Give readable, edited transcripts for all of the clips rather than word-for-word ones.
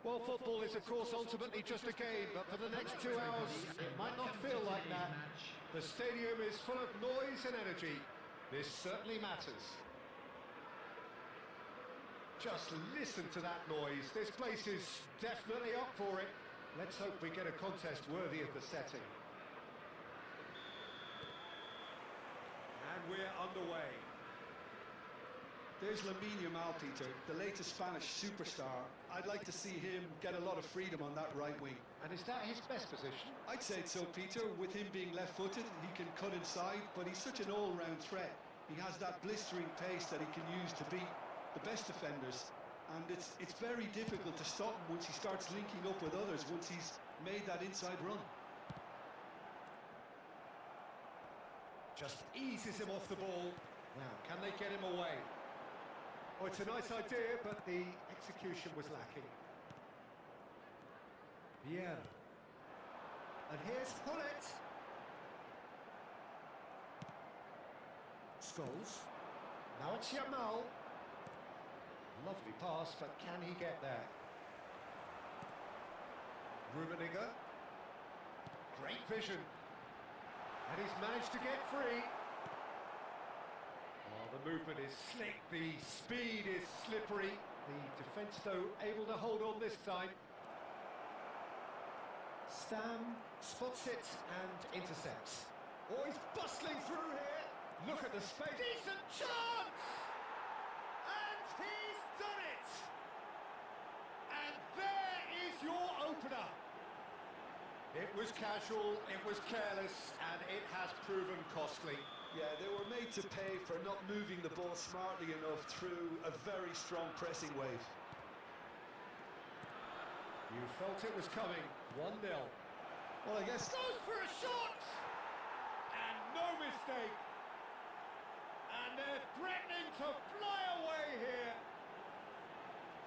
Well, football is, of course, ultimately just a game, but for the next 2 hours, it might not feel like that. The stadium is full of noise and energy. This certainly matters. Just listen to that noise. This place is definitely up for it. Let's hope we get a contest worthy of the setting. And we're underway. There's Lamine Yamal, Peter, the latest Spanish superstar. I'd like to see him get a lot of freedom on that right wing. And is that his best position? I'd say so, Peter. With him being left-footed, he can cut inside, but he's such an all-round threat. He has that blistering pace that he can use to beat the best defenders. And it's very difficult to stop him once he starts linking up with others, once he's made that inside run. Just eases him off the ball. Now, can they get him away? Oh, it's a nice idea, but the execution was lacking. Vieira. And here's Pullet. Scholes. Now it's Yamal. Lovely pass, but can he get there? Rummenigge. Great vision. And he's managed to get free. Oh, the movement is slick, the speed is slippery. The defence, though, able to hold on this time. Stam spots it and intercepts. Oh, he's bustling through here. Look at the space. Decent chance! And It was casual, it was careless, and it has proven costly. Yeah, they were made to pay for not moving the ball smartly enough through a very strong pressing wave. You felt it was coming. 1-0. Well, I guess... Goes for a shot! And no mistake. And they're threatening to fly away here.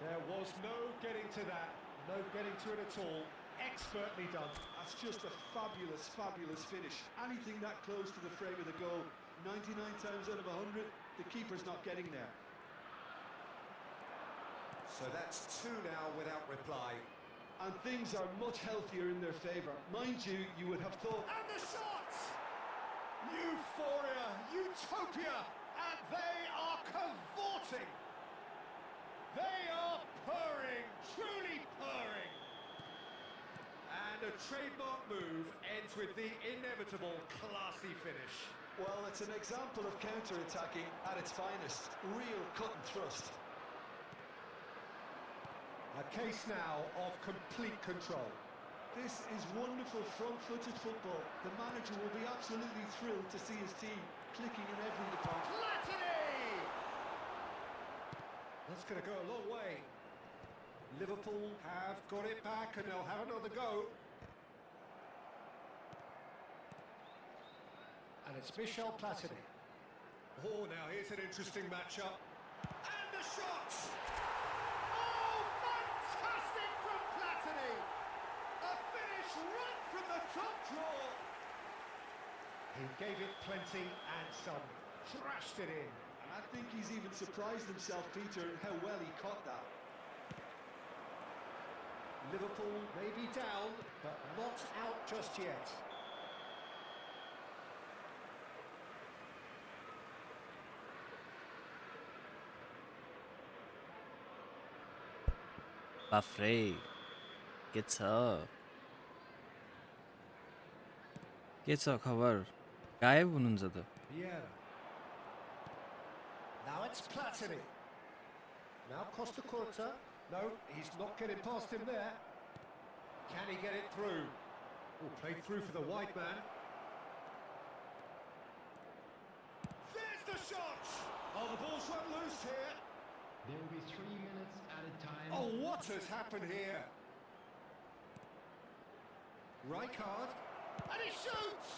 There was no getting to that. No getting to it at all. Expertly done. That's just a fabulous, fabulous finish. Anything that close to the frame of the goal, 99 times out of 100, the keeper's not getting there. So that's 2 now without reply. And things are much healthier in their favour. Mind you, you would have thought... And the shot! Euphoria, utopia, and they are cavorting. They are purring, truly purring. And a trademark move ends with the inevitable classy finish. Well, it's an example of counter-attacking at its finest. Real cut and thrust. A case now of complete control. This is wonderful front-footed football. The manager will be absolutely thrilled to see his team clicking in every department. Platini! That's going to go a long way. Liverpool have got it back and they'll have another go. And it's Michel Platini. Oh, now here's an interesting matchup. And the shot! Oh, fantastic from Platini! A finish right from the top draw. He gave it plenty and some. Thrashed it in. And I think he's even surprised himself, Peter, in how well he caught that. Liverpool may be down, but not out just yet. Buffet. के छ खबर गायब हुनुहुन्छ त Yeah. Now it's Platini. Now Costa Curta. No, he's not getting past him there. Can he get it through? Oh, played through for the wide man. There's the shot! Oh, the ball's run loose here. There will be 3 minutes added time. Oh, what has happened here? Rijkaard. And he shoots!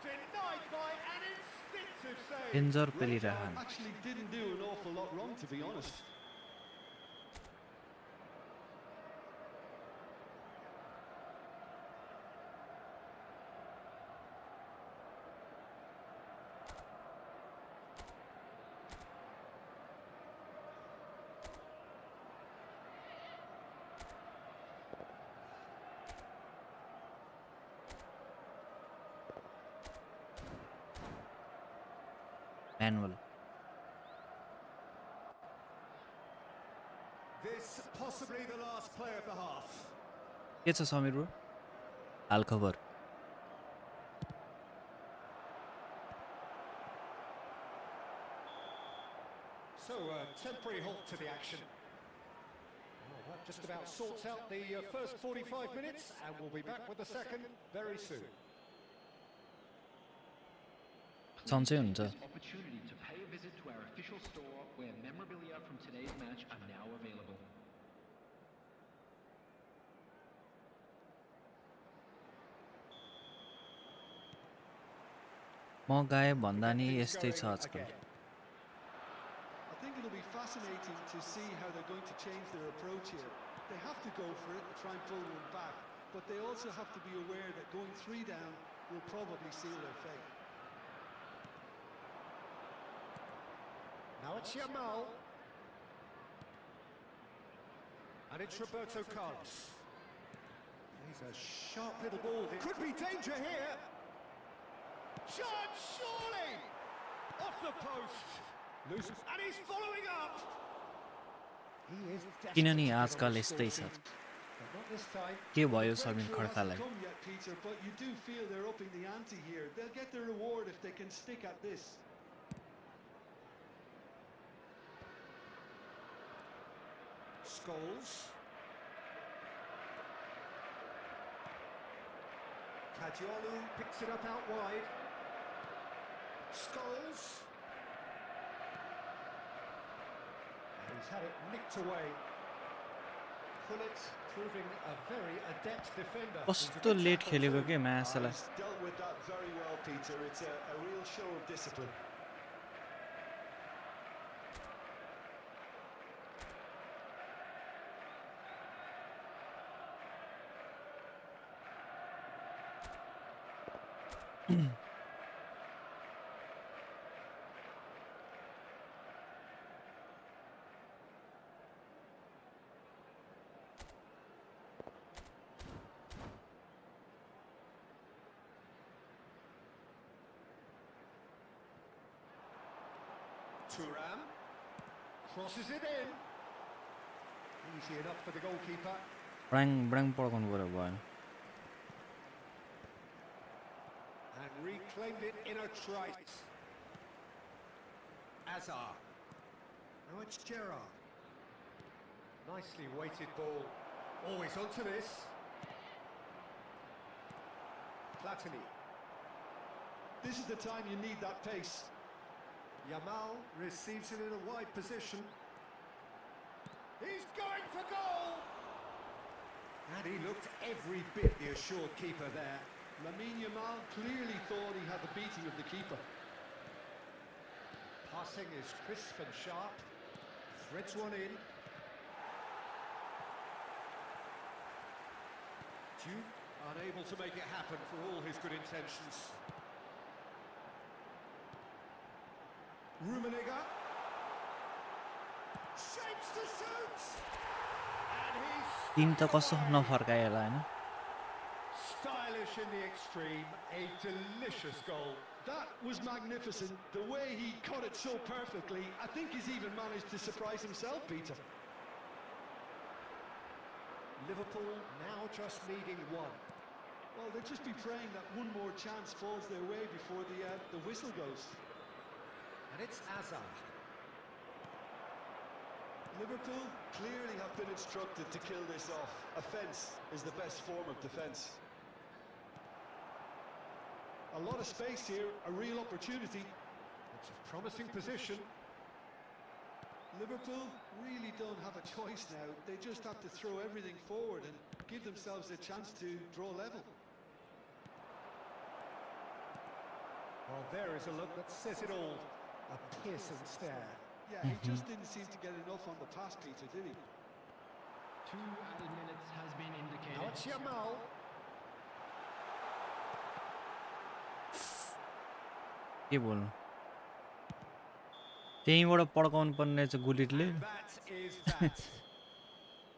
Denied by an instinctive save. Danger पेलिरहन् Actually didn't do an awful lot wrong, to be honest. Manual This possibly the last play of the half. के छ Sameer bro हाल खबर So, temporary halt to the action. Well, that just about sorts out the first 45 minutes, and we'll be back with the second very soon. सन्चै हुन्छ Opportunity to pay a visit to our official store where memorabilia from today's match are now available. म गायब भन्दा नि यस्तै छ आजकल I think it'll be fascinating to see how they're going to change their approach here. They have to go for it and try and pull one back, but they also have to be aware that going 3 down will probably seal their fate. Now it's Yamal. And it's Roberto Carlos. He's a sharp little ball. There could be danger here. Shot, surely! Off the post. Loose. And he's following up. He is किननि आजकल यस्तै छ but not this time. के भयो Sameer Breakthrough खड्कालाई hasn't come yet, Peter, but you do feel they're upping the ante here. They'll get their reward if they can stick at this. Scholes. Kajiolu picks it up out wide. Scholes. And he's had it nicked away. Pullet proving a very adept defender. कस्तो late खेलेको के म्याचलाई He's dealt with that very well, Peter. It's a real show of discipline. Thuram crosses it in. Easy enough for the goalkeeper. ब्राङ पड्काउनु पर्यो भएन And reclaimed it in a trice. Azar. Now it's Gerrard. Nicely weighted ball. Always onto this. Platini. This is the time you need that pace. Yamal receives it in a wide position. He's going for goal! And he looked every bit the assured keeper there. Lamine Yamal clearly thought he had the beating of the keeper. Passing is crisp and sharp. Threads one in. Duke unable to make it happen for all his good intentions. Rummenigge shapes to shoot, and he's टिम त कसो नफर्कायो होला हैन stylish in the extreme. A delicious goal. That was magnificent. The way he caught it so perfectly. I think he's even managed to surprise himself, Peter. Liverpool now just needing one. Well, they'll just be praying that one more chance falls their way before the whistle goes. And it's Azar. Liverpool clearly have been instructed to kill this off. Offence is the best form of defence. A lot of space here, a real opportunity. It's a promising position. Liverpool really don't have a choice now. They just have to throw everything forward and give themselves a chance to draw level. Well, there is a look that says it all. A piercing stare. Yeah, he just didn't seem to get enough on the pass, Peter, did he? 2 added minutes has been indicated. Now it's Yamal. के बोल्नु त्यहीँबाट पड्काउनु पर्ने चाहिँ गुलिटले And that is that.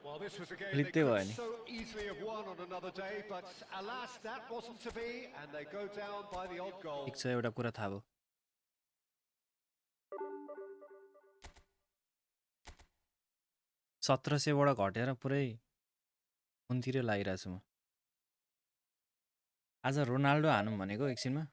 Well, this was a game they Litte could भयो नि so easily have won on another day, but alas, that wasn't to be, and they go down by the odd goal. ठिक छ एउटा कुरा थाहा भयो 1700 घटेर पुरै उनतिर लागिरहेको छु म आज रोनाल्डो हानौँ भनेको एकछिनमा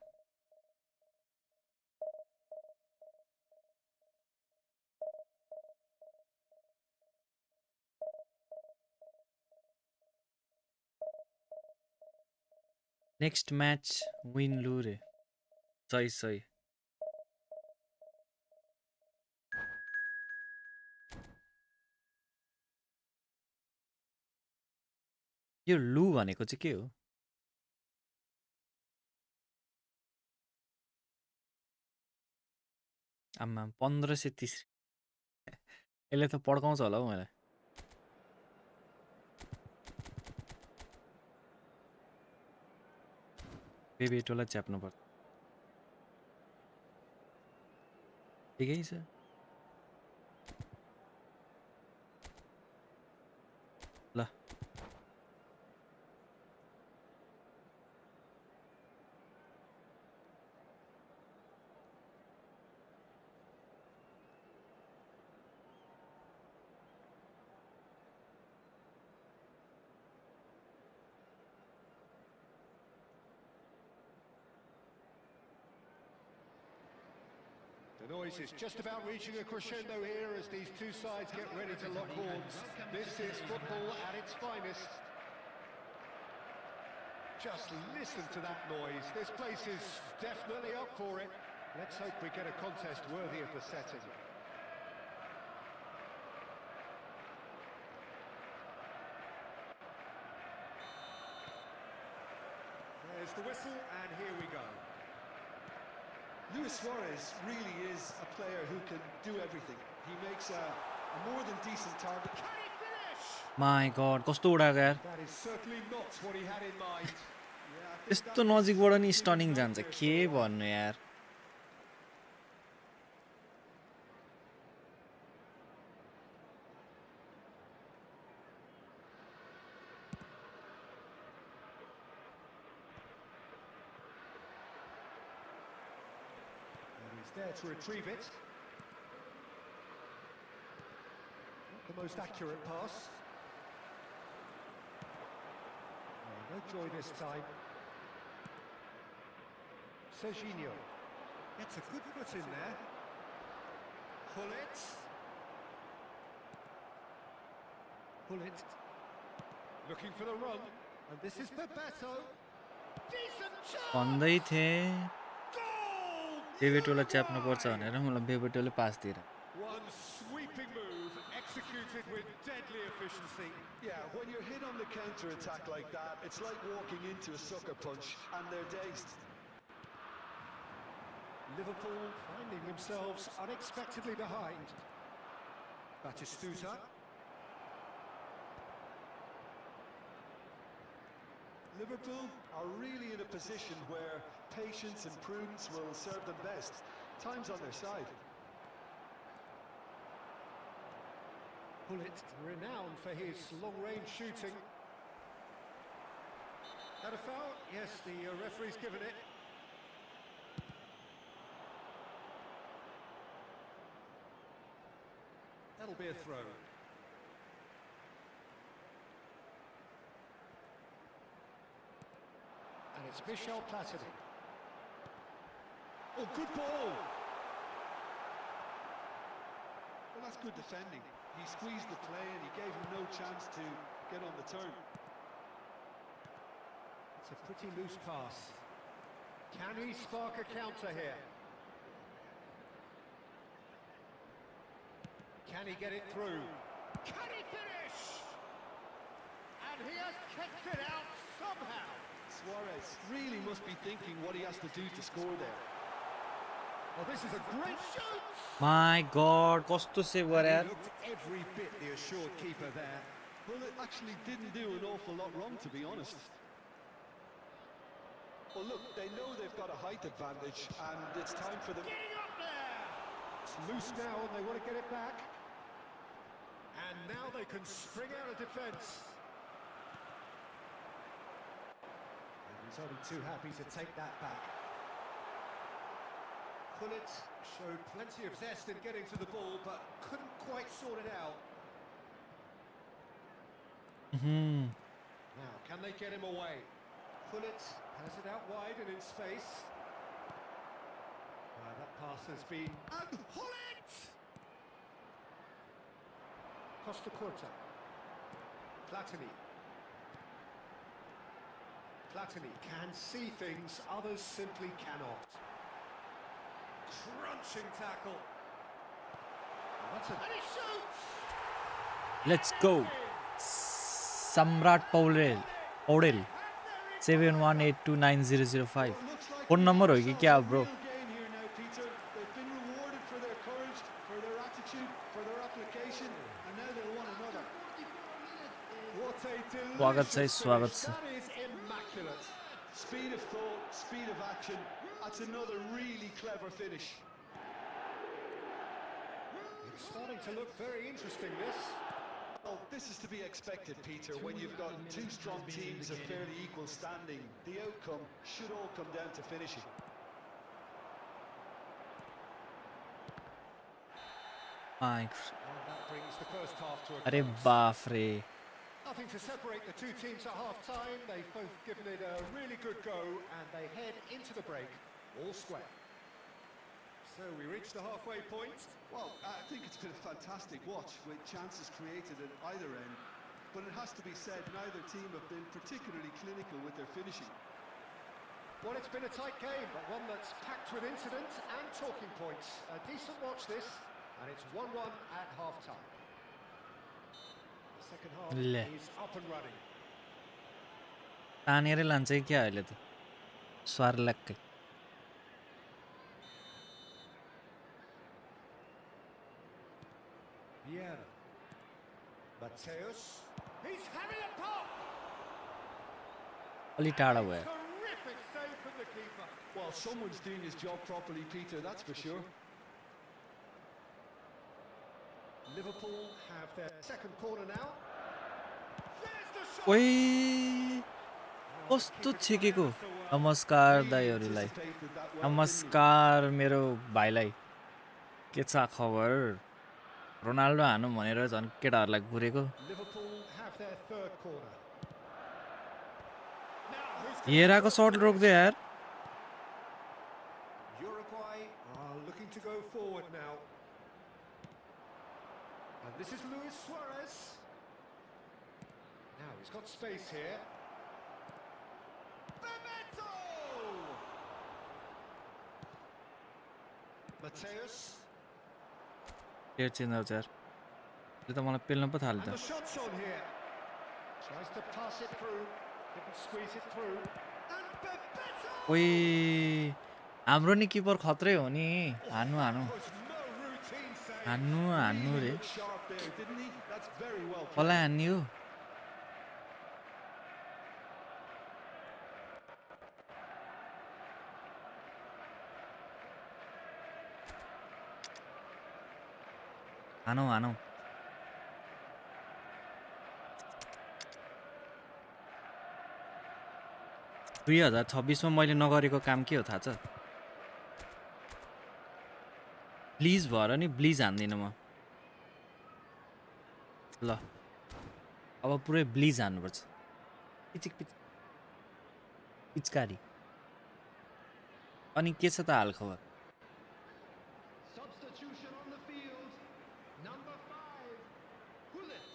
नेक्स्ट म्याच विन लु रे सही यो लु भनेको चाहिँ के हो आम्मा 1530 यसले त पड्काउँछ होला हौ मलाई बेबेटोलाई च्याप्नु पर्छ ठिकै छ ल The noise is just about reaching a crescendo here as these two sides get ready to lock horns. This is football at its finest. Just listen to that noise. This place is definitely up for it. Let's hope we get a contest worthy of the setting. There's the whistle, and here we go. Luis Suarez really is a player who can do everything. He makes a more than decent target. Can he finish? My god, कस्तो उडाको यार That is certainly not what he had in mind. यस्तो नजिकबाट नि स्टनिङ जान्छ के भन्नु यार He's there to retrieve it. Not the most accurate pass. No joy this time. Serginho gets a good foot in there. Pullet looking for the run, and this is Bebeto. Decent chance. भन्दै थिए Goal! बेबेटोलाई च्याप्नु पर्छ भनेर मलाई बेबेटोले पास दिएर One sweeping move executed with deadly efficiency. Yeah, when you're hit on the counter-attack like that, it's like walking into a sucker punch, and they're dazed. Liverpool finding themselves unexpectedly behind. Batistuta. Liverpool are really in a position where patience and prudence will serve them best. Time's on their side. Pullet, renowned for his long-range shooting. That a foul? Yes, the referee's given it. That'll be a throw. And it's Michel Platini. Oh, good ball! Well, that's good defending. He squeezed the play and he gave him no chance to get on the turn. It's a pretty loose pass. Can he spark a counter here? Can he get it through? Can he finish? And he has kicked it out somehow. Suarez really must be thinking what he has to do to score there. Oh, this is a great shoot! My god कस्तो save गरे यार He looked every bit the assured keeper there. Well, it actually didn't do an awful lot wrong, to be honest. Well, look, they know they've got a height advantage, and it's time for them. Getting up there! It's loose now and they want to get it back. And now they can spring out of defence. And he's only too happy to take that back. Pullet showed plenty of zest in getting to the ball, but couldn't quite sort it out. Now, can they get him away? Pullet has it out wide and in space. That pass has been... And Pullet! Costa Curta. Platini. Platini can see things others simply cannot. Crunching tackle. And he shoots! Let's go सम्राट Paudel 71829005 phone number हो कि क्या bro स्वागत छ Speed of thought, speed of action. That's another really clever finish. It's starting to look very interesting, this. Well, this is to be expected, Peter, when you've got two strong teams of fairly equal standing. The outcome should all come down to finishing. And that brings the first half to a अरे close. बाफ रे Nothing to separate the two teams at half-time. They've both given it a really good go, and they head into the break all square. So we reach the halfway point. Well, I think it's been a fantastic watch with chances created at either end. but it has to be said neither team have been particularly clinical with their finishing. Well, it's been a tight game, but one that's packed with incident and talking points. A decent watch this, and it's 1-1 at half-time. The second half is up and running. तानेरै लान्छ क्या अहिले त स्वार लक्कै Yeah. Mateus. He's having a pop. अलि टाढा भयो Terrific save from the keeper. Well, someone's doing his job properly, Peter, that's for sure. Liverpool have their second corner now. There's the shot. ओइ कस्तो छेकेको नमस्कार दाइहरुलाई नमस्कार मेरो भाइलाई के छ खबर रोनाल्डो हानु भनेर झन् केटाहरुलाई घुरेको Liverpool have their third corner. हेराको शट रोक्दै यार Uruguay are looking to go forward now. And this is Luis Suarez. Now he's got space here. Bebeto! Mateus. Player change आउँछ यार यो त मलाई पेल्न पो थाल्यो And त the shot's on here. Tries to pass it through. Didn't squeeze it through. And Bebeto! ओइ हाम्रो नि किपर खत्रै हो नि हान्नु हान्नु Was no routine save. हान्नु हान्नु रे Looked sharp there, didn't he? That's very well played. कसलाई हान्ने हो हानौ हानौ 2026 मा मैले नगरेको काम के हो थाहा छ ब्लिज भएर नि ब्लिज हान्दिन म ल अब पुरै ब्लिज हान्नुपर्छ पिचिक पिच पिचकारी अनि के छ त हाल खबर Substitution on the field. Number 5, Gullit.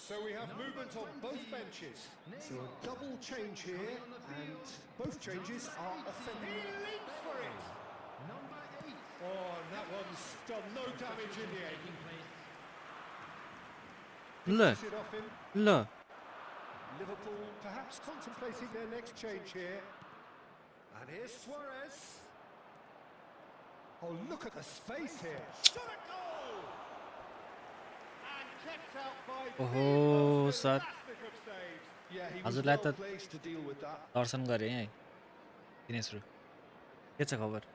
So we have movement on both benches. So a double change here, and both changes are offensive. He leaps for it. Number 8. Oh, and that one's done no damage in the end. ल Picks it off him. ल Liverpool perhaps contemplating their next change here. And here's Suarez. Oh, look at the space here. Shot a goal! And kept out by ओहो the sir fantastic of saves. Yeah, he was हजुरलाई well त placed to deal with that. दर्शन गरे है दिनेशहरु के छ खबर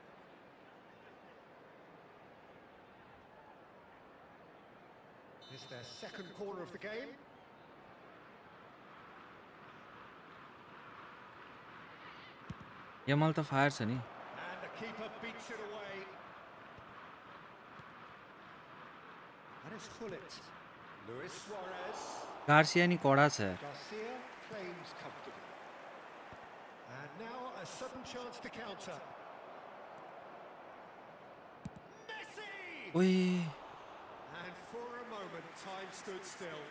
It's their second corner of the game. Yamal त fire छ नि And the keeper beats it away. And it's Gullit. Luis Suarez. Garcia नि कडा छ यार Garcia claims comfortably. And now a sudden chance to counter. Messi! ओइ And for a moment, time stood still.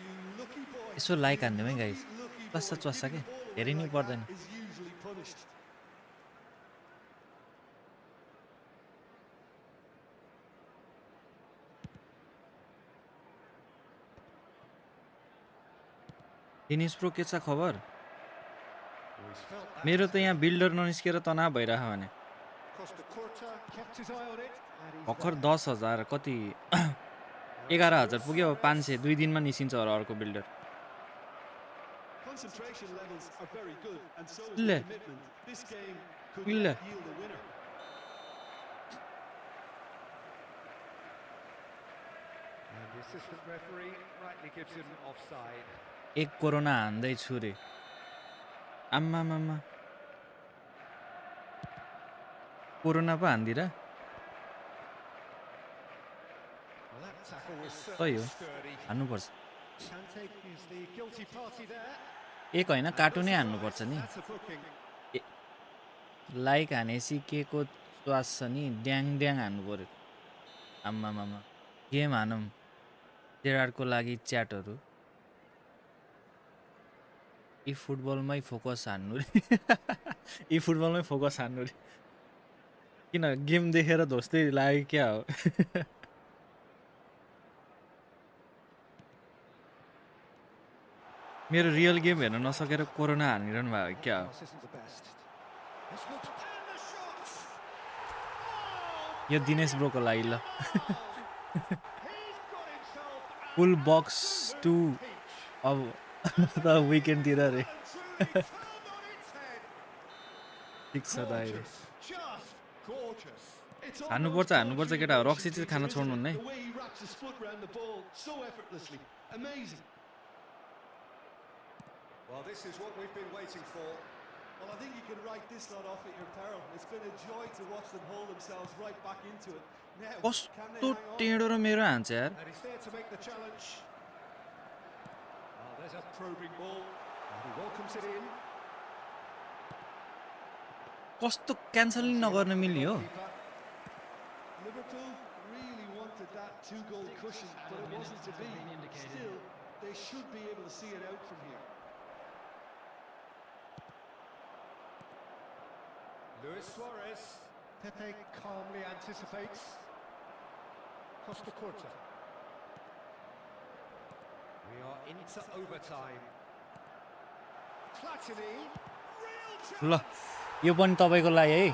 You lucky boy. यसो like हान्दिउँ है guys Lucky चस्सा boy. चस्सा के Giving the ball धेरै away नि like पर्दैन that is usually punished. Dinesh pro के छ खबर Well, he's felt that. मेरो त यहाँ बिल्डर ननिस्केर तनाव भइरह भने Costa Curta kept his eye on it. And he's भर्खर there. 10,000 कति 11,000 पुग्यो 500 दुई दिनमा निस्किन्छ होला अर्को builder Concentration levels are very good, and so is Le. the commitment. This game could Le. yet yield a winner. And the assistant referee rightly gives him offside. एक corona हान्दै छु रे आम्मा मामा कोरोना पो हान्दिरा Well, that tackle was सही certainly हो sturdy. हान्नुपर्छ Kante is the guilty party there. एक होइन कार्टुनै हान्नुपर्छ नि That's a booking. Like हानेसी के को स्वास छ नि ड्याङ ड्याङ हान्नु पर्यो आम्मा मामा गेम हानौँ जेराडको लागि च्याटहरू ई फुटबलमै फोकस हान्नु रे ई फुटबलमै फोकस हान्नु रे किन गेम देखेर धोस्दै लाग्यो क्या हो मेरो रियल गेम हेर्न नसकेर कोरोना हानिरहनु भयो क्या हो यो दिनेश ब्रोको लागि ल फुल बक्स 2 अब त विकेन्डतिर रे ठिक छ त अहिले हान्नुपर्छ केटा रक्सी चाहिँ खान छोड्नुहुन्न है Well, this is what we've been waiting for. Well, I think you can write this lot off at your peril. It's been a joy to watch them hold themselves right back into it. Now, कस्तो टेढो र मेरो हान्छ यार And he's there to make the challenge. Oh, there's a probing ball. And he welcomes it in. कस्तो cancel नगर्न मिल्ने हो Liverpool really wanted that two-goal cushion, but it wasn't to be. Still, they should be able to see it out from here. Luis Suarez. Pepe calmly anticipates. Costa Curta. We are into overtime. Platini. Real ल chance. यो पनि तपाईको लागि है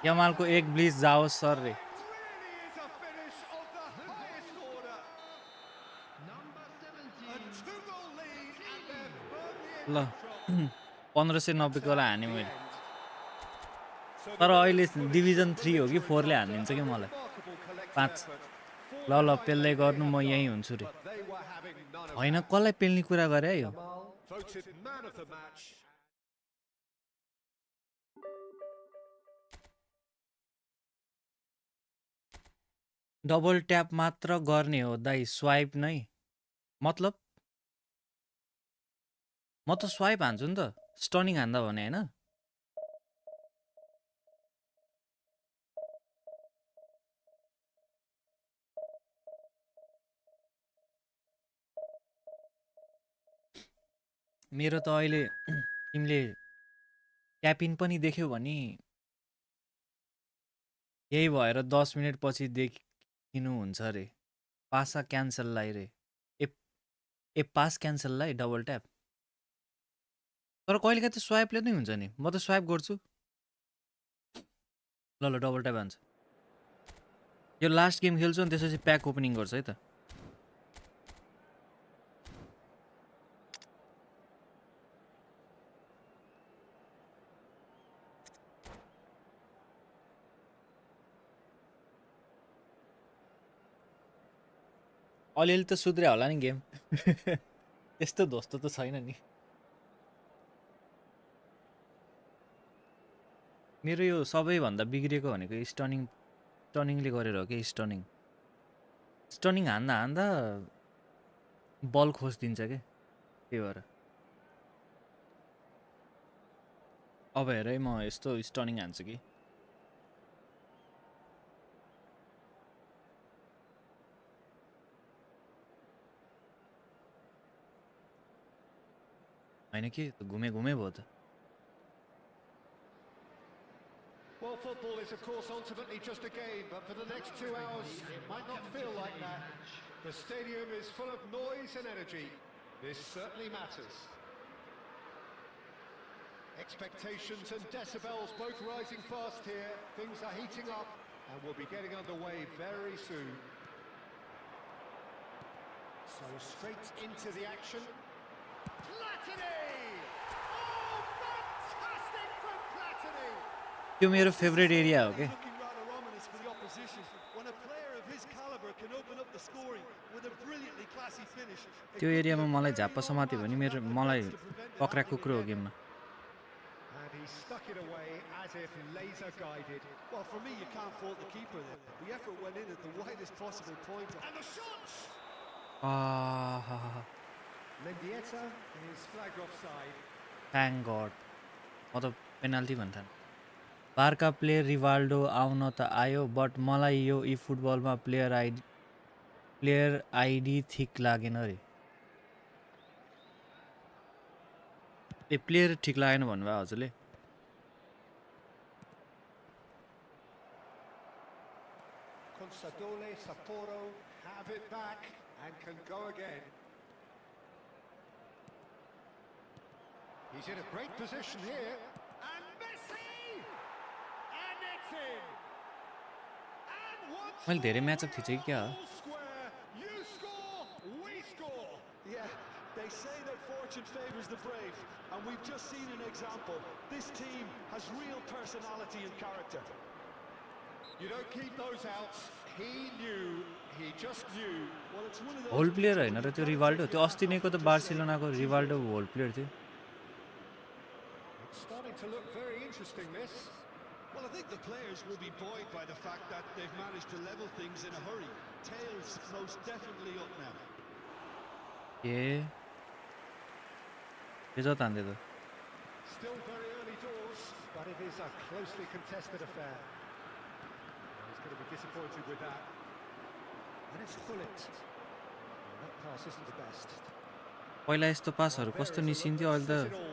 यमालको एक blitz जाओस् sir रे It really is a finish of the highest order. Number A 17. two-goal lead and they're firmly in ल control. 1590 को लागि हाने मैले So तर अहिले डिभिजन 3 हो कि 4 ले हानिदिन्छ कि मलाई remarkable collective 5 effort. ल पेल्दै गर्नु म यही हुन्छु रे But they were having none of हैन कसलाई पेल्ने कुरा गरे है यो Jamal, voted man of the match. Double tap मात्र गर्ने हो दाइ स्वाइप नै मतलब म त स्वाइप हान्छु नि त स्टनिङ हान्दा भने हैन मेरो त अहिले तिमीले ट्यापिन पनि देख्यौ भने यही भएर 10 मिनेट पछि देखिनु हुन्छ रे पासा क्यान्सललाई रे ए पास क्यान्सललाई डबल ट्याप तर कहिलेकाहीँ त स्वाइपले नै हुन्छ नि म त स्वाइप गर्छु ल डबल ट्याप हान्छ यो लास्ट गेम खेल्छु अनि त्यसपछि प्याक ओपनिङ गर्छ है त अलिअलि त सुध्रिया होला नि गेम त्यस्तो ध्वस्तो त छैन नि मेरो यो सबैभन्दा बिग्रेको भनेको स्टनिङले गरेर हो कि स्टनिङ हान्दा बल खोजिदिन्छ के त्यही भएर अब हेर है म यस्तो स्टनिङ हान्छु कि हैन के घुमे भयो त Well, football is, of course, ultimately just a game, but for the next 2 hours, it might not feel like that. The stadium is full of noise and energy. This certainly matters. Expectations and decibels both rising fast here. Things are heating up and we'll be getting underway very soon. So straight into the action. Platini! Oh, fantastic from Platini! त्यो मेरो favourite area हो के Looking rather ominous for the opposition when a player of his caliber can open up the scoring with a brilliantly classy finish. त्यो एरियामा मलाई झाप्पा समात्यो भने मलाई पक्रा कुक्रो हो गेममा And he stuck it away as if laser guided. Well, for me, you can't fault the keeper there. The effort went in at the widest possible point. And the shots! Mendieta is flagged offside. Thank God म त penalty भन्थेँ बारका player रिभाल्डो आउन त आयो but मलाई यो ई फुटबलमा player ID ठिक लागेन रे ए प्लेयर ठिक लागेन भन्नुभयो हजुरले Consadole, Sapporo have it back and can go again. He's in a great position here. And Messi! And it's in! And once मैले धेरै म्याचअप थिचेँ कि क्या हो more, square, you score, we score! Yeah, they say that fortune favours the brave, and we've just seen an example. This team has real personality and character. You don't keep those outs. He knew, he just knew. Well, it's one of those. Whole player होइन र त्यो रिभाल्डो त्यो अस्ति नैको त बार्सिलोनाको रिभाल्डो whole player थियो It's starting to look very interesting, this. Well, I think the players will be buoyed by the fact that they've managed to level things in a hurry. Tails most definitely up now. ए यो तान्दे त Still very early doors, but it is a closely contested affair. He's going to be disappointed with that. And it's Gullit. That pass isn't the best. पहिला यस्तो पासहरू कस्तो निस्किन्थ्यो अहिले त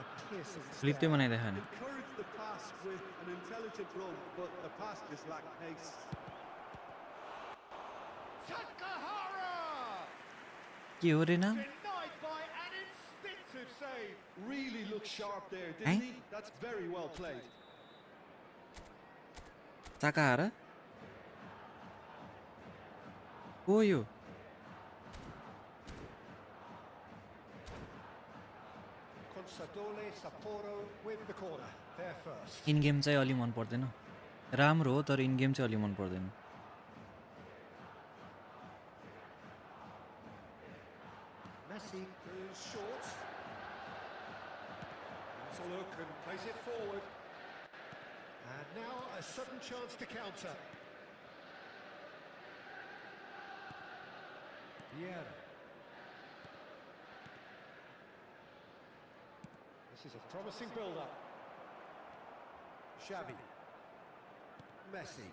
A piercing फ्लिपै बनाइदेखा नि Encourage the pass with an intelligent run, but the pass just lacked pace. Takahara! के हो रे नाम Denied by an instinctive save. Really looked sharp there, didn't he? That's very well played. चाकाहारा हो यो Consadole, Sapporo with the corner. There first. In game चाहिँ अलि मन पर्दैन राम्रो हो तर इन गेम चाहिँ अलि मन पर्दैन Messi is short. Has a look and plays it forward. And now a sudden chance to counter. Yeah. This is a promising build-up. Xavi. Messi.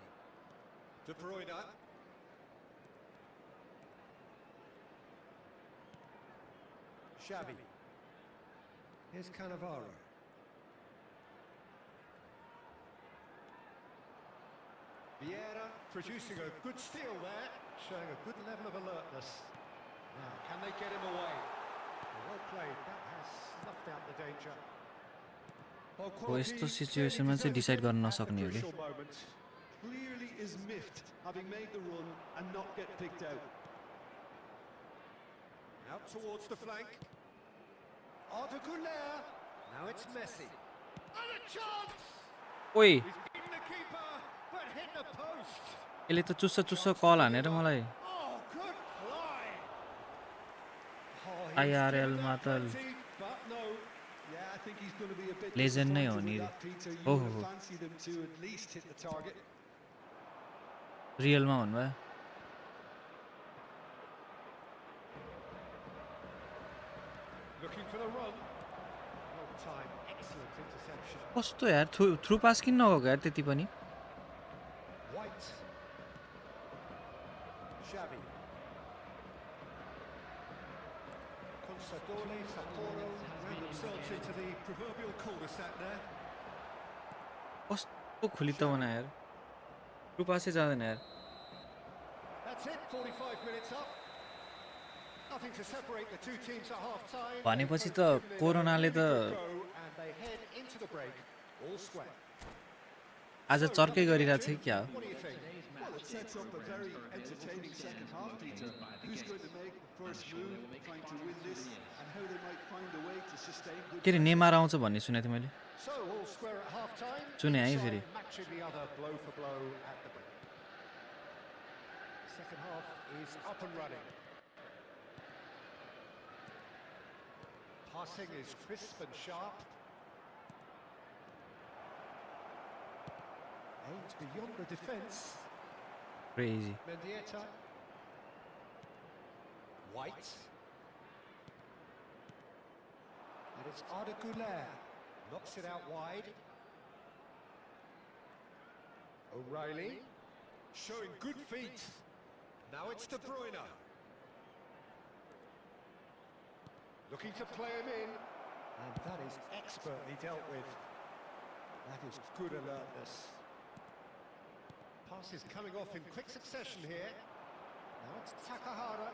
De Bruyne. Xavi. Here's Cannavaro. Vieira producing a good steal there, showing a good level of alertness. Now, can they get him away? Well played, that has snuffed out the danger. हो यस्तो सिचुएसनमा चाहिँ decide गर्न नसक्ने हो कि Clearly is miffed, having made the run and not get picked out. Out towards the flank. Arda Güler. Now it's Messi. And a chance! ओइ He's beaten the keeper, but hit the post. यसले त चुस्स चुस्स कल हानेर मलाई Oh, good fly. Oh, he's IRL given मा that त plenty, but no. Yeah, I think he's going to be a bit Legend नै हो disappointed नि with that, Peter. You Oh, would oh, have oh. fancied him to at least hit the target. रियलमा भन्नुभयो Looking for the run. Well timed, excellent interception. कस्तो यार through पास किन नगएको यार त्यति पनि White. Xavi. Consadole, Sapporo ran themselves into the proverbial cul-de-sac there. कस्तो खुली त बना यार थ्रु पासै जाँदैन यार That's it, 45 minutes up. Nothing to separate the two teams at half-time. भनेपछि त They've both given it a कोरोनाले really त good go, and they head into the break, all square. आज चर्कै गरिरहेको थियो क्या What do you think? Well, it sets up a very entertaining second half, Peter. Who's going to make the first move, trying to win this, and how they might find a way to sustain good. के अरे Neymar आउँछ भन्ने सुनेको थिएँ मैले So, all square at half-time. सुने है each फेरि side matching the other blow for blow at the break. Second half is up and running. Passing is crisp and sharp. Aimed beyond the defence. Crazy Mendieta. White. And it's Arda Güler. Knocks it out wide. O'Reilly. Showing good feet. Now it's De Bruyne. Looking to play him in. And that is expertly dealt with. That is good alertness. Pass is coming off in quick succession here. Now it's Takahara.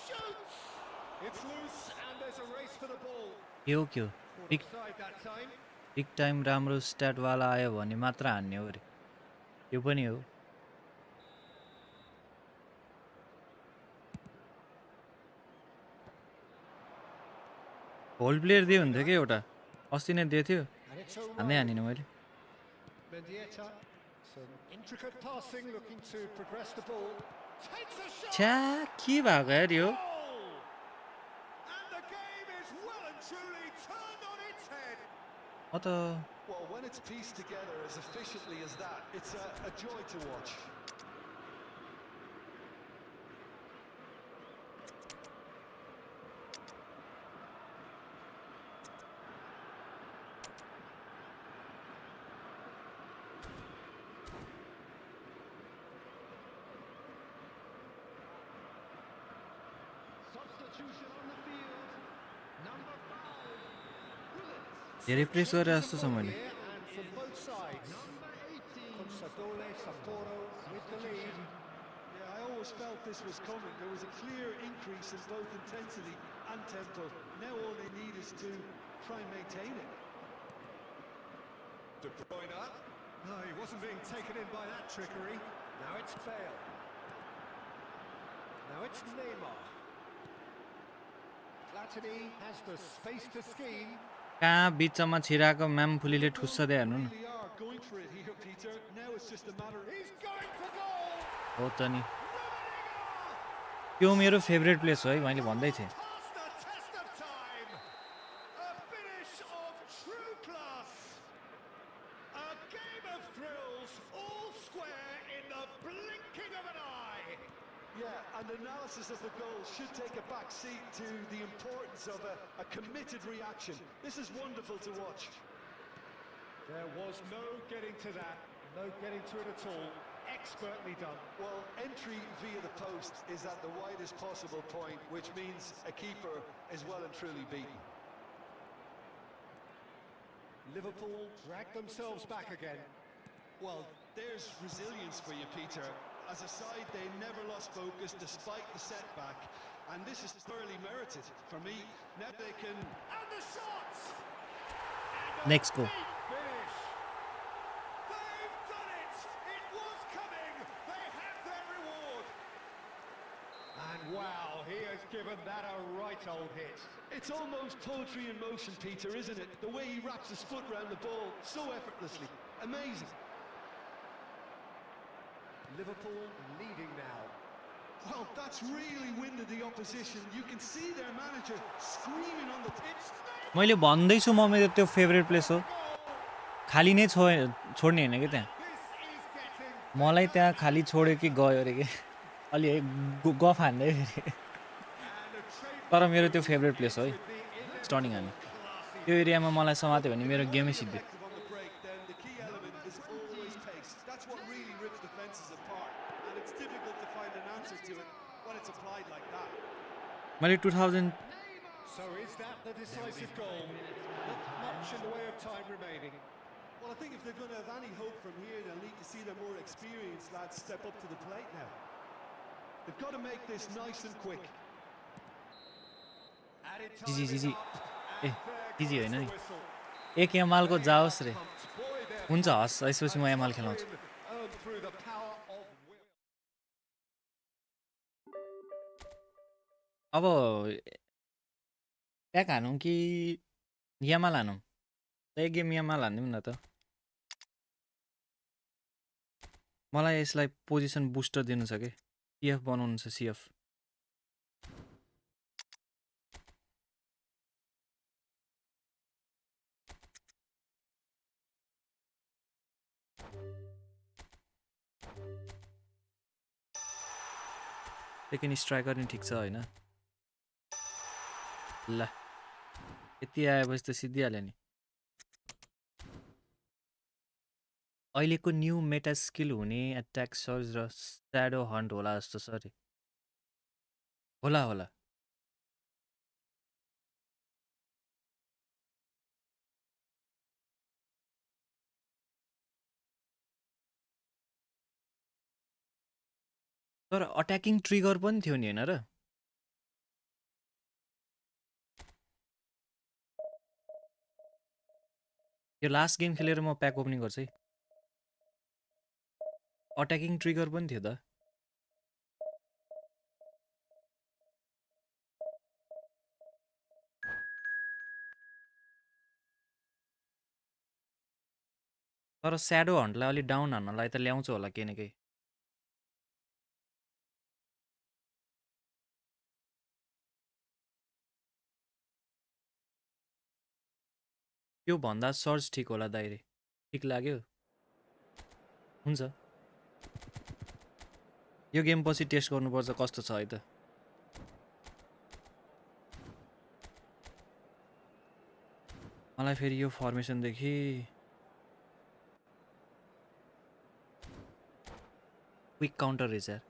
Shoots! It's loose and there's a race for the ball. यो के हो Caught offside that time. Big time राम्रो स्ट्याटवाला आयो भने मात्र हान्ने हो अरे यो पनि हो होल प्लेयर दियो हुन्थ्यो कि एउटा अस्ति नै दिएको थियो And it's हान्दै O'Reilly. हानिनँ मैले Mendieta, some intricate passing, looking to progress the ball. Takes a shot. छ्या के भएको यार यो Goal! And the game is well and truly turned on its head. म त Well, when it's pieced together as efficiently as that, it's a joy to watch. Substitution on the field. Number 5. Bullets. धेरै press गरेर जस्तो छ मैले Here and from both sides. Number 18. Consadole Sapporo with the lead. Yeah, I always felt this was coming. There was a clear increase in both intensity and tempo. Now all they need is to try and maintain it. De Bruyne. No, he wasn't being taken in by that trickery. Now it's Bale. Now it's Neymar. Platini has the space to scheme. कहाँ बिचमा छिराको ma'am फुलीले ठुस्छ दे हेर्नु न Really are going for it here, Peter. Now it's just a matter of... He's going for goal. हो त नि Rummenigge! त्यो मेरो favourite place हो है मैले भन्दै थिएँ Past the test of time. A finish of true class. A game of thrills, all square in the blinking of an eye. Yeah, and analysis of the goal should take a back seat to the importance of a committed reaction. This is wonderful to watch. There was no getting to that, no getting to it at all. Expertly done. Well, entry via the post is at the widest possible point, which means a keeper is well and truly beaten. Liverpool dragged themselves back again. Well, there's resilience for you, Peter. As a side, they never lost focus despite the setback, and this is thoroughly merited. For me, now they can... And the shots! And a Next goal. big finish. They've done it! It was coming! They have their reward! And wow, he has given that a right old hit. It's almost poetry in motion, Peter, isn't it? The way he wraps his foot round the ball so effortlessly. Amazing. Liverpool leading now. Well, that's really winded the opposition. You can see their manager screaming on the pitch. मैले भन्दैछु म मेरो त्यो favourite place हो खाली नै छोड्ने होइन कि त्यहाँ This is getting... मलाई त्यहाँ खाली छोड्यो कि गयो अरे कि अलि है गफ हान्दै फेरि And a trade तर मेरो त्यो फेभरेट प्लेस हो है with the स्टर्निङ हान्ने classy... त्यो एरियामा मलाई समात्यो भने मेरो गेमै सिद्धि Effective on the break, then the key element is always pace. That's what really rips defenses apart, and it's difficult to find an answer to it when it's applied like that. मैले 2000 So is that the decisive goal? Not much in the way of time remaining. Well, I think if they're going to have any hope from here, they'll need to see their more experienced lads step up to the plate now. They've got to make this nice and quick. Added ji time ji is ji up, A and there जिजी goes होइन the नि whistle. एक एमआलको जाओस् रे Pumped. Boy, they're हुन्छ हस् यसपछि म एमआल खेलाउँछु win earned through the power of will. अब ट्याक हानौँ कि यामाल हानौँ त एक गेम यामाल हानिदिउँ न त मलाई यसलाई पोजिसन बुस्टर दिनु छ कि सिएफ बनाउनु छ सिएफ सेकेन्ड स्ट्राइकर नि ठिक छ होइन ल यति आएपछि त सिद्धिहाल्यो नि अहिलेको न्यू मेटा स्किल हुने एट्याक सर्ज र स्याडो हन्ट होला जस्तो छ अरे होला होला तर अट्याकिङ ट्रिगर पनि थियो नि हैन र यो लास्ट गेम खेलेर म प्याक ओपनिङ गर्छु है अट्याकिङ ट्रिगर पनि थियो त तर स्याडो हन्टलाई अलि डाउन हान्नलाई त ल्याउँछ होला केही न केही यो भन्दा सर्च ठिक होला दाइरे ठिक लाग्यो हुन्छ यो गेम पछि टेस्ट गर्नुपर्छ कस्तो छ है त मलाई फेरि यो फर्मेसन देखि क्विक काउन्टर रहेछ यार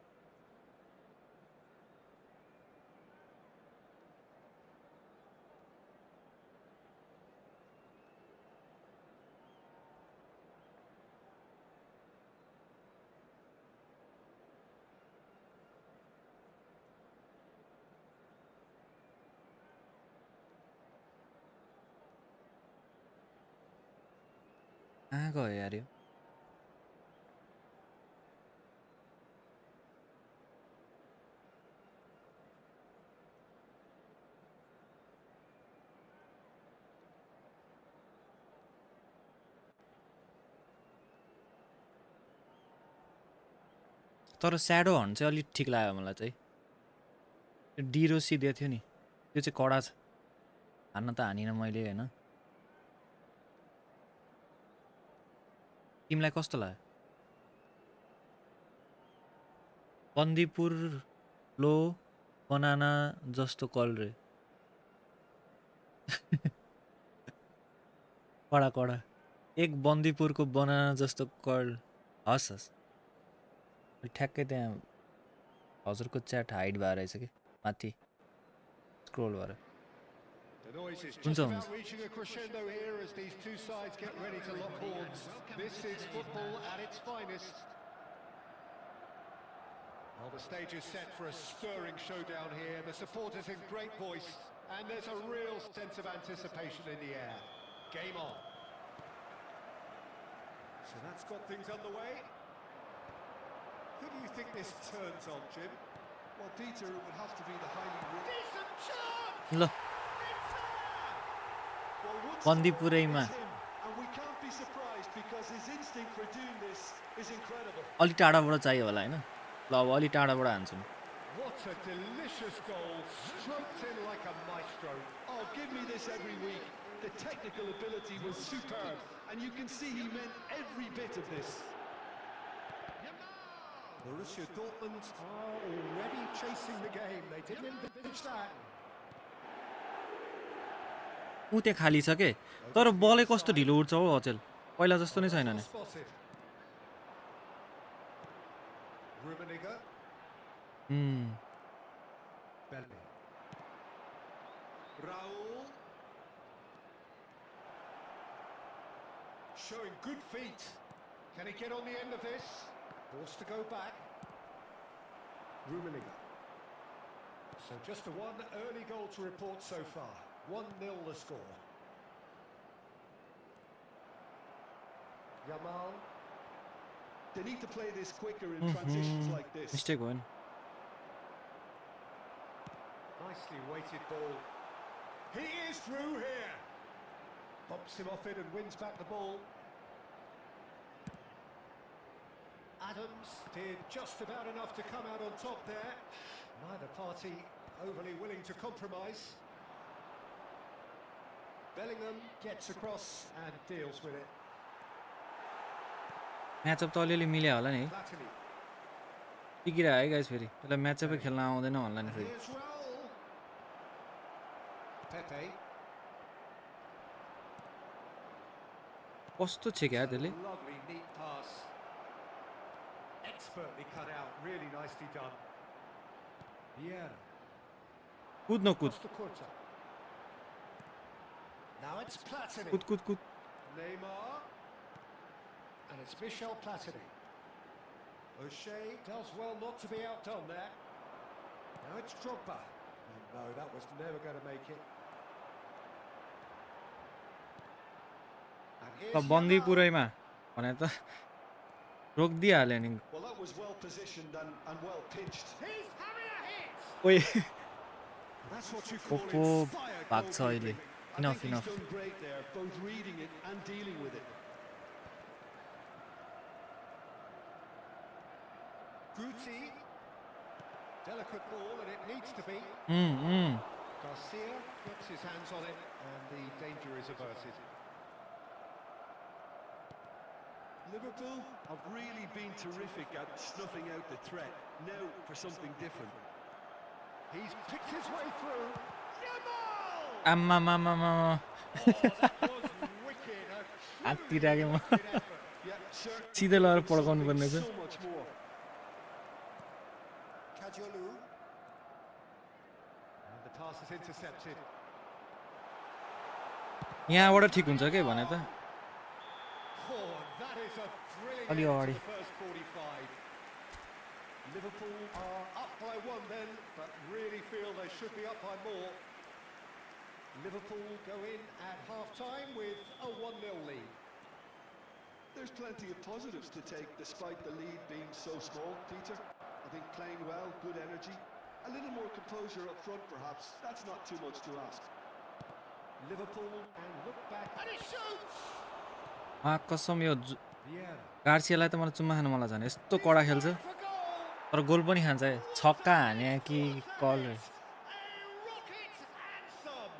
कहाँ गयो यार यो तर स्याडो हन्ट चाहिँ अलिक ठिक लाग्यो मलाई चाहिँ त्यो डिरोसी दिएको थियो नि त्यो चाहिँ कडा छ हान्न त हानिनँ मैले होइन तिमीलाई कस्तो लाग्यो बन्दीपुर लो बनाना जस्तो कल रे कडा कडा एक बन्दीपुरको बनाना जस्तो कल हस् हस् ठ्याक्कै त्यहाँ हजुरको च्याट हाइड भएर रहेछ कि माथि स्क्रोल भएर The noise is हुन्छ just हुन्छ about reaching a crescendo here as these two sides get ready to lock horns. This is football at its finest. Well, the stage is set for a stirring showdown here. The supporters in great voice, and there's a real sense of anticipation in the air. Game on. So that's got things underway. Who do you think this turns on, Jim? Well, Peter, it would have to be the highly... Decent chance! ल Well, once बन्दीपुरैमा it's him, and we can't be surprised because his instinct for doing this is incredible. अलि टाढाबाट चाहियो होला होइन ल अब अलि टाढाबाट हान्छु What a delicious goal, stroked in like a maestro. Oh, give me this every week. The technical ability was superb, and you can see he meant every bit of this. Borussia Dortmund are already chasing the game. They didn't envisage that. ऊ त्यहाँ खाली छ के तर बलै कस्तो ढिलो उठ्छ हौ अचेल पहिला जस्तो नै छैन नि Spotted. Rummenigge, Bellamy. Raul. Showing good feet. Can he get on the end of this? Forced to go back. Rummenigge. So just the one early goal to report so far. 1-0 the score. Yamal. They need to play this quicker in transitions like this. Mistake भयो नि Nicely weighted ball. He is through here. Bumps him off it and wins back the ball. Adams did just about enough to come out on top there. Neither party overly willing to compromise. Bellingham gets across and deals with it. Match up त अलिअलि मिल्यो होला नि है Platini. टिकिरह्यो है guys फेरि त्यसलाई म्याचअपै खेल्न आउँदैन होला नि फेरि Here's Raul. Pepe. कस्तो छ क्या त्यसले Lovely neat pass. Expertly cut out, really nicely done. Yeah. कुद न कुद Costa Curta. Now it's Platini. कुद कुद कुद Neymar. And it's Michel Platini. O'Shea does well not to be outdone there. Now it's Drogba. And no, that was never going to make it. And here's बन्दी Yamal. पुरैमा भने त रोकिदिइहाल्यो नि Well, that was well positioned and well pitched. He's having a hit. ओइ That's what you call Oppo inspired भाग्छ अहिले goalkeeping. I enough think he's enough done great there, both reading it and dealing with it. Guti. Delicate ball, and it needs to be. Garcia gets his hands on it, and the danger is averted. Liverpool have really been terrific at snuffing out the threat. Now for something different. He's picked his way through. Yamal! आम्मामामामा Oh, that was wicked. A हात्तिराखेँ म truly wicked effort. Yeah, certainly सिधै लगेर doing पड्काउनु something पर्ने छ so much more. Kajolu. And the pass is intercepted. यहाँबाट ठिक हुन्छ के भने त Oh, that is a thrilling अलि end अगाडि to the first 45. Liverpool are up by one then, but really feel they should be up by more. Liverpool go in at half-time with a 1-0 lead. There's plenty of positives to take despite the lead being so small, Peter. I think playing well, good energy. A little more composure up front perhaps. That's not too much to ask. Liverpool and look back and he shoots! कसम यो Yeah. गार्सियालाई त मलाई चुम्मा खानु मलाई झन् यस्तो कडा खेल्छ For goal! तर गोल पनि खान्छ है छक्का हाने कि कल A rocket anthem!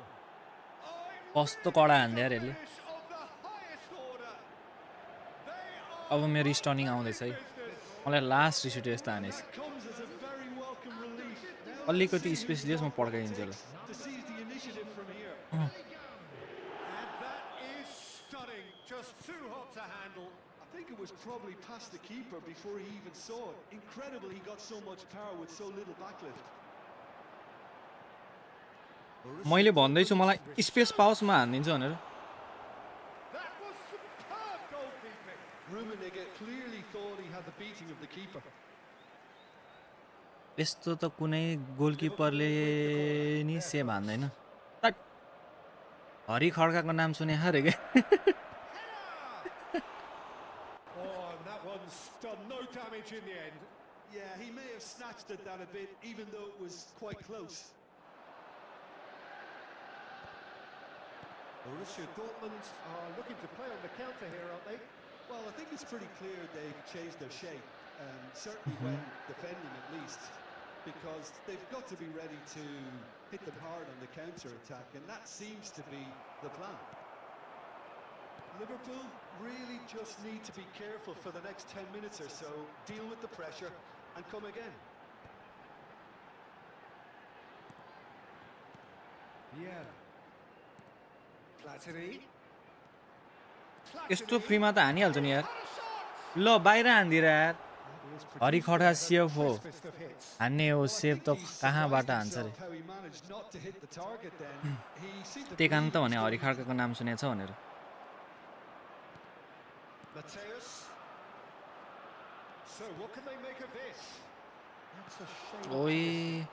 कस्तो कडा हान्दै यार यसले Finish of the highest order. They are अब मेरो स्टर्निङ आउँदैछ है business. मलाई लास्ट रिस उठ्यो यस्तो हानेछ That comes as a very welcome relief. Now अलिकति let's see स्पेस who दियोस् म Liverpool पड्काइदिन्छु takes to seize the initiative from here. And that is stunning. Just too hot to handle. I think it was probably past the keeper before he even saw it. Incredible he got so much power with so little backlift. मैले भन्दैछु मलाई space पाओस् म हानिदिन्छु भनेर That was superb goalkeeping. Rummenigge clearly thought he had the beating of the keeper. यस्तो त कुनै गोलकिपरले नि सेभ हान्दैन हरि खड्काको नाम सुने हारे क्या Oh, and that one's done no damage in the end. Yeah, he may have snatched at that a bit, even though it was quite close. Borussia Dortmund are looking to play on the counter here, aren't they? Well, I think it's pretty clear they've changed their shape, certainly when defending at least, because they've got to be ready to hit them hard on the counter-attack, and that seems to be the plan. Liverpool really just need to be careful for the next 10 minutes or so, deal with the pressure and come again. Yeah. Platini. यस्तो फ्रीमा त हानिहाल्छ नि यार ल बाहिर हान्दिएर यार Hari Khadka safe हो हान्ने हो सेफ त कहाँबाट हान्छ रे How he managed not to hit the target then. He seemed to त्यही कारण त believe भने he was हरि खड्काको नाम सुनेछ भनेर Mateus. So what can they make of this? That's a shame. ओइ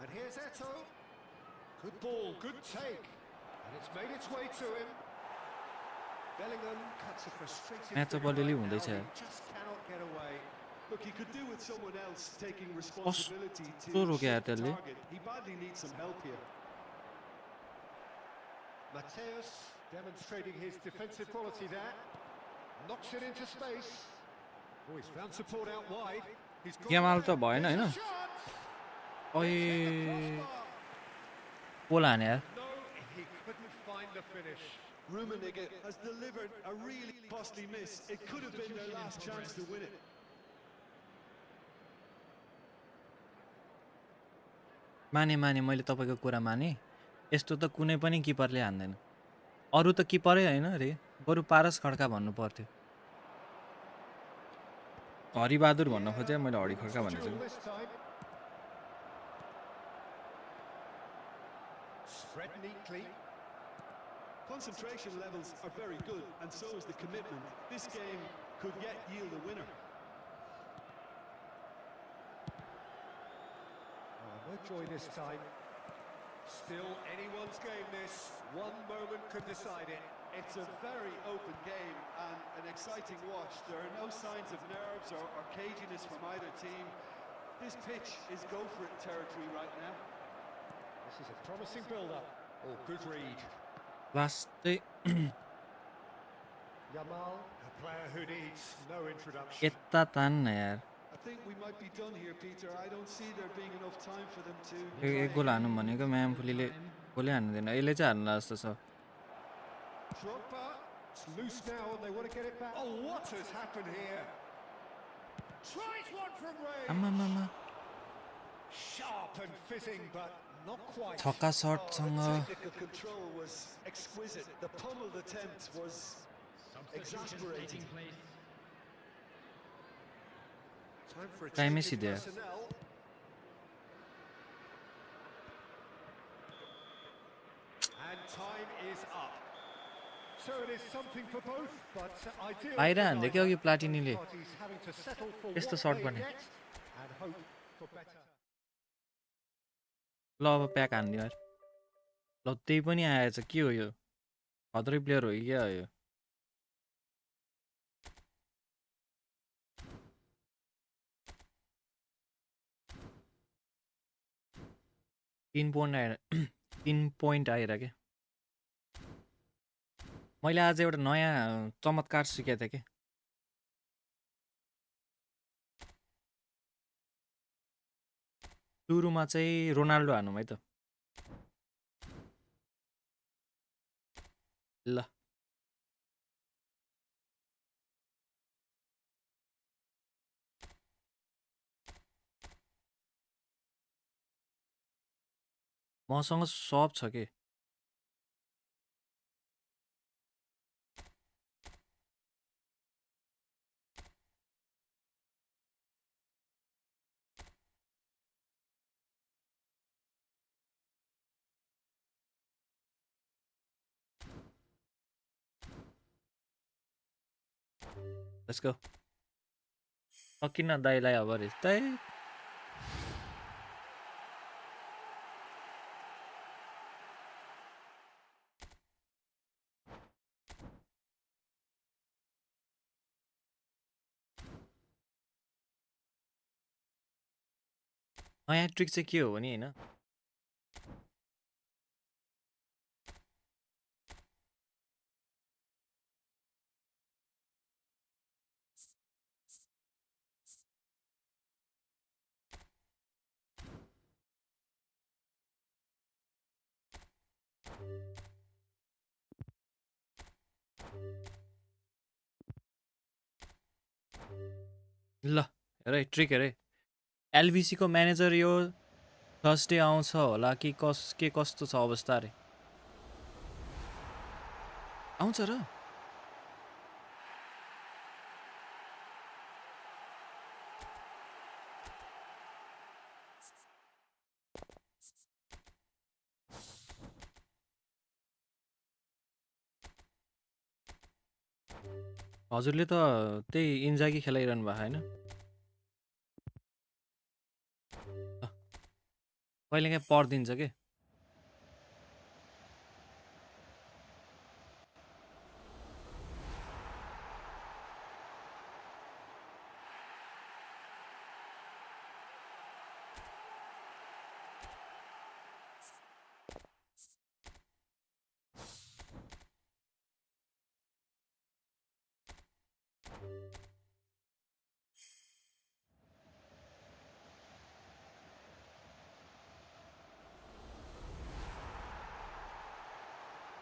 And here's Eto. Good ball, good take. And it's made its way to him. Bellingham cuts a frustrated Eto figure अलिअलि right हुँदैछ now. यार He just cannot get away. Look, he could do with someone else taking responsibility to कस्तो रोक्यो यार shoot the त्यसले target. He badly needs some help here. Mateus demonstrating his defensive quality there. Knocks it into space. Oh, he's found support out wide. He's got गेमाल त there. भएन There's Hahn a shot. ओइ Hit the crossbar. पोल हाने यार No, he couldn't find the finish. Rummenigge has delivered a really costly miss. It could have been their last chance to win it. माने मैले तपाईको कुरा माने यस्तो त कुनै पनि किपरले हान्दैन अरु त किपरै हैन रे बरु पारस खड्का भन्नु पर्थ्यो हरिबहादुर भन्न खोजे मैले Hari Khadka भनेछु Duel this time. Spread neatly. Concentration levels are very good, and so is the commitment. This game could yet yield a winner. No joy this time. Still anyone's game this. One moment could decide it. It's a very open game and an exciting watch. There are no signs of nerves or caginess from either team. This pitch is go-for-it territory right now. This is a promising build-up. Oh, good read. Last day. Yamal, a player who needs no introduction. यता तान्न यार I think we might be done here, Peter. I don't see there being enough time for them to एक गोल हान्नु भनेको म्यामफुलीले गोलै हान्दैन यसले चाहिँ हान्ला जस्तो छ Drogba, it's loose now and they want to get it back. Oh, what has happened here? Tries one from range. आमामामा Sharp and fizzing, but not quite. छक्का सर्टसँग The technical control was exquisite. The pummeled attempt was exasperating. Time for a Time change is in there. personnel. And time is up. So it is something for both, but ideal बाहिर for हान्दै neither. क्या अघि प्लाटिनीले Parties having to settle for यस्तो what shirt they भने get and hope for better. ल अब pack हान्दियो यार ल त्यही पनि आएछ के हो यो खत्रै प्लेयर हो कि क्या हो यो 3 पोइन्ट आएर 3 पोइन्ट आएर के मैले आज एउटा नयाँ चमत्कार सिकेको थिएँ के सुरुमा चाहिँ रोनाल्डो हानौँ है त ल मसँग सब छ के लेट्स गो किन दाइलाई अब त्यस्तै नयाँ ट्रिक चाहिँ के हो भने हैन ल हेर है ट्रिक हेर है एलबिसी को म्यानेजर यो थर्सडे आउँछ होला कि के कस्तो छ अवस्था रे आउँछ र हजुरले त त्यही इन्जागी खेलाइरहनु भएको हैन कहिलेकाहीँ पर्दिन्छ के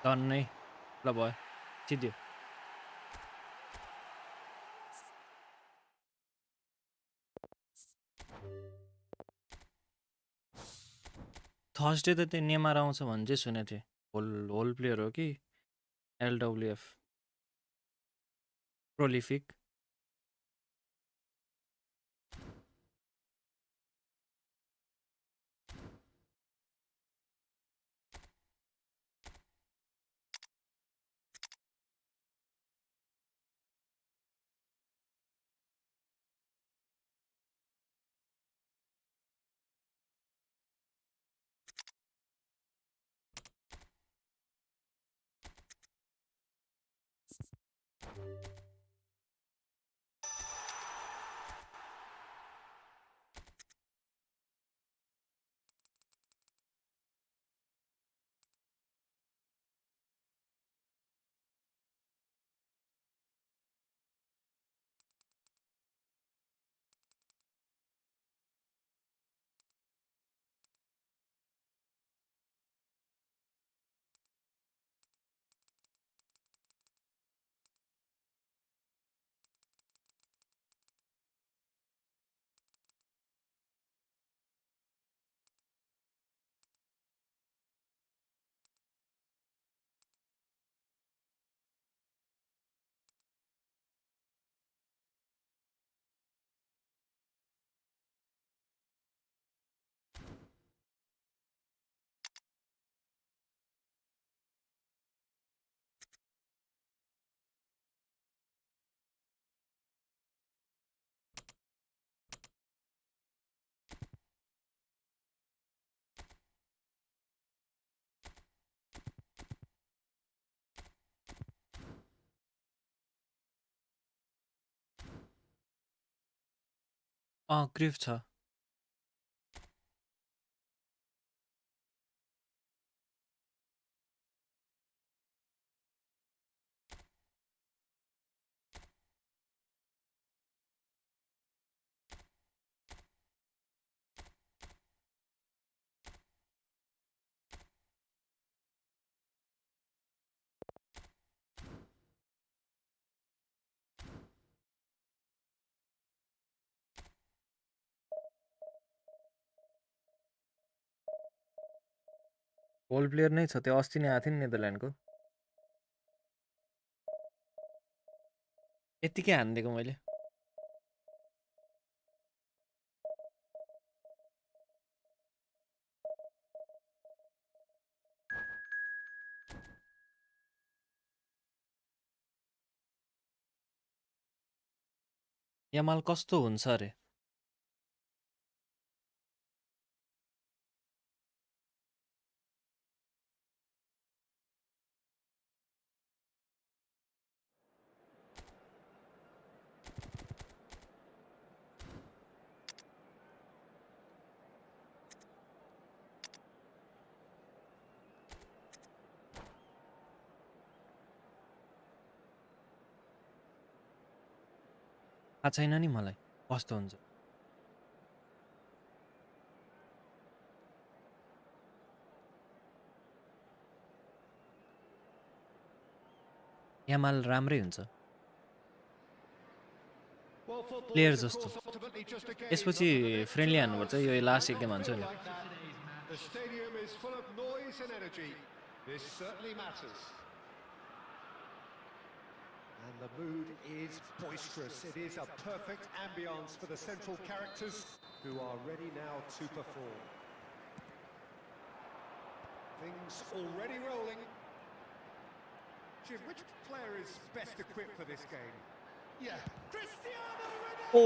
टन्नै ल भयो जित्यो थर्सडे त त्यो नेमार आउँछ भन्ने चाहिँ सुनेको थिएँ होल प्लेयर हो कि एलडब्लुएफ प्रोलिफिक क्रिफ छ होल प्लेयर नै छ त्यो अस्ति नै आएको थियो नि नेदरल्यान्डको यतिकै हानिदिएको मैले यामाल कस्तो हुन्छ अरे थाहा छैन नि मलाई कस्तो हुन्छ यामाल राम्रै हुन्छ प्लेयर जस्तो यसपछि फ्रेन्डली हान्नुपर्छ यो लास्ट एक गेम हान्छु नि The stadium is full of noise and energy. This certainly matters. And the mood is boisterous. It is a perfect ambience for the central characters who are ready now to perform. Things already rolling. Jim, which player is best equipped for this game? Yeah, Cristiano Ronaldo! Oh!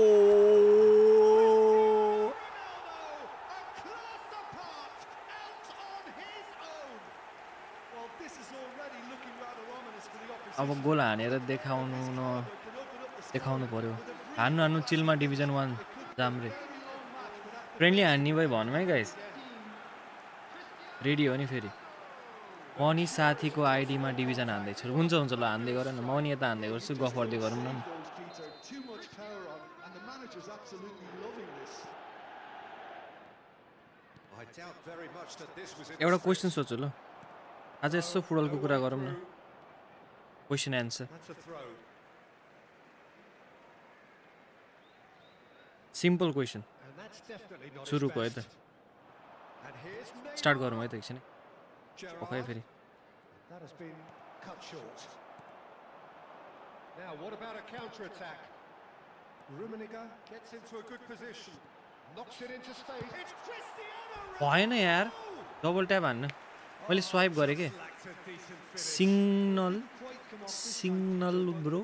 Ronaldo, a class apart, out on his own. Well, this is already looking rather ominous for the opposition. अब गोल हानेर देखाउनु पर्यो हान्नु चिलमा division 1 जाम्रे friendly हान्ने भए भन्नु है guys ready हो नि फेरि म नि साथीको आइडीमा डिभिजन हान्दैछु हुन्छ ल हान्दै गर न म नि यता हान्दै गर्छु गफ गर्दै गरौँ न एउटा क्वेसन सोच्छु ल आज यसो फुटबलको कुरा गरौँ न क्वेसन एन्सर सिम्पल क्वेसन सुरुको है त स्टार्ट गरौँ है त एकछिन ओके फेरि That has been cut short. Now, what about a counter-attack? Rummenigge gets into a good position, knocks it into space. It's Cristiano Ronaldo! भएन यार डबल ट्याप हान्न मैले स्वाइप गरेँ के सिग्नल ब्रो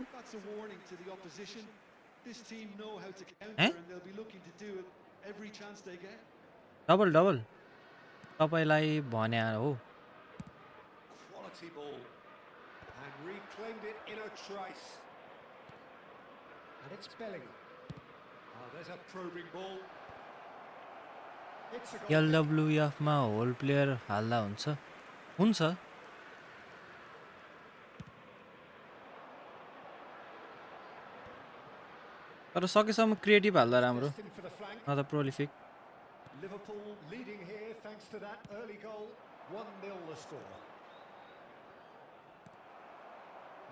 डबल तपाईलाई भने हो Quality ball and reclaimed it in a trice. And it's Bellingham. There's a probing ball. It's a goal. LWF मा होल प्लेयर हाल्दा हुन्छ तर सकेसम्म क्रिएटिभ हाल्दा राम्रो न त prolific Liverpool leading here thanks to that early goal. 1-0 the score.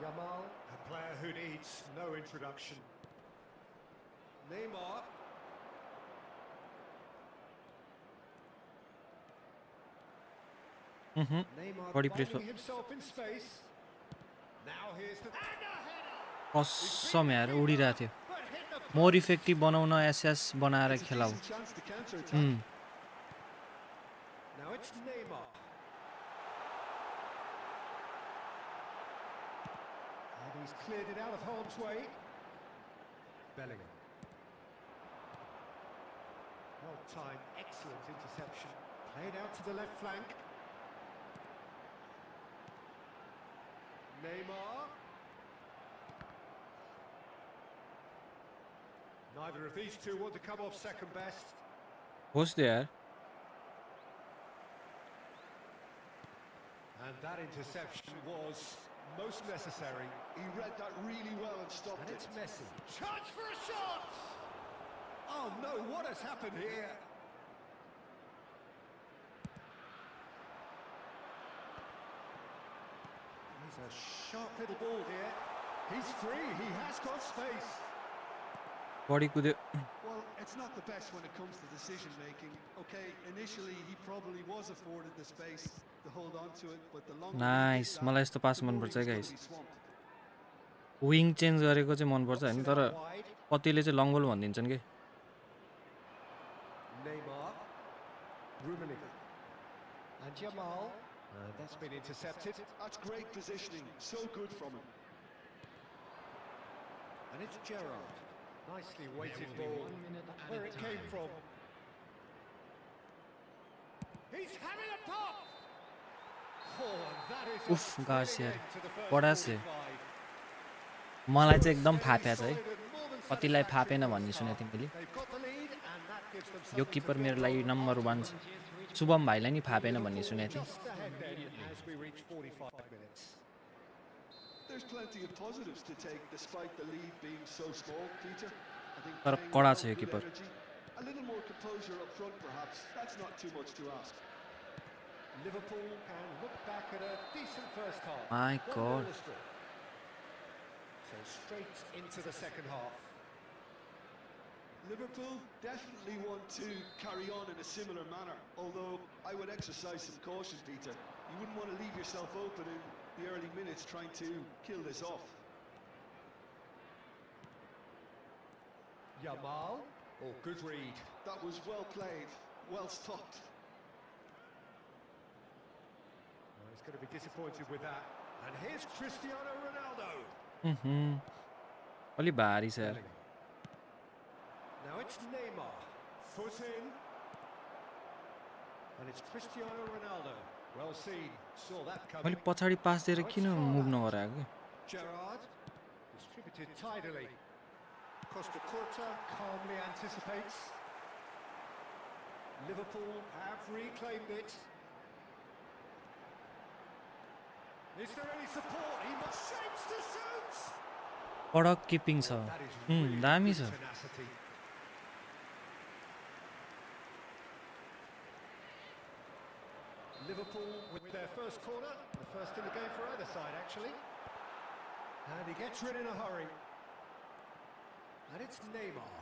Yamal, a player who needs no introduction. Neymar. Neymar finding himself in space. Now here's the कसम यार उडिरहेको थियो मोर इफेक्टिभ बनाउन एसएस बनाएर खेलाऊ Now it's Neymar. And he's cleared it out of harm's way. Bellingham. Well timed, excellent interception. Played out to the left flank. Neymar. Neither of these two want to come off second best. होस् दे यार And that interception was most necessary. He read that really well and stopped And it. it's Messi. Chance for a shot! Oh no, what has happened here? He's a sharp little ball here. He's free, he has got space. बडी कुद्यो Well, it's not the best when it comes to decision making. Okay, initially he probably was afforded the space to hold on to it, but the longer Nice. he did मलाई यस्तो पास the मन more पर्छ he was guys. gonna be swamped. Wing change गरेको चाहिँ मन पर्छ हैन तर Wide. कतिले चाहिँ लङ गोल भनिदिन्छन् के Neymar. Rummenigge. And Jamal. That's been intercepted. That's great positioning, so good from him. And it's Gerrard. Nicely weighted There will be ball. 1 minute Where added it came time. from. He's having a pop! Oh, and that is Oof, a guys, thrilling yeah. end to the first बडा छ 45. मलाई चाहिँ एकदम फाप्या छ है Solid and more than कतिलाई satisfactory फापेन first भन्ने half. सुनेको थिएँ मैले They've got the lead and that gives them yo something to किपर मेरो build लागि on नम्बर 1 छ afterwards. शुभम भाइलाई नि फापेन भन्ने सुनेको थिएँ Just ahead then as we reach 45 minutes. There's plenty of positives to take despite the lead being so small, Peter. I think तर playing कडा well, छ यो good keeper energy, a little more composure up front perhaps. That's not too much to ask. Liverpool can look back at a decent first half. My 1-0 God. the score. So straight into the second half. Liverpool definitely want to carry on in a similar manner, although I would exercise some caution, Peter. You wouldn't want to leave yourself open in the early minutes trying to kill this off. Jamal. Oh, good read. That was well played, well stopped. Well, he's going to be disappointed with that. And here's Cristiano Ronaldo. अलि भारी छ यार Bellingham. Now it's Neymar. Foot in. And it's Cristiano Ronaldo. Well seen. Saw that मैले coming. पछाडि पास दिएर किन move नगराएको के Gerrard. Distributed tidily. Costa Curta calmly anticipates. Liverpool have reclaimed it. Is there any support? He must shapes to shoot. कडक keeping छ That is really दामी good छ tenacity. Liverpool with their first corner, the first in the game for either side actually. And he gets rid in a hurry. And it's Neymar.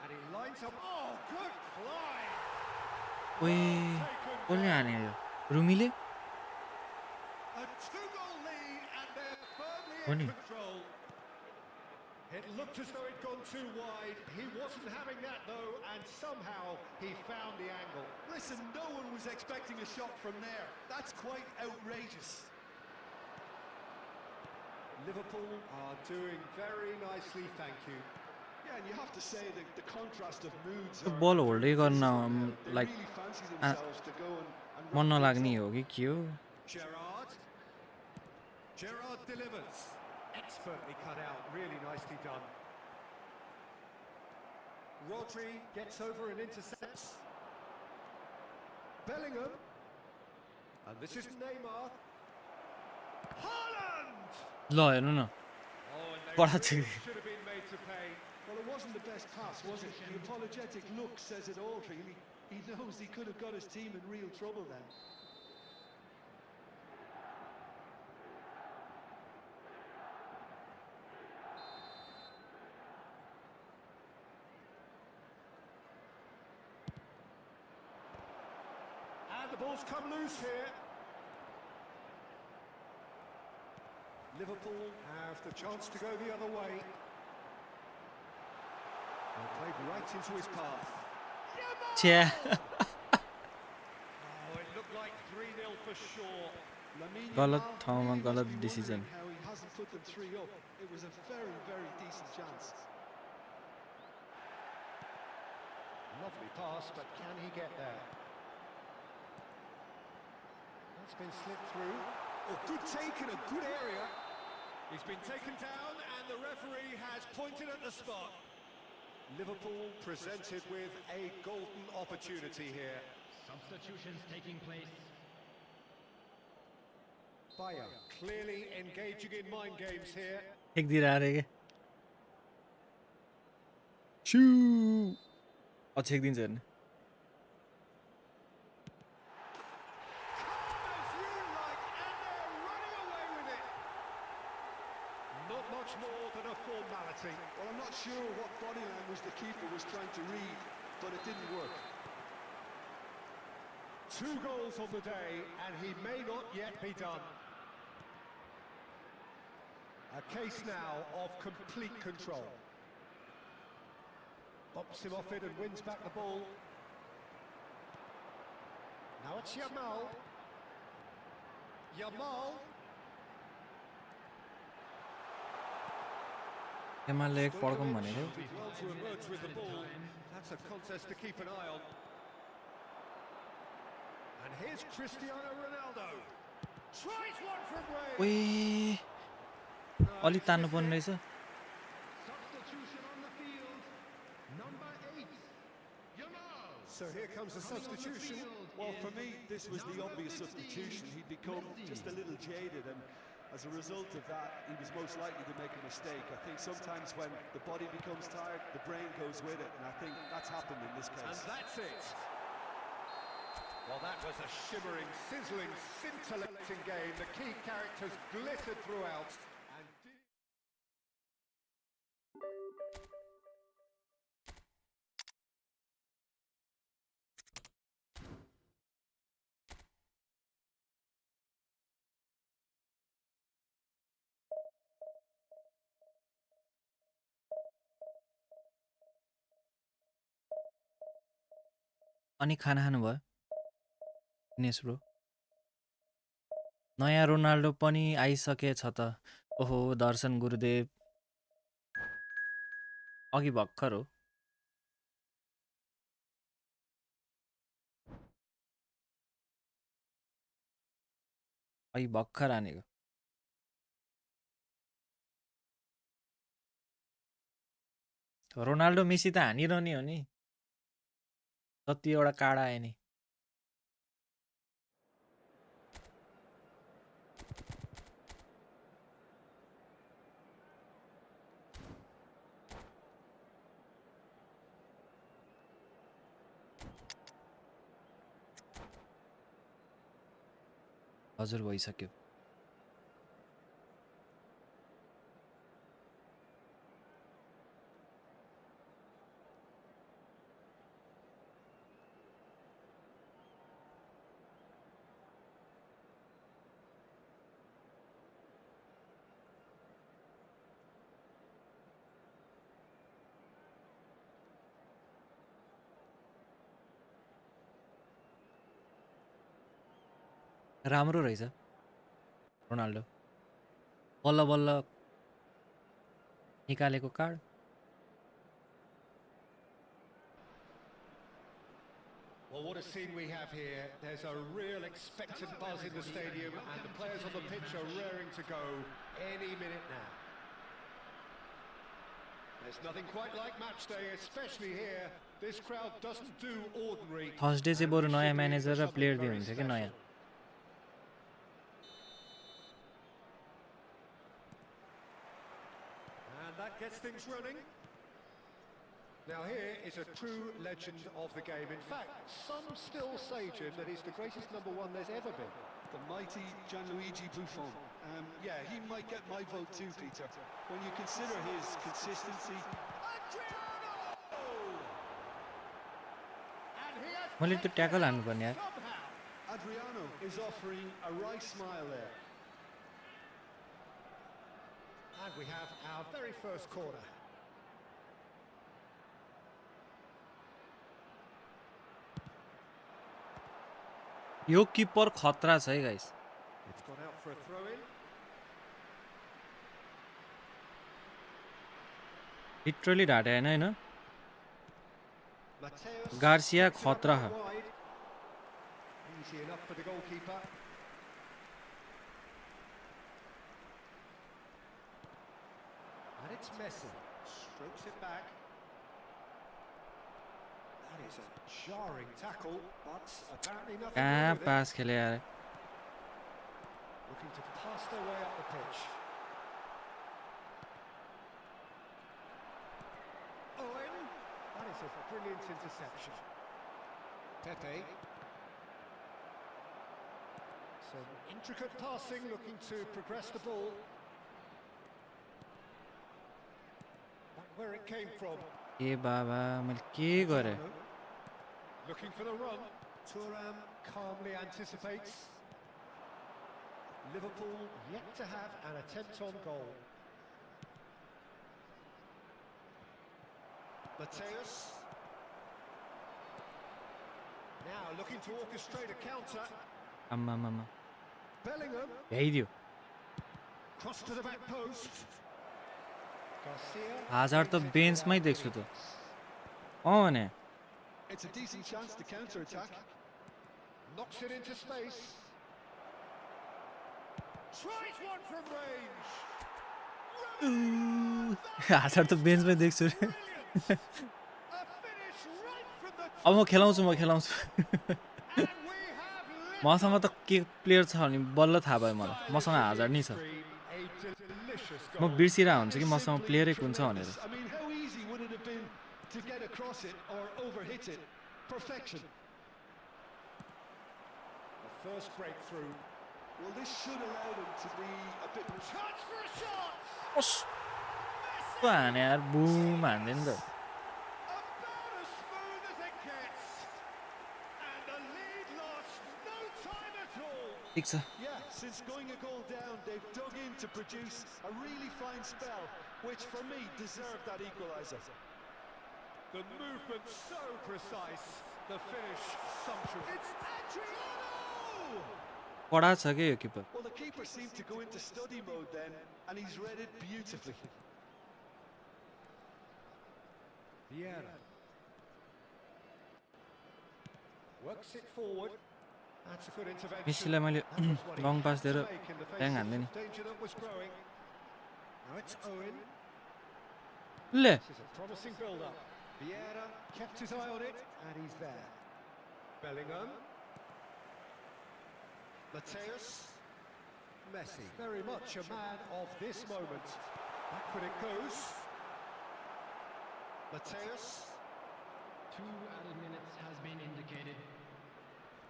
And he lines up. Oh, good fly! ओए कसले हान्यो यो रुमीले A two-goal lead and they're firmly Funny. in control. It looked as though it'd gone too wide. He wasn't having that though, and somehow he found the angle. Listen, no one was expecting a shot from there. That's quite outrageous. Liverpool are doing very nicely, thank you. Yeah, and you have to say that the contrast of moods त्यो are बल होल्डै गर्न they like really fancy themselves to go and मन wrap नलाग्ने things up. हो कि के हो Gerrard. Gerrard delivers. Expertly cut out, really nicely done. Rodri gets over and intercepts. Bellingham. And this is Neymar. Haaland! ल हेर्नु न Oh, and they Bada really chhi. should have been made to pay. Well, it wasn't the best pass, was it? The apologetic look says it all, really. He knows he could have got his team in real trouble then. And the ball's come loose here. Liverpool have the chance to go the other way. They played right into his path. छ्या Oh, it looked like 3-0 for sure. Lamine गलत Yamal ठाउँमा really गलत must be decision wondering how he hasn't put them 3 up. It was a very, very decent chance. Lovely pass, but can he get there? That's been slipped through. Oh, good take in a good area. He's been taken down and the referee has pointed at the spot. Liverpool presented with a golden opportunity here. Substitutions taking place. Bayer clearly engaging in mind games here. एक दिन आ रहे के शू अच्छा एक दिन चाहिँ हेर्ने As you like, and they're running away with it. Not much more than a formality. Well, I'm not sure what body language the keeper was trying to read, but it didn't work. 2 goals on the day, and he may not yet be done. A case now of complete control. Bops him off it and wins back the ball. Now it's Yamal. Yamal. UML एक पड्कौँ भनेको Well to emerge with the ball. That's a contest to keep an eye on. And here's Cristiano Ronaldo. Tries one from range. ओए अलि तान्नु पर्ने रहेछ Substitution on the field. Number 8. Yamal. So here comes the substitution. Well, for me, this was the obvious substitution. He'd become just a little jaded, and as a result of that, he was most likely to make a mistake. I think sometimes when the body becomes tired, the brain goes with it, and I think that's happened in this And case. that's it. Well, that was a shimmering, sizzling, scintillating game. The key characters glittered throughout. And अनि खाना खानु भयो Dinesh bro नयाँ Ronaldo पनि आइसकेछ त ओहो दर्शन गुरुदेव अघि भर्खर हो अघि भर्खर आनेको रोनाल्डो मेसी त हानिरहने हो नि जति एउटा कार्ड आयो नि हजुर भइसक्यो राम्रो रहेछ रोनाल्डो बल्ल बल्ल निकालेको card well, what a scene we have here. There's a real expectant buzz in the stadium, and the players on the pitch are raring to go any minute now. There's nothing quite like match day, especially here. This crowd doesn't do ordinary. Thursday चाहिँ बरु नयाँ manager र player दियो हुन्छ कि नयाँ And that gets things running. Now here is a true legend of the game. In fact, some still say, Jim, that he's the greatest number 1 there's ever been. The mighty Gianluigi Buffon. Yeah, he might get my vote too, Peter. When you consider his consistency. And he has मैले त्यो tackle हान्नुपर्ने यार somehow. Adriano is offering a wry smile there. And we have our very first corner. यो किपर खतरा छ है guys It's gone out for a throw-in. Literally ढाटे हैन हैन Mateus Garcia picks it up खतरा out है wide. Easy enough for the goalkeeper. And it's Messi. Strokes it back. It's a jarring tackle, but apparently nothing कहाँ wrong with it. पास खेले यार Looking to pass their way up the pitch. Owen. That is a brilliant interception. Pepe. Some intricate passing, looking to progress the ball. Back where it came from. ए बाबा मैले के गरे Looking for the run. Thuram calmly anticipates. Liverpool yet to have an attempt on goal. Mateus. Now looking to orchestrate a counter. आम्मामामा Bellingham. भ्याइदियो Cross to the back post. Garcia. हाजार त बेन्चमै देख्छु त भने It's a decent chance to counter-attack. Knocks it into space. Tries one from range. हाजार त बेन्चमै देख्छु रे Brilliant. A finish right from the अब म top. खेलाउँछु And we have मसँग त के प्लेयर छ भने बल्ल थाहा भयो मलाई मसँग हाजार नि छ a delicious म goal. बिर्सिरहेको हुन्छ कि मसँग Simply प्लेयरै कुन छ भनेर tremendous. I mean, how easy would it have been to get across it or overhit it? Perfection. The first breakthrough. Well, this should allow them to be a bit... Chance for a shot. कस्तो हाने यार बुम हान्दैन त About as smooth as it gets. And the lead lost no time at all. ठिक छ Yeah, since going a goal down, they've dug in to produce a really fine spell, which for me deserved that equaliser. The movement so precise. The finish sumptuous. It's Adriano! कडा छ के यो किपर Well, the keeper seemed to go into study mode then, and he's read it beautifully. Vieira. Works it forward. That's a good intervention. मेसीलाई मैले That was what he long had pass to दिएर make in the face ट्याङ of हान्दै नि danger that was growing. Now it's Owen. ले This is a promising build-up. Vieira kept his eye on it, and he's there. Bellingham. Mateus. Messi. Very much a man of this moment. Backward it goes. Mateus. 2 added minutes has been indicated.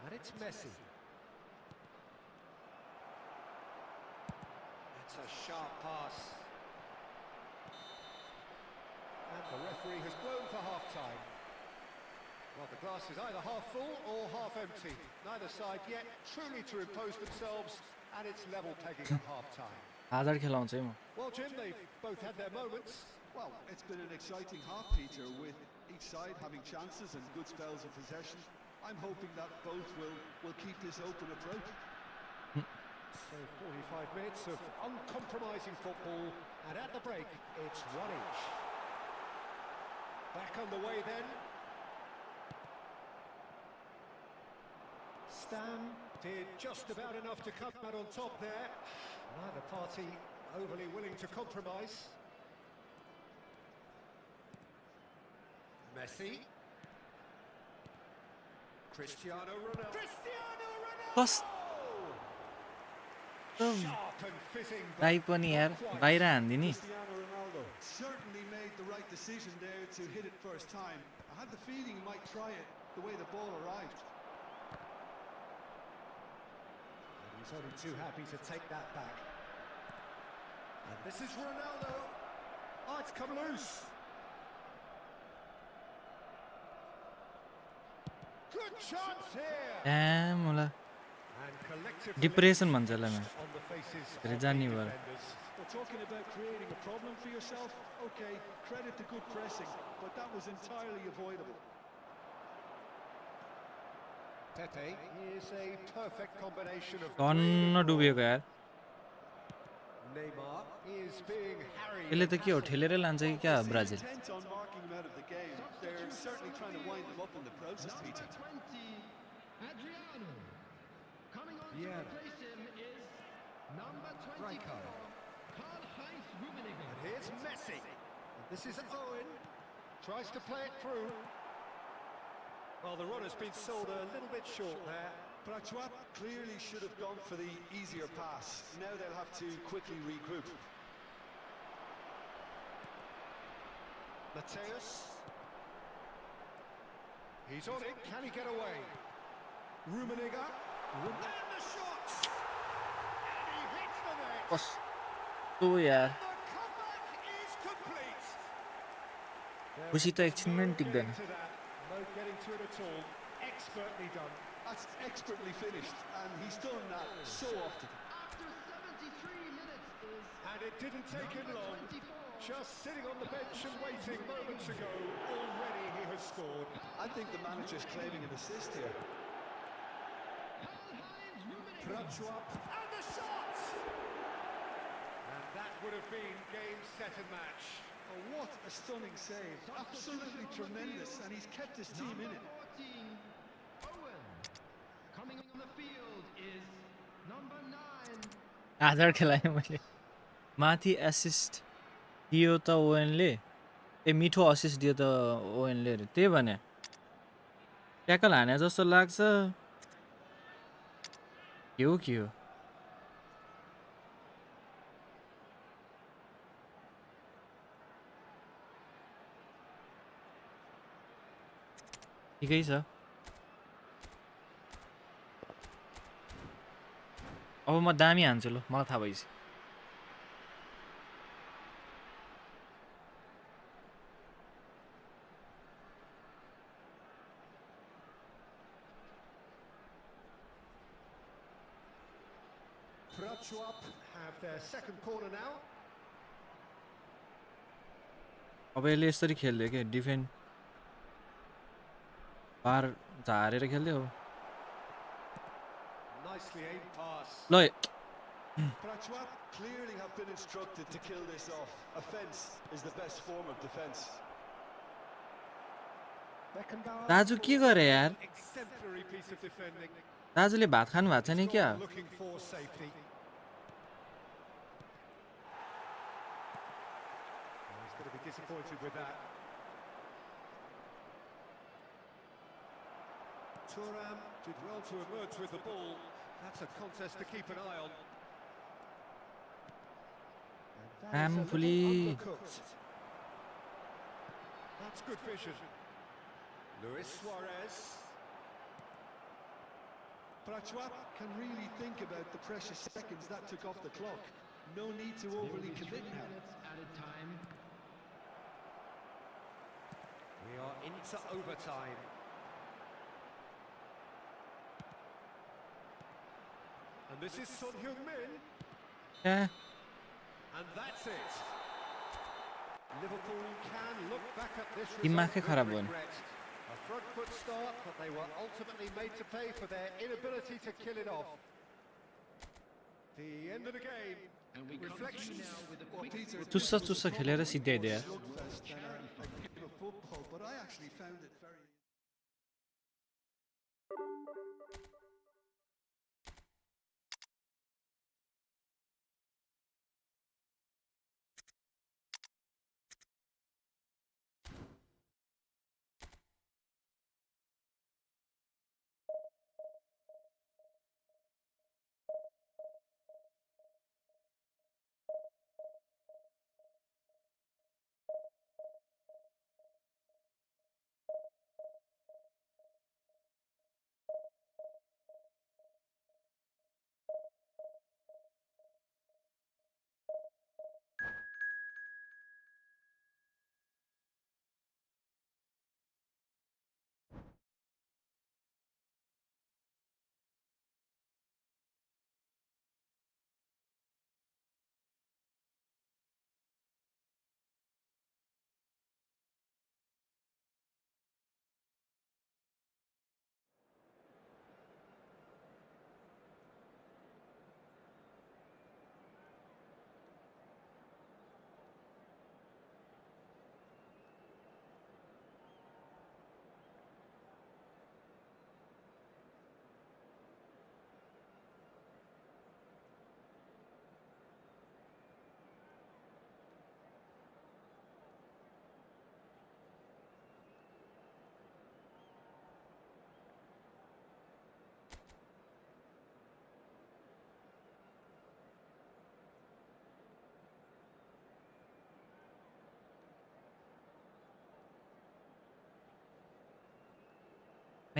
And it's Messi. It's a sharp pass. And the referee has blown for half-time. Well, the glass is either half full or half empty. Neither side yet truly to impose themselves, and it's level pegging at half-time. हाजार खेलाउँछ है म Well, Jim, they've both had their moments. Well, it's been an exciting half, Peter, with each side having chances and good spells of possession. I'm hoping that both will keep this open approach. So 45 minutes of uncompromising football, and at the break, it's one each. Back underway then. Stam did just about enough to come out on top there. Neither party overly willing to compromise. Messi. Cristiano Ronaldo. Cristiano Ronaldo! कस्तो Sharp and fitting. दाइ पनि यार बाहिर हान्दिनी Cristiano Ronaldo certainly made the right decision there to hit it first time. I had the feeling he might try it the way the ball arrived. And he's only too happy to take that back. And this is Ronaldo. Oh, it's come loose. Good chance here. होला And collectively depression भन्छ यसलाई on the faces of धेरै the जान्ने भयो defenders. Well, talking about creating a problem for yourself, okay, credit to good pressing, but that was entirely avoidable. Pepe is a perfect combination of टन्न डुबेको यार Neymar is being harried. यसले त के हो ठेलेरै लान्छ कि क्या They seem Brazil intent on marking him out of the game. They're certainly trying to wind him up in the process, Peter. Number 20, Adriano. Coming on Vieira. to replace him is number 24, Rijkaard. Karl-Heinz Rummenigge. And here's Messi. And this is Owen. Tries to play it through. Well, the run has been sold a little bit short there. Prachuap clearly should have gone for the easier pass. Now they'll have to quickly regroup. Mateus. He's on it. Can he get away? Rummenigge. And the shot! And he hits the net. कस्तो यार The comeback is complete. खुसी त एकछिनमा नि टिक्दैन No getting to it at all. Expertly done. That's expertly finished, and he's done that so often. After 73 minutes is And it didn't take him long. 24. Just sitting on the bench and waiting moments ago, already he has scored. I think the manager's claiming an assist here. Karl-Heinz Rummenigge. Prachuap and the shot! And that would have been game, set and match. Oh, what a stunning save. Absolutely tremendous, and he's kept his team in it. 14, Owen. Coming on the field is number 9. आधार खेलाएँ मैले माथि assist दियो त ओएनले मिठो assist दियो त ओएनले रे त्यही भने ट्याकल हाने जस्तो लाग्छ के हो ठिकै छ अब म दामी हान्छु ल मलाई थाहा भइसक्यो Prachuap have their second corner now. अब यसले यसरी खेल्दै के डिफेन्ड बार झारेर खेल्दै हो Nicely aimed pass. ल Prachuap clearly have been instructed to kill this off. Offence is the best form of defence. Beckenbauer. दाजु के गरे यार Exemplary piece of defending. दाजुले भात खानु भएको छैन क्या Looking for safety. He's going to be disappointed with that. Thuram did well to emerge with the ball. That's a contest to keep an eye on. And that is a Rampoli. little undercooked. That's good vision. Luis Suarez. Prachuap can really think about the precious seconds that took off the clock. No need to overly commit now. Minutes added time. We are into overtime. And this is Son Heung-min. क्या And that's it. Liverpool can look back at this दिमागै result खराब with भयो नि regret. A front foot start, but they were ultimately made to pay for their inability to kill it off. The end of the game. And we come to you Reflections. now with a Well, quick Peter, चुस्सा खेलेर सिध्याइदियो यार slugfest and a game of football, but I actually found it very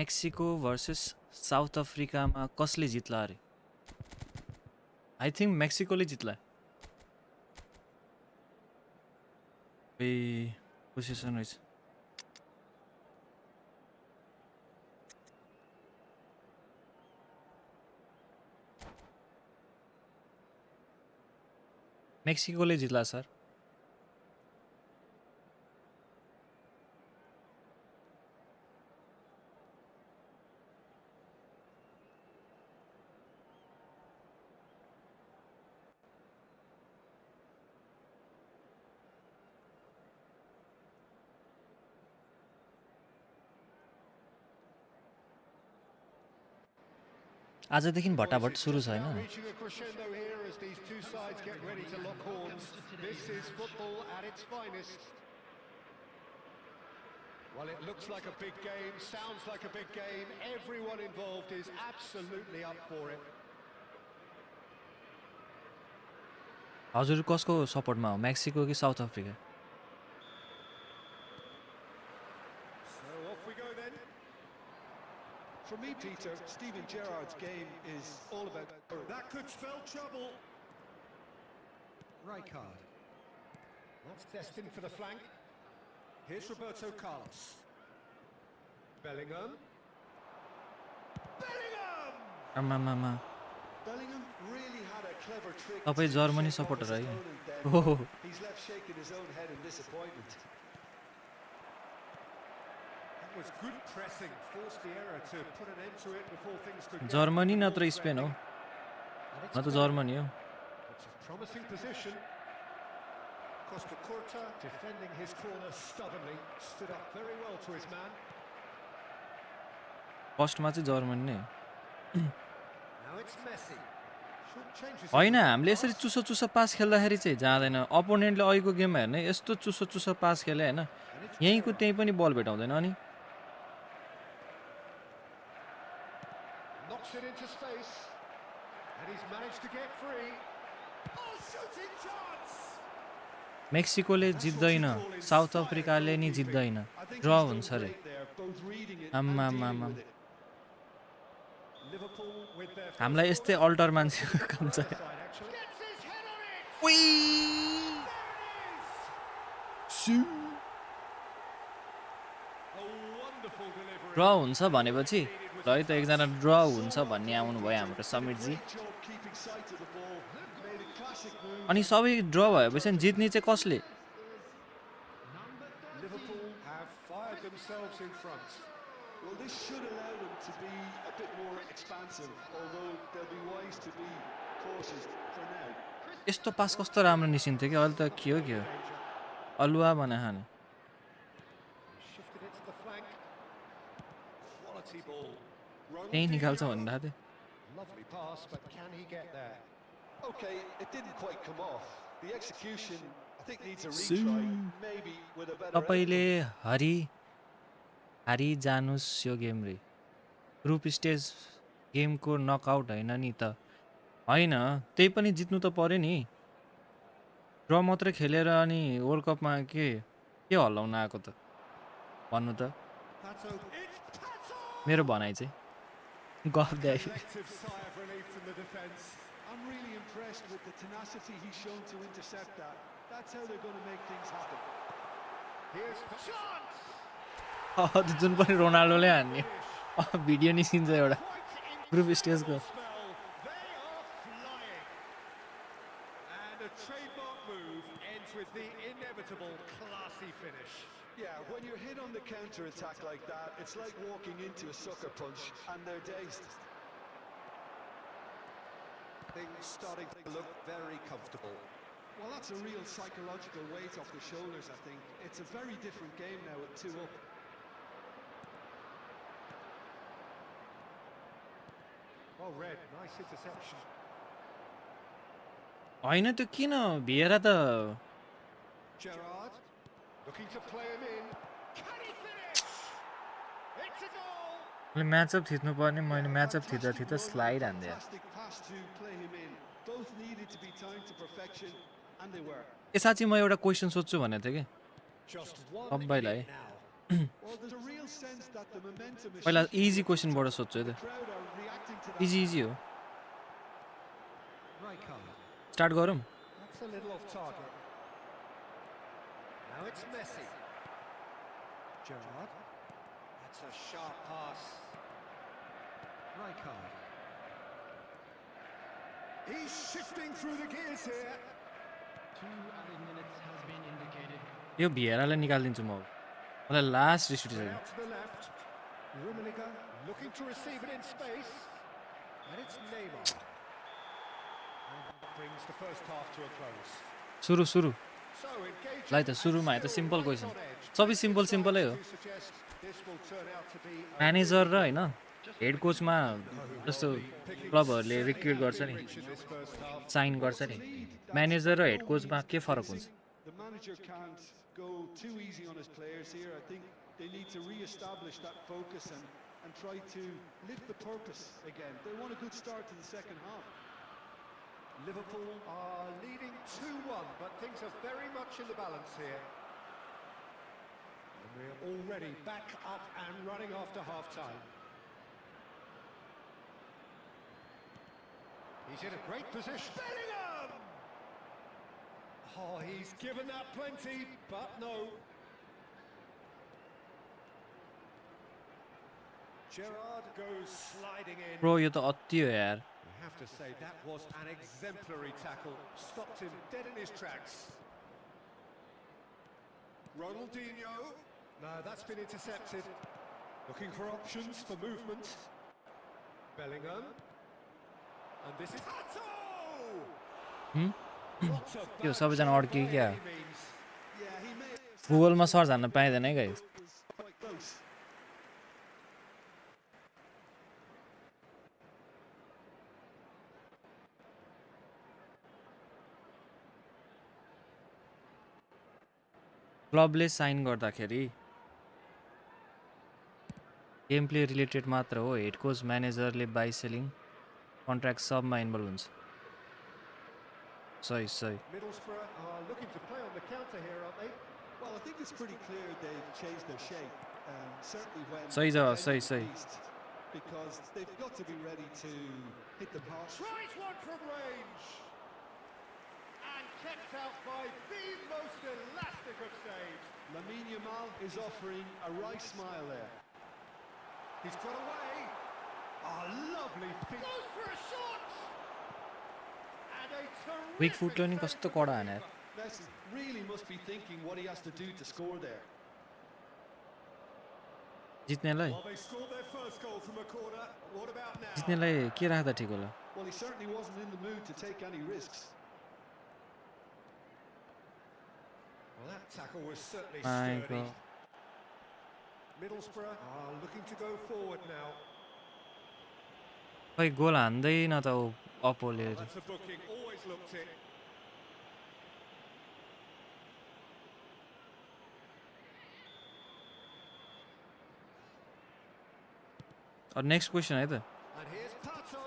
Mexico versus south अफ्रिकामा कसले जित्ला अरे I think मेक्सिकोले जित्ला A position रहेछ मेक्सिकोले जित्ला sir आजदेखि भटाभट सुरु छ हैन Reaching a crescendo here as these two sides get ready to lock horns. This is football at its finest. Well, it looks like a big game, sounds like a big game. Everyone involved is absolutely up for it. हजुर कसको सपोर्टमा हो Mexico कि south Africa So off we go then. For me, Peter, Steven Gerrard's game is all about... That could spell trouble. Rijkaard. That's destined for the flank. Here's Roberto Carlos. Bellingham. Bellingham! आमामामा Bellingham really had a clever trick. तपाईँ to Germany shake off supporter his है opponent then. ओहो He's left shaking his own head in disappointment. That was good pressing. Forced the error to put an end to it before things could get Germany more नत्र Spain हो threatening. And it's न त clear. Germany हो It's a promising position. Costa Curta defending his corner stubbornly. Stood up very well to his man. फर्स्टमा चाहिँ Germany नै हो Now it's Messi. Short changes. होइन हामीले यसरी चुसो चुसो पास खेल्दाखेरि चाहिँ जाँदैन अपोनेन्टले अहिलेको गेममा हेर्ने यस्तो चुसो चुसो पास खेले होइन यहीँको त्यहीँ पनि बल भेटाउँदैन अनि Knocks it into space. And he's managed to get free. Oh, shooting chance! मेक्सिकोले जित्दैन साउथ अफ्रिकाले नि जित्दैन I think ड्र he's हुन्छ done अरे great there, both reading it and आम्मामामा dealing with it. Liverpool with their हामीलाई यस्तै अल्टर मान्छेको काम छ side actually. Gets his head on it! उई! There it is! A wonderful delivery. ड्र हुन्छ भनेपछि ल है त एकजना ड्र हुन्छ भन्ने आउनुभयो हाम्रो समीरजी Great job keeping sight of the ball. Made a classic move. अनि सबै ड्र भएपछि अनि जित्ने चाहिँ कसले Liverpool have fired themselves in front. Well, this should allow them to be a bit more expansive, although they'll be wise to be cautious for now. यस्तो पास कस्तो राम्रो निस्किन्थ्यो कि अहिले त के हो अलुवा बना खाने Shifted it to the flank. Quality ball. त्यहीँ निकाल्छ भन्दा थिएँ Lovely pass, but can he get there? Okay, it didn't quite come off. The execution, I think, needs a retry, maybe with a better तपाईँले हारी जानुस् यो game रे group stage गेमको knockout होइन नि त होइन त्यही पनि जित्नु त पर्यो नि ड्र मात्रै खेलेर अनि वर्ल्ड कपमा के हल्लाउन आएको त भन्नु त Pato. It's Pato! मेरो भनाइ चाहिँ गफ द्याइ Collective sigh of relief from the defence. I'm really impressed with the tenacity he's shown to intercept that. That's how they're going to make things happen. Here's chance! जुन पनि रोनाल्डोले हान्ने video निस्किन्छ एउटा Quite group स्टेजको spell. They are flying. And a trademark move ends with the inevitable classy finish. Yeah, when you're hit on the counter-attack like that, it's like walking into a sucker punch and they're dazed. Things starting to look very comfortable. Well, that's a real psychological weight off the shoulders, I think. It's a very different game now with 2 up. Well read, nice interception. होइन त्यो किन भिएर त Gerrard looking to play him in. Can he finish? It's a goal! मैले match up थिच्नु पर्ने मैले match up थिच्दा थिच्दा slide हान्दिएँ Fantastic pass to play him in. Both needed to be timed to perfection, and they were. ए साँच्ची म एउटा question सोध्छु भनेको थिएँ कि Just one सबैलाई minute now. Well, there's a real sense that the momentum is पहिला shifting. Easy question बाट सोध्छु है The त crowd are reacting to that. Easy हो Rijkaard. स्टार्ट गरौँ That's a little off target. Now it's Messi. Gerrard. That's a sharp pass. Rijkaard. He's shifting through the gears here. 2 added minutes has been indicated. यो भिएरालाई निकालिदिन्छु म मलाई last रिस Play उठिसक्यो out to the left. Rummenigge looking to receive it in space. And it's Neymar. And that brings the first half to a close. सुरु सुरु So engaging लाइ त and सुरुमा त still simple right question on edge. सबै simple सिम्पलै हो To suggest this will turn out to be a manager र really होइन हेड कोचमा जस्तो क्लबहरूले रिक्रुट गर्छ नि rich in this first half. Sign गर्छ नि म्यानेजर र हेड कोचमा के फरक हुन्छ The manager can't go too easy on his players here. I think they need to re-establish that focus and try to lift the purpose again. They want a good start to the second half. Liverpool are leading 2-1, but things are very much in the balance here. And we're already back up and running after half-time. He's in a great position. Bellingham! Oh, he's given that plenty, but no. Gerrard goes sliding in. Bro यो त अति हो यार We have to say that was an exemplary tackle. Stopped him dead in his tracks. Ronaldinho. No, that's been intercepted. Looking for options for movement. Bellingham. And this is Hato! Not a यो bad सबैजना try अड्कियो by क्या any means. Yeah, he may have गुगलमा search हान्न पाइँदैन है guys was quite close. क्लबले sign गर्दाखेरि गेम प्ले रिलेटेड मात्र हो हेड कोच म्यानेजरले बाई सेलिङ कन्ट्र्याक्ट सबमा इन्भल्भ हुन्छ सही सही Middlesbrough are looking to play on the counter here, aren't they? Well, I think it's pretty clear they've changed their shape. Certainly when सही जवाब defending सही the सही beast, because they've got to be ready to hit the pass. Tries one from range. And kept out by the most elastic of saves. Lamine Yamal is offering a right smile there. He's got away. A lovely feat. Goes for a shot. And a terrific weak फुटले नि कस्तो कडा हाने यार Messi really must be thinking what he has to do to score there. जित्नेलाई Well, they scored their first goal from a corner. What about now? जित्नेलाई के राख्दा ठिक होला Well, he certainly wasn't in the mood to take any risks. Well, that tackle was certainly My sturdy. God. Middlesbrough are looking to go forward now. खै गोल हान्दैन त ऊ अपोले Well, that's a booking. Always looked it. Next question है त And here's Pato.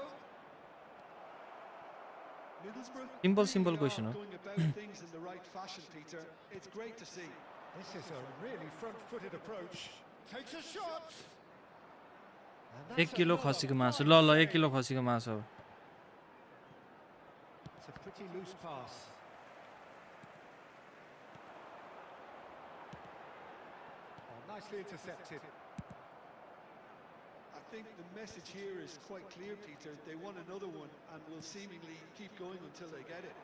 Middlesbrough Simple, really simple are question, huh? going about things in the right fashion, Peter. It's great to see. This is a really front-footed approach. Takes a shot. And that's 1 kilo another खसीको मासु fine ल ल 1 save. Kilo खसीको मासु हो It's a pretty loose pass. Oh, nicely intercepted. I think the message here is quite clear, Peter. They want another one and will seemingly keep going until they get it.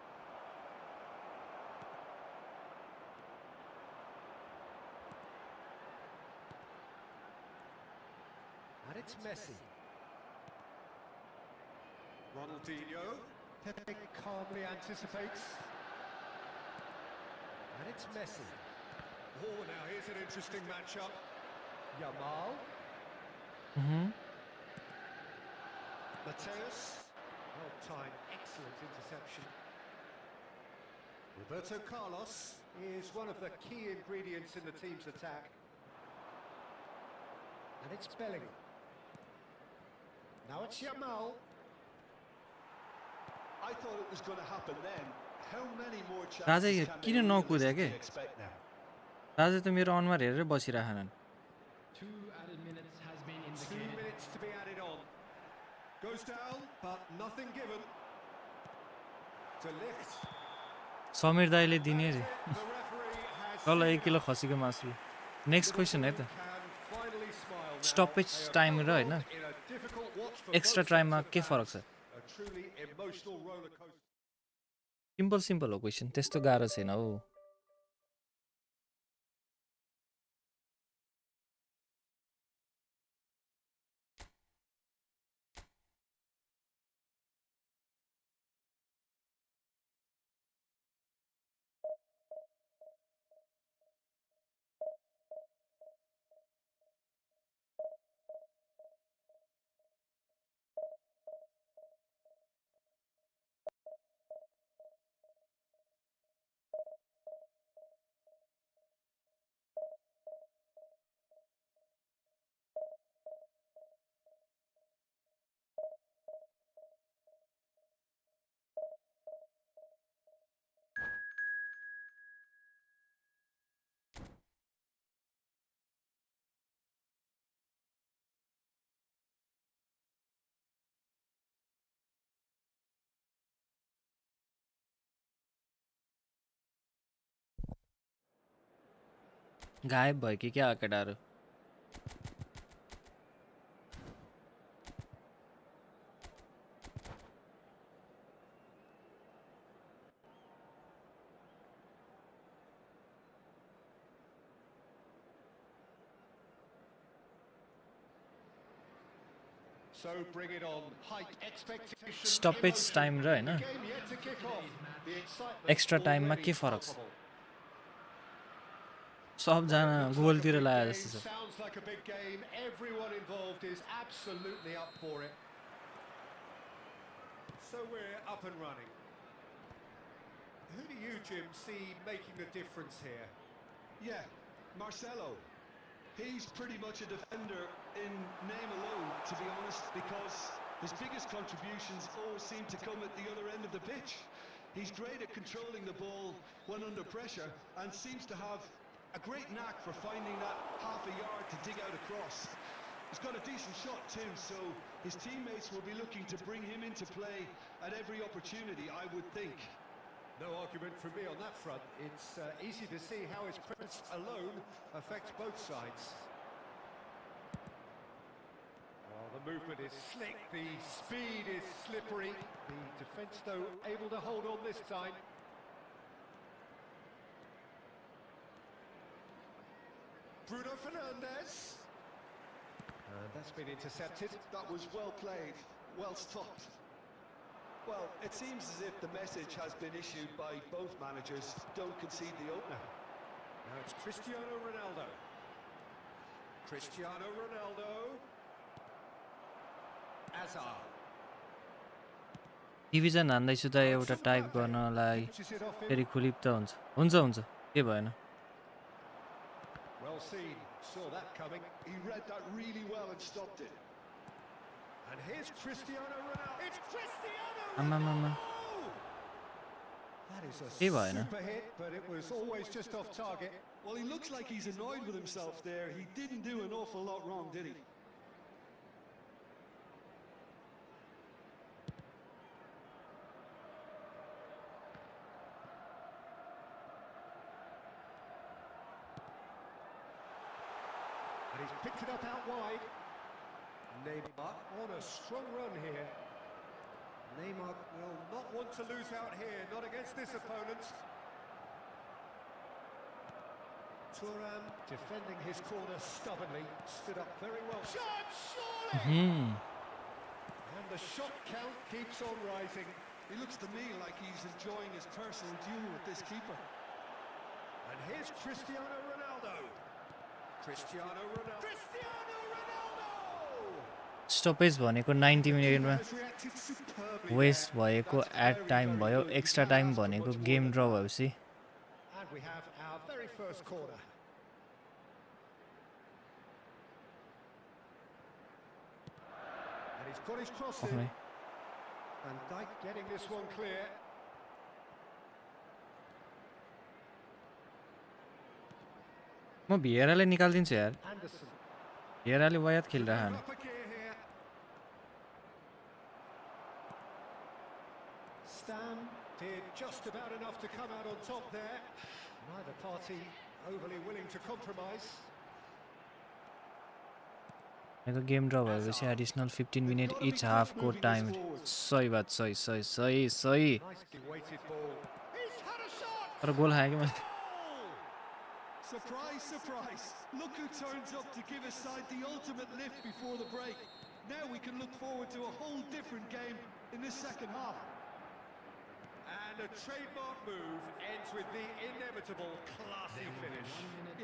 And it's Messi. Ronaldinho. Pepe calmly anticipates. And it's Messi. Oh, now here's an interesting matchup. Yamal. Mateus. Well timed, excellent interception. Roberto Carlos is one of the key ingredients in the team's attack. And it's Bellingham. Now it's Yamal. I thought it was going to happen then. How many more Raja chances yo can किन they नकुद्यो realistically के expect now? राजा त मेरो अनुहार हेरेर बसिरहेनन् Goes down, but nothing given. De Ligt. Sameer दाइले दिने रे The referee has ल seen 1 किलो खसीको मासु नेक्स्ट क्वेसन है त can finally smile now. Stoppage They have time both र हैन rolled in a difficult watch for extra both टाइममा sets of के फरक fans. छ A truly emotional roller coaster. Simple हो क्वेसन त्यस्तो गाह्रो छैन हो गायब भयो कि क्या केटाहरु So bring it on. High expectations. Stoppage time र हैन Game yet to kick off. The excitement extra टाइममा already के फरक छ palpable. सबजना Looks like a गोलतिर big लाए game, जस्तो छ sounds like a big game. Everyone involved is absolutely up for it. So we're up and running. Who do you, Jim, see making the difference here? Yeah, Marcelo. He's pretty much a defender in name alone, to be honest, because his biggest contributions always seem to come at the other end of the pitch. He's great at controlling the ball when under pressure and seems to have a great knack for finding that half a yard to dig out across. He's got a decent shot too, so his teammates will be looking to bring him into play at every opportunity, I would think. No argument from me on that front. It's easy to see how his presence alone affects both sides. Oh, the movement is slick, the speed is slippery. The defence, though, able to hold on this time. Bruno Fernandes. And that's been intercepted. That was well played, well stopped. Well, it seems as if the message has been issued by both managers. Don't concede the opener. Now it's Cristiano Ronaldo. Cristiano Ronaldo. Hazard. Division हान्दैछु त एउटा type गर्नलाई Pitches it off him. फेरि खुलिप्त हुन्छ के भएन Well seen. Saw that coming. He read that really well and stopped it. And here's Cristiano Ronaldo. It's Cristiano आमामामा Ronaldo! That is a के भएन super hit, but it was always just off target. Well, he looks like he's annoyed with himself there. He didn't do an awful lot wrong, did he? And he's picked it up out wide. Neymar on a strong run here. Neymar will not want to lose out here, not against this opponent. Thuram defending his corner stubbornly, stood up very well. Shot, surely! And the shot count keeps on rising. He looks to me like he's enjoying his personal duel with this keeper. And here's Cristiano Ronaldo. Cristiano Ronaldo. Cristiano Ronaldo! Stoppage भनेको 90 मिनेटमा Has reacted superbly waste there. भएको That's एट very, time very भयो good. Extra He time has got भनेको much more game than draw that. भएपछि And we have our very first corner. And he's got his cross in. Okay. And Dyke getting this one clear. म भिएराले निकालिदिन्छु यार Anderson. भिएराले वायात खेलिरहन Up a gear here. just about enough to come out on top there. Neither party overly willing to compromise. मेरो game ड्र भएपछि additional 15 minute etch हाफको time सही बात सही Nicely weighted ball. He's had a shot. तर गोल खायो कि मैले Surprise, surprise. Look who turns up to give his side the ultimate lift before the break. Now we can look forward to a whole different game in this second half. And a trademark move ends with the inevitable classy finish.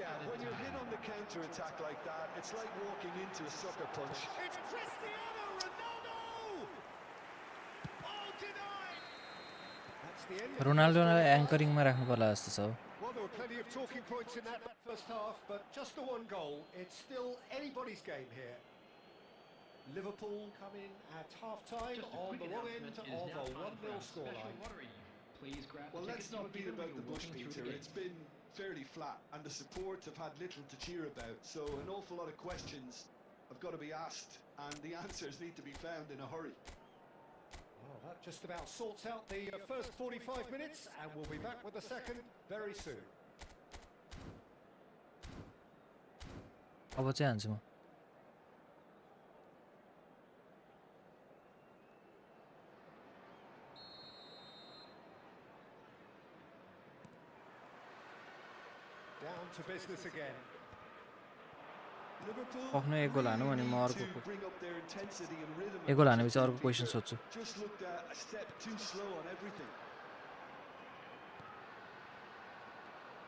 Yeah, when you're hit on the counter-attack like that, it's like walking into a sucker punch. It's Cristiano Ronaldo! Oh, denied! That's the end. रोनाल्डोलाई एङ्करिङमा राख्नु पर्ला जस्तो छ Well, there were plenty of talking points in that first half, but just the one goal. It's still anybody's game here. Liverpool come in at half-time on the wrong end of a 1-0 scoreline. Well, let's not beat about the bush, Peter. It's been fairly flat, and the support have had little to cheer about. So an awful lot of questions have got to be asked, and the answers need to be found in a hurry. Well, that just about sorts out the first 45 minutes, and we'll be back with the second very soon. अब चाहिँ हान्छु म Down to business again. Liverpool पक्नु एक गोल हानु अनि म need अर्को to bring up their intensity and rhythm. एक गोल हानेपछि अर्को question सोध्छु Just looked a step too slow on everything.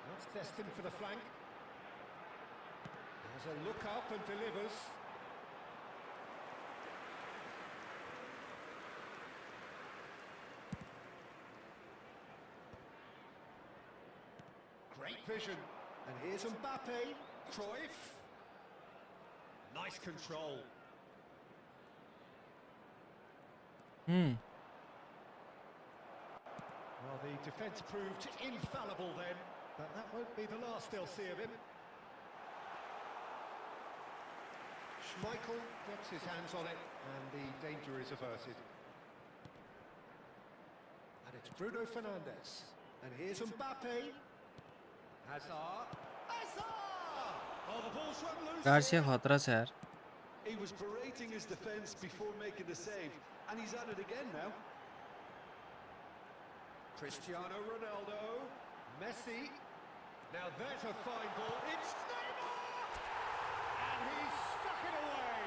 That's destined for the flank. Has a look up and delivers. Great vision. And here's Mbappe. Cruyff. Nice control. Well, the defence proved infallible then, but that won't be the last they'll see of him. Schmeichel gets his hands on it, and the danger is averted. And it's Bruno Fernandes. And here's Mbappe. Hazard. Hazard! Oh, the ball's run loose. Garcia खतरा छ यार He was berating his defence before making the save, and he's at it again now. Cristiano Ronaldo. Messi. Now there's a fine ball. It's Neymar! And he's stuck it away.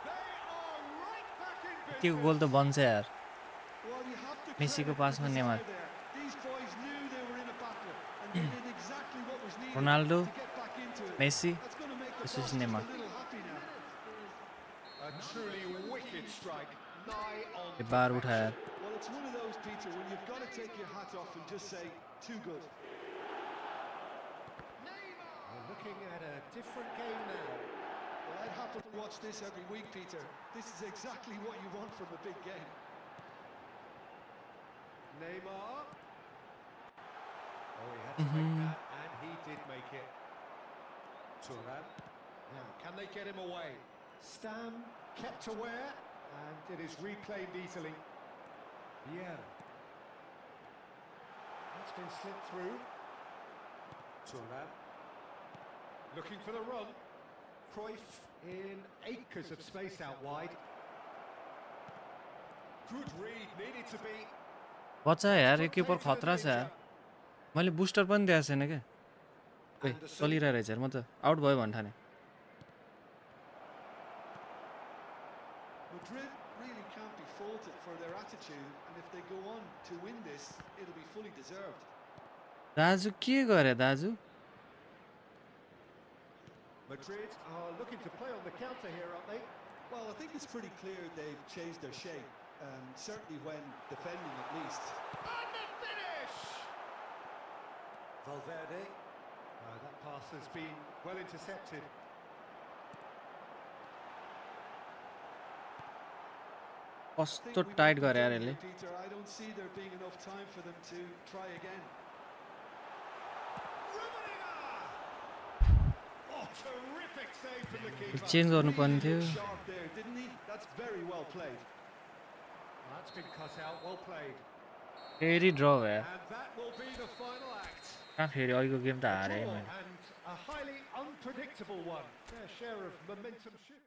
They are right back in business. त्यो गोल त बन्छ यार Well, you have to मेसीको credit पासमा the Neymar desire there. These boys knew they were in a battle, and they did exactly what was needed Ronaldo to get back into it. Messi That's going to make the This is boss just a Neymar. little happy now. A truly wicked strike. Nigh on ये बार उठाया यार Well, it's one of those, Peter, when you've got to take your hat off and just say, too good. We're looking at a different game now. Well, I'd happen to watch this every week, Peter. This is exactly what you want from a big game. Neymar. Oh, he had to make that, and he did make it. Thuram. Now, can they get him away? Stam kept aware, and it is reclaimed easily. Yeah. That's been slipped through. Thuram. Looking for the run. Cruyff in acres of space out wide. Good read, needed to be. बच्चा यार एक किपर खतरा छ यार मैले booster पनि दिएको छैन के ए चलिरहेको रहेछ यार म त आउट भयो भन्ने ठाने Madrid really can't be faulted for their attitude, and if they go on to win this, it'll be fully deserved. दाजु के गरे दाजु Madrid are looking to play on the counter here, aren't they? Well, I think it's pretty clear they've changed their shape, certainly when defending at least. And the finish! Valverde. That pass has been well intercepted. कस्तो tight गरे यार यसले Peter, I don't see there being enough time for them to try again. Oh, terrific save from the keeper. Change गर्नुपर्ने थियो Sharp there, didn't he? That's very well played. That's been cut out, well played. फेरि ड्र भयो And that will be the final act. कहाँ फेरि अहिलेको game त A हारेँ draw मैले and a highly unpredictable one. Their share of momentum shift.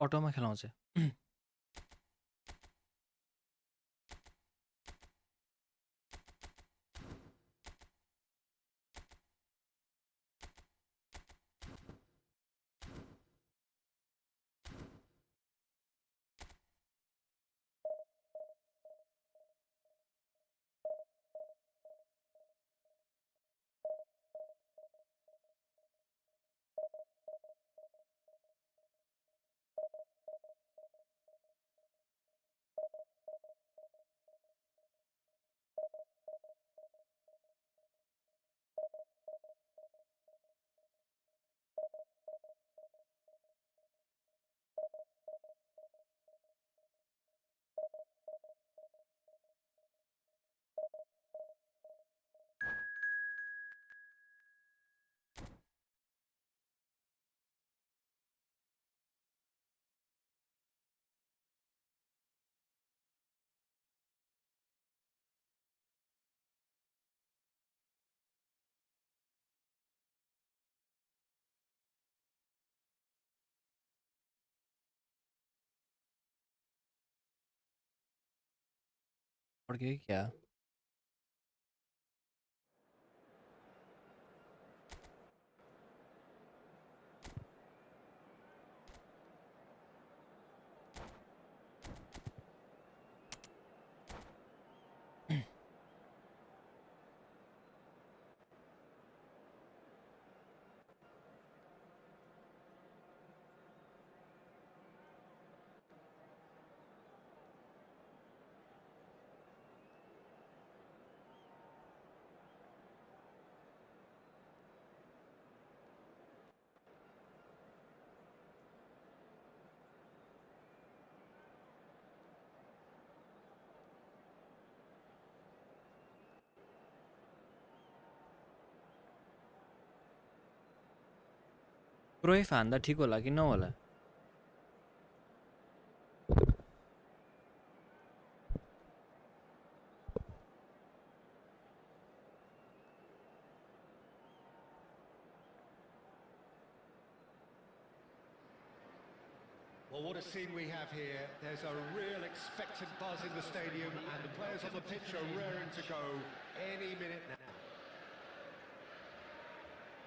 अटोमा खेलाउँछ अड्के क्या क्रोइफ हान्दा ठिक होला कि नहोला Well, what a scene we have here. There's a real expectant buzz in the stadium and the players on the pitch are raring to go any minute now.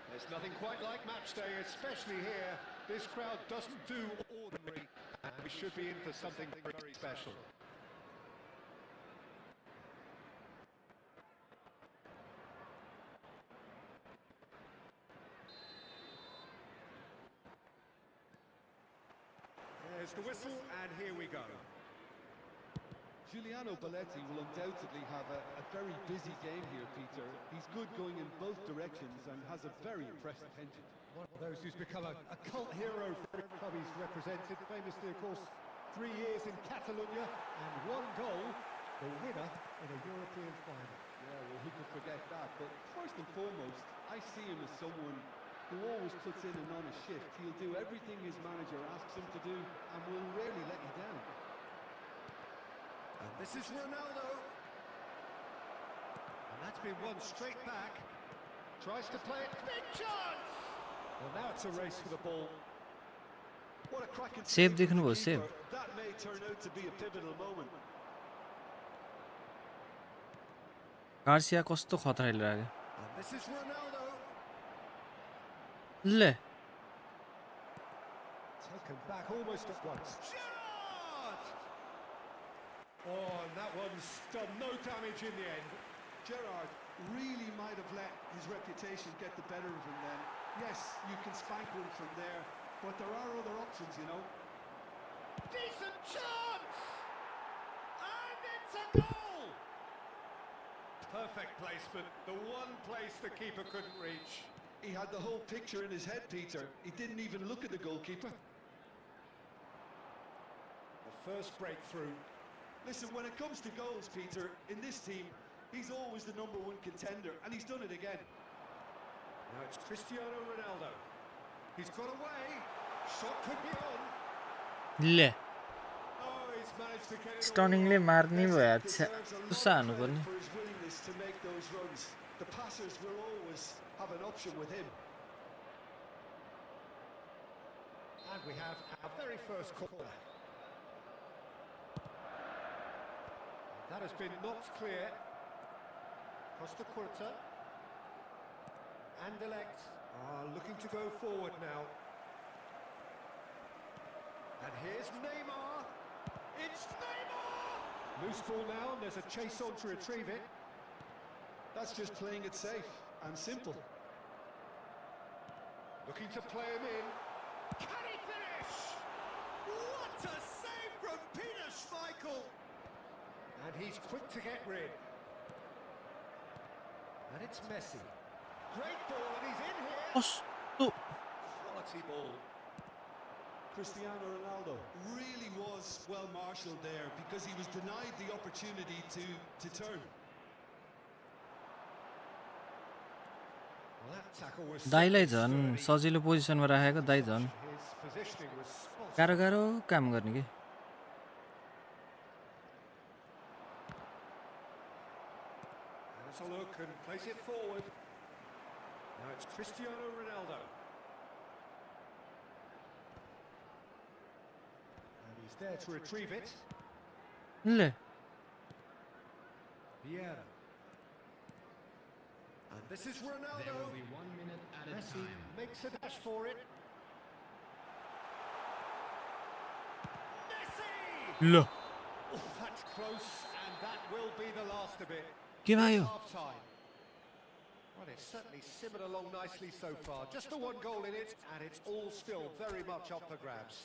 There's nothing quite like match day, especially here. This crowd doesn't do ordinary, and we should be in for something very special. There's the whistle, and here we go. Giuliano Belletti will undoubtedly have a very busy game here, Peter. He's good going in both directions and has a very impressive penchant. One of those who's become a cult hero for every club he's represented. Famously, of course, 3 years in Catalonia and 1 goal, the winner in a European final. Yeah, well, who could forget that? But first and foremost, I see him as someone who always puts in an honest shift. He'll do everything his manager asks him to do and will rarely let you down. And this is Ronaldo. And that's been won straight back. Tries to play it. Big chance! Well, now it's a race for the ball. What a cracking Save from देख्नु the भयो, save. keeper. That may turn out to be a pivotal moment. Garcia कस्तो खतरा खेलिरहेको And this is Ronaldo. ले Taken back almost at once. Gerrard! Oh, and that one's done no damage in the end. Gerrard really might have let his reputation get the better of him then. Yes, you can spank one from there, but there are other options, you know. Decent chance! And it's a goal! Perfect placement, the one place the keeper couldn't reach. He had the whole picture in his head, Peter. He didn't even look at the goalkeeper. The first breakthrough. Listen, when it comes to goals, Peter, in this team, he's always the #1 contender, and he's done it again. Now it's Cristiano Ronaldo. He's got away. Shot could be on. ले Oh, he's managed to get it all स्टर्निङले right. मार्ने भयो Deserves अच्छा a lot of उसा हान्नुपर्ने credit for his willingness to make those runs. The passers will always have an option with him. And we have our very first corner. That has been knocked clear. Costa Curta. Anderlecht are looking to go forward now. And here's Neymar. It's Neymar! Loose ball now, and there's a chase on to retrieve it. That's just playing it safe and simple. Looking to play him in. Can he finish? What a save from Peter Schmeichel! And he's quick to get rid. And it's Messi. Great ball, and he's in here. कस्तो Quality ball. Cristiano Ronaldo really was well marshalled there because he was denied the opportunity to turn. Well, that tackle was दाइलाई certainly झन् sturdy. सजिलो पोजिसनमा राखेको दाइ झन् His positioning was spot on. गाह्रो गाह्रो काम गर्ने कि Has a look and plays it forward. Now it's Cristiano Ronaldo. And he's there to retrieve it. ले Vieira. And this is There Ronaldo. will be 1 minute added Messi time. makes a dash for it. Messi! ल Oh, that's close, and that will be the last of it. के भयो Half time. Well, it's certainly simmered along nicely so far. Just the one goal in it, and it's all still very much up for grabs.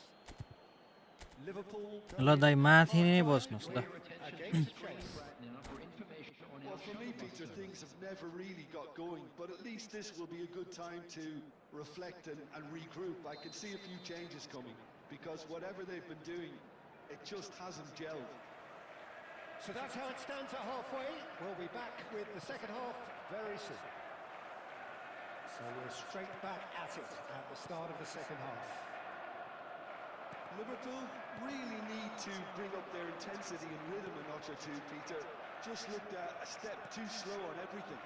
Liverpool. ल दाइ माथि नै बस्नुहोस् ल Your attention to the screen right now for information on Well, our for me, shuttle Peter, bus things have never really got going, but at least this will be a good time to reflect and regroup. I can see a few changes coming because whatever they've been doing, it just hasn't gelled. So that's how it stands at halfway. We'll be back with the second half very soon. So we're straight back at it at the start of the second half. Liverpool really need to bring up their intensity and rhythm a notch or two, Peter. Just looked a step too slow on everything.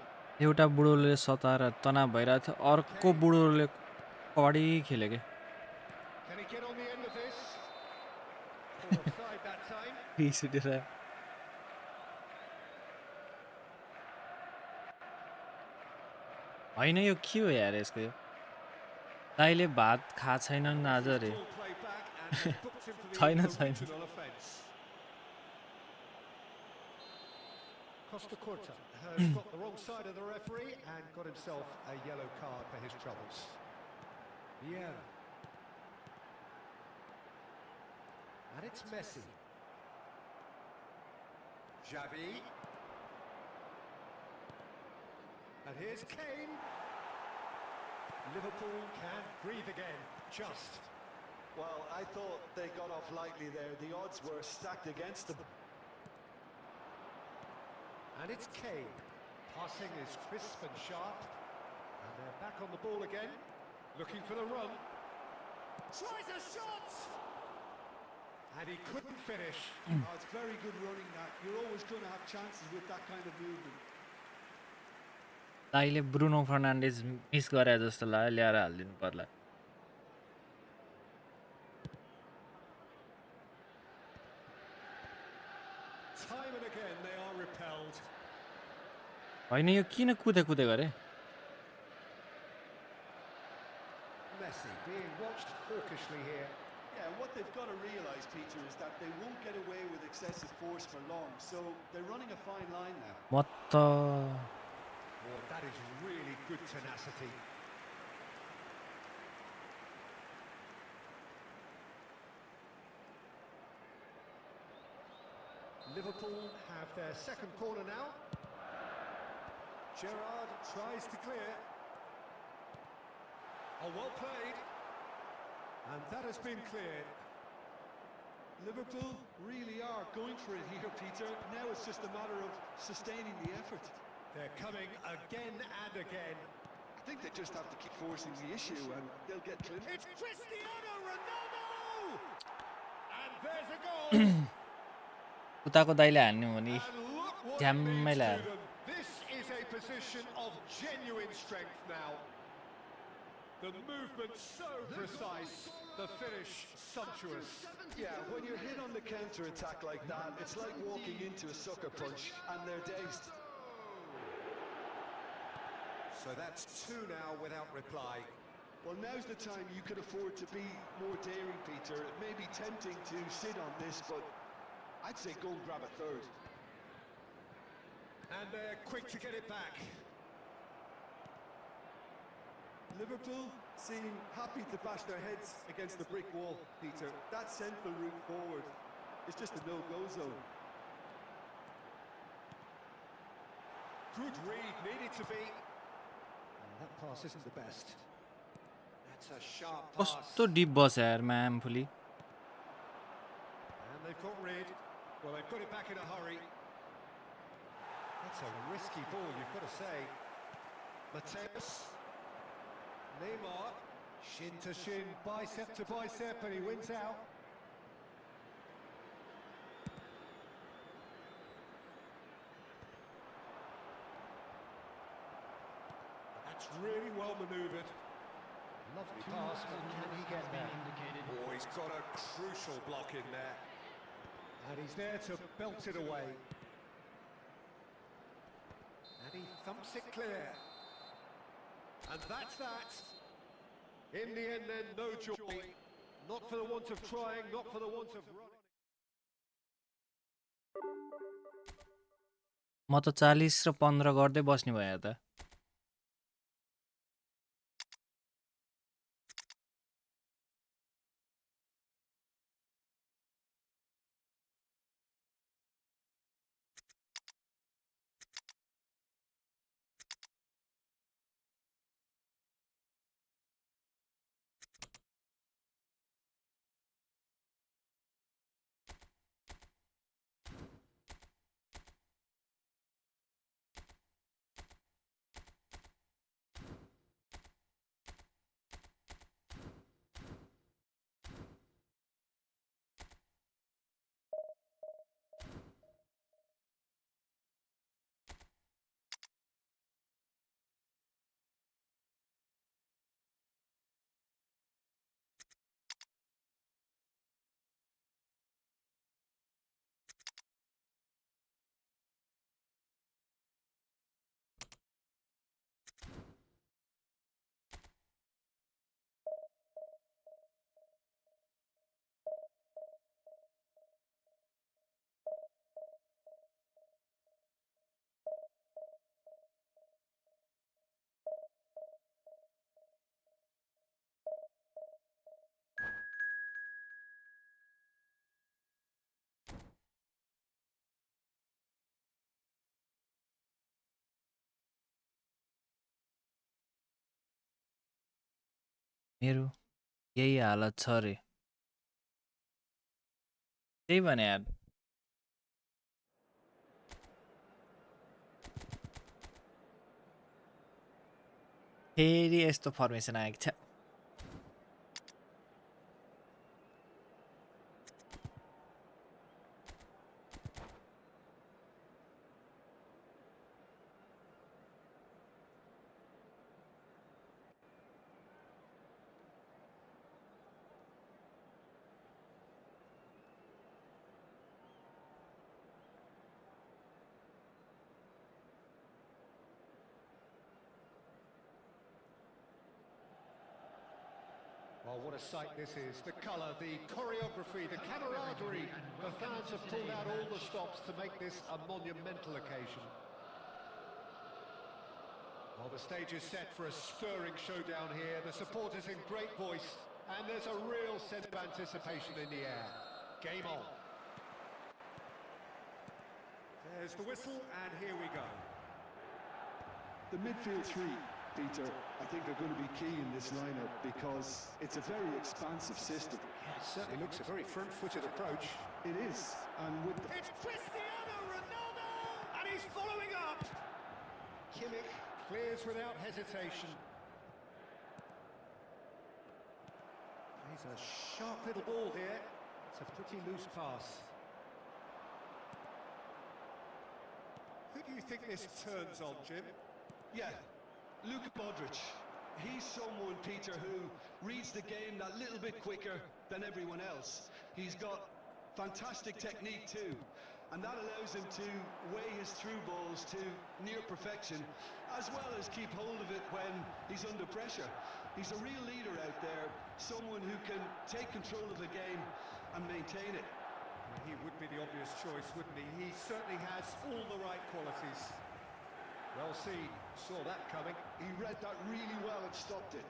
एउटा बुढोले सताएर तनाव भइरहेको थियो अर्को बुढोले कबड्डी खेल्यो के Can he get on the end of this? Caught offside that time. रिस उठेर होइन यो के हो यार यसको यो दाइले भात खा छैनन् आज अरे Ball played back and they booked him for the छैन छैन original offence. Costa Curta has got the wrong side of the referee and got himself a yellow card for his troubles. Vieira. And it's Messi. Xavi. And here's Kane. Liverpool can breathe again, just. Well, I thought they got off lightly there. The odds were stacked against them. And it's Kane. Passing is crisp and sharp. And they're back on the ball again. Looking for the run. Tries a shot! And he couldn't finish. Oh, it's very good running that. You're always going to have chances with that kind of movement. दाइले Bruno फर्नान्डेज miss गरे जस्तो लाग्यो ल्याएर हालिदिनु पर्ला Time and again they are repelled. होइन यो किन कुदे गरे Messi being watched hawkishly here. Yeah, and what they've got to realise, Peter, is that they won't get away with excessive force for long. So they're running a fine line now. म त Oh, that is really good tenacity. Liverpool have their second corner now. Gerrard tries to clear. Oh, well played. And that has been cleared. Liverpool really are going for it here, Peter. Now it's just a matter of sustaining the effort. They're coming again and again. I think they just have to keep forcing the issue and they'll get clean. It's Cristiano Ronaldo! And there's a goal! उताको दाइले हान्नु हो नि And look what it झ्याम्मै means to ल्याएर them. This is a position of genuine strength now. The movement so precise, the finish sumptuous. Yeah, when you're hit on the counter-attack like that, it's like walking into a sucker punch and they're dazed. So that's two now without reply. Well, now's the time you can afford to be more daring, Peter. It may be tempting to sit on this, but I'd say go and grab a third. And they're quick to get it back. Liverpool seem happy to bash their heads against the brick wall, Peter. That central route forward is just a no-go zone. Good read, needed to be. And that pass isn't the best. That's a sharp pass. कस्तो dip बस यार ma'am fully And they've got rid. Well, they've got it back in a hurry. That's a risky ball, you've got to say. Mateus. Neymar. Shin to shin, bicep to bicep, and he wins out. That's really well manoeuvred. Lovely pass, but can he get there? Oh, he's got a crucial block in there. And he's there to belt it away. And he thumps it clear. And that's that. In the end then, no joy. Not for the want of trying, not for the want of running. म त 40 र 15 गर्दै बस्ने भयो त मेरो यही हालत छ रे त्यही भने यार फेरि यस्तो फर्मेसन आएको छ Well, what a sight this is. The colour, the choreography, the camaraderie. The fans have pulled out all the stops to make this a monumental occasion. Well, the stage is set for a stirring showdown here. The supporters in great voice, and there's a real sense of anticipation in the air. Game on. There's the whistle, and here we go. The midfield three, Peter, I think are going to be key in this lineup because it's a very expansive system. Yeah, it certainly looks a very front-footed approach. It is, and with the... It's Cristiano Ronaldo, and he's following up. Kimmich clears without hesitation. He's a sharp little ball here. It's a pretty loose pass. Who do you think this turns on, Jim? Yeah, Luka Modric. He's someone, Peter, who reads the game that little bit quicker than everyone else. He's got fantastic technique too, and that allows him to weigh his through balls to near perfection, as well as keep hold of it when he's under pressure. He's a real leader out there, someone who can take control of the game and maintain it. He would be the obvious choice, wouldn't he? He certainly has all the right qualities. Well seen, saw that coming. He read that really well and stopped it.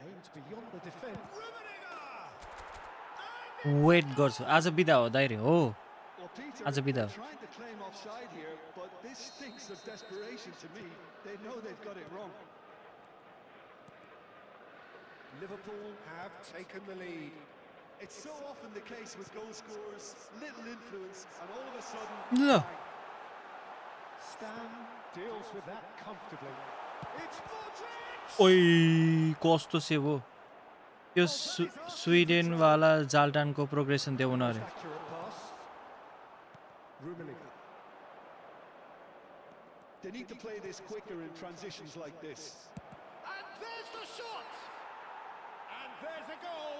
Aims beyond the defence. Wait गर्छु आज बिदा हो दाइरे हो Well, Peter, आज बिदा they're trying to claim offside here, but this stinks of desperation to me. They know they've got it wrong. Liverpool have taken the lead. It's so often the case with goal scorers, little influence, and all of a sudden... ल Stan deals with that comfortably. It's Modric! ओइ कस्तो save हो त्यो Sweden वाला जाल्टानको progression देउन अरे Accurate pass. Rummenigge. They need to play this quicker in transitions like this. And there's the shot! And there's a goal!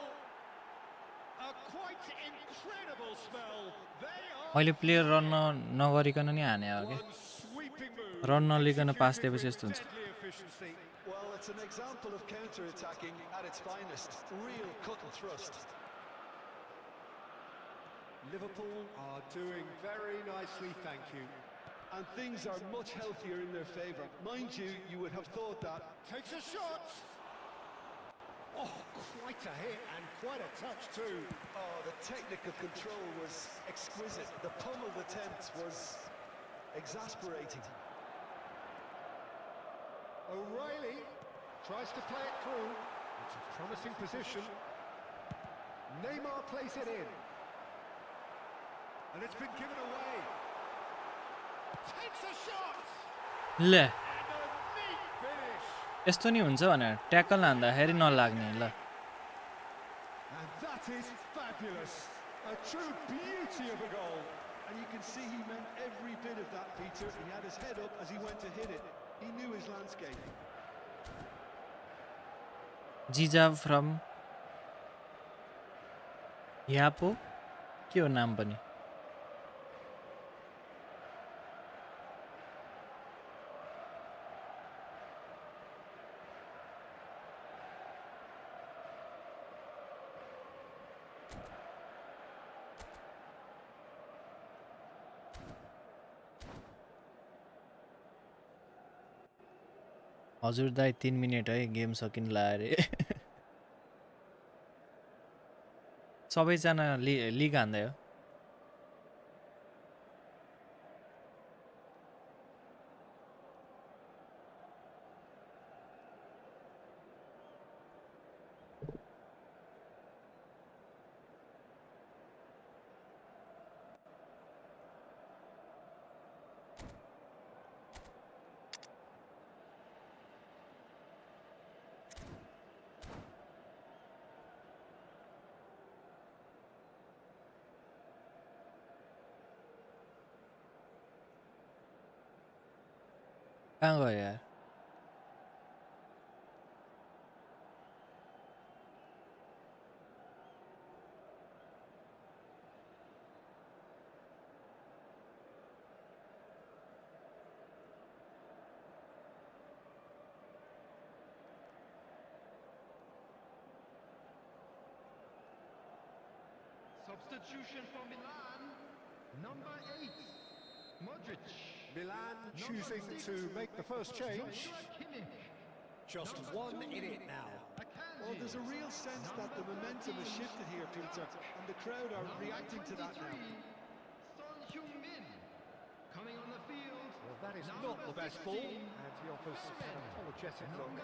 A quite incredible spell. They are अहिले player run नगरिकन नि हाने हो के one sweeping move. Run नलिकन पास दिएपछि यस्तो हुन्छ Deadly efficiency. Well, it's an example of counter-attacking at its finest. Real cut and thrust. Liverpool are doing very nicely, thank you. And things are much healthier in their favour. Mind you, you would have thought that. Takes a shot. Oh, quite a hit and quite a touch too. Oh, the technical control was exquisite. The pummeled attempt was exasperating. O'Reilly tries to play it through. It's a promising position. Neymar plays it in. And it's been given away. Takes a shot. ल And a neat finish. यस्तो नि हुन्छ भनेर tackle हान्दाखेरि नलाग्ने ल And that is fabulous. A true beauty of a goal. And you can see he meant every bit of that, Peter. He had his head up as he went to hit it. He knew his landscape. जिजाब from यापो के हो नाम पनि हजुर दाइ 3 minute है game सकिन्ला अरे सबैजना लिग हान्दै हो कहाँ गयो यार Substitution for Milan, number 8, Modric. Milan choosing to make the first change. Just one in it now. Well, there's a real sense that the momentum has shifted here, Peter, and the crowd are reacting to that now. Son Heung-min coming on the field. Well, that is not the best ball, and he offers an apologetic look.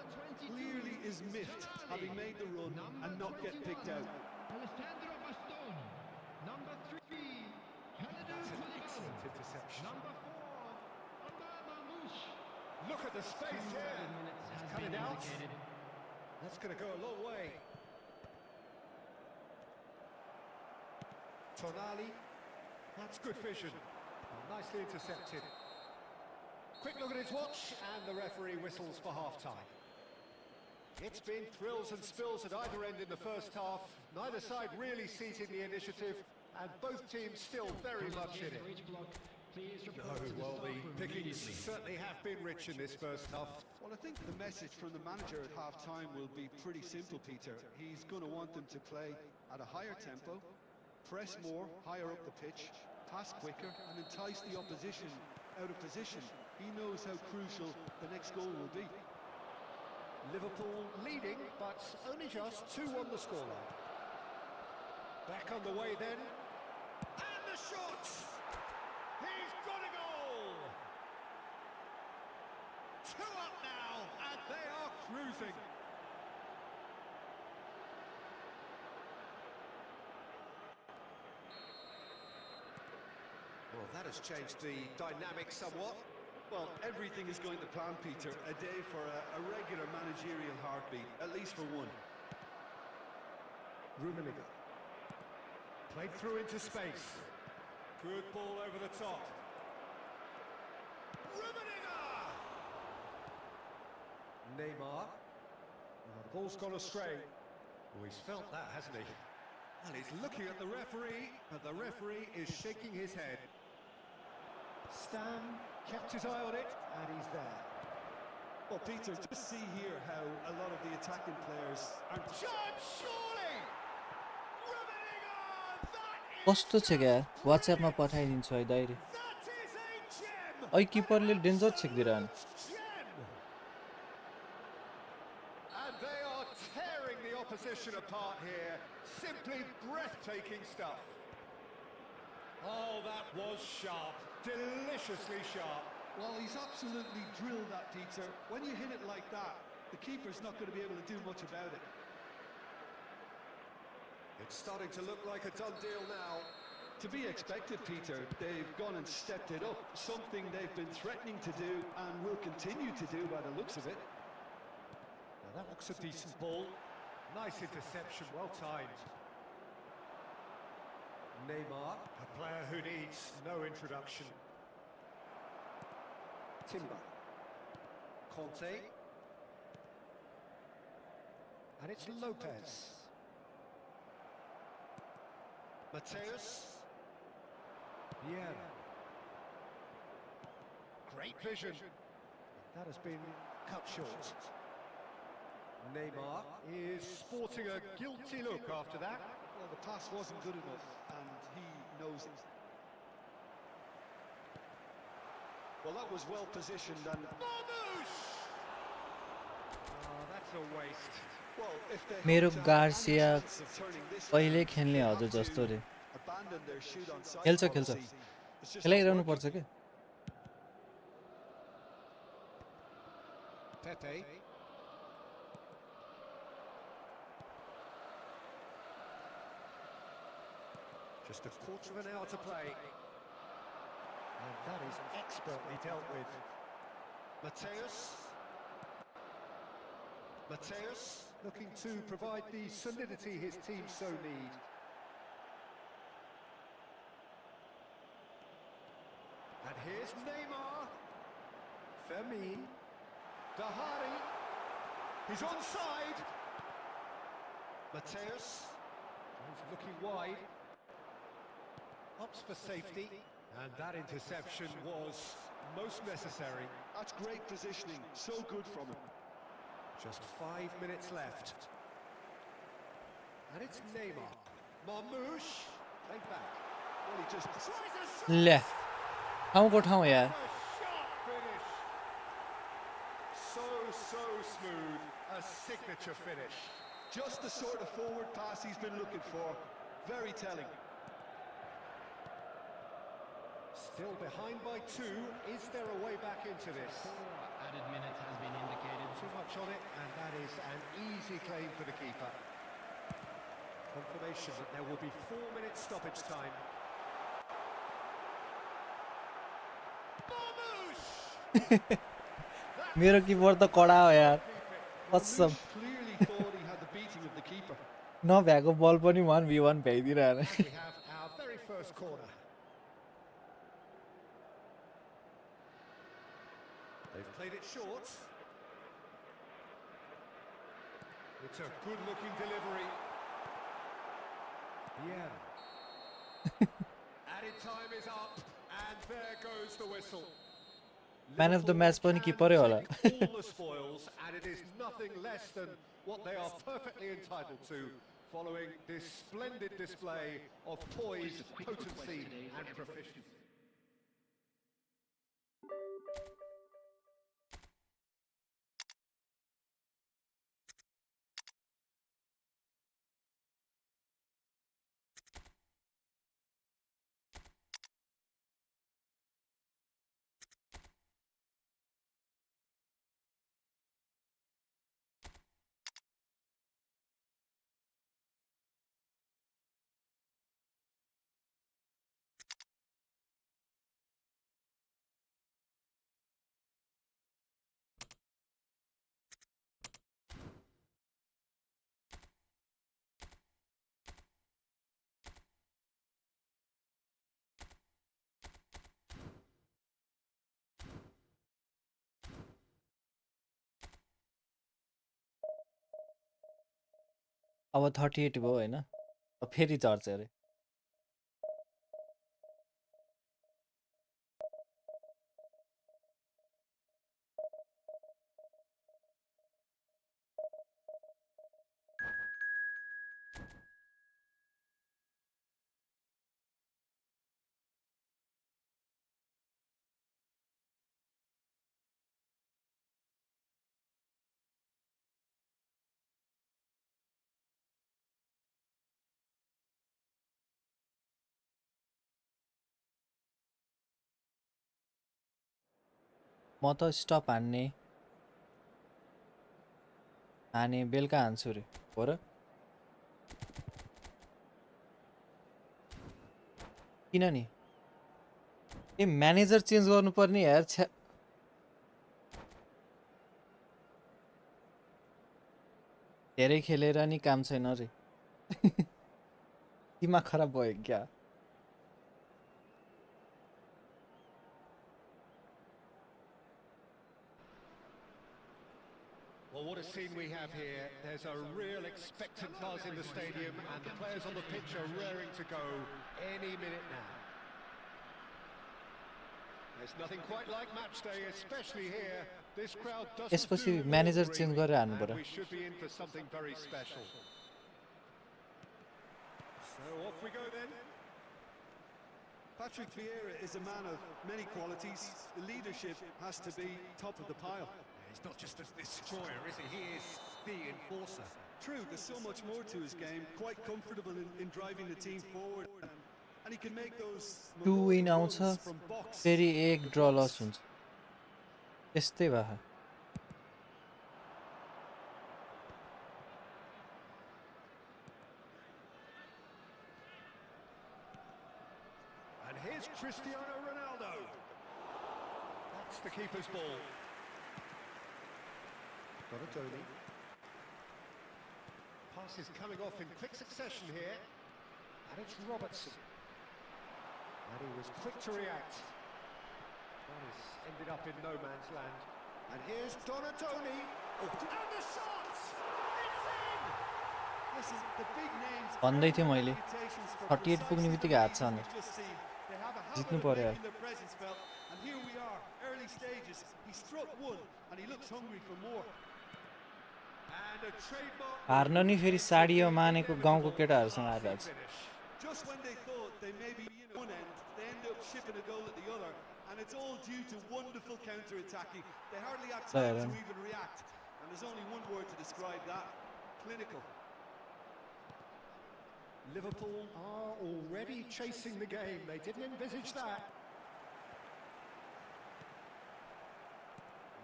Clearly is miffed, having made the run and not get picked out. Alessandro Bastoni, number 3, That's an excellent interception. number 4, Omar Mamouche. Look at the space here. He's cut it out. That's going to go a long way. Tonali. That's good vision. Nicely intercepted. Quick look at his watch, and the referee whistles for half-time. It's been thrills and spills at either end in the first half. Neither side really seizing the initiative, and both teams still very much in it. Oh, well, the pickings certainly have been rich in this first half. Well, I think the message from the manager at half-time will be pretty simple, Peter. He's going to want them to play at a higher tempo, press more, higher up the pitch, pass quicker, and entice the opposition out of position. He knows how crucial the next goal will be. Liverpool leading, but only just 2-1 the scoreline. Back on the way then. And the shot! He's got a goal! 2 up now, and they are cruising. Well, that has changed the dynamic somewhat. Well, everything is going to plan, Peter. A day for a regular managerial heartbeat, at least for one. Rummenigge. Played through into space. Good ball over the top. Rummenigge! Neymar. Now the ball's gone astray. Oh, he's felt that, hasn't he? And he's looking at the referee, but the referee is shaking his head. Stam kept his eye on it, and he's there. Well, Peter, just see here how a lot of the attacking players are... Judge, surely! Rummenigge! That is... कस्तो छ क्या WhatsApp मा पठाइदिन्छु है दाइरे That is a gem! ऐ किपरले danger छेक्दिरहन Gem! And they are tearing the opposition apart here. Simply breathtaking stuff. Oh, that was sharp. Deliciously sharp. Well, he's absolutely drilled that, Peter. When you hit it like that, the keeper's not going to be able to do much about it. It's starting to look like a done deal now. To be expected, Peter. They've gone and stepped it up, something they've been threatening to do and will continue to do by the looks of it. Well, that looks a decent ball. Nice interception, well timed. Neymar, a player who needs no introduction. Timber. Conte. And it's Lopez. Mateus. Vieira. Great vision. That has been cut short. Neymar is sporting a guilty look after that. Well, the pass wasn't good enough, and he knows it. Well, that was well positioned, and... Mamouche! Oh, that's a waste. Well, if they मेरो had Garcia any chance of turning this पहिले around, खेल्ने they हजुर have to जस्तो रे abandon their shoot on sight खेल्छ खेल्छ policy. It's just खेलाइरहनु not पर्छ working. के Pepe. Just a quarter of an hour to play. And that is expertly dealt with. Mateus. Mateus looking to provide the solidity his team so need. And here's Neymar. Fermin. Dahari. He's onside. Mateus. He's looking wide. Opts for safety. And that interception was most necessary. That's great positioning. So good from him. Just 5 minutes left. And it's Neymar. Mamouche. Played back. Well, he just tries a shot. ले ठाउँको ठाउँ यार A sharp finish. So smooth. A signature finish. Just the sort of forward pass he's been looking for. Very telling. Still behind by 2. Is there a way back into this? Added minute has been indicated. Too much on it, and that is an easy claim for the keeper. Confirmation that there will be 4 minutes stoppage time. मेरो किपर त कडा हो यार कसम Clearly thought he had the beating of the keeper. नभ्याएको बल पनि 1v1 भ्याइदिरहेन We have our very first corner. They've played it short. It's a good-looking delivery. Yeah. Added time is up, and there goes the whistle. Man of the match पनि किपरै होला Take all the spoils, and it is nothing less than what they are perfectly entitled to, following this splendid display of poise, potency, and proficiency. अब 38 भयो हैन अब फेरि चढ्छ अरे म त स्टप हाने बेलुका हान्छु रे हो र किन नि ए म्यानेजर चेन्ज गर्नुपर्ने यार धेरै खेलेर नि काम छैन रे दिमाग खराब भयो क्या Well, what a scene we have here. There's a real expectant buzz in the stadium, and the players on the pitch are raring to go any minute now. There's nothing quite like match day, especially here. This crowd doesn't यसपछि do manager ordinary, change गरेर हान्नु and पर्यो we should be in for something very special. So off we go then. Patrick Vieira is a man of many qualities. The leadership has to be top of the pile. He's not just a destroyer, is he? He is the enforcer. True, there's so much more to his game. Quite comfortable in driving the team forward. And he can make those 2 win आउँछ runs from box. फेरि 1 ड्र लस हुन्छ यस्तै भयो And here's Cristiano Ronaldo. That's the keeper's ball. Donatoni. Pass is coming off in quick succession here. And it's Robertson. And he was quick to react. That has ended up in no man's land. And here's Donatoni. Oh, and the shot! It's in! Listen, the big names भन्दै थिएँ मैले reputations for 38 पुग्ने बित्तिकै हात छ precisely अनि what we've just seen. They have a जित्नु habit of पर्यो making their presence felt, and here we are, early stages. He struck one, and he looks hungry for more. And a trademark horn नि फेरि साडियो मानेको गाउँको केटाहरूसँग आइरहेको छ Just when they thought they may be at one end, they end up shipping a goal at the other, and it's all due to wonderful counter-attacking. They hardly have time to even react, and there's only one word to describe that: clinical. Liverpool are already chasing the game. They didn't envisage that.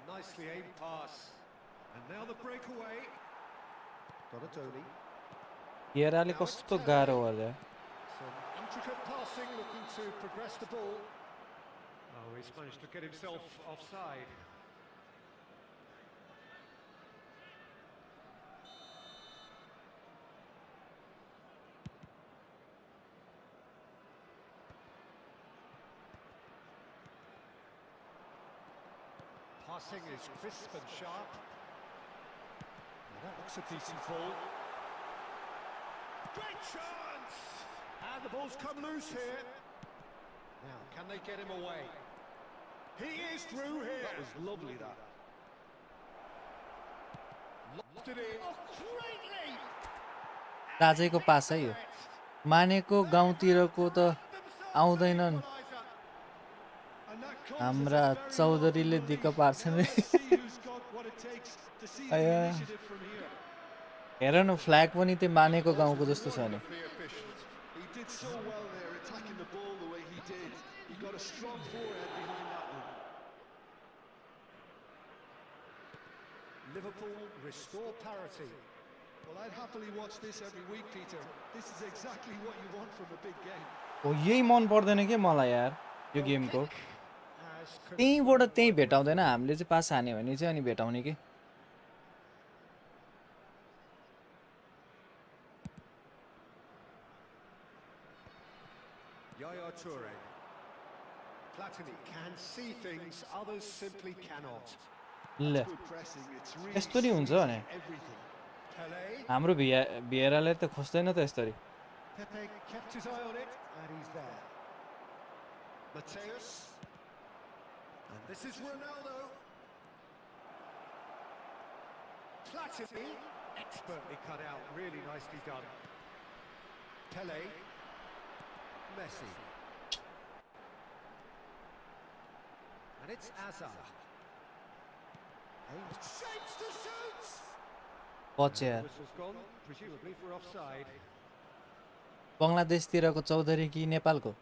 Nicely aimed pass. And now the breakaway. Donatoni. केराले कस्तो गाह्रो होला Some intricate passing, looking to progress the ball. Oh, he's managed to get himself offside. Passing is crisp and sharp. Now that looks a decent ball. Great chance! And the ball's come loose here. Now, can they get him away? He is through here. That was lovely, that. Lost it in. Oh, greatly! राजैको पास है यो मानेको गाउँतिरको त आउँदैनन् हाम्रा चौधरीले दिक्क पार्छन् हेर न flag पनि त्यो मानेको गाउँको जस्तो छ नि He did so well there, attacking the ball the way he did. He got a strong forehead behind that one. Liverpool restore parity. Well, I'd happily watch this every week, Peter. This is exactly what you want from a big game. हो यही मन पर्दैन के मलाई यार यो गेमको त्यहीँबाट त्यहीँ भेटाउँदैन हामीले चाहिँ पास हान्यो भने चाहिँ अनि भेटाउने के Yaya Toure. Platini can see things others simply cannot. ल Good pressing. It's really यस्तो नि हुन्छ भने everything. Pele. हाम्रो भिएराले त खोज्दैन त यसरी Pepe kept his eye on it, and he's there. Mateus. And this is Ronaldo. Platini. Expertly cut out, really nicely done. Pele. Messi. And it's Azar. Aimed shapes to shoot! पछि यार Whistle's gone, presumably for offside. बङ्गलादेशतिरको Chaudhary कि नेपालको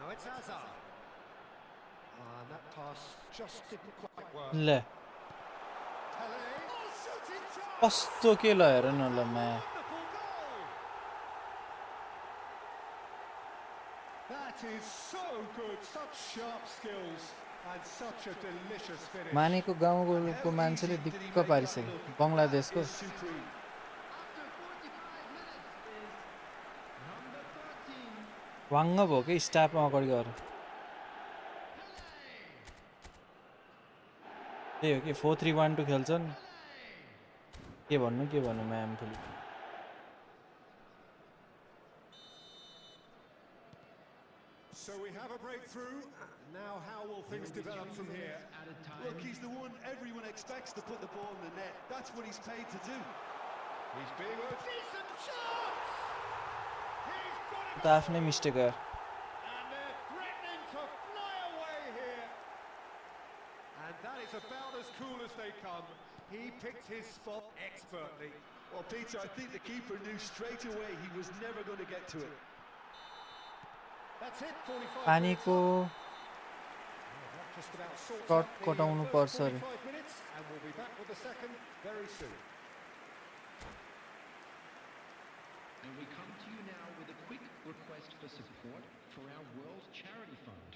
Now it's Azar. And that pass just didn't quite work. ल Pele. Oh, shooting chance! कस्तो के ल हेर न ल मा Wonderful goal! That is so good, such sharp skills and such a delicious finish. मानेको गाउँको मान्छेले दिक्क पारिसक्यो बङ्गलादेशको Is supreme. वाङ्ग भयो कि स्टाफमा अगाडि गएर त्यही हो कि 4-3-1-2 खेल्छन् के भन्नु म्याम फेरि So we have a breakthrough. Now how will things develop from here? At a time. Look, he's the one everyone expects to put the ball in the net. That's what he's paid to do. He's being a decent chance! He's got it! त आफ्नै mistake हो And they're threatening to fly away here. And that is about as cool as they come. He picked his spot expertly. Well, Peter, I think the keeper knew straight away he was never going to get to it. That's it, 45 पानीको minutes. That just about sorts cut out the कटाउनु first पर्छ अरे 45 minutes, and we'll be back with the second very soon. And we come to you now with a quick request for support for our World Charity Fund.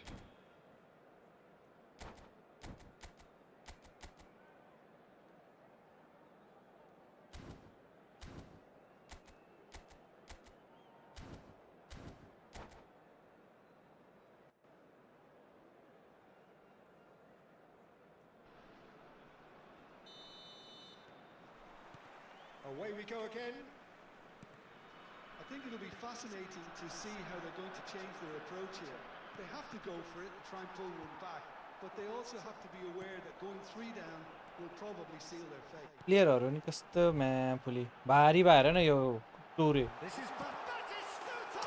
Away we go again. I think it'll be fascinating to see how they're going to change their approach here. They have to go for it and try and pull one back. but they also have to be aware that going 3 down will probably seal their fate. प्लेयरहरु नि कस्तो म्याफुली भारी भएर न यो टुरे This is Batistuta!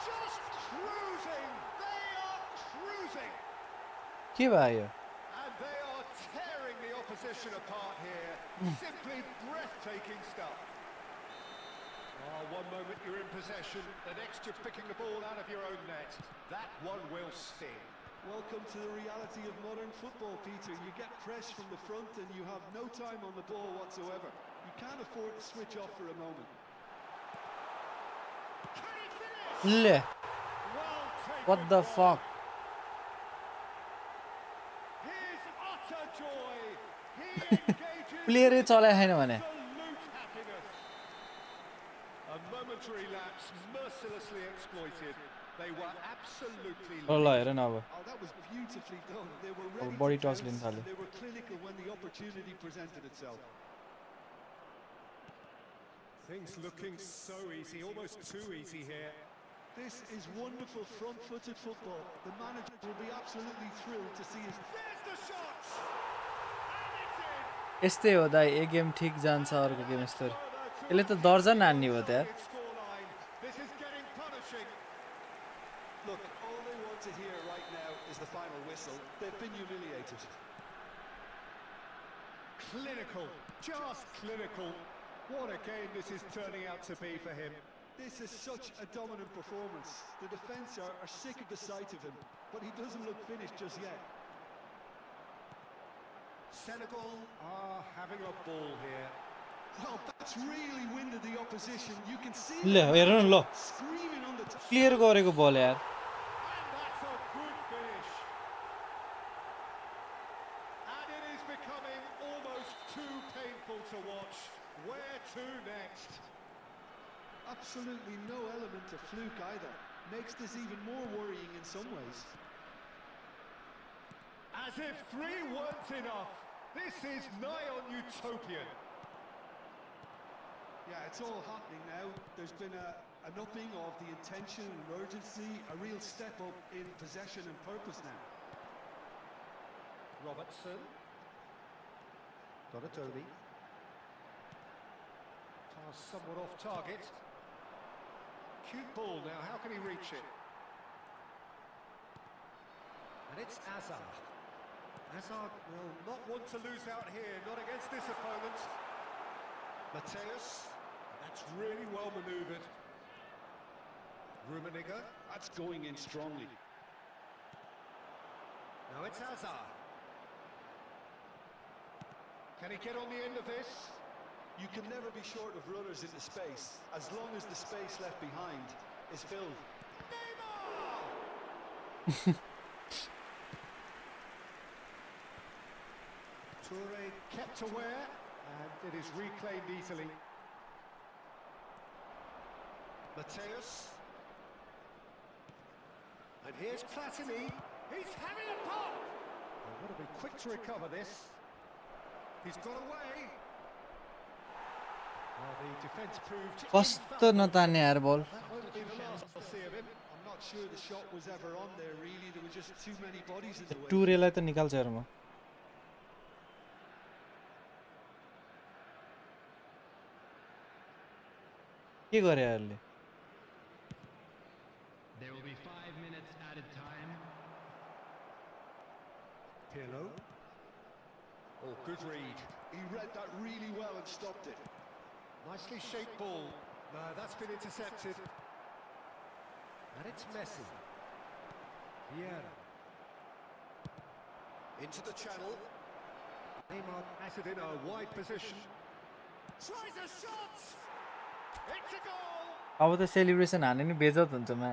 Just cruising! They are cruising! के भयो And they are tearing the opposition apart here. Simply breathtaking stuff. Oh, one moment you're in possession, the next you're picking the ball out of your own net. That one will sting. Welcome to the reality of modern football, Peter. You get press from the front and you have no time on the ball whatsoever. You can't afford to switch off for a moment. Can he finish? ले Well taken. what the fuck His utter joy. He engages player चलाए छैन भने absolute happiness. A momentary lapse mercilessly exploited. They were absolutely ल हेर न अब Oh, that was beautifully done. They were ready body to toss pounce, लिन थाल्यो they were clinical when the opportunity presented itself. Things looking so easy, almost too easy here. This is wonderful front-footed football. The manager will be absolutely thrilled to see his... There's the shot! And it's in! यस्तै हो दाइ एक game ठिक जान्छ अर्को game यस्तो यसले त दर्जन हान्ने हो त यार Scoreline. This is getting punishing. Look, all they want to hear right now is the final whistle. They've been humiliated. Clinical, just clinical. What a game this is turning out to be for him. This is such a dominant performance. The defence are sick of the sight of him, but he doesn't look finished just yet. Senegal are having a ball here. Well, that's really winded the opposition. You can see ल हेर न ल screaming on the top. Clear गरेको बल यार And that's a good finish. And it is becoming almost too painful to watch. Where to next? Absolutely no element of fluke either. Makes this even more worrying in some ways. As if 3 weren't enough. This is nigh on utopian. Yeah, it's all happening now. There's been an upping of the intention and urgency, a real step up in possession and purpose now. Robertson. Donatoni. Pass somewhat off target. Cute ball now, how can he reach it? And it's Azar. Azar will not want to lose out here, not against this opponent. Mateus, that's really well manoeuvred. Rummenigge. That's going in strongly. Now it's Azar. Can he get on the end of this? You can never be short of runners into space, as long as the space left behind is filled. Neymar! Toure kept aware, and it is reclaimed easily. Mateus. And here's Platini. He's having a pop! They've got to be quick to recover this. He's got away. Well, the defence proved कस्तो नतान्ने यार बल that won't be the last we'll see of him. I'm not sure the shot was ever on there, really. There were just too many bodies in the way. टुरेलाई त निकाल्छ यार म के गरे यारले There will be 5 minutes added time. Pirlo. Oh, good read. He read that really well and stopped it. Nicely shaped ball. No, that's been intercepted. And it's Messi. Vieira. Into the channel. Neymar has it in a wide position. Tries a shot! It's a goal! अब त celebration हाने नि बेजत हुन्छ मा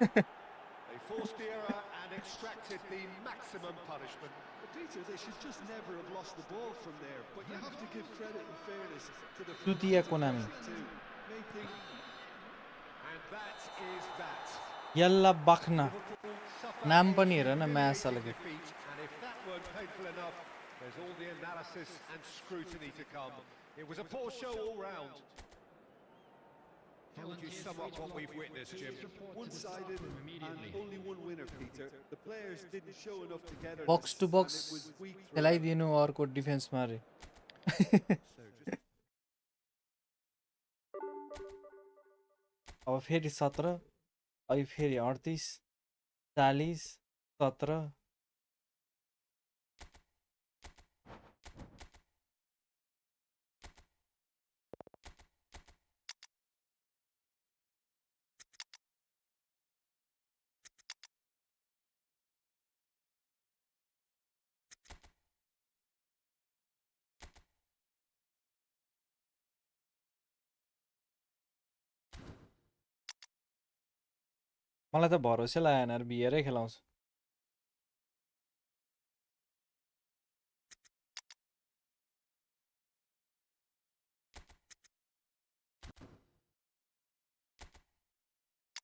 They forced the error and extracted the maximum punishment. But Peter, they should just never have lost the ball from there. But you have to give credit and fairness to the चुतिया Konami too. Made things And that is that. यल्ला बख्ना Liverpool suffer नाम a पनि हेर न match humiliating सालको defeat, and if that weren't painful enough, there's all the analysis and scrutiny to come. It was a poor show all round. How would you sum up what we've witnessed, Jim? One-sided and only one winner, Peter. The players didn't show enough togetherness. Box to box and it was weak throughout. खेलाइदिनु अर्को डिफेन्समा रे अब फेरि 17 अब फेरि 38 40 17 मलाई त भरोसै लागेन यार बिहेरै खेलाउँछ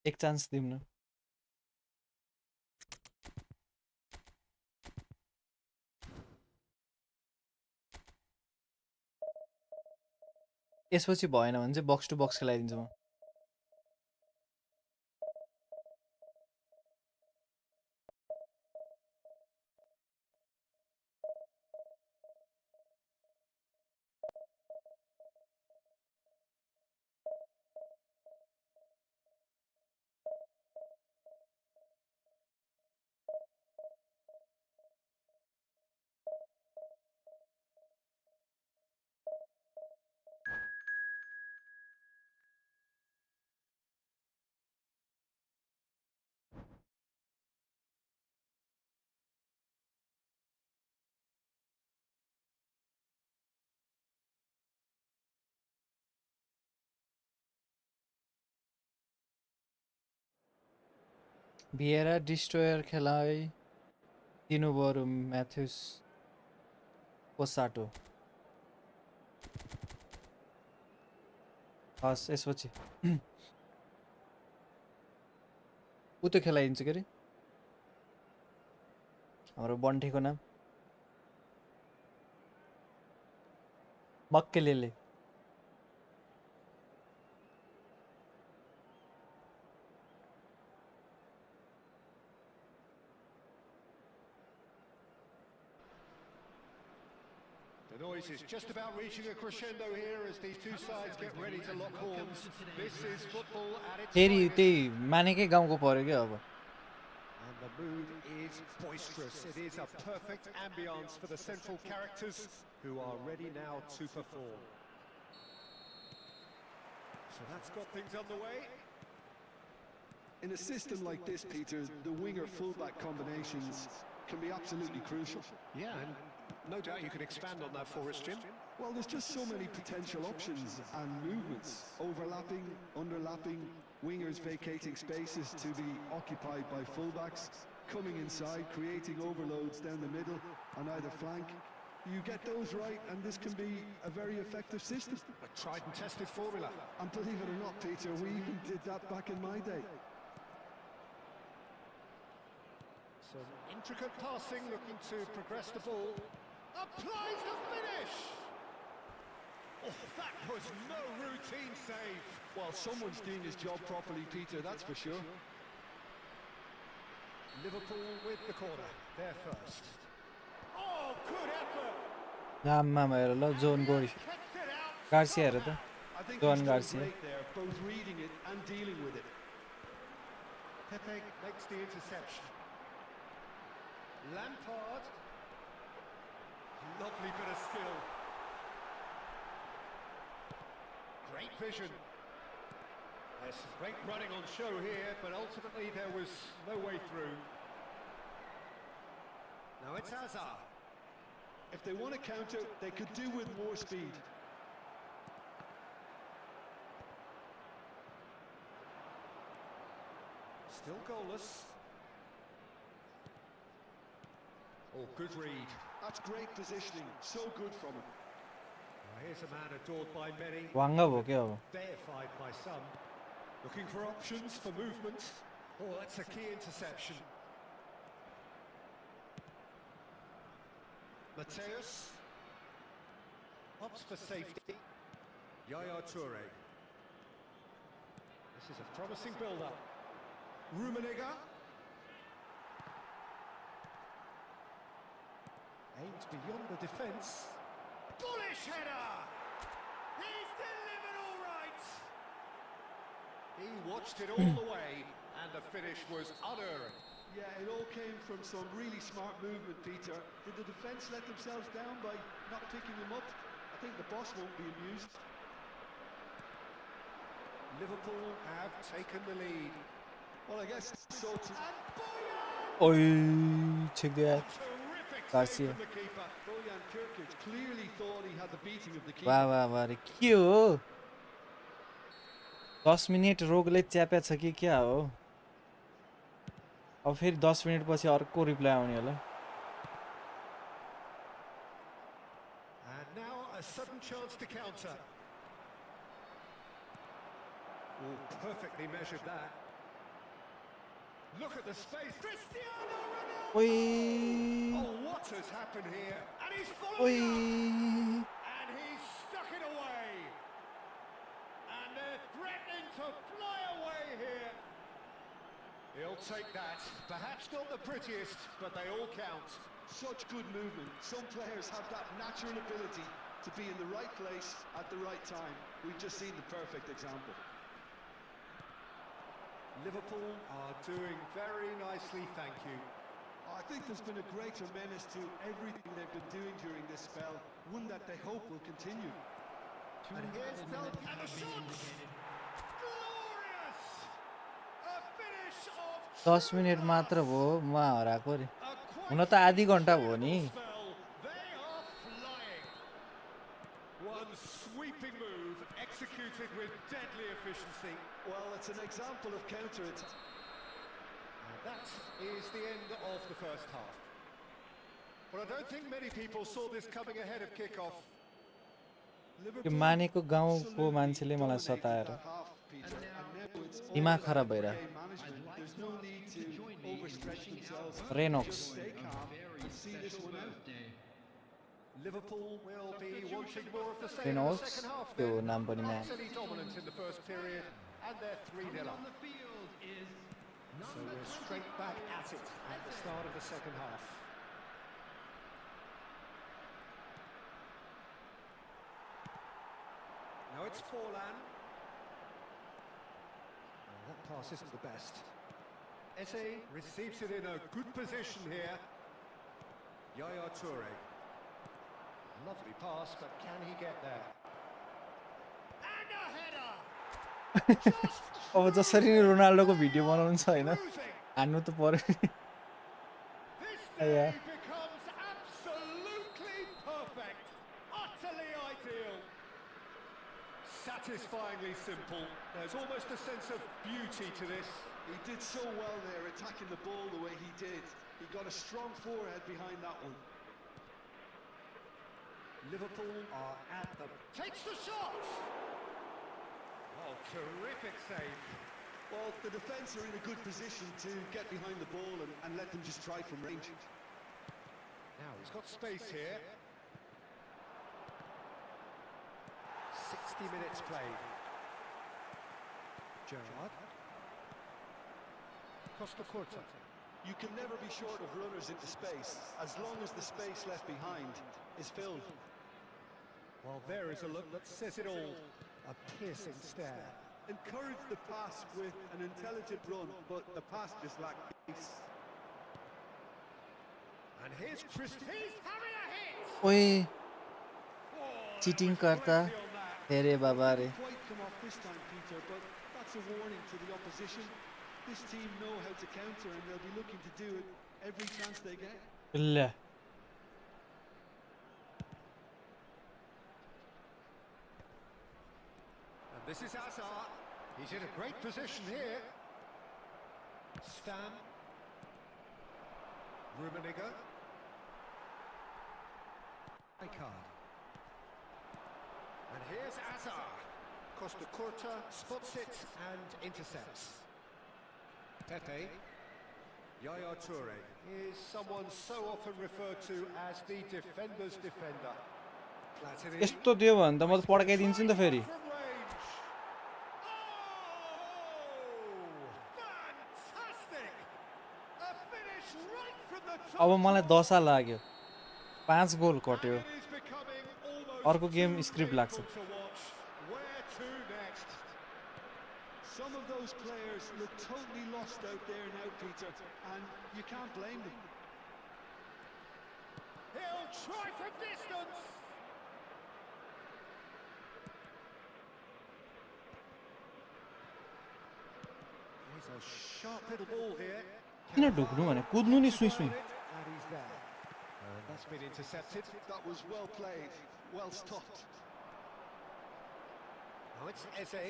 एक चान्स दिउँ न यसपछि भएन भने चाहिँ बक्स टु बक्स खेलाइदिन्छु म भिएरा डिस्ट्रोयर खेलाइ दिनुभयो म्याथ्युस पोसाटो हस् यसपछि उ त खेलाइदिन्छ के अरे हाम्रो बन्ठेको नाम मक्केलेले The noise is just about reaching a crescendo here as these two sides get ready to lock horns. This is football at its फेरि finest. त्यही मानेकै गाउँको पर्यो क्या अब And the mood is boisterous. It is a perfect ambience for the central characters who are ready now to perform. So that's got things underway. In a system like this, Peter, the winger-fullback combinations can be absolutely crucial. Yeah, and no doubt you can expand on that for us, Jim. Well, there's just so many potential options and movements. Overlapping, underlapping, wingers vacating spaces to be occupied by fullbacks, coming inside, creating overloads down the middle on either flank. You get those right and this can be a very effective system. A tried and tested formula. And believe it or not, Peter, we even did that back in my day. Some intricate passing, looking to progress the ball. Applies the finish! Oh, that was no routine save. Well, someone's doing his job properly, Peter, that's for sure. Liverpool with the corner, there first. Oh, good effort! आम्मामा हेर ल zone गोरी Kept it out. Garcia हेर त I think Joan he's done Garcia. great there, both reading it and dealing with it. Pepe makes the interception. Lampard. Lovely bit of skill. Great vision. There's some great running on show here, but ultimately there was no way through. Now it's Hazard. If they want to counter, they could do with more speed. Still goalless. Oh, good read. That's great positioning, so good from him. Well, here's a man adored by many, वाङ्गा भयो क्या अब deified by some. Looking for options for movement. Oh, that's a key interception. Mateus. Opts for safety. Yaya Toure. This is a promising build-up. Rummenigge. Aims beyond the defence. Bullish header! He's delivered all right! He watched it all the way, and the finish was unerring. Yeah, it all came from some really smart movement, Peter. Did the defence let themselves down by not picking him up? I think the boss won't be amused. Liverpool have taken the lead. Well, I guess so too. And Boyan! Oy, check that. Terrific Garcia. save from the keeper. Bojan Kirkic clearly thought he had the beating of the keeper. वाह वाह वाह रे के हो 10 minute रोगले च्याप्या छ कि क्या हो अब फेरि 10 मिनेट पछि अर्को रिप्लाई आउने होला And now a sudden chance to counter. Oh, perfectly measured that. Look at the space. Cristiano Ronaldo! ओइ Oh, what has happened here? And he's ओइ following up. And he's stuck it away. And they're threatening to fly away here. He'll take that. Perhaps not the prettiest, but they all count. Such good movement. Some players have that natural ability to be in the right place at the right time. We've just seen the perfect example. Liverpool are doing very nicely, thank you. I think there's been a greater menace to everything they've been doing during this spell, one that they hope will continue. And here's Del and the shot! Glorious! A finish of 10 minute मात्र भो म हराएको रे a हुन त आधी घण्टा भयो नि spell. They are flying. One sweeping move executed with deadly efficiency. Well, it's an example of counter-attack. And that is the end of the first half. But I don't think many people saw this coming ahead of kickoff. त्यो मानेको गाउँको मान्छेले मलाई सताएर दिमाग खराब भइरा Renox Liverpool will be wanting more of the same in the Reynolds, second half. त्यो Then. नाम पनि म्यान Utterly dominant in the first period, and they're 3-0 up. So we're straight back at it at the start of the second half. Now it's Forlan. Oh, that pass isn't the best. Eze receives it in a good position here. Yaya Toure. Lovely pass, but can he get there? And a header! Just अब जसरी नै रोनाल्डोको video बनाउनु छ हैन cruising. हान्नु त पर्यो नि This Yeah. day becomes absolutely perfect, utterly ideal. Satisfyingly simple. There's almost a sense of beauty to this. He did so well there, attacking the ball the way he did. He got a strong forehead behind that one. Liverpool are at the... Takes the shot! Oh, terrific save. Well, the defence are in a good position to get behind the ball and let them just try from range. Now he's got space here. 60 minutes played. Gerrard. Costa Curta. You can never be short of runners into space, as long as the space left behind is filled. Well, there is a look that says it all. A piercing stare. Encourage the pass with an intelligent run, but the pass just lacked pace. And here's Christ. He's having a hit! ओइ Oh, cheating that's गर्दा plenty on that. हेरे बाबा रे Quite come off this time, Peter, but that's a warning to the opposition. This team know how to counter, and they'll be looking to do it every chance they get. ल And this is Hazard. He's in a great position here. Stam. Rummenigge. Rijkaard. And here's Hazard. Costa Curta spots it and intercepts. Pepe. Yaya Toure is someone so often referred to as the defender's defender. यस्तो दियो भने त म त पड्काइदिन्छु नि त फेरि From range. Oh! right from the top. अब मलाई दशा लाग्यो 5 गोल And कट्यो it is becoming अर्को almost गेम too स्क्रिप्ट लाग्छ painful to watch. Where to next? Some of those players look totally lost out there now, Peter, and you can't blame them. He'll try from distance. Here's a sharp little ball here. किन ढुक्नु भने कुद्नु नि सुई सुई And he's there. And that's been intercepted. That was well played, well stopped. Now it's Eze.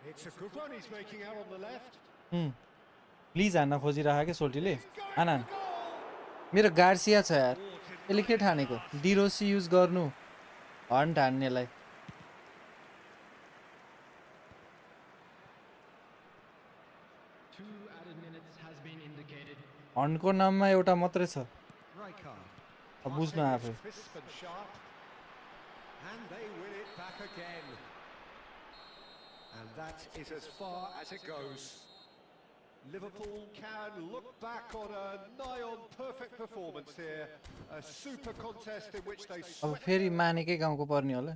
It's a good run he's making out on the left. Please हान्न खोजिरहेको के सोल्टीले He's going आना for goal. मेरो Garcia छ यार यसले के ठानेको डिरोसी use गर्नु हर्न ठान्नेलाई 2 added minutes has been indicated. हर्नको नाममा एउटा मात्रै छ Rijkaard. अब बुझ्नु Passing आफै is crisp and sharp. And they win it back again. And that is as far as it goes. Liverpool can look back on a nigh-on perfect performance here. A super contest in which they अब swept फेरि मानेकै गाउँको पर्ने होला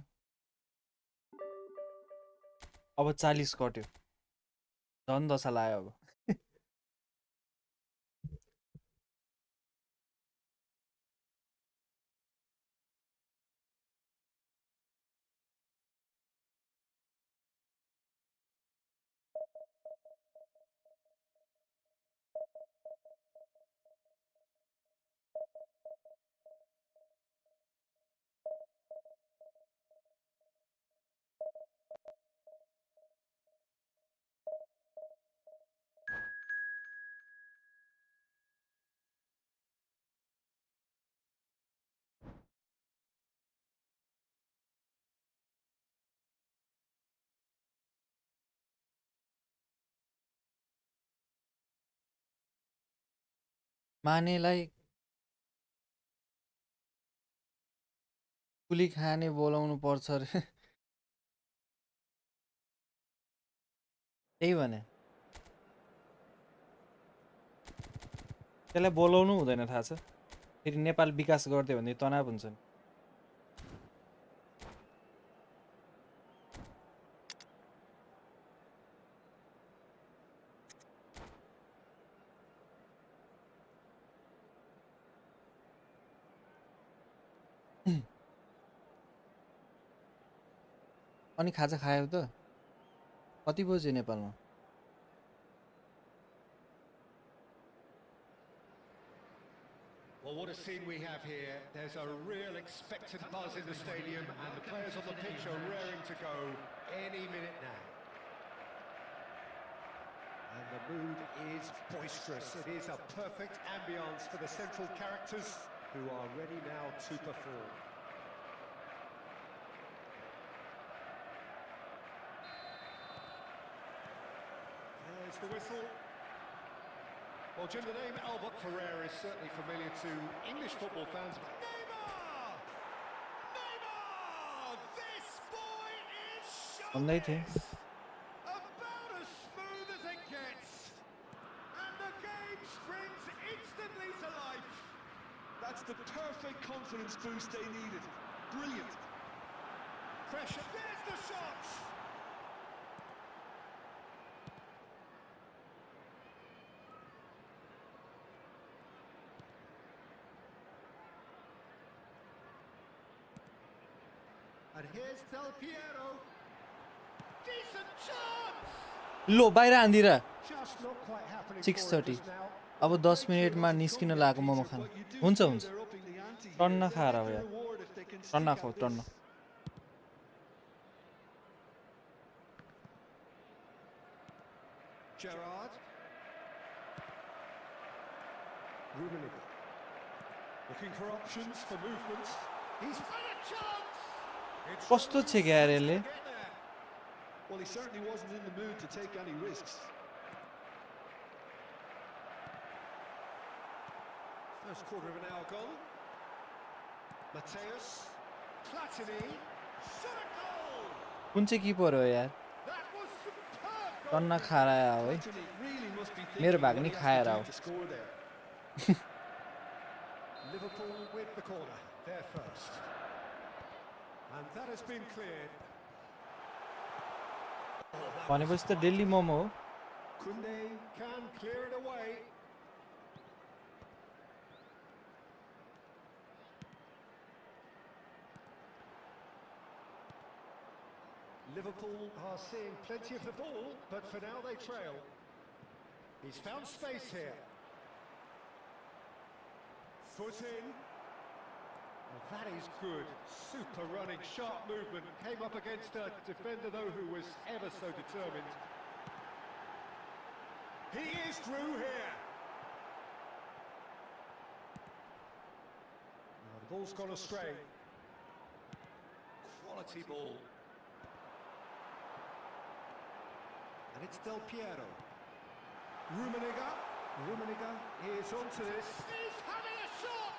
अब 40 कट्यो झन् दशा लाग्यो अब मानेलाई कुली खाने बोलाउनु पर्छ रे त्यही भने त्यसलाई बोलाउनु हुँदैन थाहा छ फेरि नेपाल विकास गर्दै भने तनाव हुन्छ नि अनि खाजा खायौ त कति बज्यो नेपालमा Well, what a scene we have here. There's a real expectant buzz in the stadium, and the players on the pitch are raring to go any minute now. And the mood is boisterous. It is a perfect ambience for the central characters who are ready now to perform. There's the whistle. Well, Jim, the name Albert Ferrer is certainly familiar to English football fans. Neymar! Neymar! This boy is भन्दै थिएँ showbiz! About as smooth as it gets. And the game springs instantly to life. That's the perfect confidence boost they needed. Brilliant. Pressure. There's the shot! And here's Del Piero. Decent chance! लो बाहिर हान्दिरा Just not quite happening 6:30 just now. अब 10 मिनेटमा निस्किन लागेको मोमो खान हुन्छ हुन्छ They're upping the ante here. टन्न They'll खाएर get हो the यार reward if they can टन्न sneak खाऊ out टन्न this. Gerrard. Rummenigge. Looking for options, for movement. He's had a chance! It's कस्तो छ यार यसले get there. Well, he certainly wasn't in the mood to take any risks. First quarter of an hour gone. Mateus. Platini. Shot a goal! कुन चाहिँ किपर हो यार That was superb टन्न खाएर आयो है Anthony really must be मेरो thinking भाग what नि he has खाएर to आऊ do to score there. Liverpool with the corner, there first. And that has been cleared. भनेपछि त डेली मोमो हो Kunde can clear it away. Liverpool are seeing plenty of the ball, but for now they trail. He's found space here. Foot in. Well, that is good. Super running, sharp movement. Came up against a defender, though, who was ever so determined. He is through here. Now, the ball's gone astray. Quality ball. And it's Del Piero. Rummenigge is onto this. He's having a shot!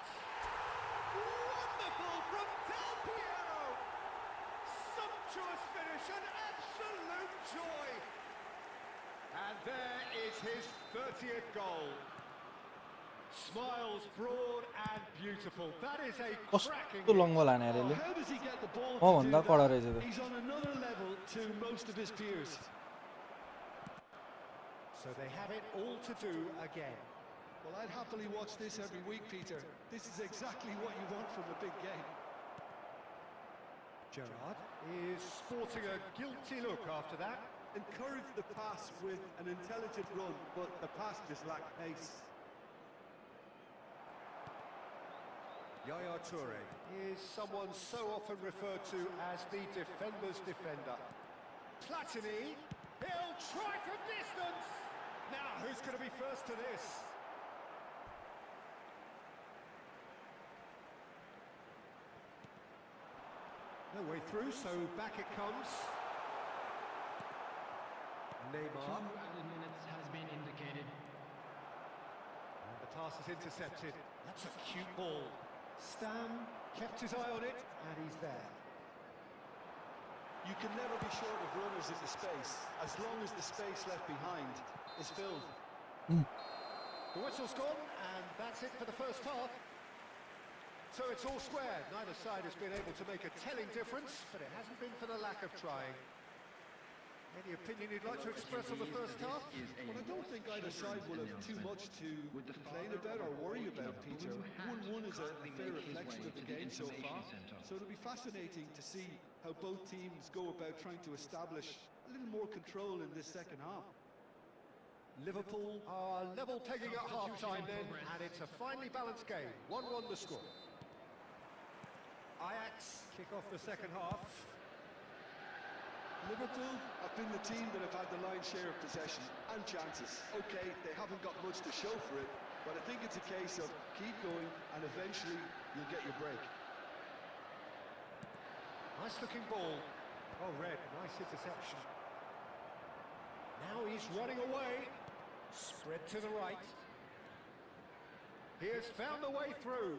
Wonderful from Del Piero! Sumptuous finish, an absolute joy! And there is his 30th goal. Smiles broad and beautiful. That is a cracking कस्तो लङ्गो लाने अरे Oh, how does he get the ball म to भन्दा do कडा that? रहेछ त्यो He's on another level to most of his peers. So they have it all to do again. Well, I'd happily watch this every week, Peter. This is exactly what you want from a big game. Gerrard is sporting a guilty look after that. Encourage the pass with an intelligent run, but the pass just lacked pace. Yaya Toure is someone so often referred to as the defender's defender. Platini, he'll try from distance! Now, who's going to be first to this? No way through, so back it comes. Neymar. 2 added minutes has been indicated. And the pass is intercepted. That's a cute ball. Stam kept his eye on it, and he's there. You can never be short of runners in the space, as long as the space left behind is filled. The whistle's gone, and that's it for the first half. So it's all square. Neither side has been able to make a telling difference, but it hasn't been for the lack of trying. Any opinion you'd like to express on the first half? Well, I don't think either side will have too much to complain about or worry about, Peter. 1-1 is a fair reflection of the game so far, so it'll be fascinating to see how both teams go about trying to establish a little more control in this second half. Liverpool are level pegging at half-time then, and it's a finely balanced game. 1-1 the score. Ajax kick off the second half. Liverpool have been the team that have had the lion's share of possession and chances. Okay, they haven't got much to show for it, but I think it's a case of keep going and eventually you'll get your break. Nice looking ball. Oh, Red, nice interception. Now he's running away. Spread to the right. He has found a way through.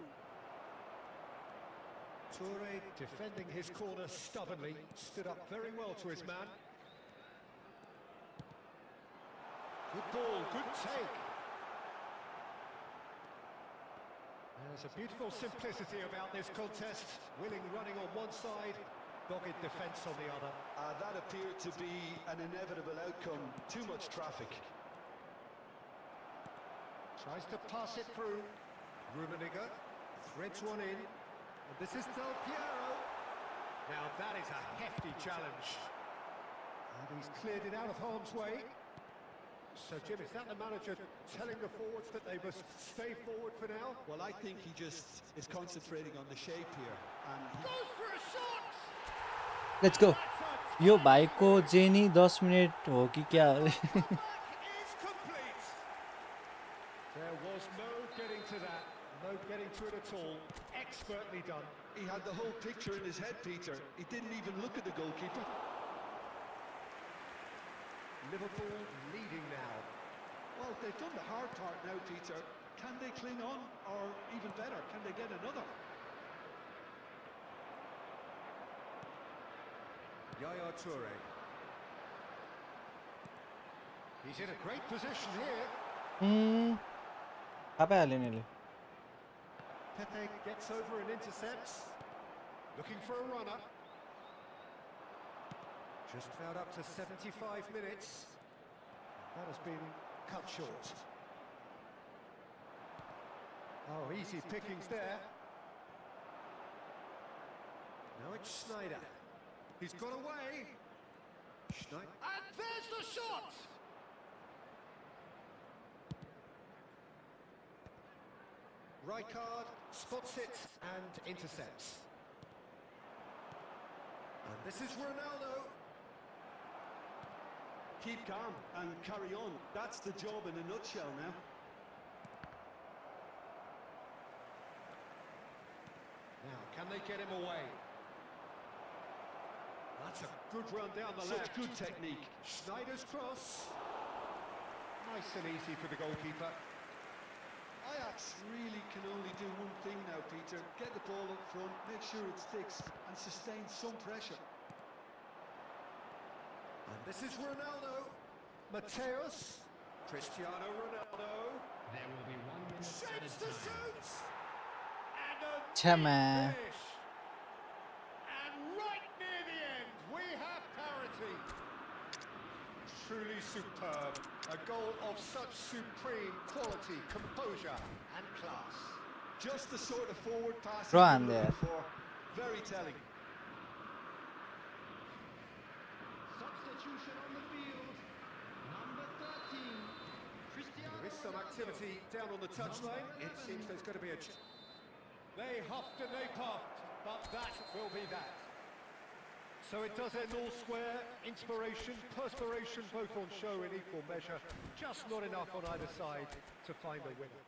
Toure defending his corner stubbornly, stood up very well to his man. Good ball, good take. There's a beautiful simplicity about this contest. Willing running on one side, dogged defence on the other. That appeared to be an inevitable outcome. Too much traffic. Tries to pass it through. Rummenigge threads one in. And this is Del Piero. Now that is a hefty challenge. And he's cleared it out of harm's way. So, Jim, is that the manager telling the forwards that they must stay forward for now? Well, I think he just is concentrating on the shape here. And Goes for a shot! Let's go यो भाइको जेनी 10 minute हो कि क्या हो Is complete. There was no getting to that. No getting to it at all. Expertly done. he had the whole picture in his head, Peter. He didn't even look at the goalkeeper. Liverpool leading now. Well, they've done the hard part now, Peter. Can they cling on? Or even better, can they get another? Yaya Toure. He's in a great position here. थाहा पाइहाल्यो नि यसले Pepe gets over and intercepts. Looking for a runner. Just about up to 75 minutes. That has been cut short. Oh, easy pickings there. Now it's Schneider. He's got away. Schneider. And there's the shot! Rijkaard spots it and intercepts. And this is Ronaldo. Keep calm and carry on. That's the job in a nutshell now. Now, can they get him away? That's a good run down the left. Such good technique. Schneider's cross. Nice and easy for the goalkeeper. Ajax really can only do one thing now, Peter. Get the ball up front, make sure it sticks, and sustain some pressure. And this is Ronaldo. Mateus. Cristiano Ronaldo. There will be 1 minute Shapes to shoot. And a Chama. finish. And right near the end, we have parity. Truly superb. A goal of such supreme quality, composure and class. Just the sort of forward pass Run you're there. looking for. Very telling. substitution on the field. Number 13, Cristiano There is some activity down on the touchline. It seems there's going to be a... They huffed and they puffed, but that will be that. So it does end all square. Inspiration, perspiration, both on show in equal measure. Just not enough on either side to find a winner.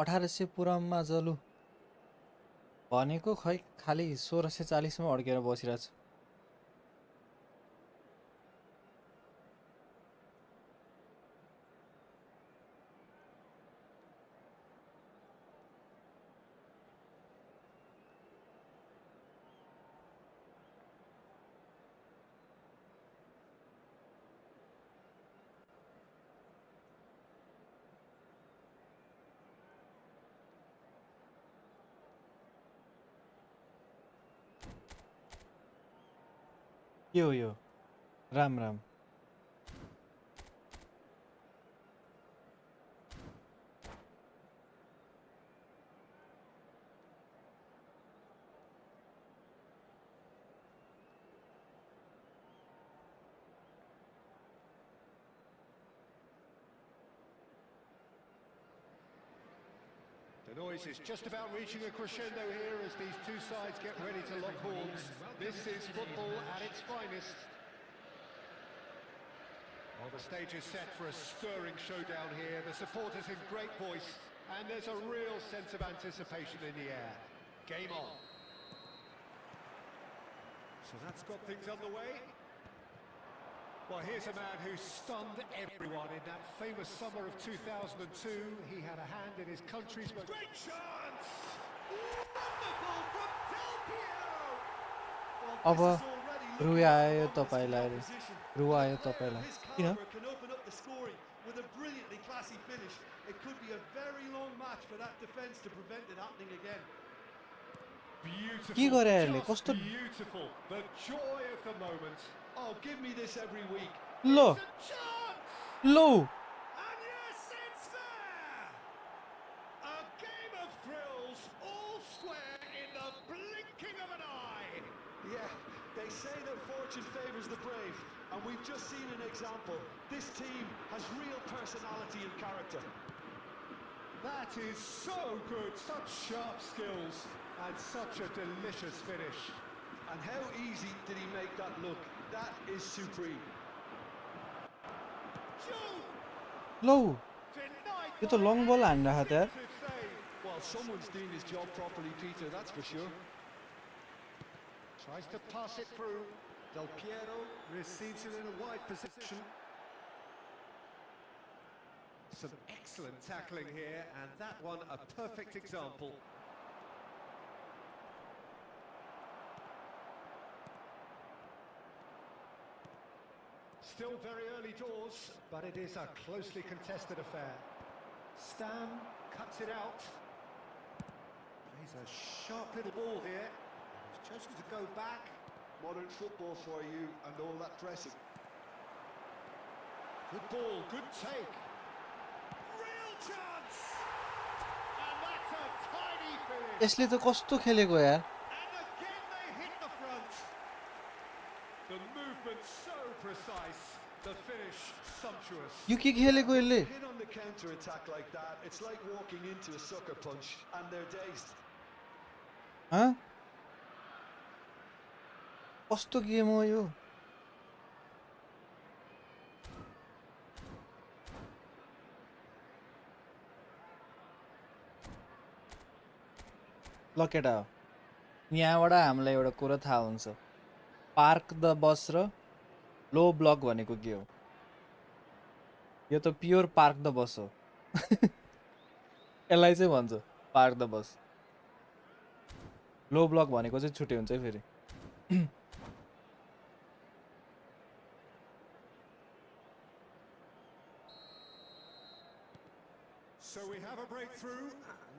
अठार सय पुराणमा जलु भनेको खै खालि 1640 मा अड्केर बसिरहेछ के हो यो Ram Ram The noise is just about reaching a crescendo here as these two sides get ready to lock horns. This is football at its finest. Well, the stage is set for a stirring showdown here. The supporters in great voice, and there's a real sense of anticipation in the air. Game on. So that's got things underway. Well, here's a man who stunned everyone in that famous summer of 2002. He had a hand in his country's most... Great chance! Wonderful from Del Piero! Well, this is already looking रुवायो like a तपाईलाई रे proposition. रुवायो A player तपाईलाई of his किन caliber can open up the scoring with a brilliantly classy finish. It could be a very long match for that defence to prevent it happening again. Beautiful, के गरे अहिले just कस्तो beautiful. The joy of the moment. Oh, give me this every week. Low It's a chance! Low And yes, it's there! A game of thrills, all square in the blinking of an eye. Yeah, they say that fortune favours the brave, and we've just seen an example. This team has real personality and character. That is so good, such sharp skills, and such a delicious finish. And how easy did he make that look? That is supreme. Low Denied यो त by long बल हान्न त यार defensive save. Well, someone's doing his job properly, Peter, that's for sure. Tries to pass it through. Del Piero receives it in a wide position. Some excellent tackling here, and that one a perfect example. Still very early doors, but it is a closely contested affair. Stam cuts it out. Plays a sharp little ball here. He's chosen to go back. Modern football for you and all that pressing. Good ball, good take. Real chance! And that's a tiny finish. यसले त कस्तो खेलेको यार And again they hit the front. The movement so precise. The finish sumptuous. यो के खेलेको यसले Hit on the counter-attack like that, it's like walking into a sucker punch, and they're dazed. हँ कस्तो गेम हो यो ल केटा हो यहाँबाट हामीलाई एउटा कुरा थाहा हुन्छ park the bus raw low block भनेको के हो यो त प्योर पार्क द बस हो यसलाई चाहिँ भन्छ park the bus low block भनेको चाहिँ छुट्टै हुन्छ है फेरि So we have a breakthrough.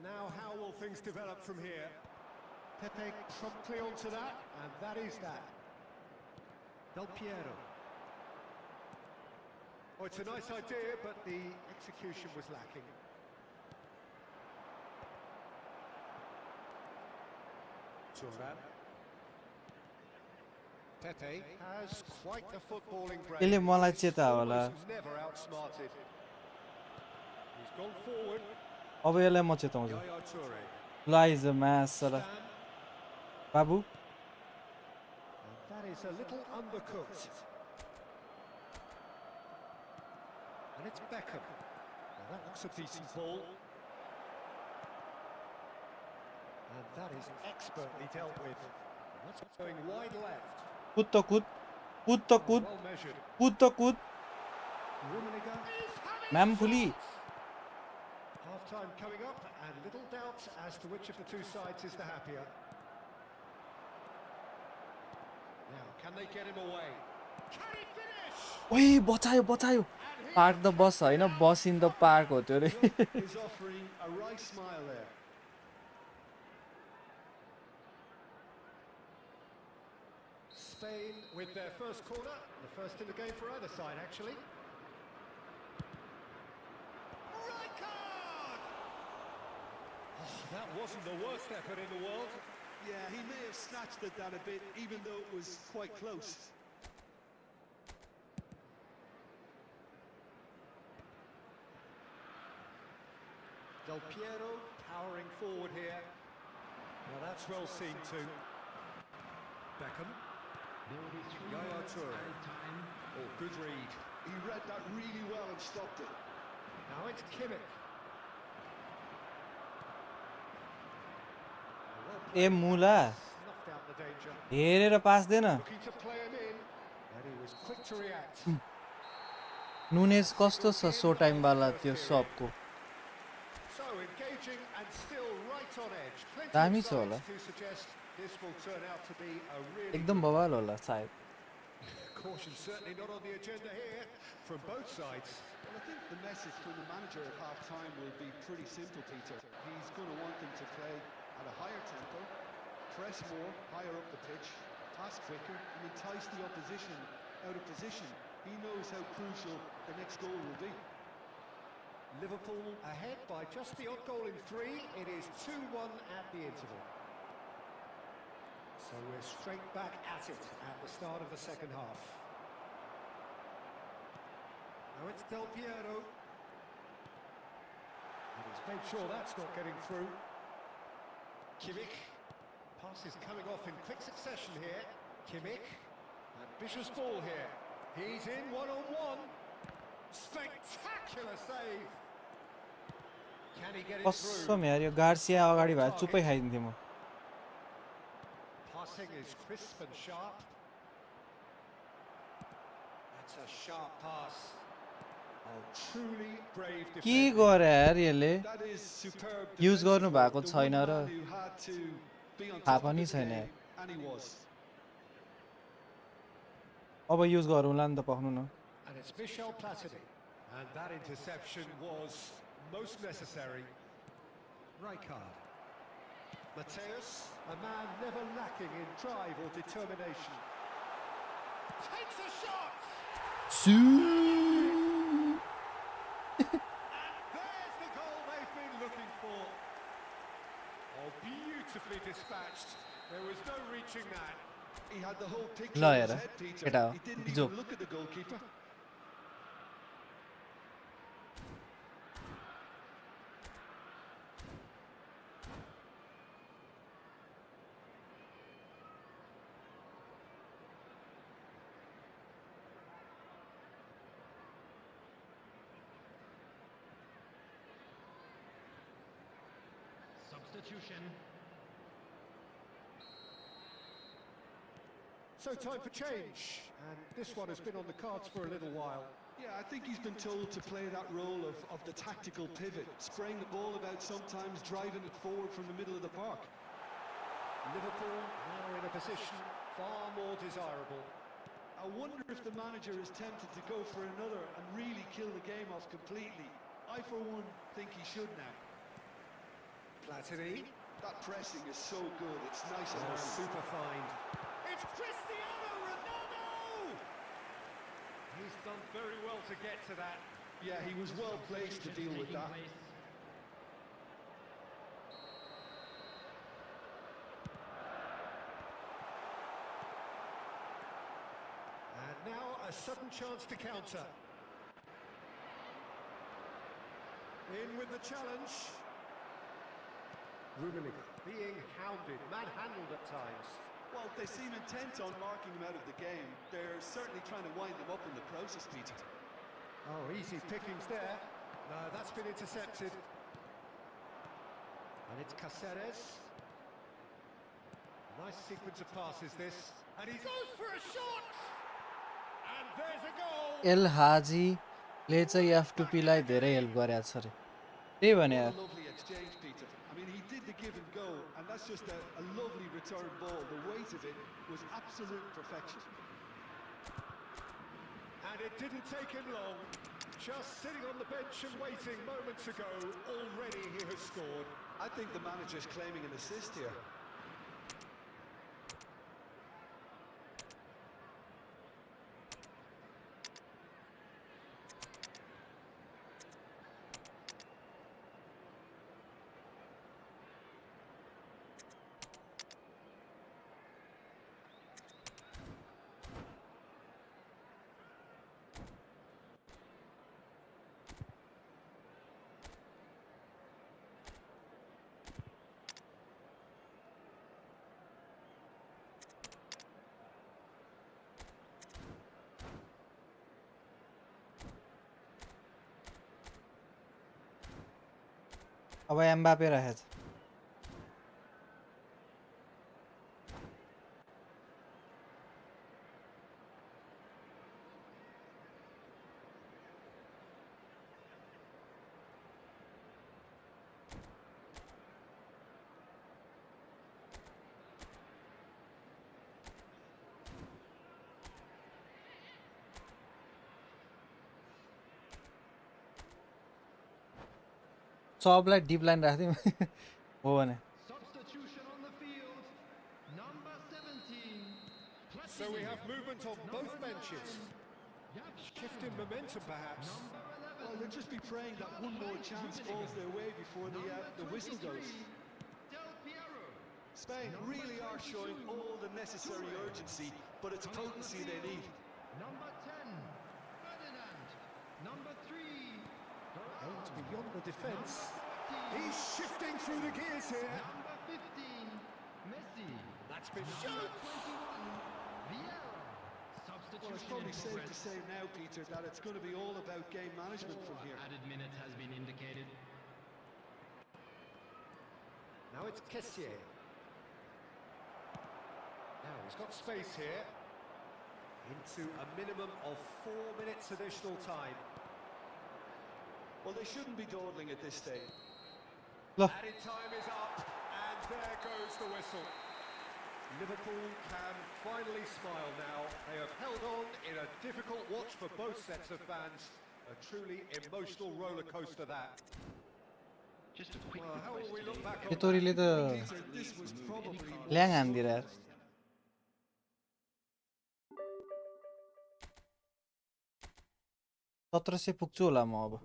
Now how will things develop from here? Pepe promptly onto that, and that is that. Del Piero. Oh, it's a nice idea, but the execution was lacking. Turan. Pepe has quite the footballing brain. यसले मलाई He's चेता होला almost never outsmarted. He's gone forward. अब यसलाई म चेताउँछु Yaya Toure. Lies match sir Stam. बाबु And that is a little undercooked. And it's Beckham. Now that looks a decent ball. And that is expertly dealt with. And that's going wide left. कुद त कुद कुद त कुद Well measured. कुद त कुद Rummenigge is having ma'am a fully shot. Half-time coming up, and little doubt as to which of the two sides is the happier. Now, can they get him away? Can he finish? ओइ बचायो बचायो park the bus होइन बस in the park हो त्यो रे Is offering a right smile there. Spain with their first corner, the first in the game for either side, actually. Rijkaard! Oh, that wasn't the worst effort in the world. Yeah, he may have snatched at that a bit, even though it was quite close. Del Piero powering forward here. Now that's well seen too. Beckham. There will be 3 Yaya minutes Toure. added time. Oh, good read. He read that really well and stopped it. Now it's Kimmich. ए मुला Snuffed out the danger. हेरेर पास then Looking to play him in, and he was quick to react. Nunes कस्तो छ सो time वाला त्यो सबको So engaging and still right on edge. Plenty दामी of छ होला signs to suggest this will turn out to be a really एकदम बवाल होला सायद caution. Certainly not on the agenda here from both sides. Well, I think the message from the manager at half-time will be pretty simple, Peter. He's going to want them to play at a higher tempo, press more, higher up the pitch, pass quicker, and entice the opposition out of position. He knows how crucial the next goal will be. Liverpool ahead by just the odd goal in 3. It is 2-1 at the interval. So we're straight back at it at the start of the second half. Now it's Del Piero. And he's made sure that's not getting through. Kimmich. Pass is coming off in quick succession here. Kimmich. Ambitious ball here. He's in one-on-one. Spectacular save. Can he get it through? कसम यार यो Garcia अगाडि भए चुपै खाइदिन्थे म Passing is crisp and sharp. That's a sharp pass. Oh, truly brave के defending. गरे यार यसले That is superb. Use गर्नु defensive भएको work. The छैन one र man who had to be on थाहा top of पनि his छैन game, यार and he was. अब युज गरौँला नि त पाउनु न And it's Michel Platini. And that interception was most necessary. Rijkaard. Mateus, a man never lacking in drive or determination. Takes a shot! And there's the goal they've been looking for. Oh, beautifully dispatched. There was no reaching that. He had the whole picture ल in हेर his head, Peter. केटा He didn't बिजोक even look at the goalkeeper. Substitution. So time for change, and this one has been on the cards for a little while. Yeah, I think he's been told to play that role of the tactical pivot, spraying the ball about sometimes, driving it forward from the middle of the park. Liverpool now in a position far more desirable. I wonder if the manager is tempted to go for another and really kill the game off completely. I, for one, think he should now. Platini. That pressing is so good, it's nice and Oh, early. super find. It's Cristiano Ronaldo! He's done very well to get to that. Yeah, he was well placed to deal with that. And now a sudden chance to counter. In with the challenge. Rummenigge being hounded, manhandled at times. Well, they seem intent on marking him out of the game. They're certainly trying to wind him up in the process, Peter. Oh, easy pickings there. No, that's been intercepted. And it's Caceres. Nice sequence of passes this. And he goes for a shot! And there's a goal! एल हाजीले चाहिँ एफ2पीलाई धेरै help गरेको छ रे त्यही भने What यार a lovely exchange, Peter. I mean, he did the give and go, and that's just a lovely return ball. The weight of it was absolute perfection. And it didn't take him long. Just sitting on the bench and waiting moments ago, already he has scored. I think the manager's claiming an assist here. अब Mbappe रहेछ सबलाई dip line राख्दिउँ हो भने Substitution on the field. Number 17. So we have movement on both benches. Shift in momentum, perhaps. Well, they'll just be praying that one more chance falls their way before the whistle goes. Del Piero. Spain really are showing all the necessary urgency, but it's potency they need. Number 10. Ferdinand. Number 3. Aims beyond the defence. He's shifting through the gears here. Number 15. Messi. That's been Number shot. 21. Vieira. Well, it's Substitution probably in safe to progress. say now, Peter, that it's going to be all about game management from here. Added minute has been indicated. Now it's Kessier. Now he's got space here. Into a minimum of 4 minutes additional time. Well, they shouldn't be dawdling at this stage. ल Added time is up, and there goes the whistle. Liverpool can finally smile now. They have held on in a difficult watch for both sets of fans. A truly emotional roller coaster that. Just a quick Well, how will we look back yo on तोरीले त Peter, this was probably ल्याङ हान्दिएर यार 1700 पुग्छु होला म अब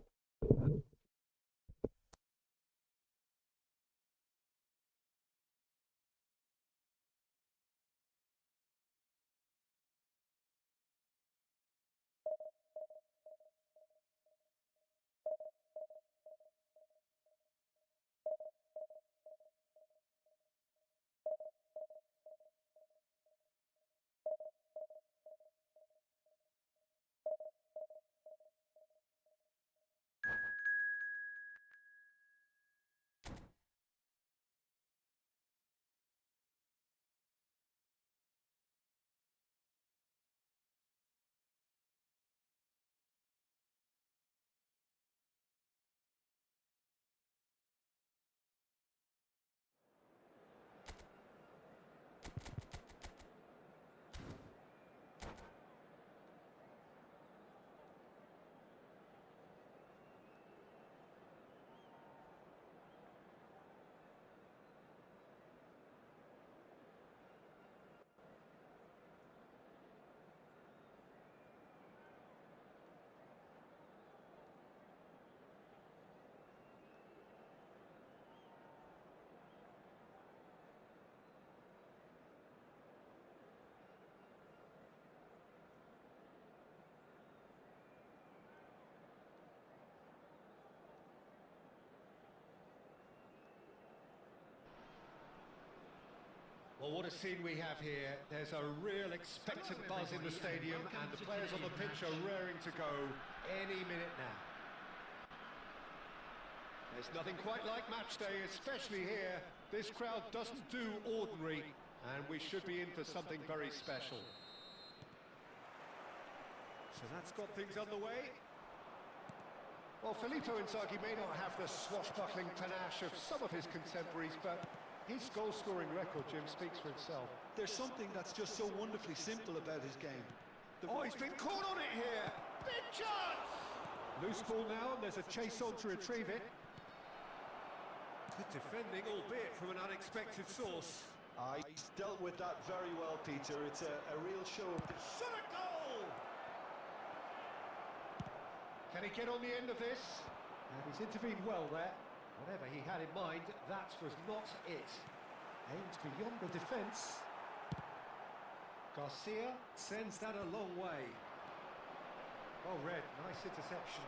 Well, what a scene we have here. There's a real expectant buzz in the stadium, and the players on the pitch are raring to go any minute now. There's nothing quite like match day, especially here. This crowd doesn't do ordinary, and we should be in for something very special. So that's got things underway. Well, Filippo Inzaghi may not have the swashbuckling panache of some of his contemporaries, but his goal-scoring record, Jim, speaks for itself. There's something that's just so wonderfully simple about his game. Oh, he's been caught on it here! Big chance! Loose ball now, and there's a chase on to retrieve it. Good defending, albeit from an unexpected source. He's dealt with that very well, Peter. It's a real show of... Shot a goal! Can he get on the end of this? And he's intervened well there. Whatever he had in mind, that was not it. Aims beyond the defence. Garcia sends that a long way. Well read, nice interception.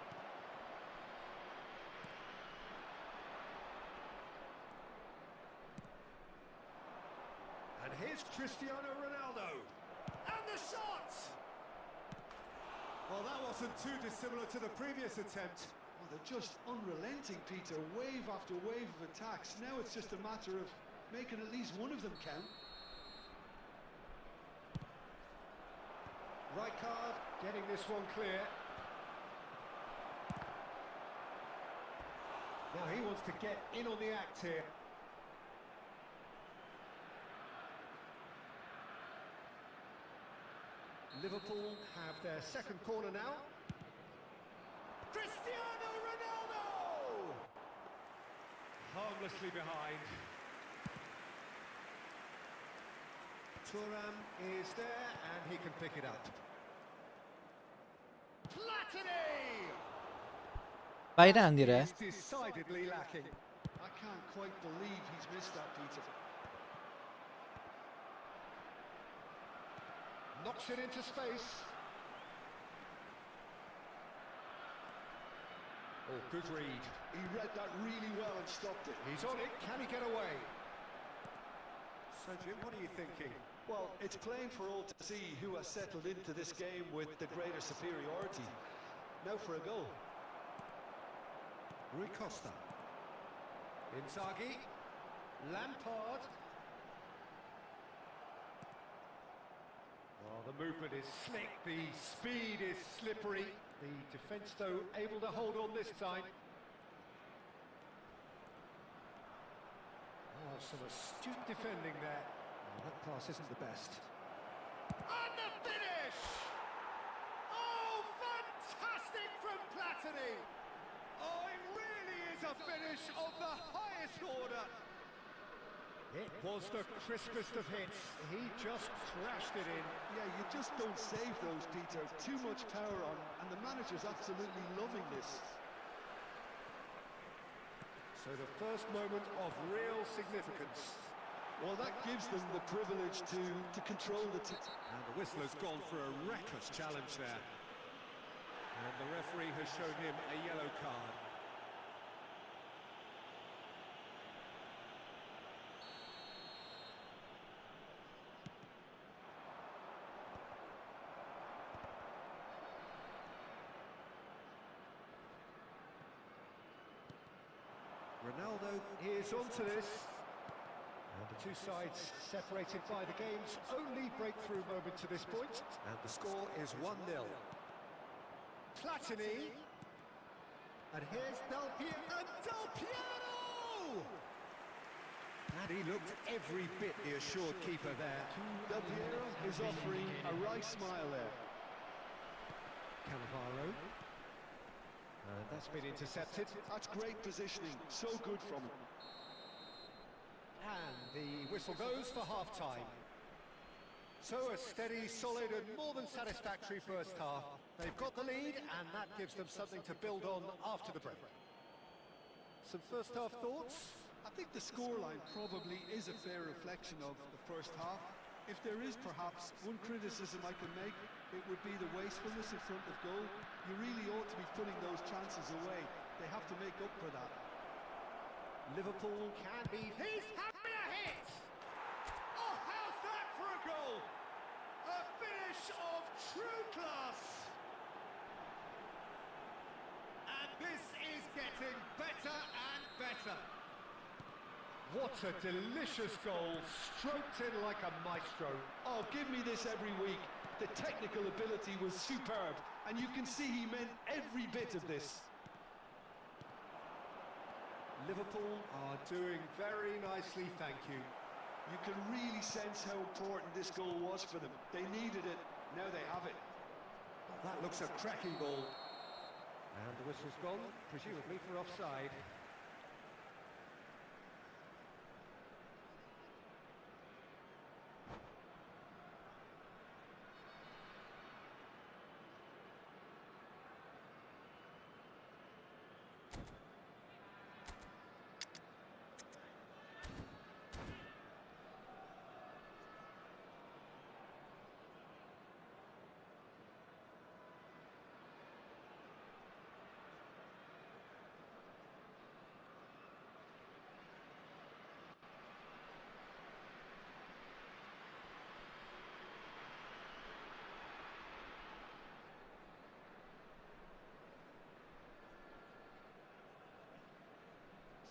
And here's Cristiano Ronaldo. And the shot! Well, that wasn't too dissimilar to the previous attempt. Well, they're just unrelenting, Peter. Wave after wave of attacks. Now it's just a matter of making at least one of them count. Rijkaard getting this one clear. Now he wants to get in on the act here. Liverpool have their second corner now. Cristiano Ronaldo! Harmlessly behind. Thuram is there and he can pick it up. Platini! बाहिर हान्दिएर He's decidedly lacking. I can't quite believe he's missed that, Peter. Knocks it into space. Oh, good read. He read that really well and stopped it. He's on it. Can he get away? So, Jim, what are you thinking? Well, it's plain for all to see who has settled into this game with the greater superiority. Now for a goal. Rui Costa. Inzaghi. Lampard. Well, the movement is slick, the speed is slippery. The defence, though, able to hold on this time. Oh, some astute defending there. Well, that pass isn't the best. And the finish! Oh, fantastic from Platini! Oh, it really is a finish of the highest order. It was the crispest of hits. He just crashed it in. Yeah, you just don't save those, Peter. Too much power on, and the manager's absolutely loving this. So the first moment of real significance. Well, that gives them the privilege to control the team. And the whistle has gone for a reckless challenge there. And the referee has shown him a yellow card. Ronaldo is onto this. And the two sides separated by the game's only breakthrough moment to this point. And the score is 1-0. Platini. And here's Del Piero! And he looked every bit the assured keeper there. Del Piero is offering a wry smile there. Cannavaro. And that's been intercepted. That's great positioning, so good from him. And the whistle goes for half-time. So a steady, solid and more than satisfactory first half. They've got the lead and that gives them something to build on after the break. Some first half thoughts? I think the scoreline probably is a fair reflection of the first half. If there is perhaps one criticism I can make, it would be the wastefulness in front of goal. You really ought to be putting those chances away. They have to make up for that. Liverpool can be... He's having a hit! Oh, how's that for a goal? A finish of true class! And this is getting better and better. What a delicious goal, stroked in like a maestro. Oh, give me this every week. The technical ability was superb, and you can see he meant every bit of this. Liverpool are doing very nicely, thank you. You can really sense how important this goal was for them. They needed it, now they have it. That looks a cracking ball. And the whistle's gone, presumably for offside.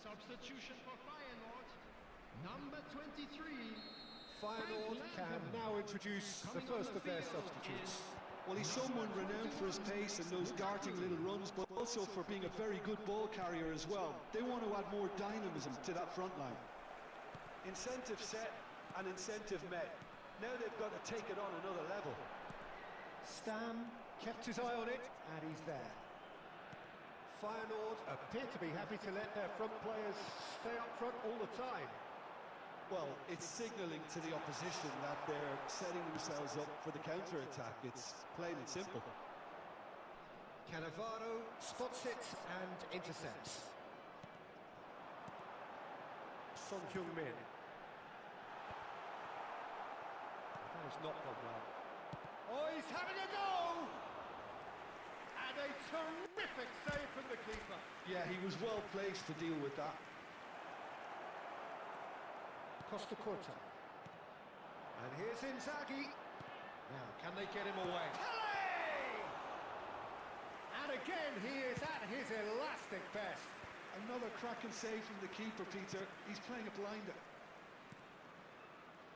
Substitution for Feyenoord. Number 23. Feyenoord can now introduce the first of their substitutes. Well, he's someone renowned for his pace and those darting little runs, but also for being a very good ball carrier as well. They want to add more dynamism to that front line. Incentive set and incentive met. Now they've got to take it on another level. Stam kept his eye on it, and he's there. Feyenoord appear to be happy to let their front players stay up front all the time. Well, it's signalling to the opposition that they're setting themselves up for the counter-attack. It's plain and simple. Cannavaro spots it and intercepts. Son Heung-min. That has not gone well. Oh, he's having a go! And a terrific save from the keeper. Yeah, he was well placed to deal with that. Costa Curta. And here's Inzaghi. Now, can they get him away? Kelly! And again, he is at his elastic best. Another cracking save from the keeper, Peter. He's playing a blinder.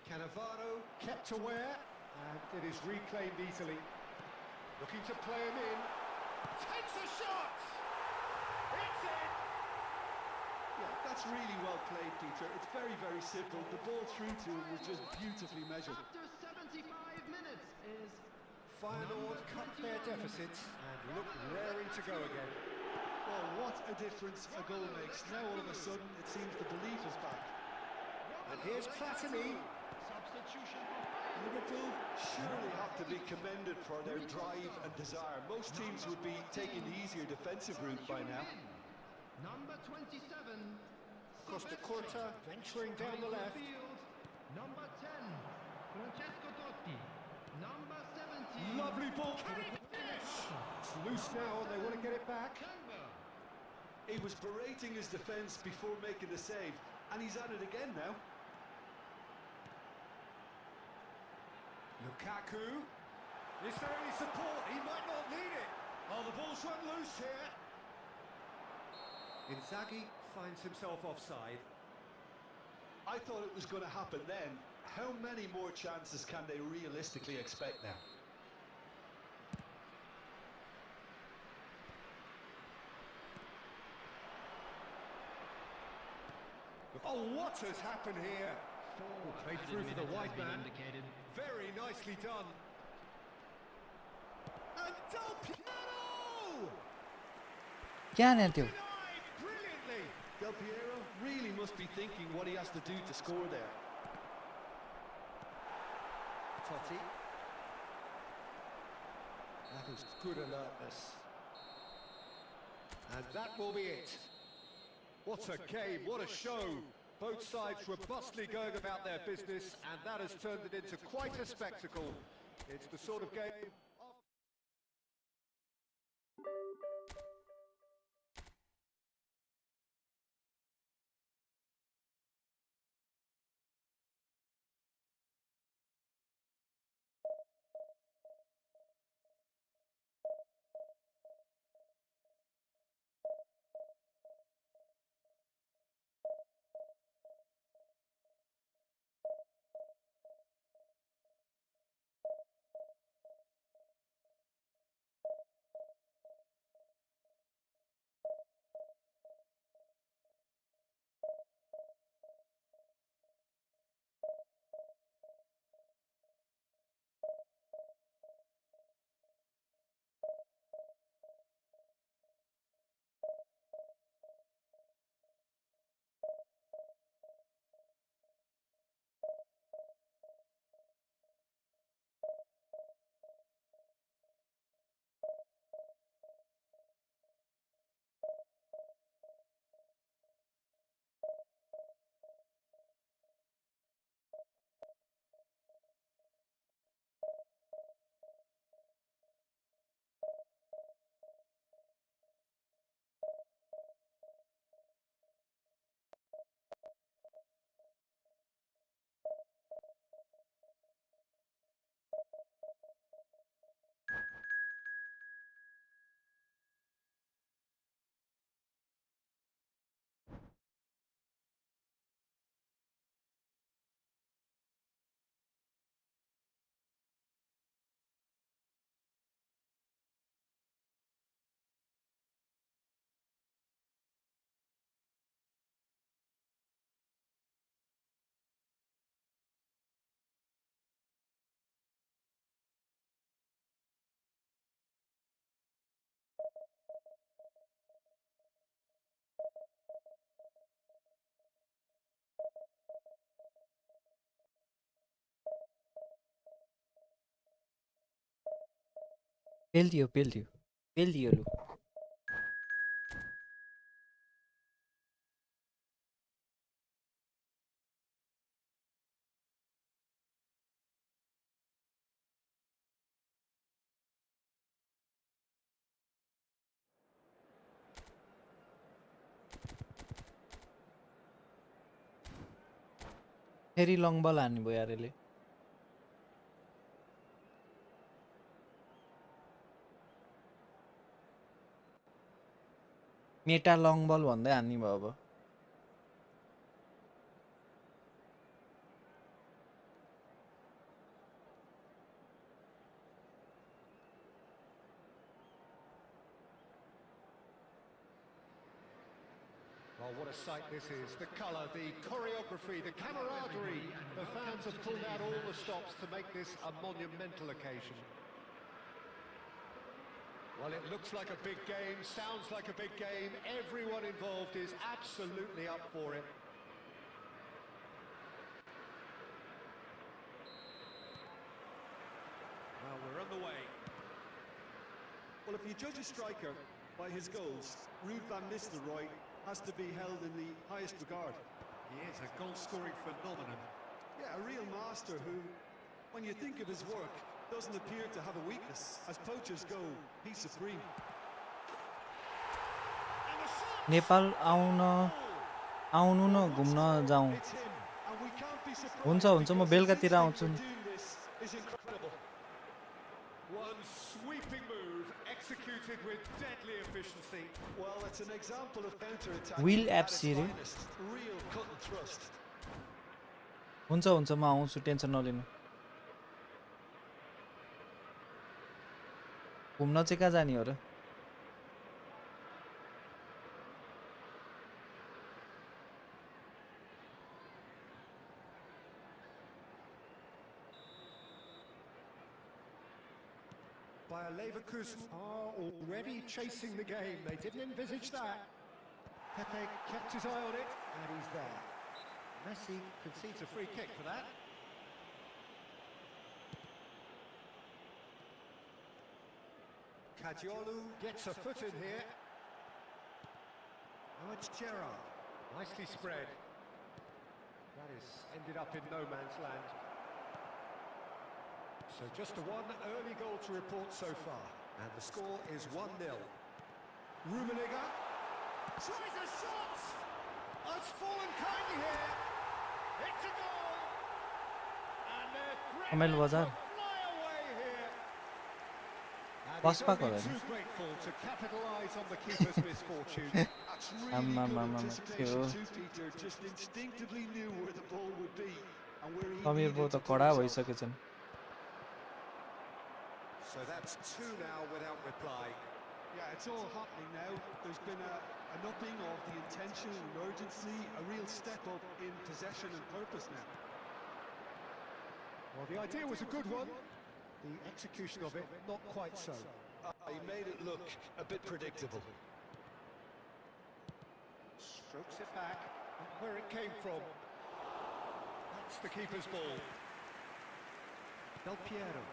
Cannavaro kept aware, and it is reclaimed easily. Looking to play him in. Takes a shot! It's in! Yeah, that's really well played, Peter. It's very, very simple. The ball through to him was just beautifully measured. After 75 minutes is Feyenoord cut their deficits and look raring to go again. Well, what a difference a goal makes. Now all of a sudden it seems the belief is back. And here's Platini. substitution for Feyenoord. Liverpool surely have to be commended for their drive and desire. Most teams would be taking the easier defensive route by now. Number 27. Costa Curta venturing down the left. Number 10. Francesco Totti. Number 17. Lovely ball. Can he finish? It's loose now and they want to get it back. Kemba. He was berating his defence before making the save, and he's at it again now. Lukaku. Is there any support? He might not need it. Oh, the ball's run loose here. Inzaghi finds himself offside. I thought it was going to happen then. How many more chances can they realistically expect now? Oh, what has happened here? Played through for the white man. Very nicely done. And Del Piero! क्या नि त्यो Denied brilliantly. Del Piero really must be thinking what he has to do to score there. Totti. That is good alertness. And that will be it. What a game, what a show. Both sides robustly going about their business, and that has turned it into quite a spectacle. It's the sort of game पेल्दियो पेल्दियो पेल्दियो लु फेरि long बल हान्ने भयो यार यसले Meta long बल भन्दै हान्ने भयो अब Oh, what a sight this is. The colour, the choreography, the camaraderie. The fans have pulled out all the stops to make this a monumental occasion. Well, it looks like a big game, sounds like a big game. Everyone involved is absolutely up for it. Well, we're underway. Well, if you judge a striker by his goals, Ruud van Nistelrooy has to be held in the highest regard. He is a goal-scoring phenomenon. Yeah, a real master who, when you think of his work, doesn't appear to have a weakness. As poachers go, he's supreme. And the shot! Nepal आउनु न घुम्न जाउँ It's him, and we can't be surprised हुन्छ हुन्छ म because बेलुकातिर his आउँछु instinct for doing this is incredible. One sweeping move, executed with deadly efficiency. Well, it's an example of counter-attack Will at app its Siri. finest. Real cut and thrust. हुन्छ हुन्छ म आउँछु tension नलिनु घुम्न चाहिँ कहाँ जाने हो र Bayer Leverkusen are already chasing the game. They didn't envisage that. Pepe kept his eye on it, and he's there. Messi concedes a free kick for that. Caggiolu gets a foot in here. Now it's Gerrard. Nicely spread. That has ended up in no man's land. So just a one early goal to report so far. And the score is 1-0. Rummenigge tries a shot! Oh, it's fallen kindly here. It's a goal! And they're Amel threatening Wazar. to fly away here. And Pass he's back only already. too grateful to capitalise on the keeper's misfortune. That's really good anticipation त्यो too, Peter. Just instinctively knew where the ball would be and where he Sameer needed बो to त put कडा himself. भइसकेछन् So that's two now without reply. Yeah, it's all happening now. There's been an upping of the intention and urgency, a real step up in possession and purpose now. Well, the idea was a good one. The execution of it, not quite so. He made it look a bit predictable. Strokes it back, where it came from. That's the keeper's ball. Del Piero.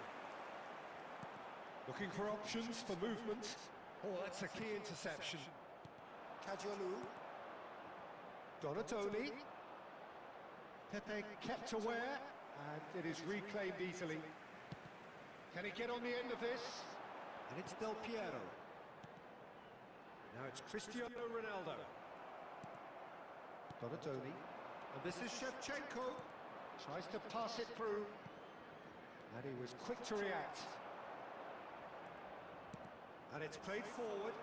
Looking for options for movement. Oh, that's a key interception. Caggiolu. Donatoni. Pepe kept aware, and it is reclaimed easily. Can he get on the end of this? And it's Del Piero. Now it's Cristiano Ronaldo. Donatoni. And this is Shevchenko. Tries to pass it through. And he was quick to react. And it's played forward.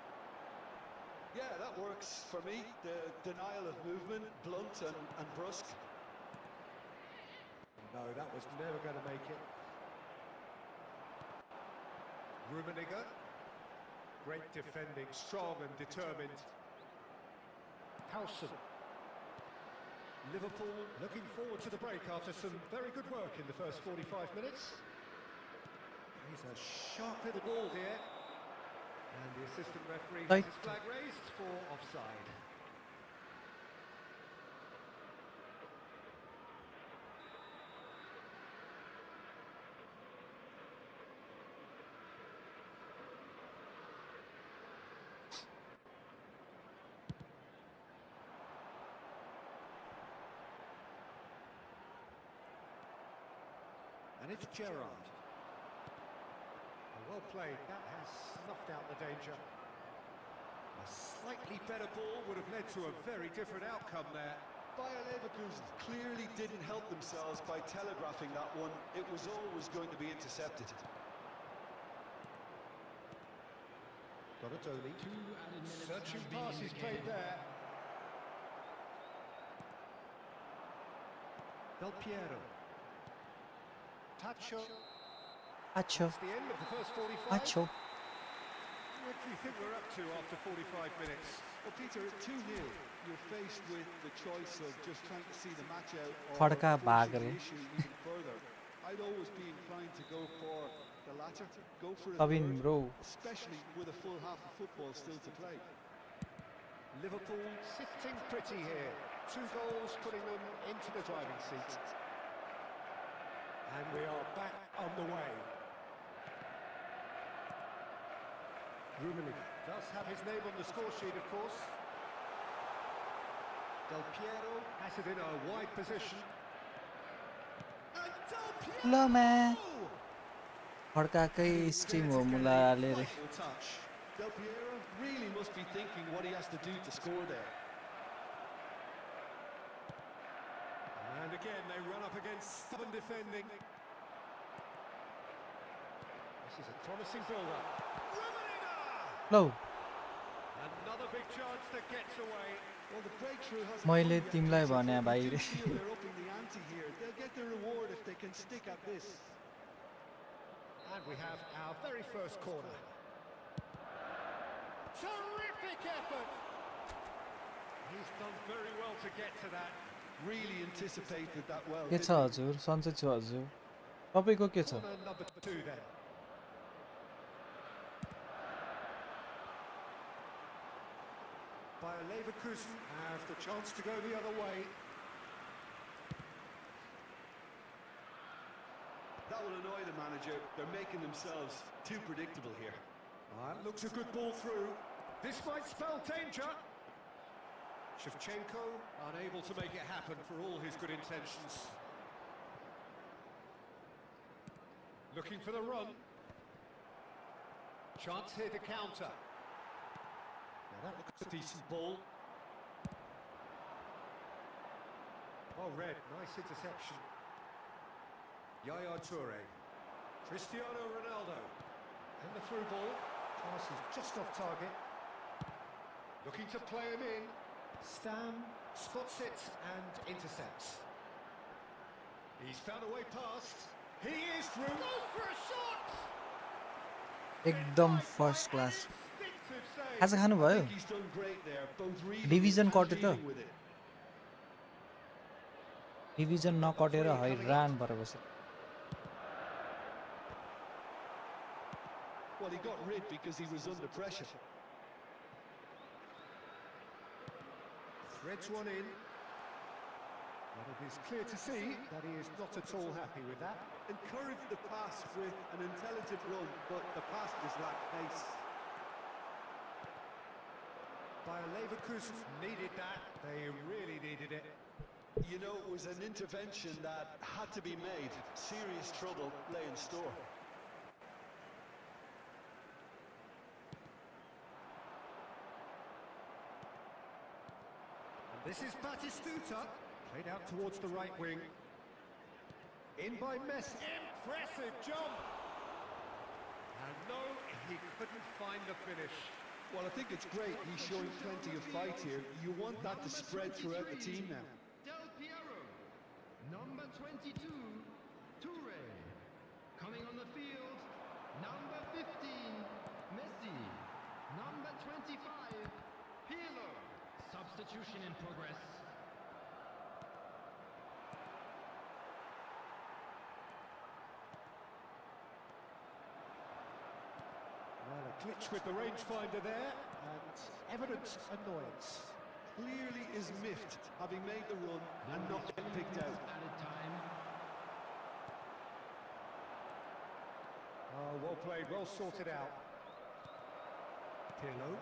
Yeah, that works for me. The denial of movement, blunt and brusque. No, that was never going to make it. Rummenigge. Great defending, strong and determined. Howson. Liverpool looking forward to the break after some very good work in the first 45 minutes. He's a sharp little ball here. And the assistant referee has his flag raised for offside. And it's Gerrard. Well played, that has snuffed out the danger. A slightly better ball would have led to a very different outcome there. Bayer Leverkusen clearly didn't help themselves by telegraphing that one. It was always going to be intercepted. Donatoni. 2 added minutes Searching have been pass is played indicated. there. Del Piero. Tacho. Acho, It's the end of the first 45. acho. What do you think we're up to after 45 minutes? Well, Peter, at 2-0, you're faced with the choice of just trying to see the match out or Fadka bhag forcing rahe. the issue even further. I'd always be inclined to go for the latter, go for a Tabin third, bro. especially with a full half of football still to play. Liverpool sitting pretty here. 2 goals putting them into the driving seat. And we are back on the way. Rummenigge does have his name on the score sheet, of course. Del Piero has it in a wide position. And Del Piero! ल म्या फड्काकै stream हो मुलाले रे Delightful touch. Del Piero really must be thinking what he has to do to score there. And again, they run up against stubborn defending. This is a promising build-up. Rummenigge! Low Another big chance that gets away. Well, the breakthrough has मैले तिमीलाई भने भाइ रे they're upping the ante here. They'll get their reward if they can stick at this. And we have our very first corner. Terrific effort! He's done very well to get to that. Really anticipated that well. के छ हजुर सन्चै छु हजुर तपाईको के छ Corner number 2 then. Bayer Leverkusen have the chance to go the other way. That will annoy the manager. They're making themselves too predictable here. Looks a good ball through. This might spell danger. Shevchenko unable to make it happen for all his good intentions. Looking for the run. Chance here to counter. Now that looks a decent ball. Oh, red, nice interception. Yaya Toure. Cristiano Ronaldo. And the through ball. Pass is just off target. Looking to play him in. Stam spots it and intercepts. He's found a way past. He is through. Goes for a shot! एकदम first class Instinctive save. खाजा खानु भयो He's done great there, both reading Division and कट्यो त dealing with it. Division नकटेर हैरान भएर बस्यो Well, he got rid because he was under pressure. Threads one in. But it is clear to see that he is not at all happy with that. Encouraged the pass with an intelligent run, but the pass just lacked pace. Bayer Leverkusen needed that. They really needed it. You know, it was an intervention that had to be made. Serious trouble lay in store. And this is Batistuta. Played out towards the right wing. In by Messi. Impressive jump. And no, he couldn't find the finish. Well, I think it's great. He's showing plenty of fight here. You want that to spread throughout the team now. Del Piero. Number 22, Toure. Coming on the field, number 15, Messi. Number 25, Pirlo. Substitution in progress. Well, a glitch with the rangefinder there, and evident annoyance. Clearly is miffed, having made the run and not getting picked out. Added time. Oh, well played, well sorted out. Pirlo.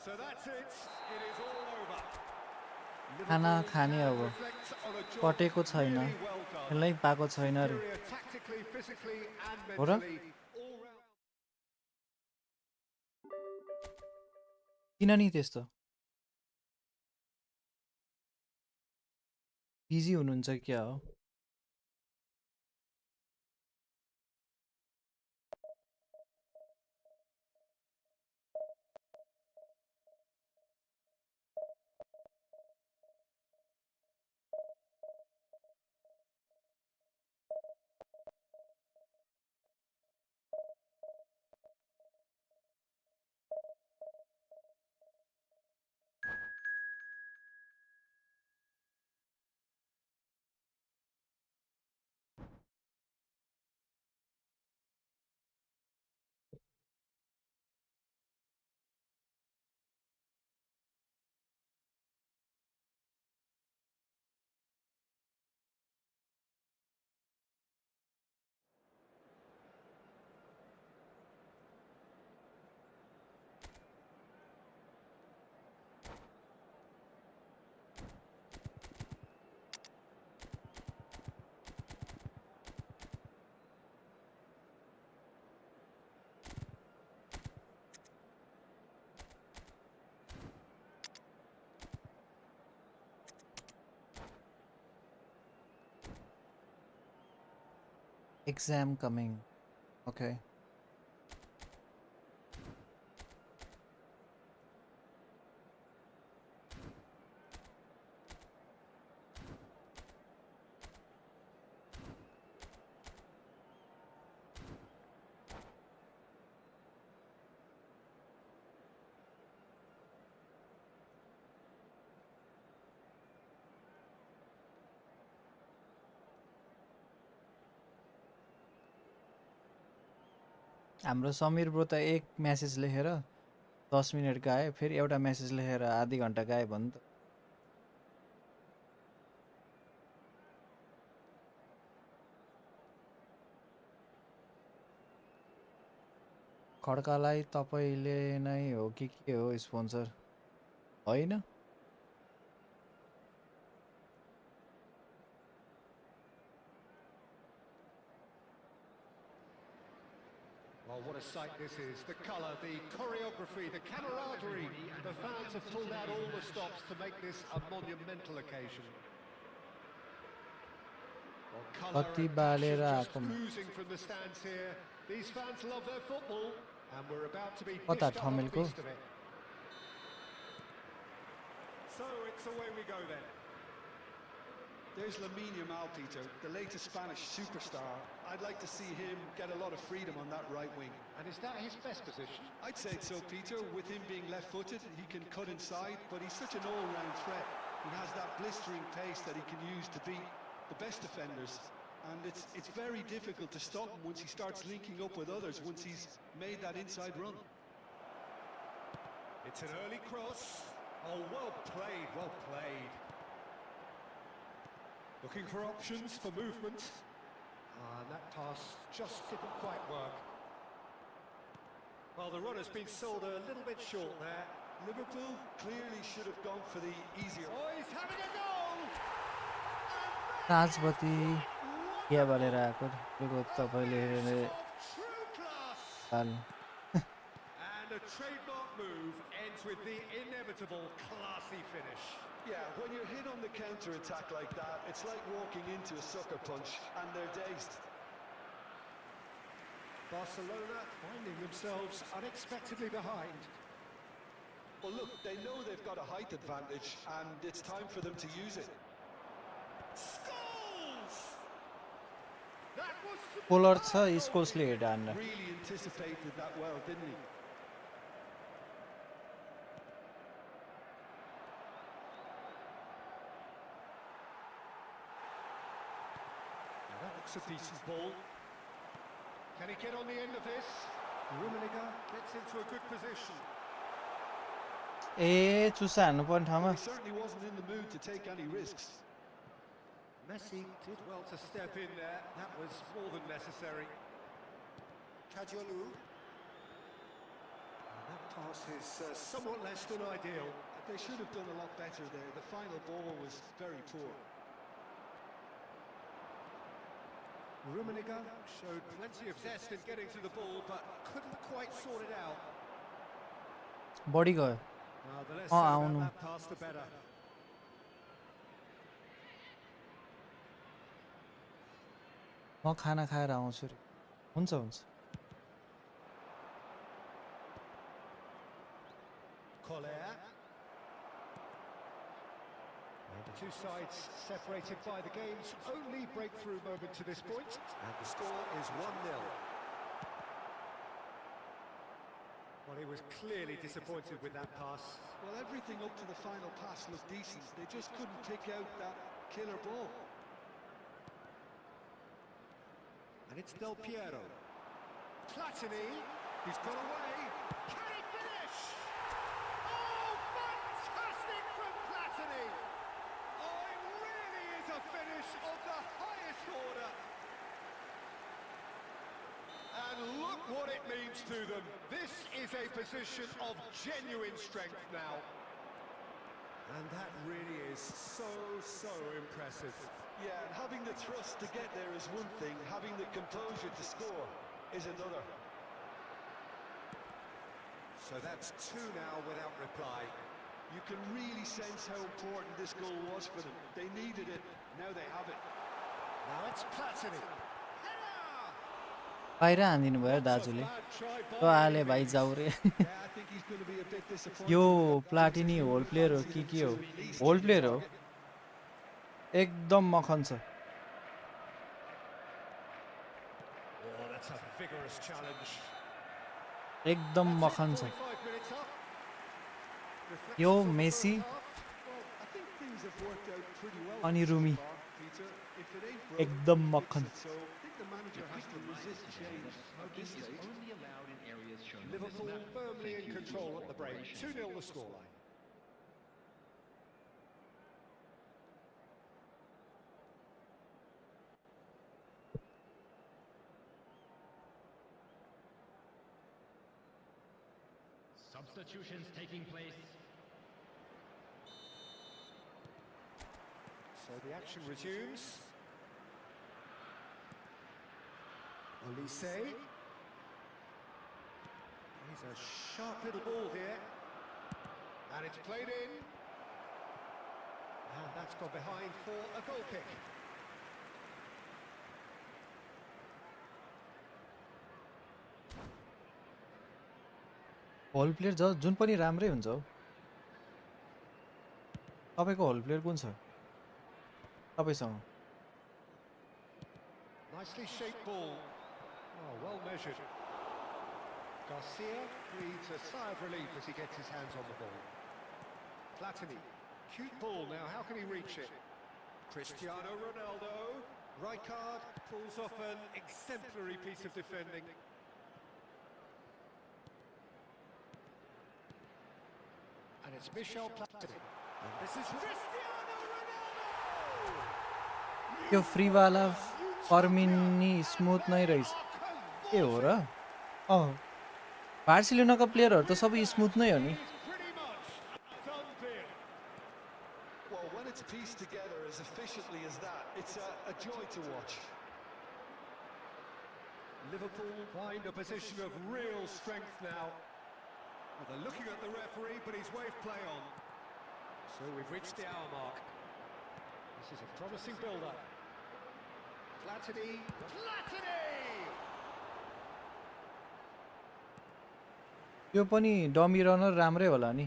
So that's it. It is all over. खाना Liverpool खाने can अब reflect on a job कटेको छैन really well done. खेल्नै पाएको छैन रे Superior tactically, physically and हो र mentally. All round. किन नि त्यस्तो बिजी हुनुहुन्छ क्या हो exam coming okay हाम्रो समीर ब्रो त एक मेसेज लेखेर 10 मिनेट गायो फेरि एउटा मेसेज लेखेर आधी घण्टा गायो भने त खड्कालाई तपाईले नै हो कि के हो स्पोन्सर होइन Well, what a sight this is. The colour, the choreography, the camaraderie. The fans have pulled out all the stops to make this a monumental occasion. Well, colour कति and बालेर passion just आएको oozing from the stands here. These fans love their football, and we're about to be कता dished out a ठमेलको feast of it. So it's away we go then. There's Lamine Yamal, Peter, the latest Spanish superstar. I'd like to see him get a lot of freedom on that right wing. And is that his best position? I'd say so, Peter. With him being left-footed, he can cut inside, but he's such an all-round threat. He has that blistering pace that he can use to beat the best defenders. And it's very difficult to stop him once he starts linking up with others, once he's made that inside run. It's an early cross. Oh, well played, well played. Looking for options for movement. And that pass just didn't quite work. Well, the run has been sold a little bit short there. Liverpool clearly should have gone for the easier. Oh, he's having a goal! साँझबत्ती के बालेर आएको त्यो तपाईले True class! हाल्नु And a trademark move ends with the inevitable classy finish. Yeah, when you're hit on the counter-attack like that, it's like walking into a sucker punch, and they're dazed. Barcelona finding themselves unexpectedly behind. Well, look, they know they've got a height advantage, and it's time for them to use it. Scholes! That was polar छ स्कोल्सले head हान्न Really anticipated that well, didn't he? Now that looks a decent ball. Can he get on the end of this? Rummenigge gets into a good position. ए चुसा हान्नुपर्ने ठाउँमा He certainly wasn't in the mood to take any risks. Messi did well to step in there. That was more than necessary. Kadiolu. That pass is somewhat less than ideal. They should have done a lot better there. The final ball was very poor. Rummenigge showed plenty of zest in getting to the ball, but couldn't quite sort it out. बढी गयो The less said about आउनु that pass, the better. म खाना खाएर आउँछु रे हुन्छ हुन्छ Collier. And the two sides separated by the game's only breakthrough moment to this point. And the score is 1-0. Well, he was clearly disappointed with that pass. Well, everything up to the final pass looked decent. They just couldn't pick out that killer ball. And it's Del Piero. Platini, he's got away. Can he finish? Oh, fantastic from Platini! Oh, it really is a finish of the highest order. And look what it means to them. This is a position of genuine strength now. And that really is so impressive. Yeah, and having the thrust to get there is one thing, having the composure to score is another. So that's two now without reply. You can really sense how important this goal was for them. They needed it, now they have it. Now it's Platini. बाहिर हानिदिनु भयो दाजुले त आले भाइ जाऊ रे Yeah, I think he's going to be a bit disappointed. यो Platini whole player हो कि के हो होल प्लेयर हो एकदम मखन छ Oh, that's a vigorous challenge. एकदम मखन छ 45 minutes up. यो Messi Well, I think things have worked out pretty well अनि so Rhumi far, Peter. If it ain't broke, एकदम fix Makhan it. So I think the manager has to resist change at this Is stage. only allowed in areas shown on this Liverpool map. firmly Thank in you for control your at the break. cooperation. 2-0 the scoreline. Substitutions taking place. So the action resumes. Olise. He's a sharp little ball here. And it's played in. And that's gone behind for a goal kick. Whole player जुन पनि राम्रै हुन्छ हौ तपाईको whole player कुन छ तपाईसँग Nicely shaped ball. Oh, well measured. Garcia breathes a sigh of relief as he gets his hands on the ball. Platini. Cute ball now, how can he reach it? Cristiano Ronaldo. Rijkaard pulls off an exemplary piece of defending. And it's Michel Platini. And this is Cristiano Ronaldo! त्यो फ्रीवाला फर्मिनी smooth नै रहेछ के हो र बार्सिलोनाका प्लेयरहरू त सबै smooth नै हो नि Pretty much a done deal. Well, when it's pieced together as efficiently as that, it's a joy to watch. Liverpool find a position of real strength now. Well, they're looking at the referee, but he's waved play on. So we've reached the hour mark. This is a promising build-up. Platini! Platini! यो पनि dummy runner राम्रै होला नि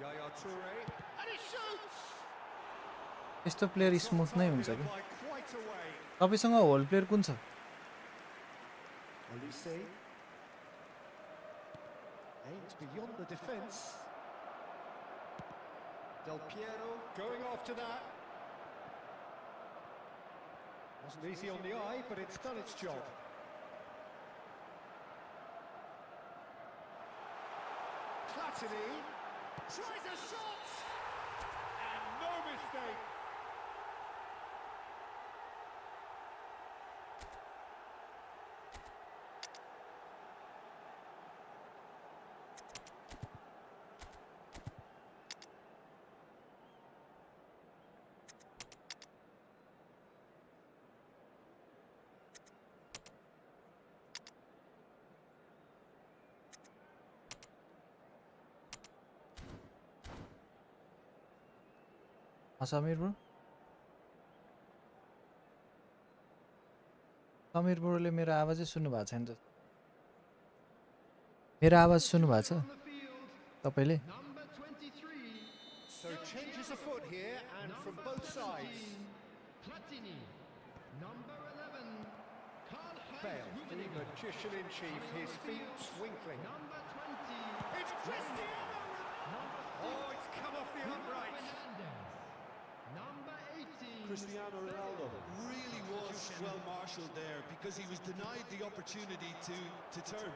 Yaya Toure. And he shoots! यस्तो player smooth नै हुन्छ कि By quite a way. तपाईसँग whole player कुन छ Olise. Aims beyond the defence. Del Piero going after that. Wasn't easy on the eye, but it's done its job. Platini tries a shot! And no mistake! Samir bro Samir ब्रोले मेरो आवाजै सुन्नु भएको छैन त मेरो आवाज सुन्नु भएको छ तपाईले So changes afoot here and from both sides. Bale, the magician in chief, his feet twinkling. It's Cristiano Ronaldo! Oh, it's come off the uprights. Cristiano Ronaldo really was well marshalled there because he was denied the opportunity to turn.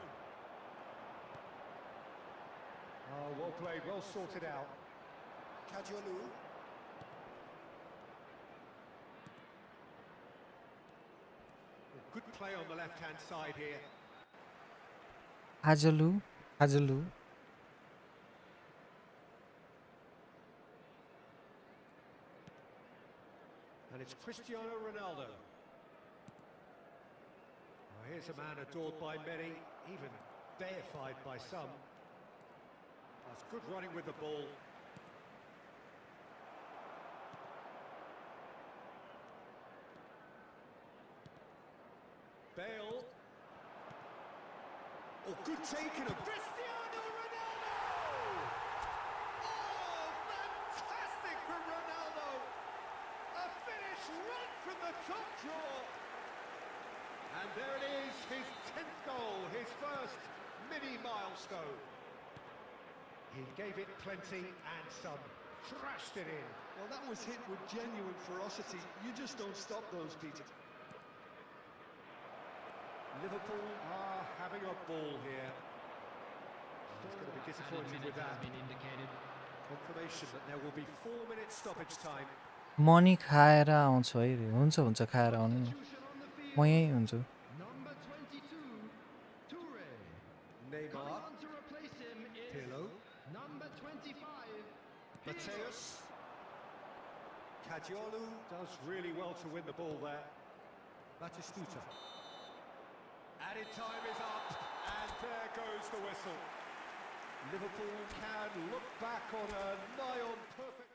Oh, well played, well sorted out. Kajolu. Good play on the left-hand side here. हाजलु And it's Cristiano Ronaldo. Oh, here's a man adored by many, even deified by some. That's good running with the ball. Bale. Oh, good taking of Cristiano Ronaldo! Oh, fantastic from Ronaldo! A finish right from the top draw. And there it is, his 10th goal, his first mini milestone. He gave it plenty and some, thrashed it in. Well, that was hit with genuine ferocity. You just don't stop those, Peter. Liverpool are having a ball here. He's going to be disappointed with that. Confirmation that there will be 4 minutes stoppage time. Money खाएर आउँछु है रे हुन्छ खाएर आउनु न म यही हुन्छु Neymar. Pirlo. Mateus. Kajolu does really well to win the ball there. Batistuta. Added time is up, and there goes the whistle. Liverpool can look back on a nigh-on perfect...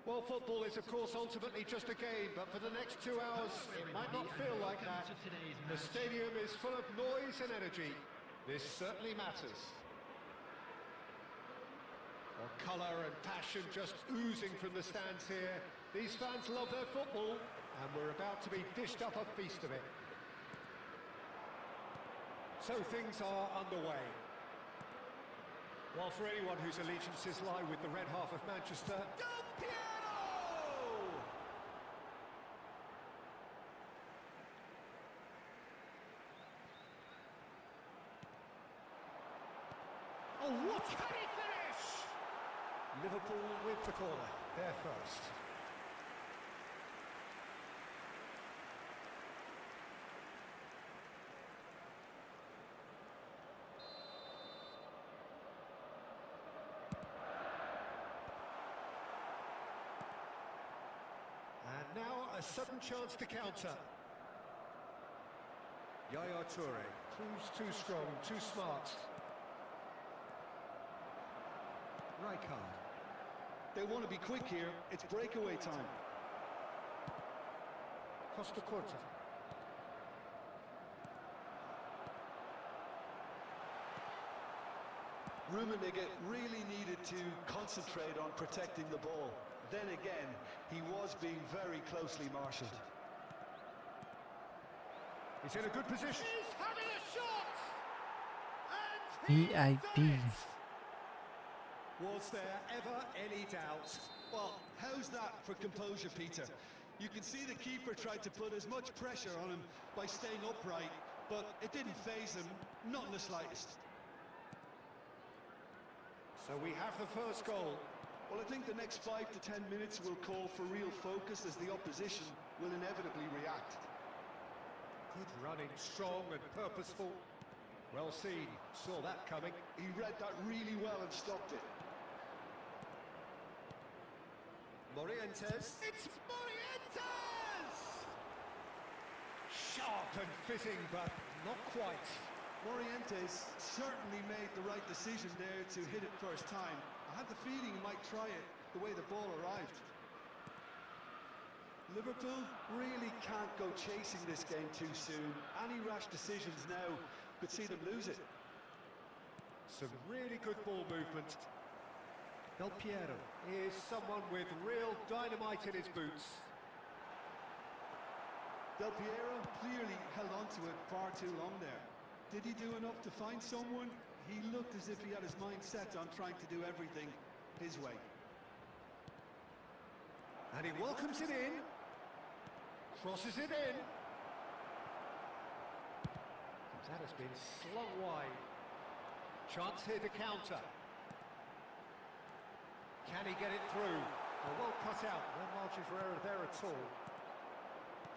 Well, football is, of course, ultimately just a game, but for the next 2 hours, it might not feel like that. The stadium is full of noise and energy. This certainly matters. Well, colour and passion just oozing from the stands here. These fans love their football, and we're about to be dished up a feast of it. So things are underway. While for anyone whose allegiances lie with the red half of Manchester, Del Piero! Oh, what can he finish? Liverpool with the corner. There first. And now a sudden chance to counter. Yaya Toure proves too strong, too smart. Rijkaard. They want to be quick here. It's breakaway time. Costa Curta. Rummenigge really needed to concentrate on protecting the ball. Then again, he was being very closely marshalled. He's in a good position. He's having a shot! And VIP. was there ever any doubt? Well, how's that for composure, Peter? You can see the keeper tried to put as much pressure on him by staying upright, but it didn't faze him, not in the slightest. So we have the first goal. Well, I think the next 5 to 10 minutes will call for real focus as the opposition will inevitably react. Good running, strong and purposeful. Well seen, saw that coming. He read that really well and stopped it. Morientes. It's Morientes! Sharp and fitting, but not quite. Morientes certainly made the right decision there to hit it first time. I had the feeling he might try it the way the ball arrived. Liverpool really can't go chasing this game too soon. Any rash decisions now could see them lose it. Some really good ball movement. Del Piero is someone with real dynamite in his boots. Del Piero clearly held on to it far too long there. Did he do enough to find someone? He looked as if he had his mind set on trying to do everything his way. And he welcomes it in. Crosses it in. That has been slung wide. Chance here to counter. Can he get it through? Well cut out. No margin for error there at all.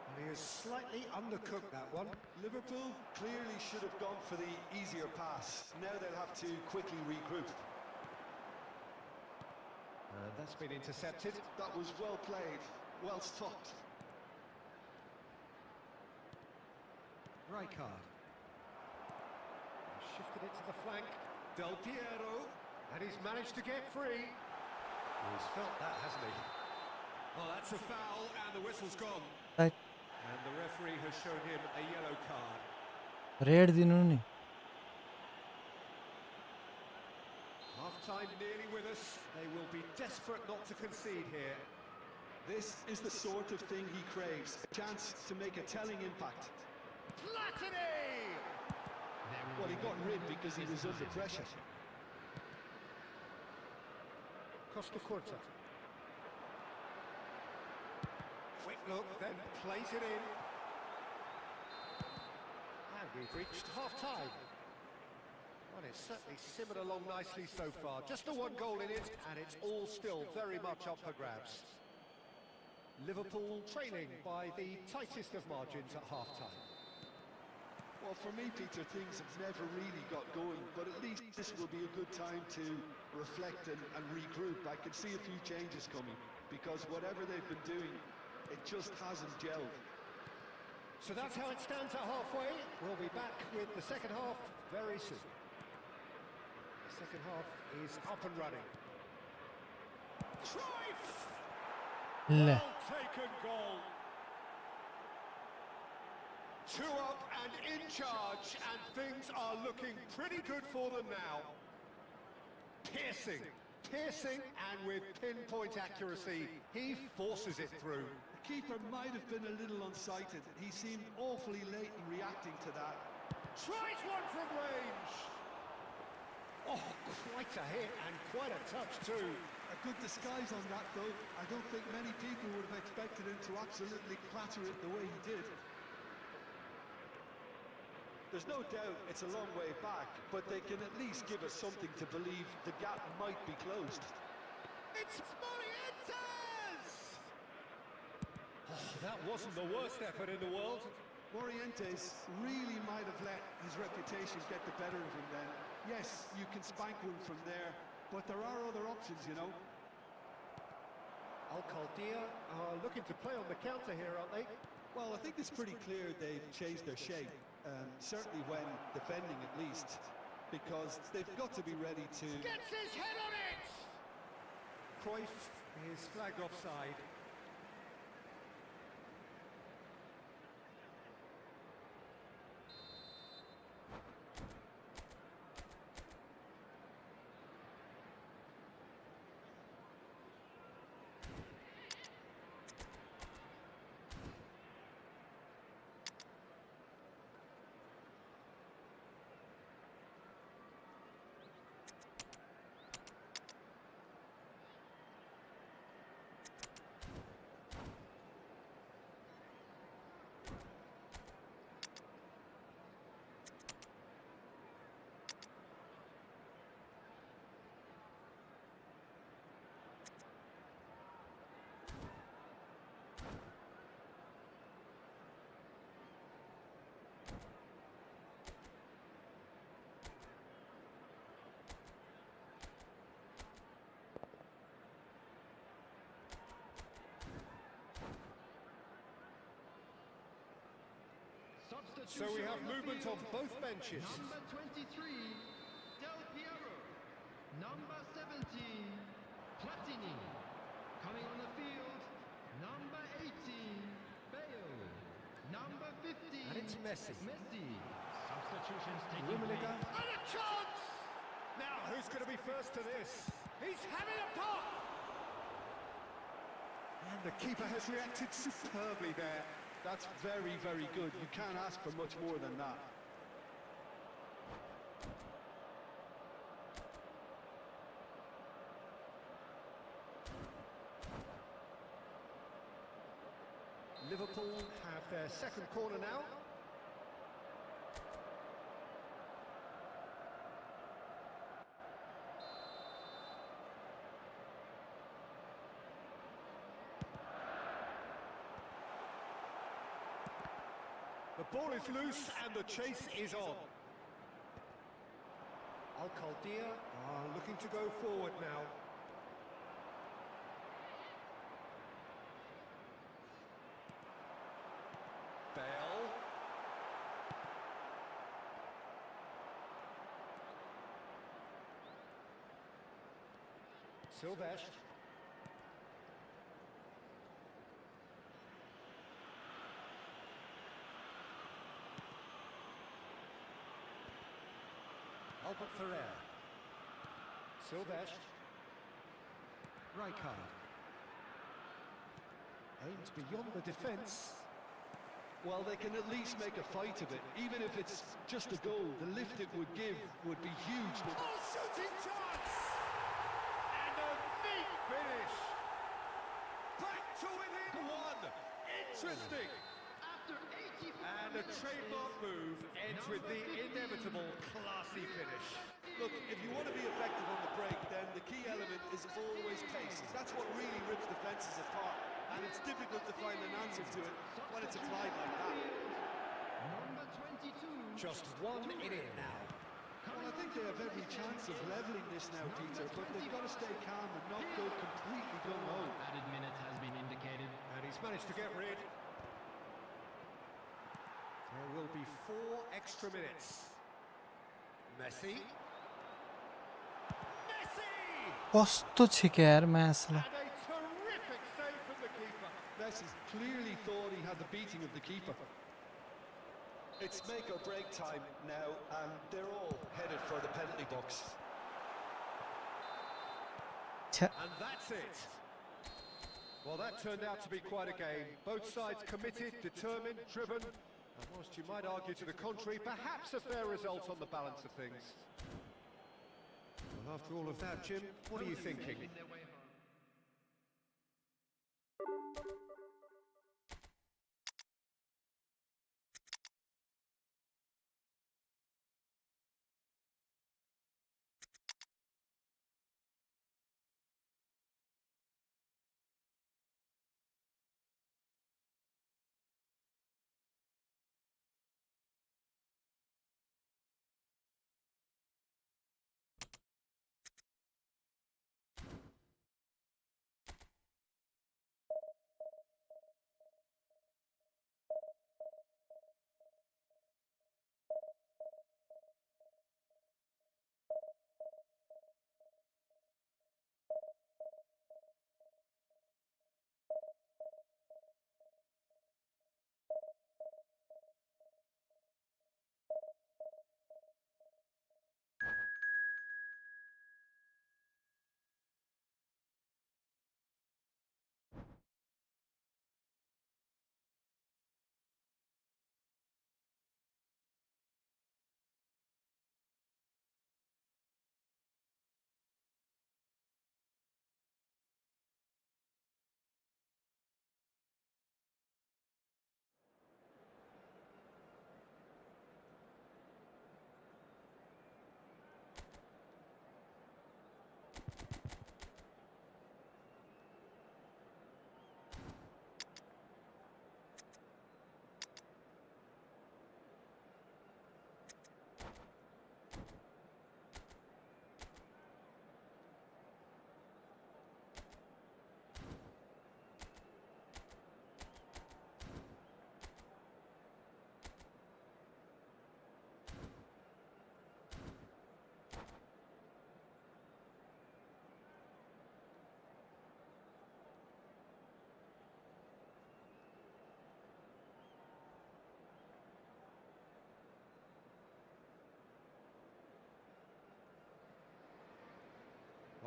And he has slightly undercooked that one. Liverpool clearly should have gone for the easier pass. Now they'll have to quickly regroup. And that's been intercepted. That was well played, well stopped. Rijkaard. Shifted it to the flank. Del Piero. And he's managed to get free. He's felt that, hasn't he? Well, that's a foul, and the whistle's gone. Right. And the referee has shown him a yellow card. Red दिनु नि. Half-time nearly with us. They will be desperate not to concede here. This is the sort of thing he craves. A chance to make a telling impact. Platini! Well, he got rid because he was under pressure. Costa Curta. Quick look, then plays it in. And we've reached half-time. Well, it's certainly simmered along nicely so far. Just the one goal in it, and it's all still very much up for grabs. Liverpool trailing by the tightest of margins at half-time. Well, for me, Peter, things have never really got going, but at least this will be a good time to reflect and regroup. I can see a few changes coming, because whatever they've been doing, it just hasn't gelled. So that's how it stands at halfway. We'll be back with the second half very soon. The second half is up and running. Cruyff! Well taken goal. 2 up and in charge, and things are looking pretty good for them now. Piercing, and with pinpoint accuracy, he forces it through. The keeper might have been a little unsighted. He seemed awfully late in reacting to that. Tries one from range. Oh, quite a hit and quite a touch too. A good disguise on that, though. I don't think many people would have expected him to absolutely clatter it the way he did. There's no doubt it's a long way back, but they can at least give us something to believe the gap might be closed. It's Morientes! That wasn't the worst effort in the world. Morientes really might have let his reputation get the better of him then. Yes, you can spank one from there, but there are other options, you know. Al-Khaldia are looking to play on the counter here, aren't they? Well, I think it's pretty clear they've changed their shape, certainly when defending at least, because they've got to be ready to... Gets his head on it! Cruyff is flagged offside. So we have movement on both benches. Number 23, Del Piero. Number 17, Platini. Coming on the field, number 18, Bale. Number 15, And it's Messi. Substitutions taking Rummenigge. place. And a chance! Now, who's going to be first to this? He's having a pop! And the keeper has reacted superbly there. That's very, very good. You can't ask for much more than that. Liverpool have their second corner now. The ball is loose and the chase is on. Al-Khaldia are looking to go forward now. Bale. Silvestre. Albert Ferrer. Silvestre. Rijkaard. Aims beyond the defence. Well, they can at least make a fight of it. Even if it's just a goal, the lift it would give would be huge. Oh, shooting chance! And a neat finish! Back to within one! Interesting! After 84 And a trademark move ends with the inevitable classy finish. Look, if you want to be effective on the break, then the key element is always pace. That's what really rips defences apart. And it's difficult to find an answer to it when it's applied like that. Number 22. Just one inning now. Well, I think they have every chance of levelling this now, Peter, but they've got to stay calm and not go completely gung-ho. Added minute has been indicated. And he's managed to get rid. There will be 4 extra minutes. Messi. Messi! कस्तो छ के यार म्याचलाई And a terrific save from the keeper. Messi clearly thought he had the beating of the keeper. It's make or break time now, and they're all headed for the penalty box. And that's it. Well, that turned out to be quite a game. Both sides committed, determined, driven. And whilst you might argue to the contrary, perhaps a fair result on the balance of things. Well, after all of that, Jim, what are you thinking? In their way home.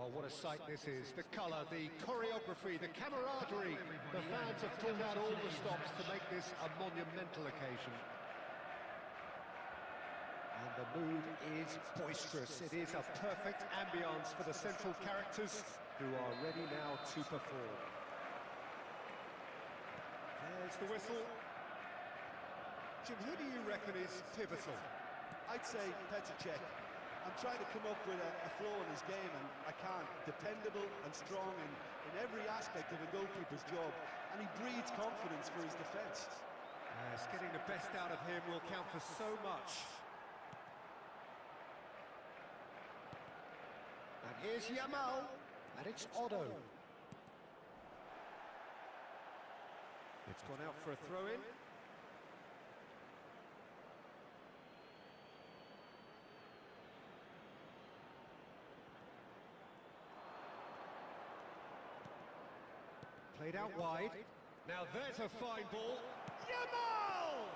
Oh, what a sight this is. The colour, the choreography, the camaraderie. The fans have pulled out all the stops to make this a monumental occasion. And the mood is boisterous. It is a perfect ambience for the central characters who are ready now to perform. There's the whistle. Jim, who do you reckon is pivotal? I'd say Petr Cech. I'm trying to come up with a flaw in his game, and I can't. Dependable and strong in every aspect of a goalkeeper's job, and he breeds confidence for his defence. Yes, getting the best out of him will count for so much. And here's Yamal, and it's Otto. It's gone out for a throw-in. Played out wide. Now there's a fine ball. Yamal!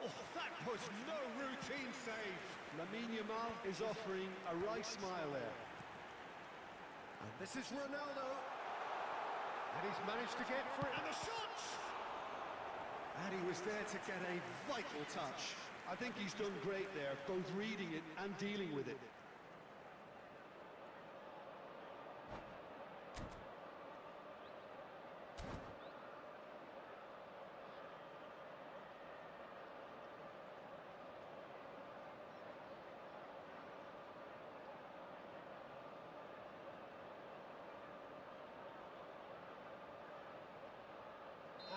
Oh, that was no routine save. Lamine Yamal is offering a wry smile there. And this is Ronaldo. And he's managed to get through. And the shot! And he was there to get a vital touch. I think he's done great there, both reading it and dealing with it.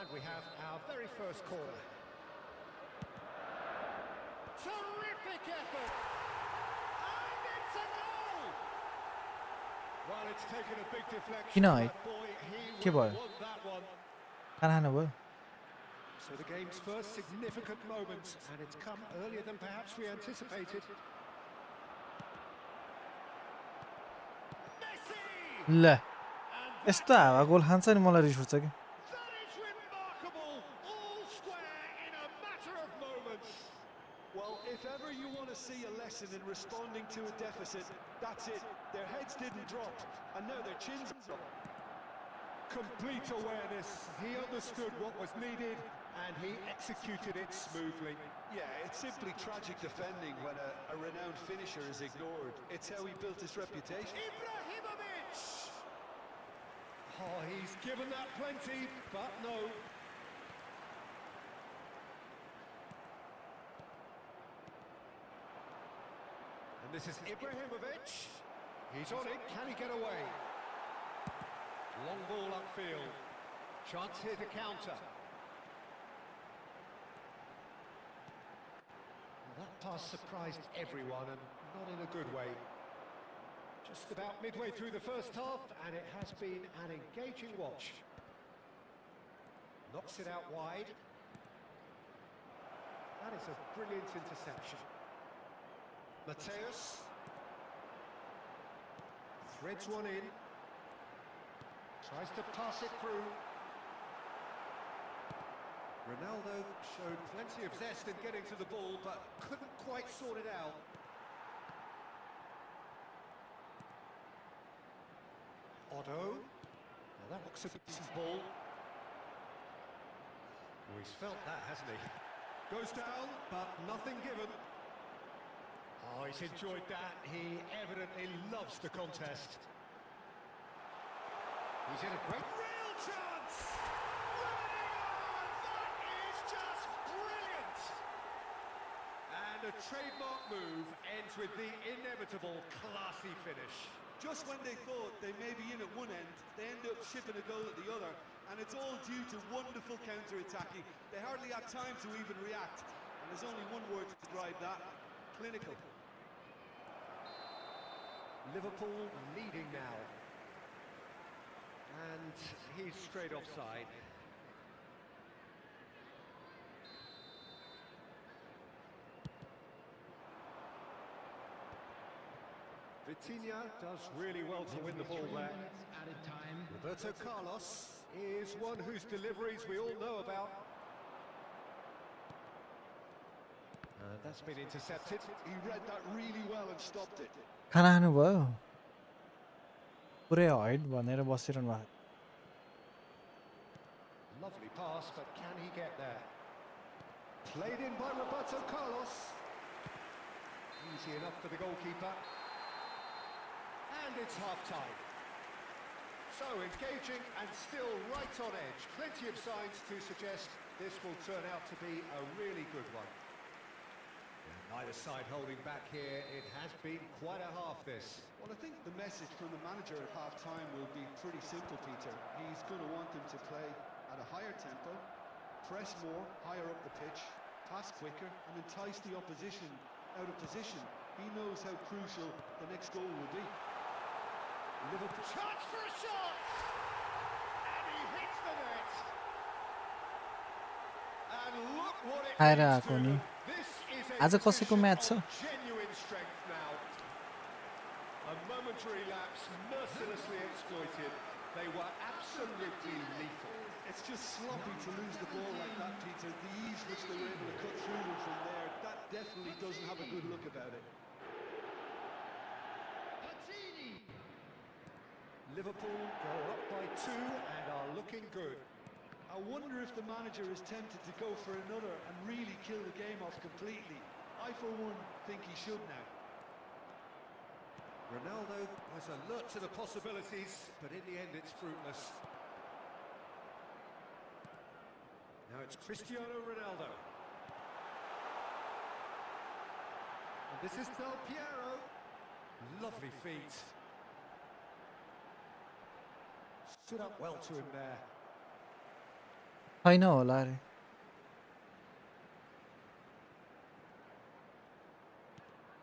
And we have our very first corner. Terrific effort! And it's a goal! Well, it's taken a big deflection. किन है? That boy, he के would भयो? want that one. खाना खानुभयो? So the game's first significant moment, and it's come earlier than perhaps we anticipated. Messi! ल And यस्तो हावा गोल खान्छ नि मलाई रिस उठ्छ कि that is remarkable! All square in a matter of moments. Well, if ever you want to see a lesson in responding to a deficit, that's it. Their heads didn't drop, and now their chins are up. Complete awareness. He understood what was needed, and he executed it smoothly. Yeah, it's simply tragic defending when a renowned finisher is ignored. It's how he built his reputation. Ibrahimovic! Oh, he's given that plenty, but no. And this is Ibrahimovic. He's on it. Can he get away? Long ball upfield. Chance here to counter. Well, that pass surprised everyone, and not in a good way. Just about midway through the first half, and it has been an engaging watch. Knocks it out wide. That is a brilliant interception. Mateus threads one in. Tries to pass it through. Ronaldo showed plenty of zest in getting to the ball, but couldn't quite sort it out. Otto. Well, that looks a decent ball. Oh, he's felt that, hasn't he? Goes down, but nothing given. Oh, he's enjoyed that. He evidently loves the contest. He's in a great... Real chance! Running on! That is just brilliant! And a trademark move ends with the inevitable classy finish. Just when they thought they may be in at one end, they end up shipping a goal at the other, and it's all due to wonderful counter-attacking. They hardly had time to even react, and there's only one word to describe that: clinical. Liverpool leading now. And he's straight offside. Vitinha does really well to win the ball there. Added time. Roberto Carlos is one whose deliveries we all know about. That's been intercepted. He read that really well and stopped it. खाना खानुभयो? पुरै height भनेर बसिरहनु भएको Lovely pass, but can he get there? Played in by Roberto Carlos. Easy enough for the goalkeeper. And it's half-time. So engaging and still right on edge. Plenty of signs to suggest this will turn out to be a really good one. And neither side holding back here. It has been quite a half, this. Well, I think the message from the manager at half-time will be pretty simple, Peter. He's going to want them to play at a higher tempo, press more, higher up the pitch, pass quicker, and entice the opposition out of position. He knows how crucial the next goal will be. Liverpool chance for a shot! And he hits the net! And look what it खाएर means आएको to नि them. This is a आज कसैको position match छ of genuine strength now. A momentary lapse mercilessly exploited. They were absolutely lethal. It's just sloppy to lose the ball like that, Peter. The ease which they were able to cut through them from there, that definitely doesn't have a good look about it. Liverpool go up by 2 and are looking good. I wonder if the manager is tempted to go for another and really kill the game off completely. I, for one, think he should now. Ronaldo was alert to the possibilities, but in the end it's fruitless. Now it's Cristiano Ronaldo. And this is Del Piero. Lovely feet. Stood up well to him there. छैन होला अरे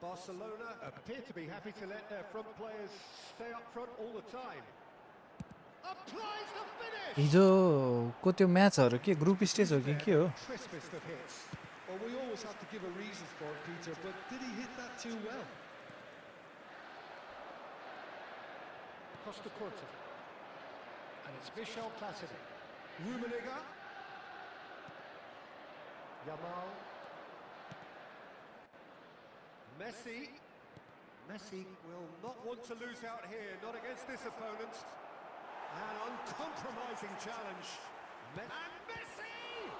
Barcelona appear to be happy to let their front players stay up front all the time. Applies the finish! हिजोको त्यो म्याचहरू के group stage हो कि के हो Crispest of hits. Well, we always have to give a reason for it, Peter, but did he hit that too well? Costa Curta. And it's Michel Platini. Rummenigge. Yamal. Messi. Messi will not want to lose out here, not against this opponent. An uncompromising challenge. And Messi!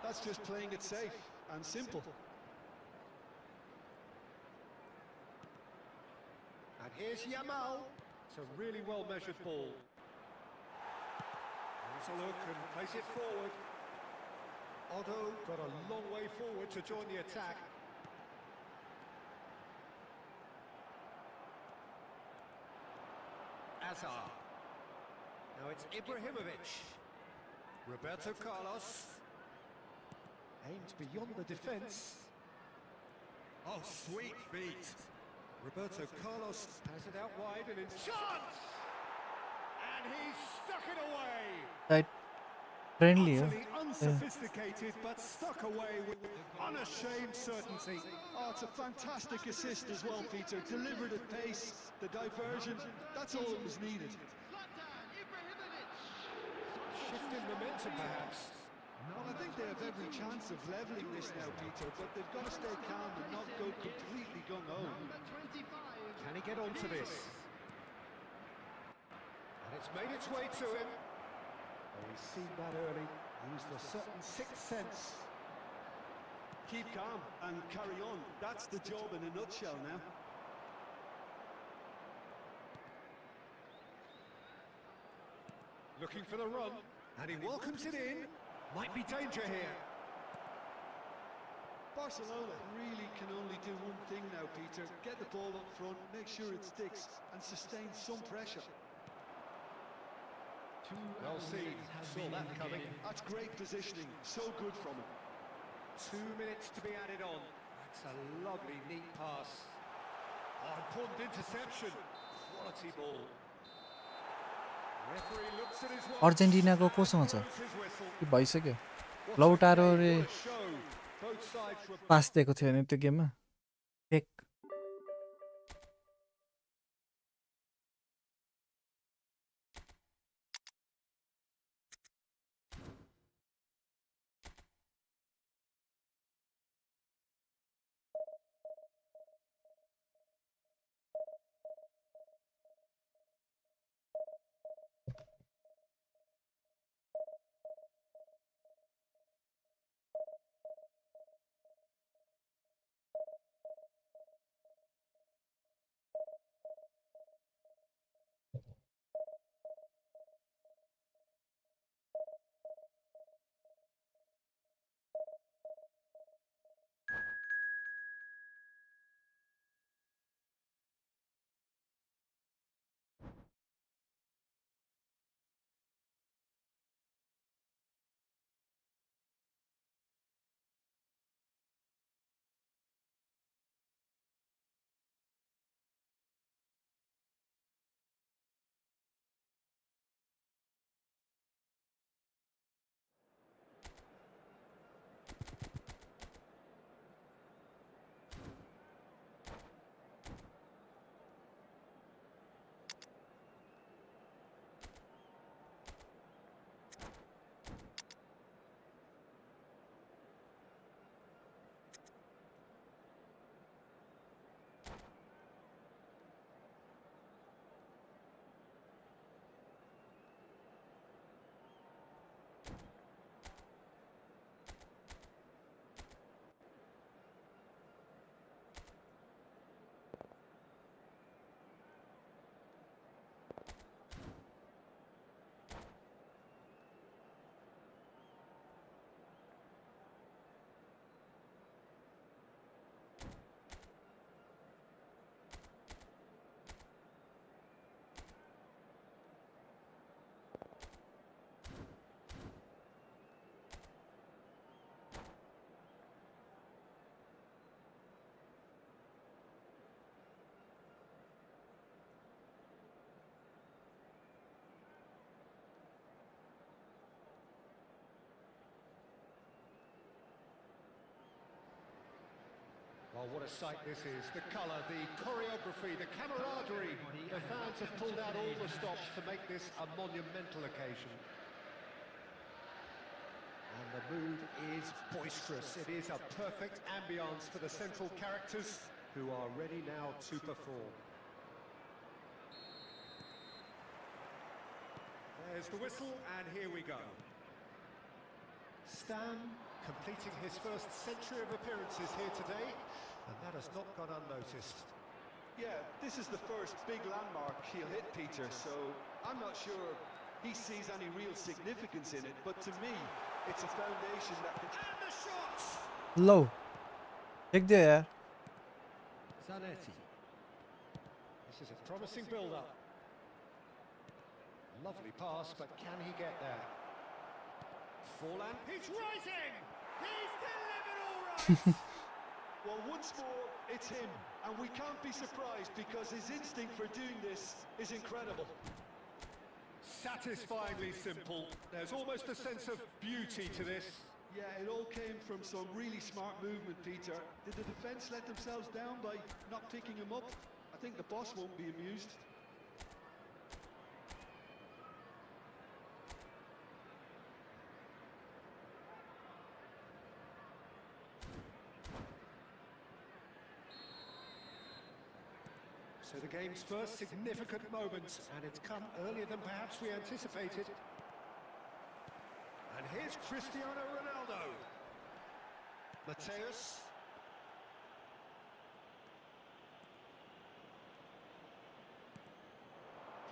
That's just playing it safe and simple. And here's Yamal. It's a really well-measured ball. Has a look and plays it forward. Otto got a long way forward to join the attack. Azar. Now it's Ibrahimovic. Roberto Carlos. Aimed beyond the defence. Oh, sweet feet. Roberto Carlos has it out wide and it's chance! And he's stuck it away. Side friendly हो Utterly unsophisticated, but stuck away with unashamed certainty. Oh, it's a fantastic assist as well, Peter. Delivered at pace, the diversion, that's all that was needed. Shift in momentum, perhaps. Well, I think they have every chance of levelling this now, Peter, but they've got to stay calm and not go completely gung-ho. Can he get onto this? And it's made its way to him. Oh, he's seen that early. Used a certain sixth sense. Keep calm and carry on. That's the job in a nutshell now. Looking for the run, and he welcomes it in. Might be danger here. Barcelona really can only do one thing now, Peter. Get the ball up front, make sure it sticks, and sustain some pressure. Well seen. Saw that coming. That's great positioning. So good from him. 2 minutes to be added on. That's a lovely, neat pass. Oh, important interception. Quality ball. Referee looks at his watch. अर्जेन्टिनाको कोसँग छ Blows his whistle. कि भइसक्यो What a लौटारो game, रे what a show. Both sides were पास दिएको थियो नि त्यो गेममा take Oh, what a sight this is. The colour, the choreography, the camaraderie. The fans have pulled out all the stops to make this a monumental occasion. And the mood is boisterous. It is a perfect ambience for the central characters who are ready now to perform. There's the whistle, and here we go. Stan completing his first century of appearances here today, and that has not gone unnoticed. Yeah, this is the first big landmark he'll hit, Peter, so I'm not sure he sees any real significance in it, but to me, it's a foundation that can... And the shots! Low. Check there. Zanetti. This is a promising build-up. Lovely pass, but can he get there? Forlan, he's rising! He's delivered all right! Well, once more, it's him, and we can't be surprised because his instinct for doing this is incredible. Satisfyingly simple. There's almost a sense of beauty to this. Yeah, it all came from some really smart movement, Peter. Did the defence let themselves down by not picking him up? I think the boss won't be amused. So the game's first significant moment, and it's come earlier than perhaps we anticipated. And here's Cristiano Ronaldo. Mateus.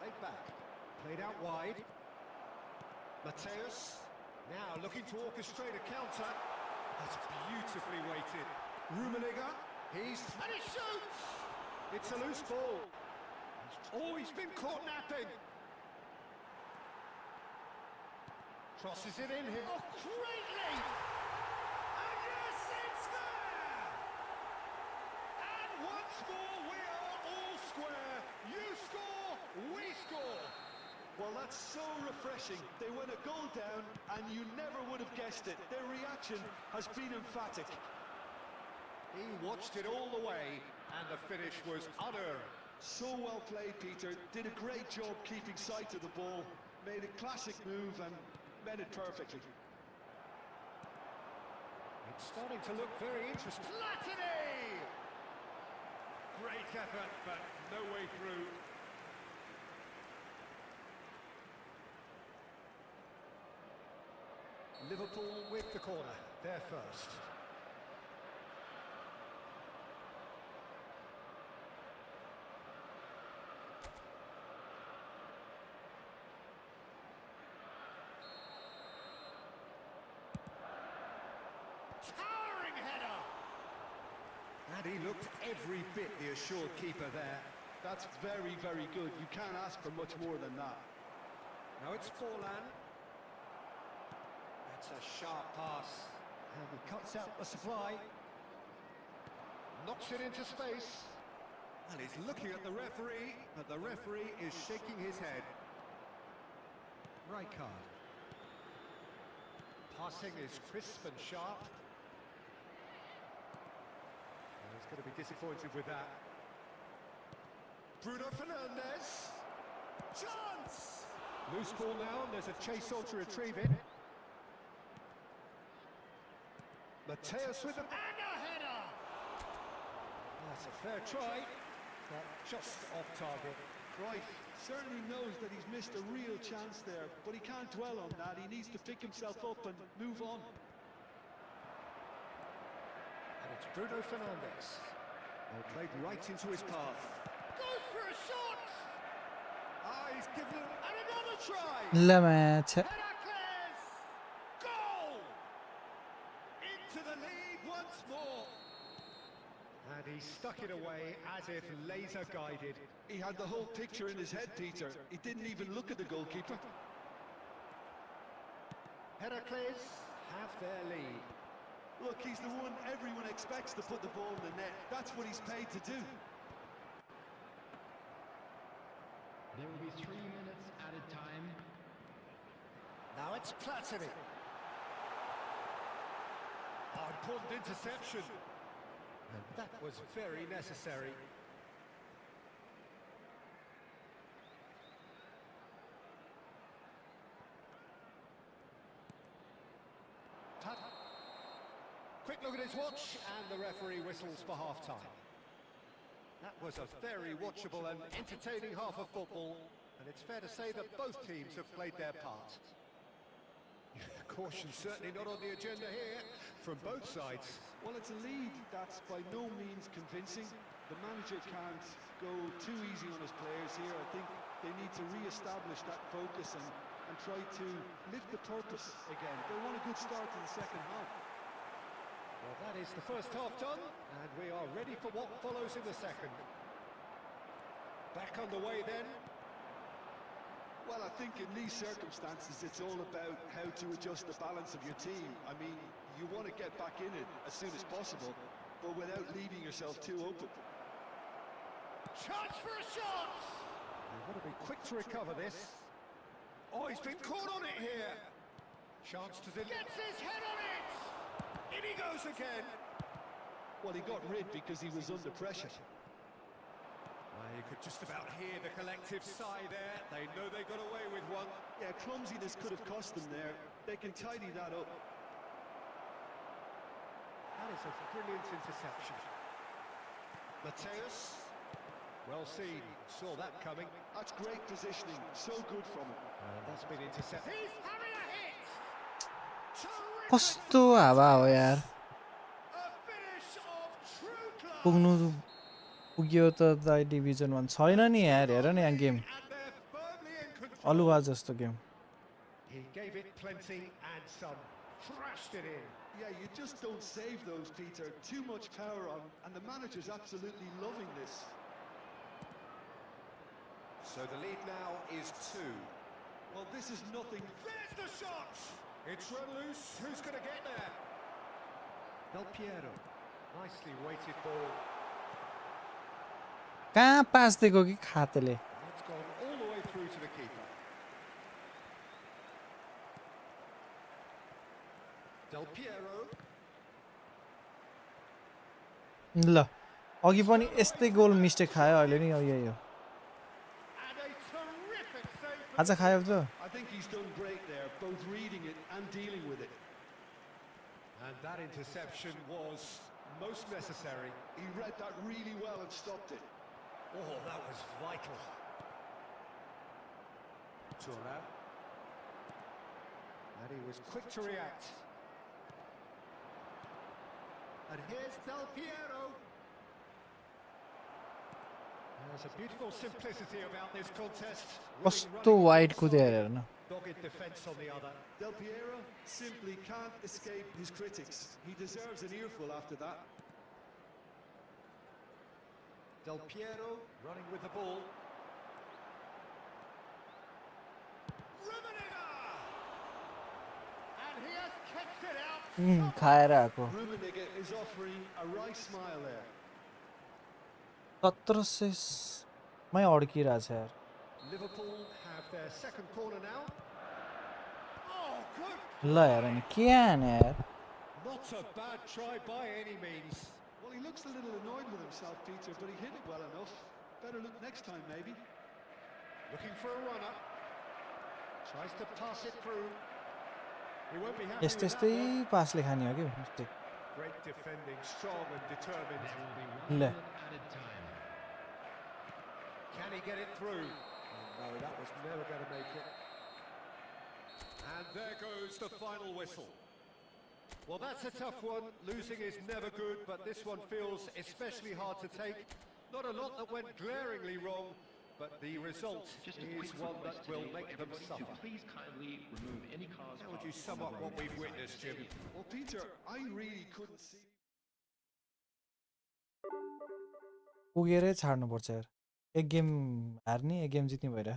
Played back, played out wide. Mateus, now looking to orchestrate a counter. That's beautifully weighted. Rummenigge, and he shoots! It's a loose ball. Oh, he's been caught napping. Crosses it in here. Oh, greatly! And yes, it's there! And once more, we are all square. You score, we score. Well, that's so refreshing. They went a goal down, and you never would have guessed it. Their reaction has been emphatic. He watched it all the way, and the finish was unearned. So well played, Peter. Did a great job keeping sight of the ball. Made a classic move and met it perfectly. It's starting to look very interesting. Platini! Great effort, but no way through. Liverpool with the corner, they're first. Towering header! And he looked every bit the assured keeper there. That's very, very good. You can't ask for much more than that. Now it's Forlan. That's a sharp pass. And he cuts out the supply. Knocks it into space. And he's looking at the referee, but the referee is shaking his head. Right card. Passing is crisp and sharp. And he's going to be disappointed with that. Bruno Fernandes. Chance! Loose ball now, and there's a chase on to retrieve it. Mateus with the... And a header! That's a fair try, but just off target. Right, certainly knows that he's missed a real chance there, but he can't dwell on that. He needs to pick himself up and move on. And it's Bruno Fernandes. Well, played right into his path. Goes for a shot! Ah, he's given it... And another try! La match. Heracles! Goal! Into the lead once more. And he stuck it away as if laser guided. He had the whole picture in his head, Peter. He didn't even look at the goalkeeper. Heracles have their lead. Look, he's the one everyone expects to put the ball in the net. That's what he's paid to do. There will be 3 minutes added time. Now it's Platini. Oh, important interception. And that was very necessary. Quick look at his watch, and the referee whistles for half-time. That was a very watchable and entertaining half of football, and it's fair to say that both teams have played their part. Caution certainly not on the agenda here, from both sides. Well, it's a lead that's by no means convincing. The manager can't go too easy on his players here. I think they need to re-establish that focus and try to lift the purpose again. They want a good start to the second half. Well, that is the first half done, and we are ready for what follows in the second. Back underway then. Well, I think in these circumstances, it's all about how to adjust the balance of your team. I mean, you want to get back in it as soon as possible, but without leaving yourself too open. Chance for a shot! They want to be quick to recover this. Oh, he's been caught on it here. Chance to gets his head on it! In he goes again. Well, he got rid because he was under pressure. Well, you could just about hear the collective sigh there. They know they got away with one. Yeah, clumsiness could have cost them there. They can tidy that up. That is a brilliant interception. Mateus. Well seen. Saw that coming. That's great positioning. So good from him. And that's been intercepted. He's having a hit! कस्तो हावा हो यार पुग्नु पुग्यो त दाइ division 1 छैन नि यार हेर नि यहाँ गेम अलुवा जस्तो game He gave it plenty and some. Thrashed it in. Yeah, you just don't save those, Peter. Too much power on, and the manager's absolutely loving this. So the lead now is 2. Well, this is nothing. There's the shot! It's run loose. Who's going to get there? Del Piero. Nicely weighted ball. कहाँ पास दिएको कि खातेले That's gone all the way through to the keeper. Del Piero. ल अघि पनि यस्तै गोल mistake खायो अहिले नि यही हो And a terrific save. आज खायो त I think he's done great there, both reading it and dealing with it. And that interception was most necessary. He read that really well and stopped it. Oh, that was vital. Turan. And he was quick to react. And here's Del Piero. There's a beautiful simplicity about this contest. कस्तो wide कुद्यो हेर न Dogged defence on the other. Del Piero simply can't escape his critics. He deserves an earful after that. Del Piero running with the ball. Rummenigge! And he has kept it out. खाएर आएको Rummenigge is offering a wry smile there. 1700 मै अड्किरहेछ यार Liverpool have their second corner now. Oh, good. ल हेर नि के आएन यार Not a bad try by any means. Well, he looks a little annoyed with himself, Peter, but he hit it well enough. Better look next time, maybe. Looking for a runner. Tries to pass it through. He won't be happy यस्तै with यस्तै that one. पासले खाने हो कि mistake Great defending, strong and determined. ल Added time. Can he get it through? Oh, no, that was never going to make it. And there goes the final whistle. Well, that's a tough one. Losing is never good, but this one feels especially hard to take. Not a lot that went glaringly wrong, but the result Just a is quick one request that will today make for them everybody suffer. to please kindly remove any cause. How would you sum up what we've witnessed, Jim? Well, Peter, I really couldn't see. पुगेरै छाड्नुपर्छ यार एक game हार्ने एक game जित्ने भइरह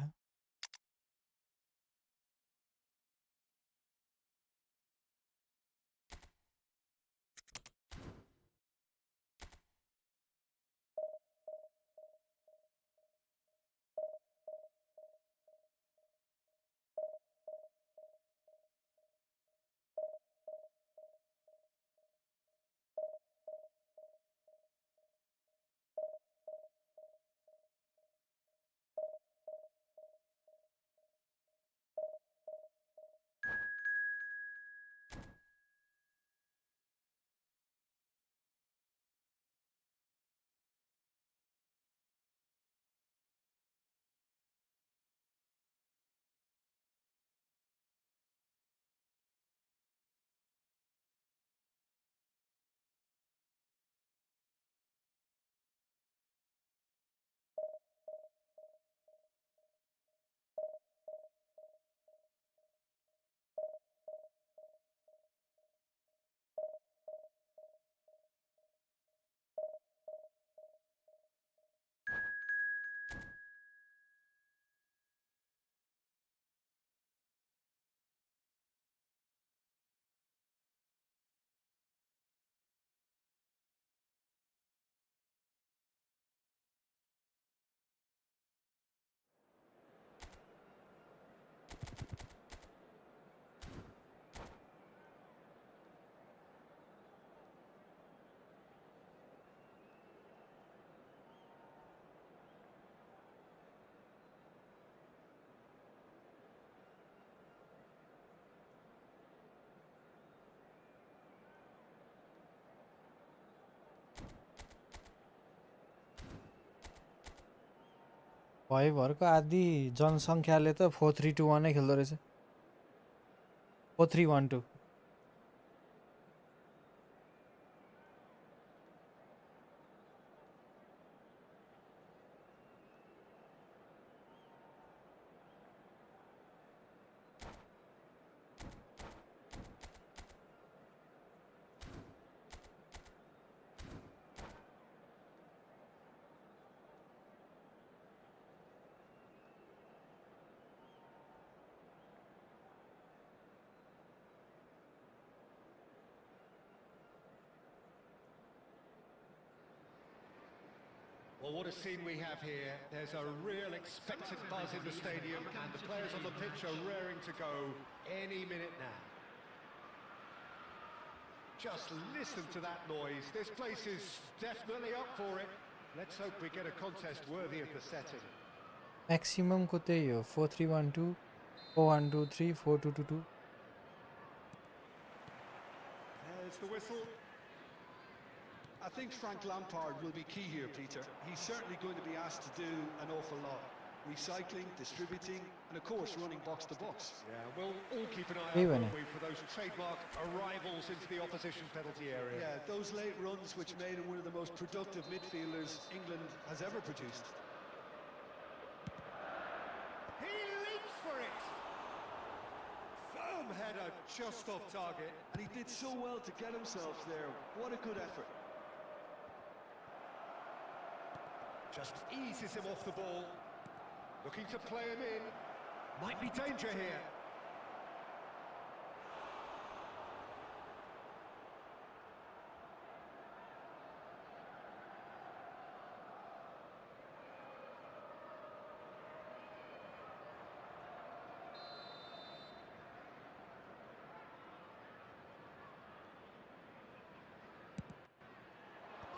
भरको आधी जनसङ्ख्याले त 4-3-2-1 नै खेल्दो रहेछ 4-3-1-2 Well, what a scene we have here. There's a real expectant buzz in the stadium, and the players on the pitch are raring to go any minute now. Just listen to that noise. This place is definitely up for it. Let's hope we get a contest worthy of the setting. Maximum को त्यही हो 4-3-1-2 4-1-2-3 4-2-2-2 There's the whistle. I think Frank Lampard will be key here, Peter. He's certainly going to be asked to do an awful lot. Recycling, distributing, and of course running box to box. Yeah, we'll all keep an eye out, Even won't we, for those trademark arrivals into the opposition penalty area. Yeah, those late runs which made him one of the most productive midfielders England has ever produced. He leaps for it. Firm header just off target. And he did so well to get himself there. What a good effort. Just eases him off the ball. Looking to play him in. Might be danger here.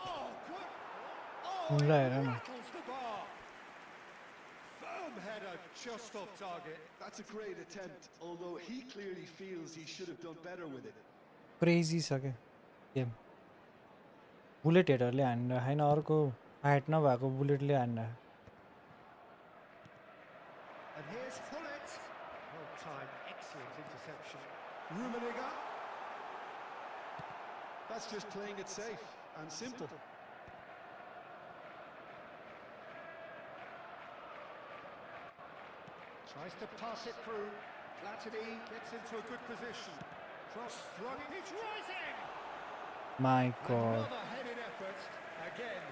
Oh, good. Oh, he Right, rattles the bar. Firm header just off target. That's a great attempt, although he clearly feels he should have done better with it. Crazy छ के game bullet हेडरले हान्न हैन अर्को height नभएको बुलेटले हान्न And here's Hullet. Well timed, excellent interception. Rummenigge. That's just playing it safe and simple. Tries to pass it through. Platini gets into a good position. Cross flung in. It's rising! My god Another headed effort. Again,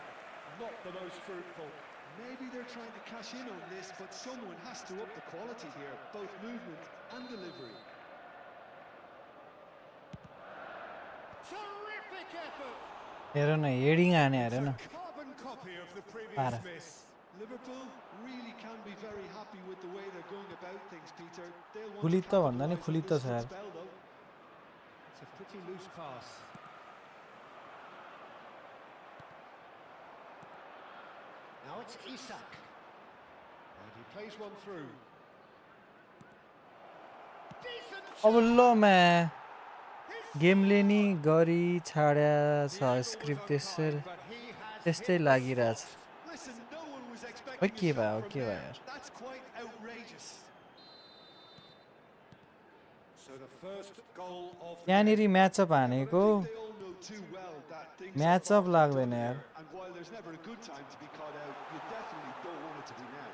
not the most fruitful. Maybe they're trying to cash in on this, but someone has to up the quality here, both movement and delivery. Terrific effort! हेर न heading हाने हेर न Carbon copy of the previous Para. miss. Liverpool really can be very happy with the way they're going about things, Peter. They'll want खुली to त भन्दा नि capitalise खुली on त this छ good यार spell, though. It's a pretty loose pass. Now it's Isak. And he plays one through. Decent अब shot! ल म्या His गेमले नि गरी छाड्या छ The angle was script unkind, but he has त्यस्तै hit the लागिरहेछ spot. Listen, no one was खै expecting के a shot भयो from के भयो there. यार That's quite outrageous. So the first goal of the यहाँनिर म्याचअप But I हानेको think they all know too well that things are Match far up from लाग्दैन done यार here. And while there's never a good time to be caught out, you definitely don't want it to be now.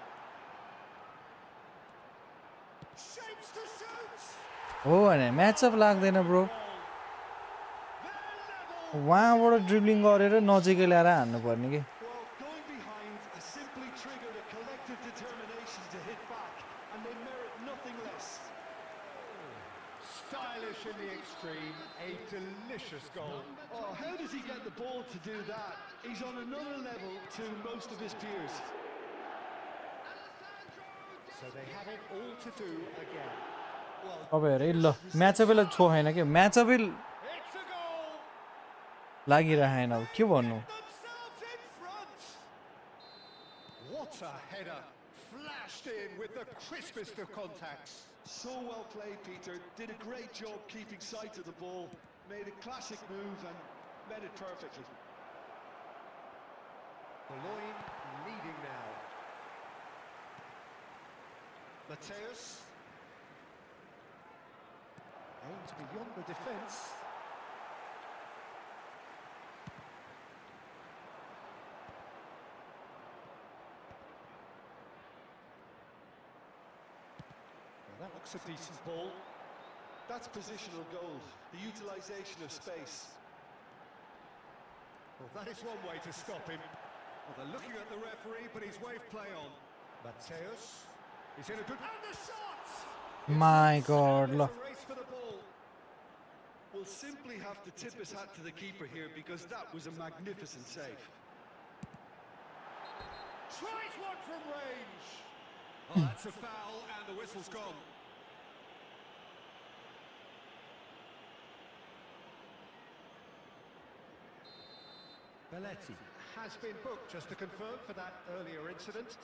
shapes to shoot. हो भने match up लाग्दैन bro They're level. वहाँबाट dribbling गरेर नजिकै ल्याएर हान्नुपर्ने कि Well, going behind has simply triggered a collective determination to hit back, and they merit nothing less. Stylish in the extreme, a delicious goal. Oh, how does he get the ball to do that? He's on another level to most of his peers. So they have it all to do again. Well, अब हेर है ल म्याचअपैलाई छोएन कि म्याचअपै It's a goal. लागिरहेन अब के भन्नु Themselves in front. What a header. Flashed in with the crispest of contacts. so well played, Peter. Did a great job keeping sight of the ball. Made a classic move and met it perfectly. Boulogne leading now. Mateus. Aimed beyond the defence. Well, that looks a decent ball. That's positional goal, the utilisation of space. Well, that is one way to stop him. Well, they're looking at the referee, but he's waved play on. Mateus. He's in a good... And the shot! My God, There's look. a race for the ball. We'll simply have to tip his hat to the keeper here because that was a magnificent save. Tries one from range. Oh, that's a foul, and the whistle's gone. Belletti has been booked, just to confirm, for that earlier incident.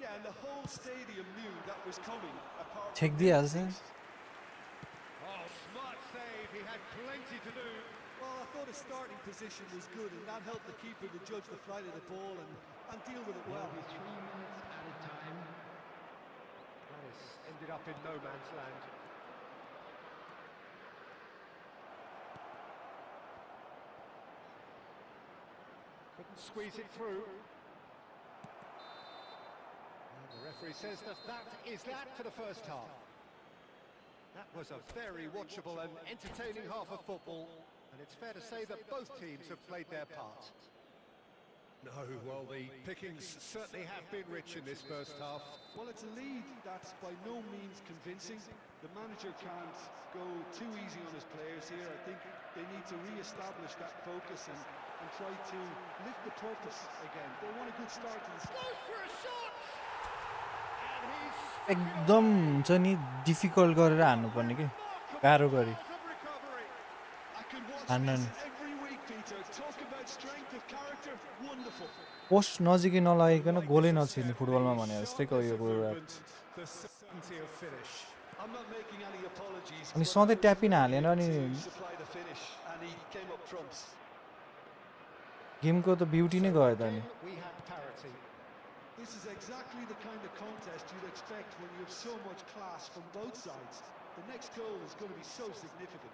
Yeah, and the whole stadium knew that was coming. Apart Check the answer. Oh, smart save. He had plenty to do. Well, I thought his starting position was good, and that helped the keeper to judge the flight of the ball and deal with it well. There'll be 3 minutes at a time. That has ended up in no man's land. Couldn't squeeze it through. And the referee says that is that for the first half. That was a very watchable and entertaining half of football, and it's fair to say that both teams have played their part. No, well, the pickings certainly have been rich in this first half. Well, it's a lead that's by no means convincing. The manager can't go too easy on his players here. I think they need to re-establish that focus and try to lift the purpose again. They want a good start to this. Goes for a shot! And he's... एकदम हुन्छ नि difficult गरेर हान्नुपर्ने के गाह्रो गरी I could watch हान्न this every week, Peter. Talk about strength of character. Wonderful. Post नजिकै नलागिकन गोलै नछिर्ने फुटबलमा भने जस्तै यो कुरा The certainty of finish. I'm not making any apologies. अनि सधैँ ट्यापिन हालेन अनि To supply the finish, and he came up trumps. गेमको त ब्युटी नै गयो त नि We have parity. This is exactly the kind of contest you'd expect when you have so much class from both sides. The next goal is going to be so significant.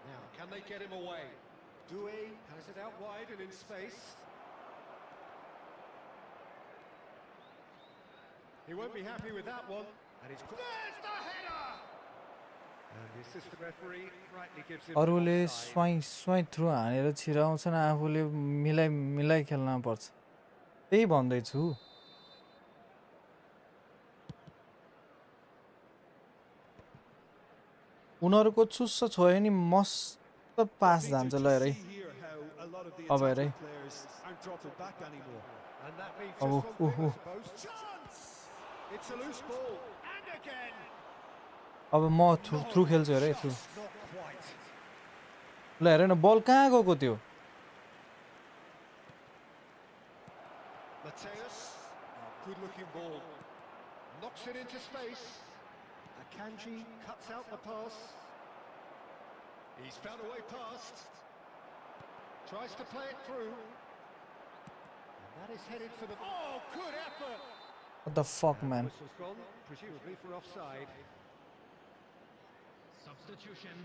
Now, can they get him away? Doué has it out wide and in space. He won't be happy with that one. And he's... There's the header! And the assistant referee rightly gives him... अरूले offside. स्वाई through हानेर छिराउँछन् आफूले मिलाइ खेल्न पर्छ त्यही भन्दैछु उनीहरूको चुस्स छोयो नि मस्त पास जान्छ ल हेरै अब हेरै Aren't dropping back anymore. And that leaves Oh, just one thing, oh, I suppose. Chance! It's a loose ball. And again! अब म थ्रु खेल्छु हेरै थ्रु Just not quite. ल हेर न बल कहाँ गएको त्यो Mateus, good looking ball. Knocks it into space. Akanji cuts out the pass. He's found a way past. Tries to play it through. And that is headed for the... Oh, good effort! what the fuck man Whistle's gone, presumably for offside. Substitution.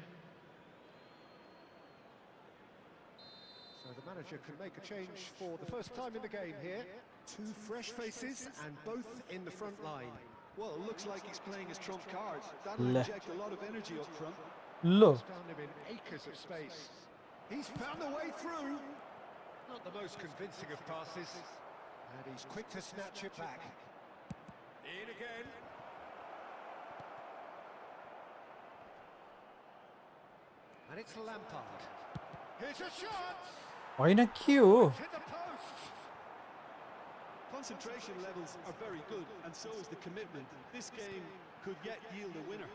So the manager can make a change for the first time in the game here. Two fresh faces and both in the front line. Well, it looks like he's playing his trump card. That'll Le. inject a lot of energy up front. Low He's found him in acres of space. He's found a way through. Not the most convincing of passes. And he's quick to snatch it back. In again. And it's Lampard. Here's a shot! होइन के हो Hit the post! Concentration levels are very good, and so is the commitment. This game could yet yield a winner.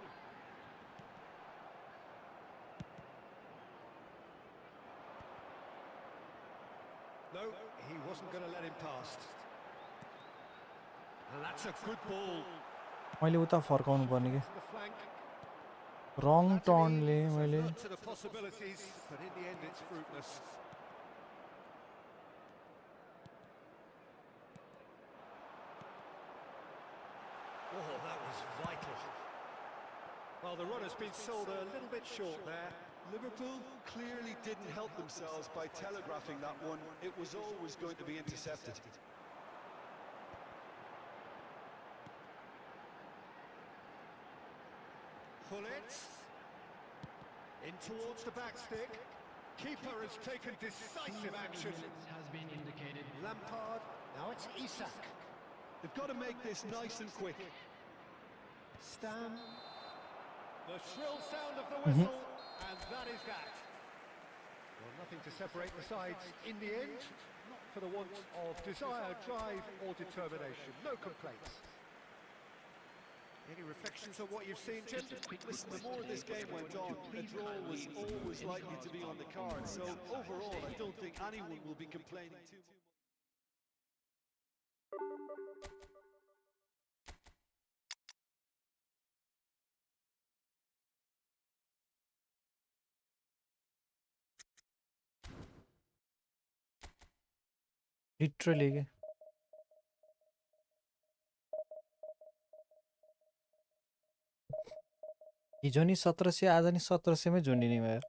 No, he wasn't going to let him past. And that's a good ball. मैले उता फर्काउनु पर्ने के To the flank. रङ That to me टर्नले is मैले alert to the possibilities, but in the end it's fruitless. Oh, that Well, the run has been sold a little bit short there. Liverpool clearly didn't help themselves by telegraphing that one. It was always going to be intercepted. Pullets in towards the back stick. Keeper has taken decisive action. Has been indicated. Lampard, now it's Isak. They've got to make this nice and quick. Stam. The shrill sound of the whistle, and that is that. Well, nothing to separate the sides in the end, not for the want of desire, drive or determination. No complaints. Any reflections on what you've seen, Jim? Listen, the more this game went on, a draw was always likely to be on the card. So overall, I don't think anyone will be complaining too much. Literally के हिजो नि 1700 आज नि 1700 मै झुन्डिने भयो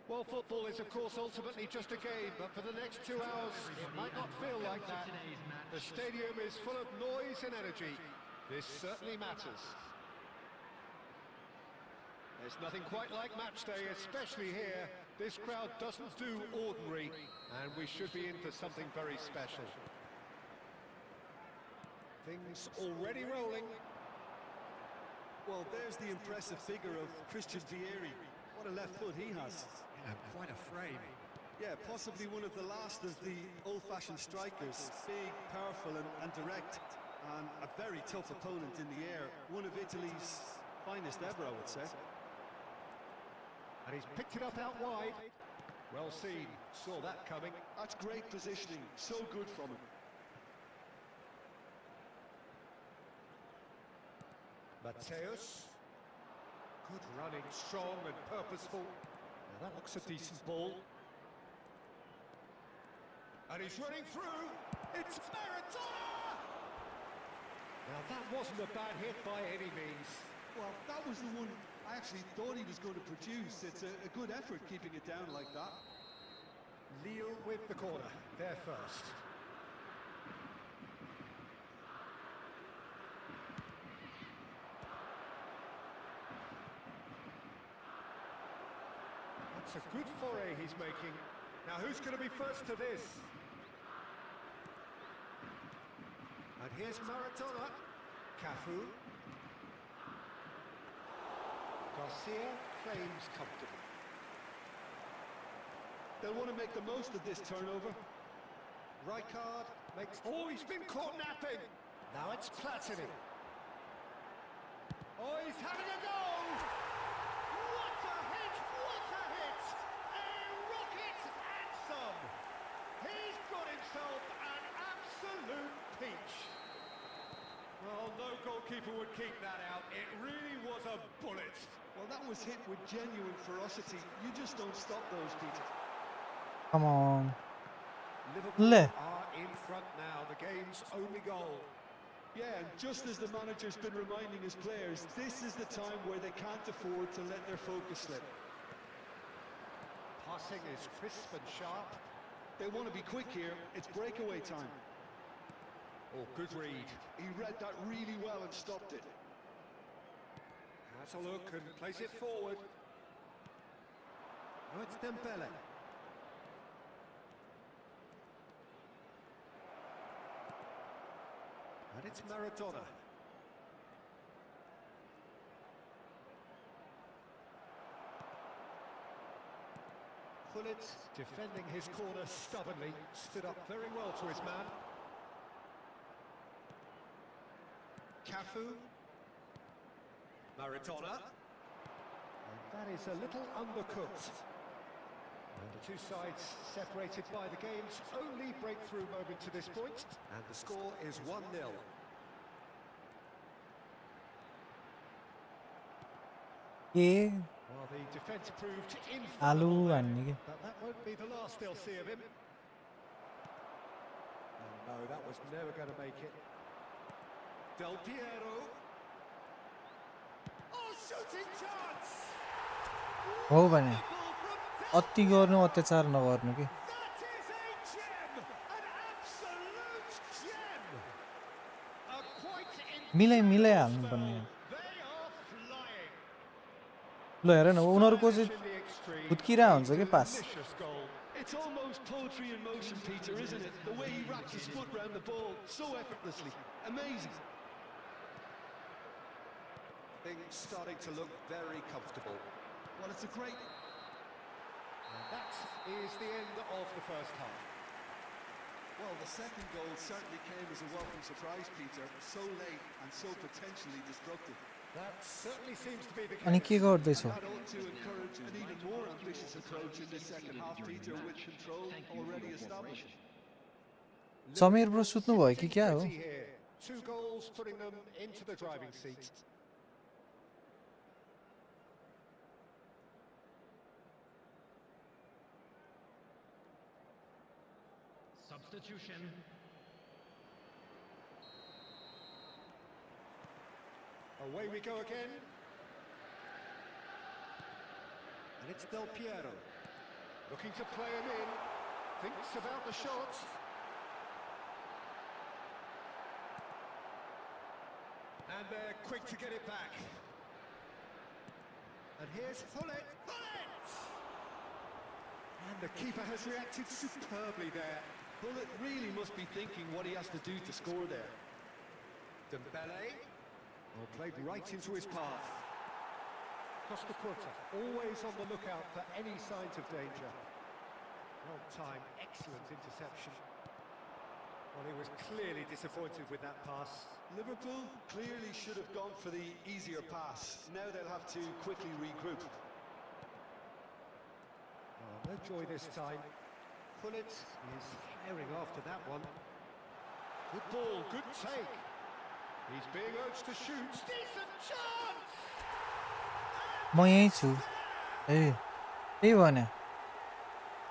Well, football is, of course, ultimately just a game, but for the next 2 hours, it might not feel like that. The stadium is full of noise and energy. This certainly matters. There's nothing quite like match day, especially here. This crowd doesn't do ordinary, and we should be in for something very special. Things already rolling. Well, there's the impressive figure of Christian Vieri. What a left foot he has. Yeah, quite a frame. Yeah, possibly one of the last of the old-fashioned strikers. Big, powerful and direct, and a very tough opponent in the air. One of Italy's finest ever, I would say. And he's picked it up out wide. Well seen, saw that coming. That's great positioning, so good from him. Mateus. Good running, strong and purposeful. Now that looks a decent ball. And he's running through. It's Maradona! Now that wasn't a bad hit by any means. Well, that was the one I actually thought he was going to produce. It's a good effort keeping it down like that. Lille with the corner, there first. That's a good foray he's making. Now who's going to be first to this? And here's Maradona. Cafu. Garcia claims comfortable. They'll want to make the most of this turnover. Rijkaard makes... Oh, he's been caught napping! Now it's Platini. Oh, he's having a go! What a hit! What a hit! A rocket and some! He's got himself an absolute peach. Well, no goalkeeper would keep that out. It really was a bullet. Well, that was hit with genuine ferocity. You just don't stop those, Peter. Come on. Liverpool Le. are in front now, the game's only goal. Yeah, and just as the manager's been reminding his players, this is the time where they can't afford to let their focus slip. Passing is crisp and sharp. They want to be quick here. It's breakaway time. Oh, good read. He read that really well and stopped it. Has a look and plays it forward. Oh, it's Dembele. And it's Maradona. Gullit, defending his corner stubbornly, stood up very well to his man. Cafu. Maradona. And that is a little undercooked. And the two sides separated by the game's only breakthrough moment to this point. And the score is 1-0. A Well, the defence proved आलु infallible there, हान्ने के but that won't be the last they'll see of him. And no, that was never going to make it. Del Piero. Oh, shooting chance! हो भने Wonderful from अति गर्नु अत्याचार नगर्नु के That is a gem! An absolute gem! A quite मिलाइ मिलाइ incredible हाल्नुपर्ने spell. They are flying. ल हेर न उनीहरूको चाहिँ In the extreme, खुत्किरा हुन्छ के पास delicious goal. It's almost poetry in motion, Peter, isn't it? The way he wraps his foot round the ball so effortlessly. Amazing. Things starting to look very comfortable. Well, it's a great... And that is the end of the first half. Well, the second goal certainly came as a welcome surprise, Peter. So late and so potentially destructive. That certainly seems to be the अनि case. के गर्दैछौ That ought to encourage an even more ambitious approach in the second half, Peter, with control already established. Sameer bro सुत्नु भयो कि क्या हो Pretty here. 2 goals putting them into the driving seat. Substitution. Away we go again. And it's Del Piero. Looking to play him in. Thinks about the shot. And they're quick to get it back. And here's Gullit. Gullit! And the keeper has reacted superbly there. Gullit really must be thinking what he has to do to score there. Dembele. Well, played right into his path. Costa Curta, always on the lookout for any signs of danger. Well timed, excellent interception. Well, he was clearly disappointed with that pass. Liverpool clearly should have gone for the easier pass. Now they'll have to quickly regroup. Oh, no joy this time. Gullit is firing after that one. Good ball, good take. He's being urged to shoot. Decent chance! म यहीँ छु ए त्यही भने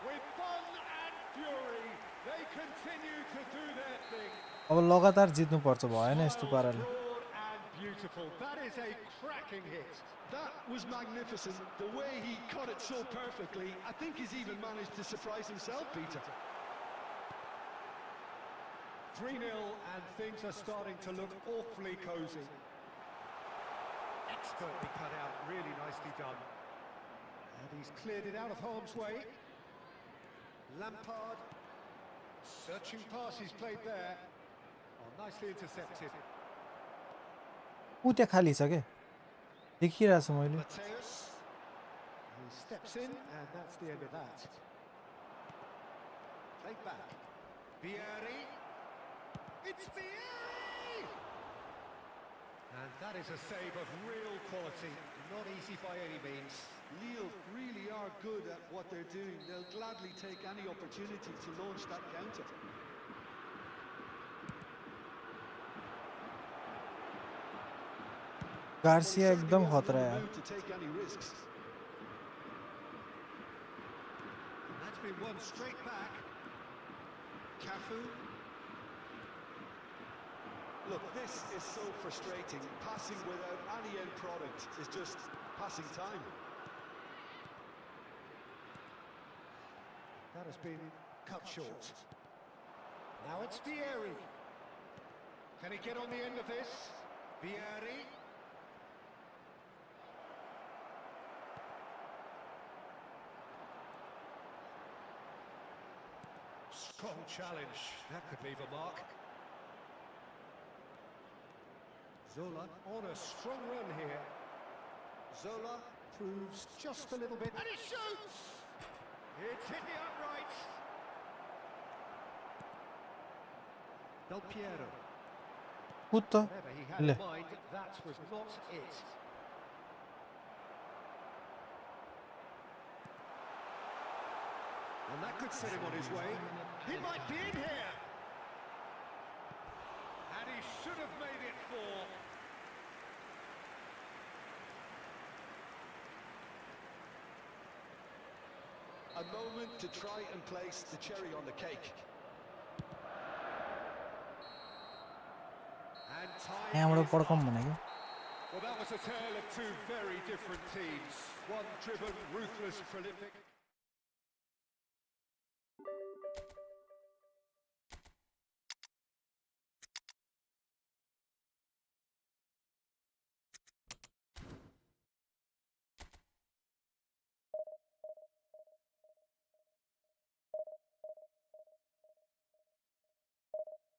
With fun and fury, they continue to do their thing. अब लगातार जित्नु पर्छ भएन यस्तो पाराले Broad and beautiful. That is a cracking hit. That was magnificent. The way he caught it so perfectly. I think he's even managed to surprise himself, Peter. 3-0 and things are starting to look awfully cosy. Expertly cut out, really nicely done. And he's cleared it out of harm's way. Lampard, searching pass he's played there. Oh, nicely intercepted. ऊ त्यहाँ खाली छ के देखिरहेको छु मैले Mateus, he steps in and that's the end of that. Played back. Vieri. It's Vieri! And that is a save of real quality. Not easy by any means. Lille really are good at what they're doing. They'll gladly take any opportunity to launch that counter. Garcia certainly एकदम wasn't खतरा in है the mood to take any risks. That's been won straight back. Cafu. Look, this is so frustrating. Passing without any end product is just passing time. That has been cut short. Now it's Vieri. Can he get on the end of this? Vieri. Strong challenge. That could leave a mark. Zola on a strong run here. Zola proves just a little bit. And he shoots! It's hit the upright. Del Piero. Puta Whatever he had le in mind, that was not it. And that could set him on his way. He might be in here. And he should have made it 4. A moment to try and place the cherry on the cake. And time यहाँबाट is पड्काउँ up. भनेको Well, that was a tale of two very different teams. One driven, ruthless, prolific.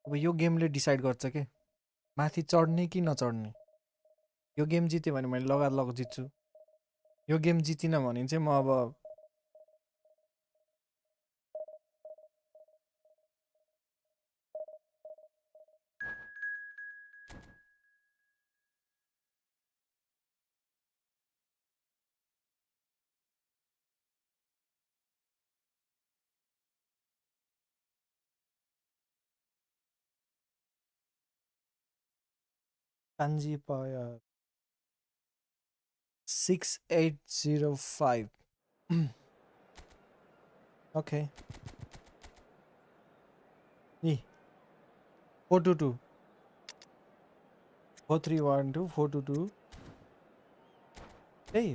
अब यो गेमले decide गर्छ के माथि चढ्ने कि नचढ्ने यो game जित्यो भने मैले लगातार जित्छु यो गेम जितिनँ भने चाहिँ म अब कान्जी पायो 6805 okay A 422 4312 422 A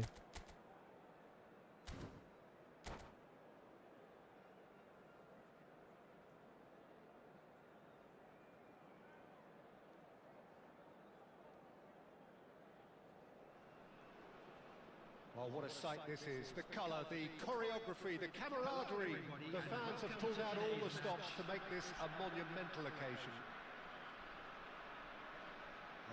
Oh, what a sight this is. The colour, the choreography, the camaraderie. The fans have pulled out all the stops to make this a monumental occasion.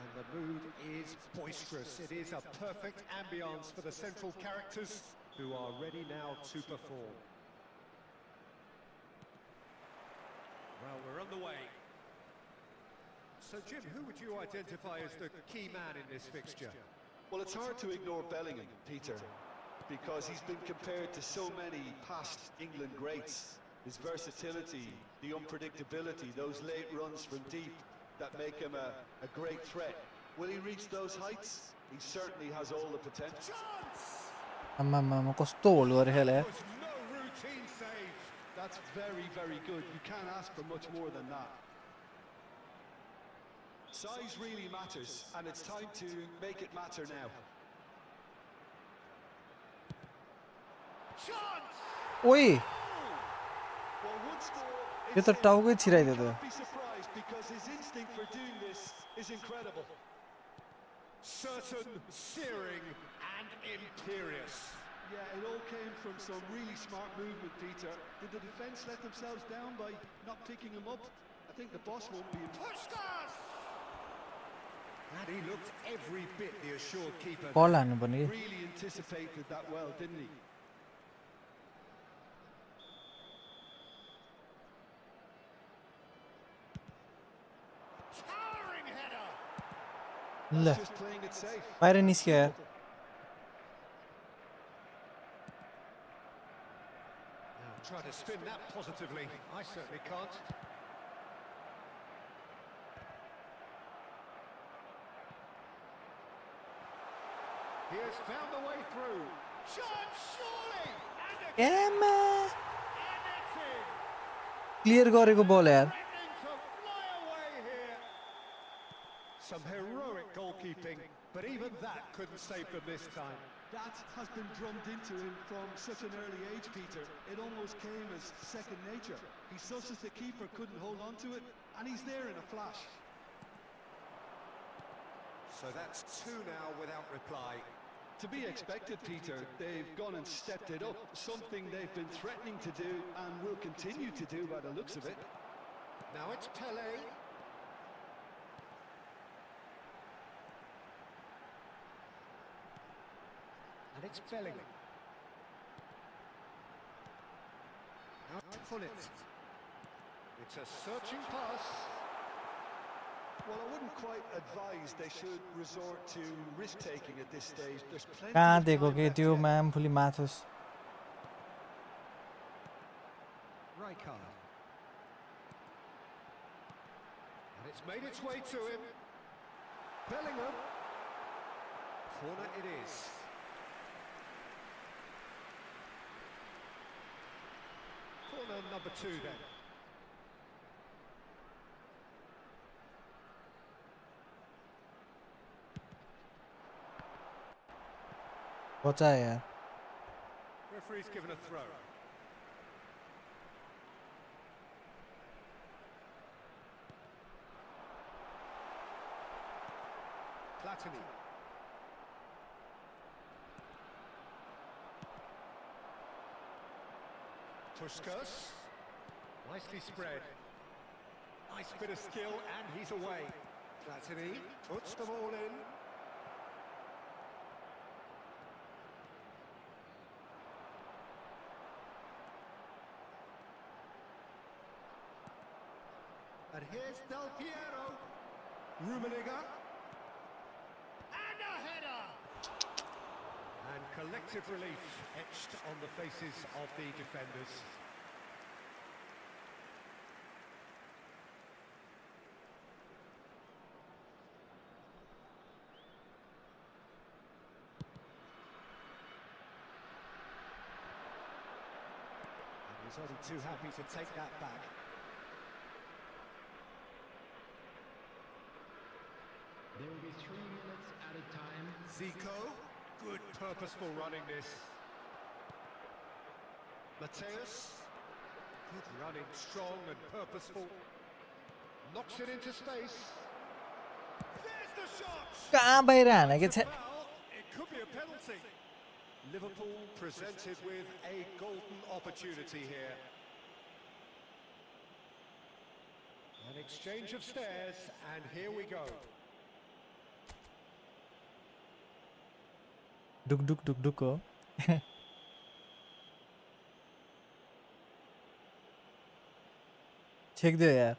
And the mood is boisterous. It is a perfect ambience for the central characters who are ready now to perform. Well, we're on the way. So, Jim, who would you identify as the key man in this fixture? Well, it's hard to ignore Bellingham, Peter, because he's been compared to so many past England greats. His versatility, the unpredictability, those late runs from deep that make him a great threat. Will he reach those heights? He certainly has all the potential. आम्मामा कस्तो hold गरे खेले That was no routine save. That's very, very good. You can't ask for much more than that. Size really matters, and it's time to make it matter now. ओइ Well, would score, यो त टाउकै छिराइदियो त be surprised because his instinct for doing this is incredible. Certain, searing, and imperious. Yeah, it all came from some really smart movement, Peter. Did the defence let themselves down by not picking him up? I think the boss won't be... Pushkas! And he looked every bit the assured keeper. बल हान्नुपर्ने कि Really anticipated that well, didn't he? Towering header. ल Just playing it safe. बाहिर निस्क्यो यार Now try to spin that positively. I certainly can't. He has found the way through. Shot, surely! एमा And it's in! Clear गरेको बल यार Threatening to fly away here. Some heroic goalkeeping, but even that couldn't save them this time. That has been drummed into him from such an early age, Peter. It almost came as second nature. He susses the keeper couldn't hold on to it, and he's there in a flash. So that's two now without reply. To be expected, Peter. They've gone and stepped it up, something they've been threatening to do and will continue to do by the looks of it. Now it's Pele. And it's Bellingham. Now pull it. It's a searching pass. Well, I wouldn't quite advise they should resort to risk-taking at this stage. There's plenty कहाँ of दिएको time के left त्यो yet. म्याम फुली माथोस् Rijkaard. And it's made its way to him. Bellingham. Corner it is. Corner number 2 then. बचा यार Referee's given a throw. Platini. Puskas. Nicely spread. Nice bit of skill and he's away. Platini puts the ball in. And here's Del Piero. Rummenigge. And a header! And collective relief etched on the faces of the defenders. And he's only too happy to take that back. There will be 3 minutes at a time. Zico, good purposeful running this. Mateus, good running, strong and purposeful. Knocks it into space. There's the shot! कहाँ बाहिर हानेको छ Foul, it could be a penalty. Liverpool presented with a golden opportunity here. An exchange of stares, and here we go. डुक डुक डुक डुक हो छेक्दियो यार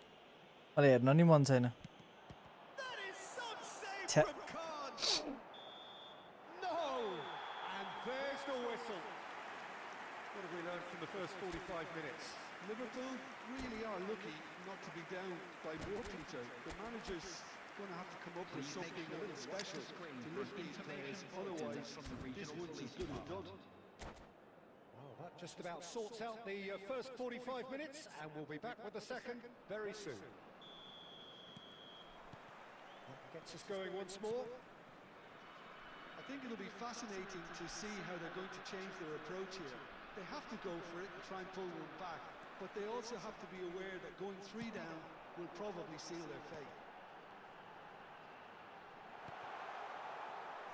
मलाई हेर्न नि मन छैन That is some save Cha- from Khan. No, and there's the whistle. What have we learned from the first 45 minutes? Liverpool really are lucky not to be down by more, Peter. The manager's going to have to come up with something a little special to lift these players. Otherwise, this one's as good as done. Well, that just about sorts out the first 45 minutes, and we'll be back with the second very soon. That gets us going once more. I think it'll be fascinating to see how they're going to change their approach here. They have to go for it and try and pull one back, but they also have to be aware that going 3 down will probably seal their fate.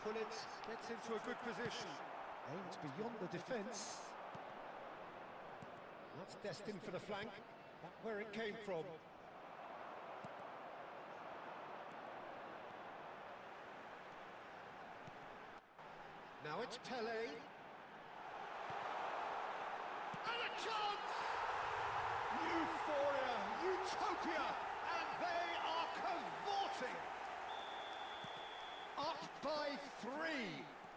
Pullet gets into a good position. Aims beyond the defence. That's destined for the flank. That's where it came from. Now it's Pele. And a chance! Euphoria, utopia, and they are cavorting. Up by 3.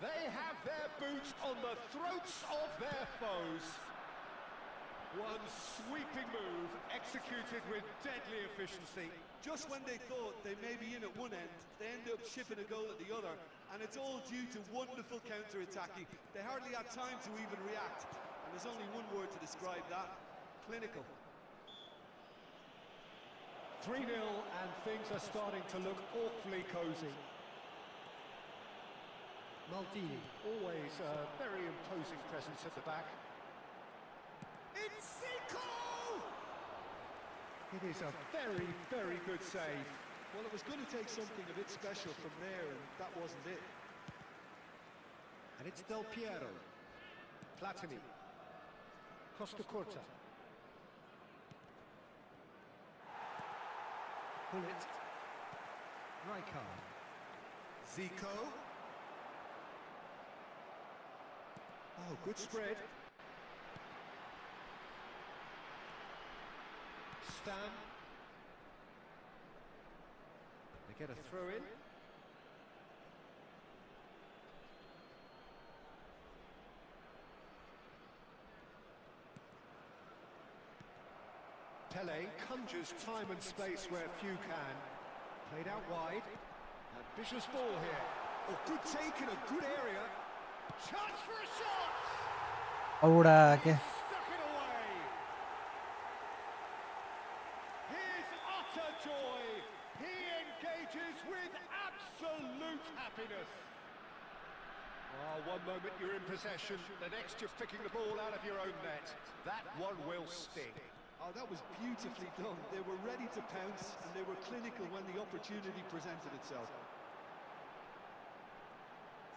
They have their boots on the throats of their foes. One sweeping move executed with deadly efficiency. Just when they thought they may be in at one end, they end up shipping a goal at the other, and it's all due to wonderful counter-attacking. They hardly had time to even react, and there's only one word to describe that: clinical. 3-0 and things are starting to look awfully cosy. Maldini, always a very imposing presence at the back. It's Zico! It is a very, very good save. Well, it was going to take something a bit special from there, and that wasn't it. And it's Del Piero. Platini. Costa Curta. Bullet. Rijkaard. Zico. Oh, good spread. Stan. They get a throw in. Pele conjures time and space where few can. Played out wide. Ambitious ball here. Oh, good take in a good area. Chance for a shot! औडा के Stuck it away. His utter joy. He engages with absolute happiness. Oh, one moment you're in possession, the next you're picking the ball out of your own net. That one will sting. Oh, that was beautifully done. They were ready to pounce, and they were clinical when the opportunity presented itself.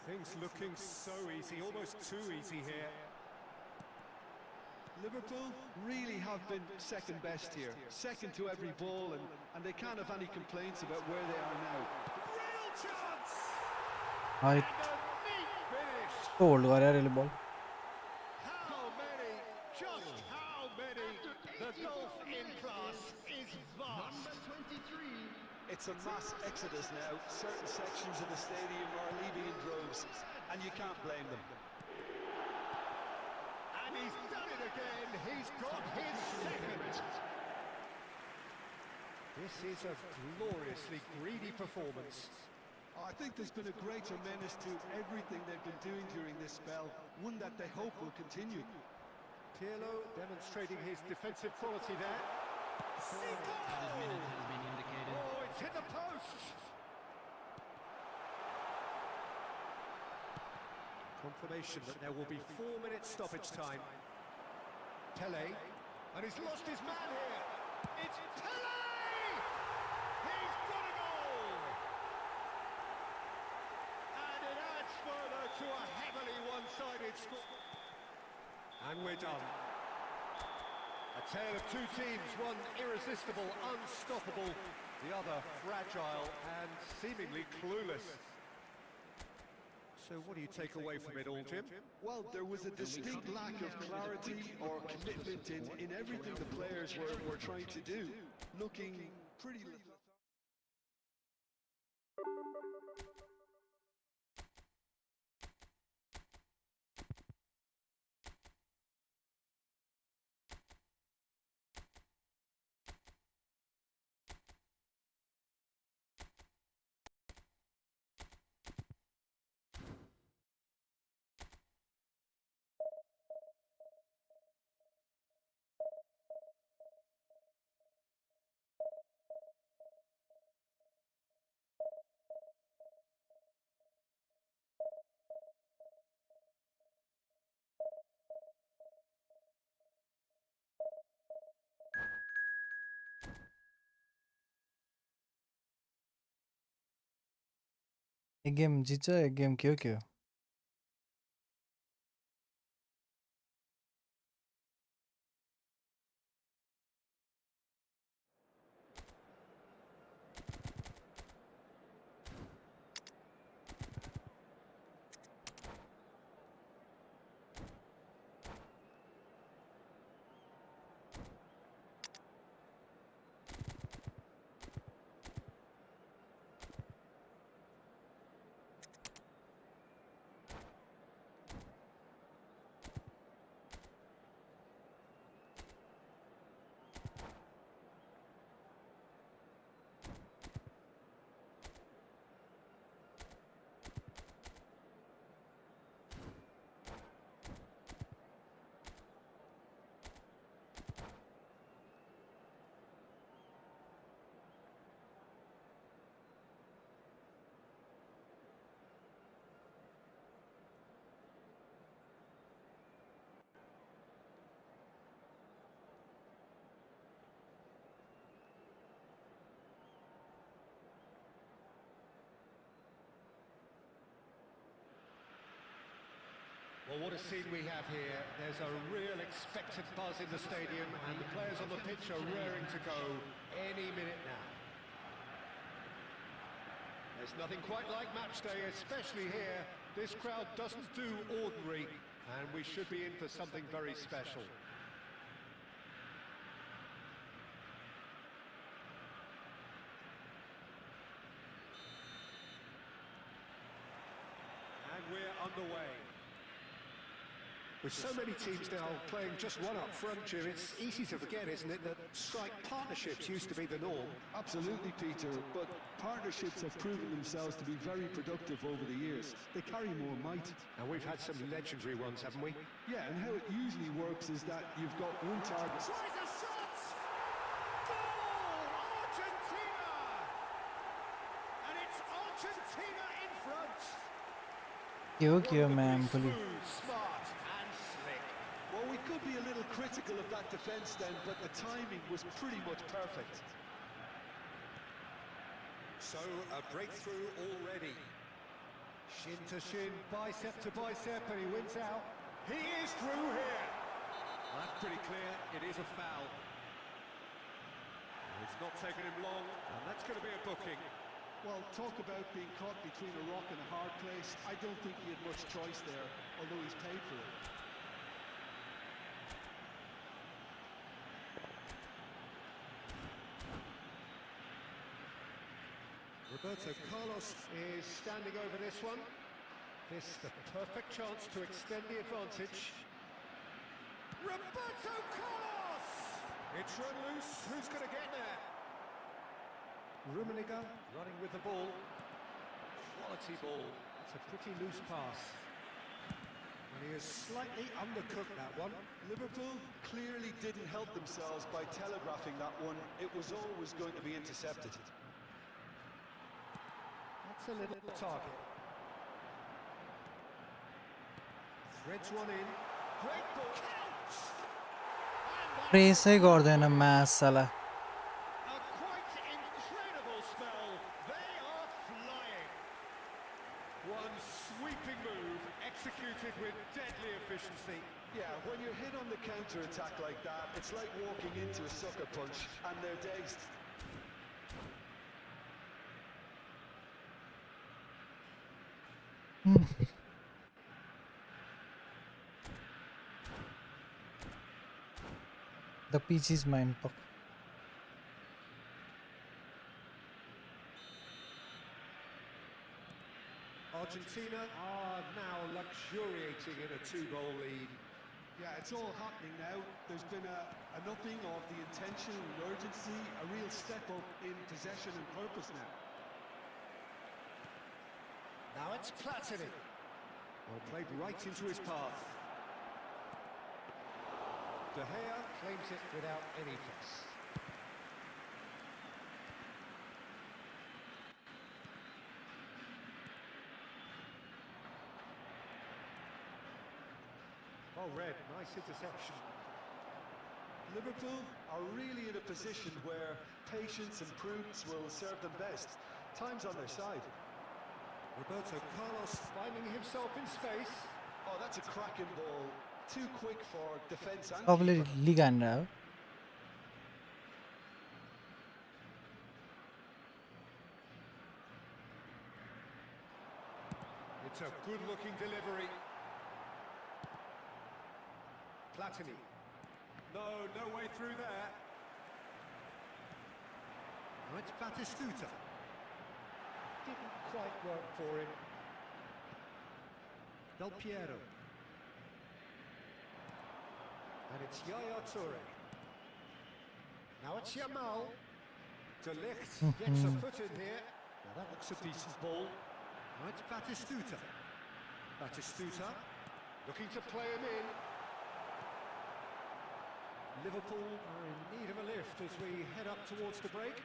Things looking so easy, almost too easy here. Liverpool really have been second best here, second to every ball, and they can't have any complaints about where they are now. Real chance! Height And a neat finish! Hold गरे रे बल How many? Just how many? The golf in class is vast. Number 23. It's a mass exodus now. Certain sections of the stadium are leaving in droves, and you can't blame them. And he's done it again. He's got his second. This is a gloriously greedy performance. I think there's been a greater menace to everything they've been doing during this spell, one that they hope will continue. Pirlo demonstrating his defensive quality there. Zico! Added minute has been indicated. Oh, it's hit the post! Confirmation that there will be 4 minutes stoppage time. Pele, and he's lost his man here. It's Pele! He's got a goal! And it adds further to a heavily one-sided score. And we're done. A tale of two teams, one irresistible, unstoppable, the other fragile and seemingly clueless. So what do you take away from it all, Jim? Well, there was a distinct lack of clarity or commitment in everything the players were trying to do, looking pretty lethargic. एक game जित्छ एक game के हो what a scene we have here. There's a real expectant buzz in the stadium, and the players on the pitch are raring to go any minute now. There's nothing quite like match day, especially here. This crowd doesn't do ordinary, and we should be in for something very special. And we're underway. With so many teams now playing just one up front, Jim, it's easy to forget, isn't it, that strike partnerships used to be the norm. Absolutely, Peter, but partnerships have proven themselves to be very productive over the years. They carry more might. And we've had some legendary ones, haven't we? Yeah, and how it usually works is that you've got one target. Tries a shot! Goal! Argentina! And it's Argentina in front! क्यों मैं बोली Smooth, smart and slick. Well, we could be a little critical of that defence then, but the timing was pretty much perfect. So, a breakthrough already. Shin to shin, bicep to bicep, and he wins out. He is through here. Well, that's pretty clear. It is a foul. It's not taken him long, and that's going to be a booking. Well, talk about being caught between a rock and a hard place. I don't think he had much choice there, although he's paid for it. Roberto Carlos is standing over this one. This the perfect chance to extend the advantage. Roberto Carlos! It's run loose. Who's going to get there? Rummenigge running with the ball. Quality ball. It's a pretty loose pass. And he has slightly undercooked that one. Liverpool clearly didn't help themselves by telegraphing that one. It was always going to be intercepted. That's a little target. Threads one in. Great ball. Counts! प्रेसै गर्दैन match साला A quite incredible spell. They are flying. One sweeping move executed with deadly efficiency. Yeah, when you're hit on the counter-attack like that, it's like walking into a sucker punch, and they're dazed. The pitch is mine. Argentina are now luxuriating in a 2-goal lead. Yeah, it's all happening now. There's been an upping of the intention and urgency, a real step up in possession and purpose now. Now it's Platini. Well, played right into his path. De Gea claims it without any fuss. Well read, nice interception. Liverpool are really in a position where patience and prudence will serve them best. Time's on their side. Roberto Carlos finding himself in space. Oh, that's a cracking ball. Too quick for defence and सबले keeper. लिग हानेर हो It's a good-looking delivery. Platini. No way through there. Now it's Batistuta. Didn't quite work for him. Del Piero. And it's Yaya Toure. Now it's Yamal. De Ligt gets a foot in here. Now that looks a decent ball. Now it's Batistuta. Batistuta looking to play him in. Liverpool are in need of a lift as we head up towards the break.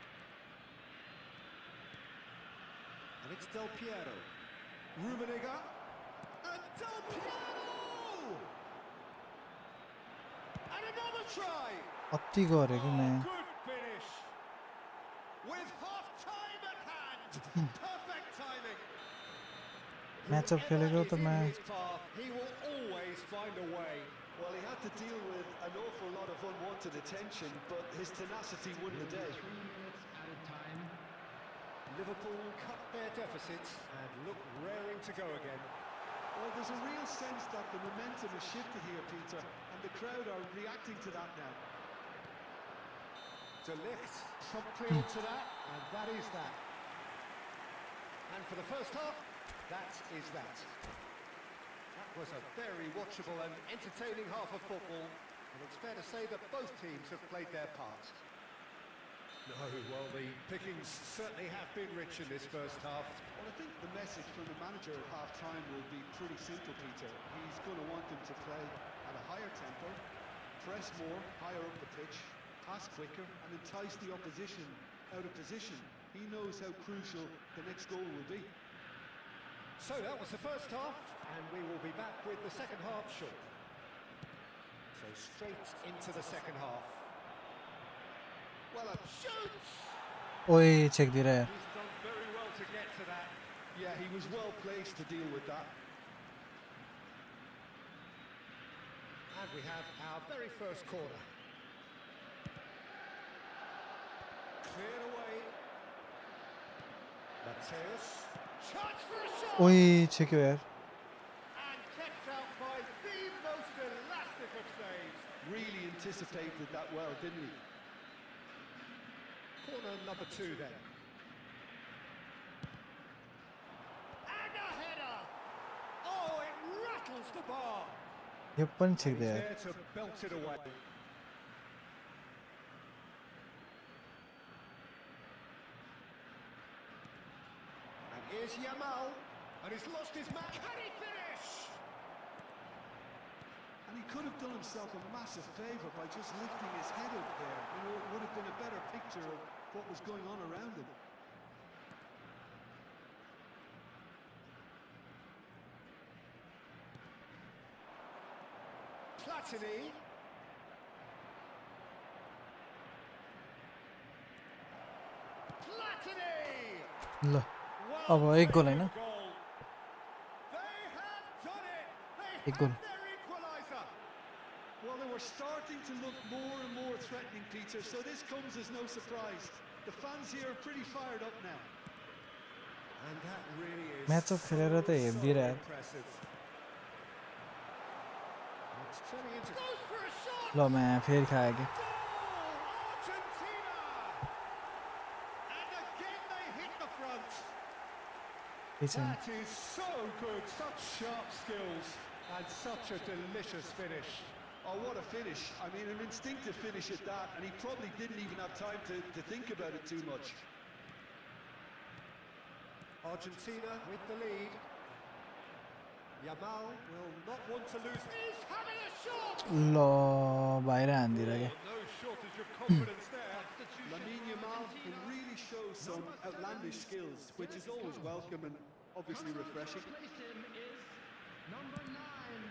And it's Del Piero. Rummenigge. And Del Piero! And another try! अति गरे कि मैं Good finish. With half-time at hand. Perfect timing. Match up खेलेको त Whoever is मैं in his path, he will always find a way. Well, he had to deal with an awful lot of unwanted attention, but his tenacity won the day. 3 minutes at a time. Liverpool cut their deficits and look raring to go again. Well, there's a real sense that the momentum has shifted here, Peter, and the crowd are reacting to that now. De Ligt promptly onto that, and that is that. And for the first half, that is that. That was a very watchable and entertaining half of football, and it's fair to say that both teams have played their part. No, well, the pickings certainly have been rich in this first half. Well, I think the message from the manager at half-time will be pretty simple, Peter. He's going to want them to play at a higher tempo, press more, higher up the pitch, pass quicker, and entice the opposition out of position. He knows how crucial the next goal will be. So that was the first half, and we will be back with the second half shortly. So straight into the second half. Well, a shoots! ओए check दे रहा है यार He's done very well to get to that. Yeah, he was well placed to deal with that. And we have our very first corner. Cleared away. Mateus. Chance for a shot! ओए check हो यार And kept out by the most elastic of saves. Really anticipated that well, didn't he? Corner number 2 then. And a header! Oh, it rattles the bar. ये पण check He's दे यार there to belt it away. And here's Yamal, and he's lost his man. Can he finish? And he could have done himself a massive favour by just lifting his head up there. You know, it would have been a better picture of what was going on around him. Platini. Platini! ल Well अब एक goal taken हैन goal. They have done it. They एक have goal their equaliser. Well, they were starting to look more and more threatening, Peter, so this comes as no surprise. The fans here are pretty fired up now. And that really is match of खेलेर त हेर्दिएर यार impressive. It's turning into goes for a shot. ल मैं फेरि खाएँ कि Goal! Argentina! And again they hit the front. एकछिन That is so good, such sharp skills and such a delicious finish. Oh, what a finish. I mean, an instinctive finish at that, and he probably didn't even have time to think about it too much. Argentina with the lead. Yamal will not want to lose. He's having a shot! ल बाहिर हान्दिएर क्या No shortage of confidence there. Lamine Yamal can really show some outlandish skills, which is always welcome and obviously refreshing. Replace him is number 9,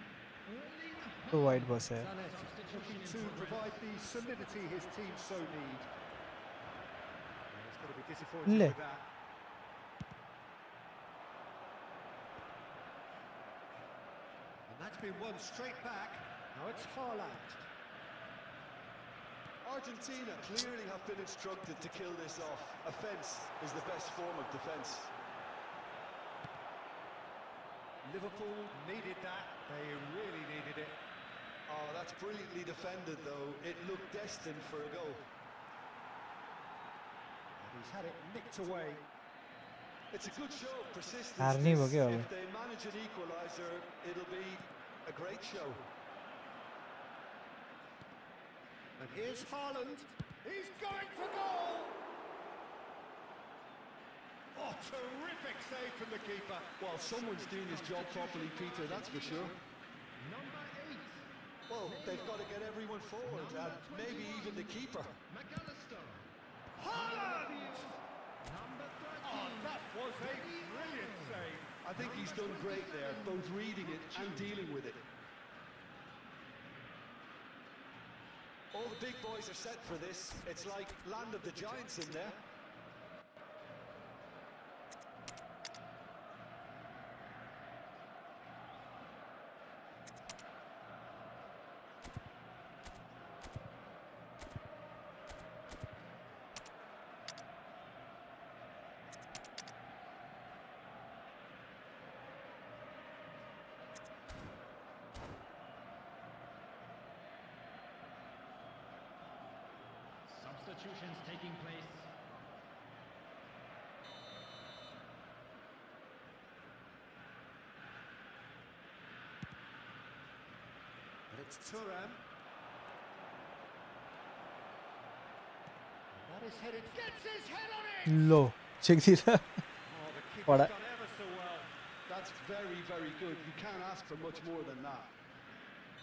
Erling तो white बस है Sanet looking to provide the solidity his team so need. And it's going to be disappointed Le. with that. And that's been won straight back. Now it's Haaland. Argentina clearly have been instructed to kill this off. Offence is the best form of defence. Liverpool needed that. They really needed it. Oh, that's brilliantly defended, though. It looked destined for a goal. And he's had it nicked away. It's a good show of persistence. हार्ने भयो क्या अब If they manage an equaliser, it'll be a great show. And here's Haaland. He's going for goal. Oh, terrific save from the keeper. Well, someone's doing his job properly, Peter, that's for sure. number 8, Well, they've got to get everyone forward, and maybe even the keeper. McAllister. Haaland! Number 13, Oh, that was a brilliant save. I think he's done great there, both reading it and dealing with it. All the big boys are set for this. It's like land of the giants in there. substitutions taking place. And it's Thuram. That is headed. Gets his head on it! लो check दिएर Oh, the keeper's What a- done ever so well. That's very, very good. You can't ask for much more than that.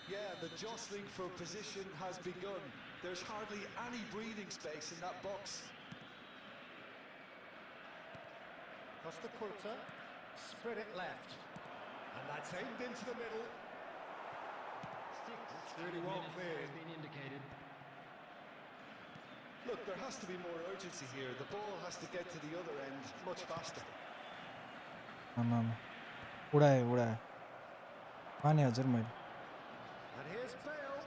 Yeah, the jostling for position has begun. There's hardly any breathing space in that box. Costa Curta, spread it left. And that's aimed into the middle. Six really well minutes cleared. has been indicated. Look, there has to be more urgency here. The ball has to get to the other end much faster. आमामा उडायो माने हजुर मैले And here's Bale.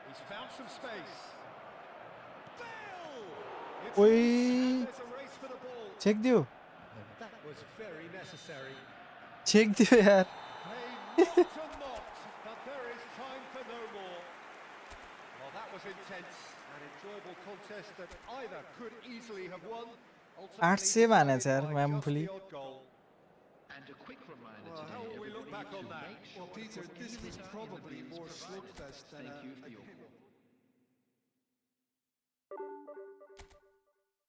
He's found some space. Bale! It's Oi. loose and there's a race for the ball. Check दियो And that was very necessary. Check दियो यार They knocked and knocked, but there is time for no more. Well, that was intense. An enjoyable contest that either could easily have won. 8 save हाने छ यार Ultimately म्यामफुली decided by just the odd goal. And a quick reminder Well, today, how will we look everybody, back to on that? make sure Well, Peter, to put this any was litter in the probably bins more provided. slugfest than Thank a- you for a your game. call.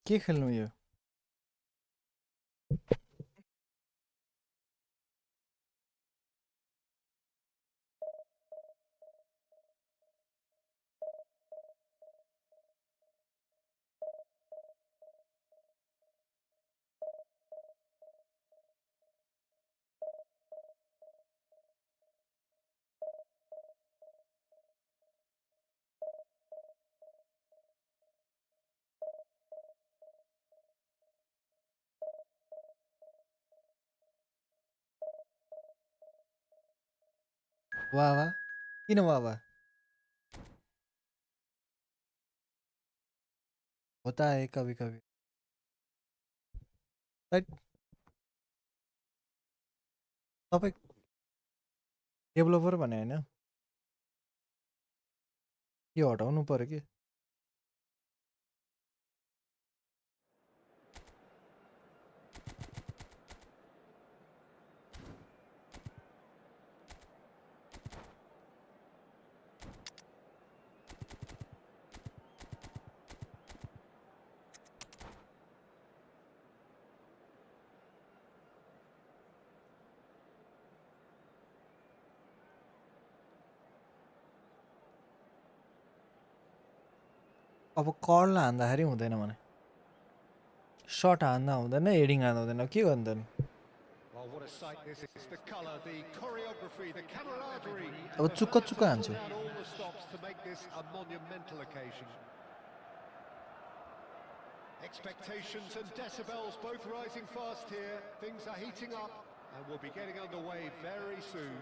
के खेल्नु यो वाह किन वाह होता है कभी कभी तपाईँ डेभलपर भने होइन यो हटाउनु पर्यो कि अब कर्ल हान्दाखेरि हुँदैन भने सर्ट हान्दा हुँदैन हेडिङ हान्दा हुँदैन के गर्नु त नि Well, what a sight this is. The colour, the choreography, the camaraderie. अब The चुक्क fans चुक्क have हान्छु pulled out all the stops to make this a monumental occasion. Expectations and decibels both rising fast here. Things are heating up and we'll be getting underway very soon.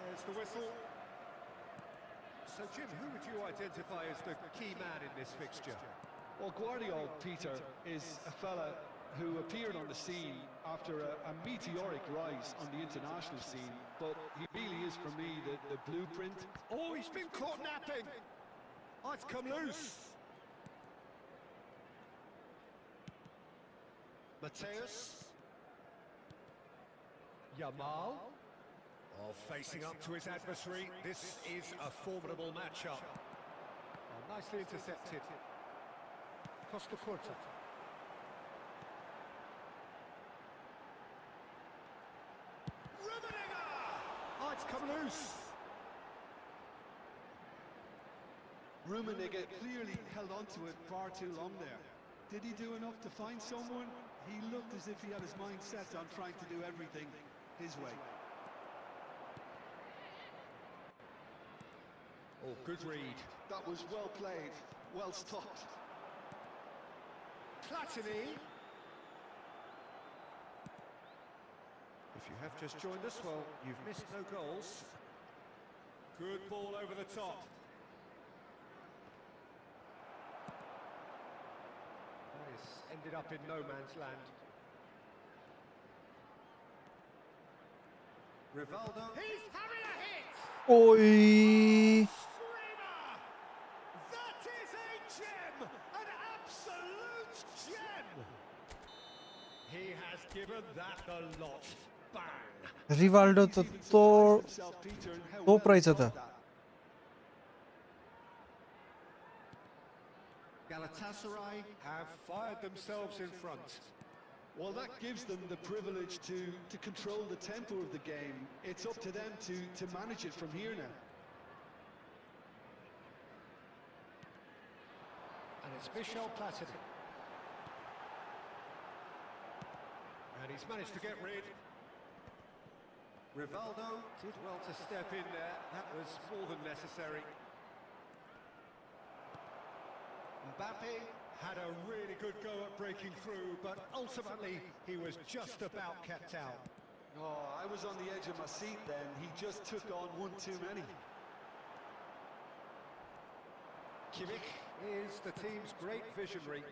There's the whistle. So, Jim, who would you identify as the key man in this fixture? Well, Guardiola, Peter, is a fella who appeared on the scene after a meteoric rise on the international scene, but he really is, for me, the blueprint. Oh, he's been caught napping. Oh, it's come loose. Mateus. Yamal. Oh, facing up to his adversary. This is a formidable matchup. Oh, nicely intercepted. Costa Curta. Oh, it's come loose. Rummenigge clearly held on to it far too long there. Did he do enough to find someone? He looked as if he had his mind set on trying to do everything his way. Oh, good read. That was well played, well stopped. Platini. If you have just joined us, well, you've missed no goals. Good ball over the top. This ended up in no man's land. Rivaldo. He's having a hit! Oi! Screamer! That is a gem! An absolute gem! He has given that a lot. Bang! Rivaldo He's त even तो surprised himself, Peter, and how well he रहेछ त caught that. Galatasaray have fired themselves in front. Well, that gives them the privilege to control the tempo of the game. It's up to them to manage it from here now. And it's Michel Platini. And he's managed to get rid. Rivaldo did well to step in there. That was more than necessary. Mbappe had a really good go at breaking through, but ultimately he was just about kept out. Oh, I was on the edge of my seat then. He just took on one too many. Kimmich is the team's great visionary.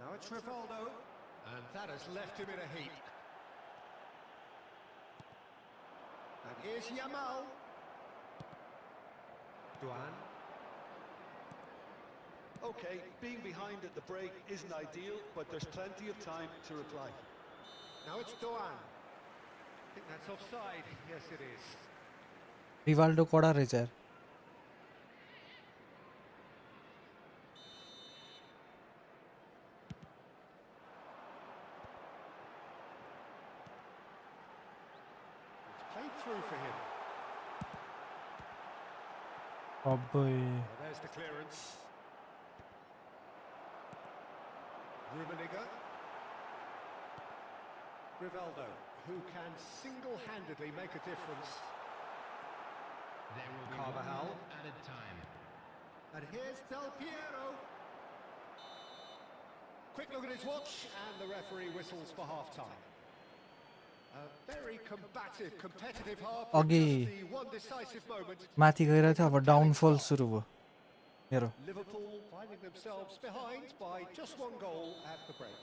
Now it's Rivaldo, and that has left him in a heap. And here's Yamal. Duan. Okay, being behind at the break isn't ideal, but there's plenty of time to reply. Now it's Duan. I think that's offside. Yes, it is. Rivaldo कडा रहेछ यार It's played through for him. अब्बै Well, there's the clearance. Rummenigge. Rivaldo, who can single-handedly make a difference. There will be Carvajal. 1 minute added time. And here's Del Piero. Quick look at his watch, and the referee whistles for half-time. A very combative, competitive half. with अघि just the one decisive moment. माथि गइरहेको थियो अब downfall सुरु भयो हेरो Liverpool finding themselves behind by just one goal at the break.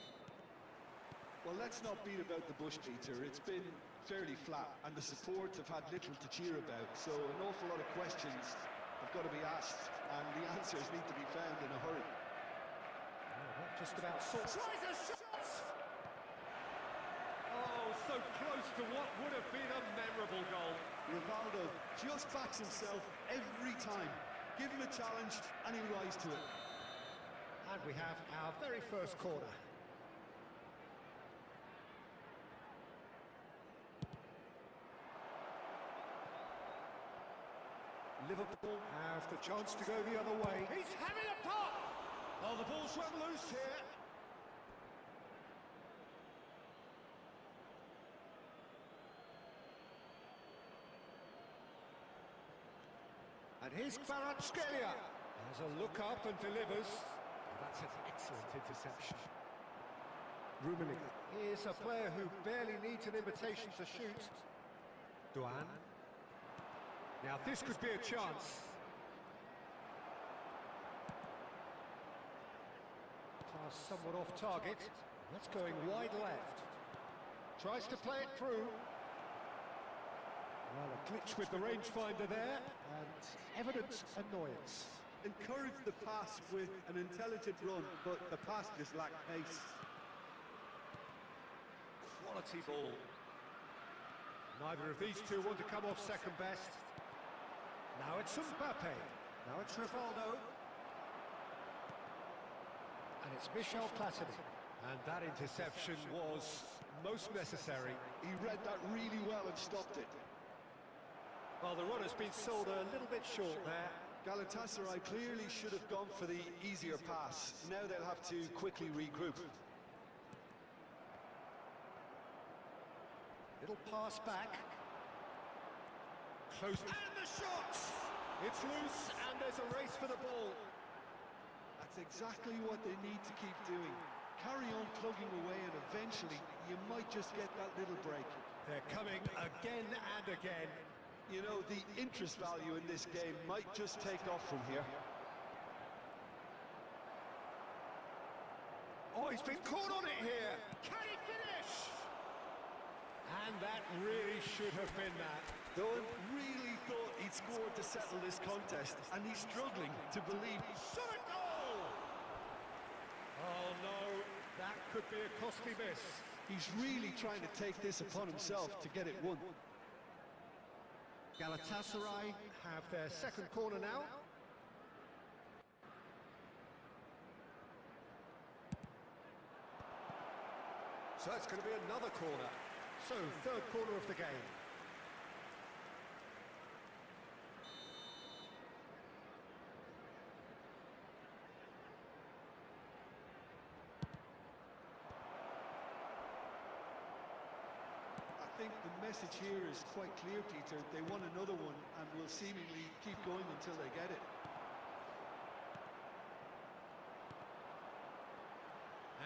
Well, let's not beat about the bush, Peter. It's been fairly flat, and the support have had little to cheer about. So an awful lot of questions have got to be asked, and the answers need to be found in a hurry. That just about sorts. Tries a shot! Oh, so close to what would have been a memorable goal. Rivaldo just backs himself every time. Give him a challenge, and he'll rise to it. And we have our very first corner. Liverpool have the chance to go the other way. He's having a pop! Oh, the ball's run loose here. And here's Kvaratskhelia. Has a look up and delivers. Oh, that's an excellent interception. Rummenigge is a player who barely needs an invitation to shoot. Duan. Now this could be a chance. Pass somewhat off target. That's going wide left. Tries to play it through. Well, a glitch with the rangefinder there, and evident annoyance. Encouraged the pass with an intelligent run, but the pass just lacked pace. Quality ball. Neither of these two want to come off second best. Now it's Mbappe. Now it's Rivaldo. And it's Michel Platini. And that interception was most necessary. He read that really well and stopped it. Well, the run has been sold a little bit short there. Galatasaray clearly should have gone for the easier pass. Now they'll have to quickly regroup. Little pass back. Close. And the shot! It's loose, and there's a race for the ball. That's exactly what they need to keep doing. Carry on plugging away, and eventually you might just get that little break. They're coming again and again. You know, the interest value in this game might just take off from here. Oh, he's been caught on it here. Can he finish? And that really should have been that. Done really thought he'd scored to settle this contest, and he's struggling to believe. Shot a goal! Oh no, that could be a costly miss. He's really trying to take this upon himself to get it won. Galatasaray have their second corner now. So it's going to be another corner. So, third corner of the game. I think the message here is quite clear, Peter. They want another one and will seemingly keep going until they get it.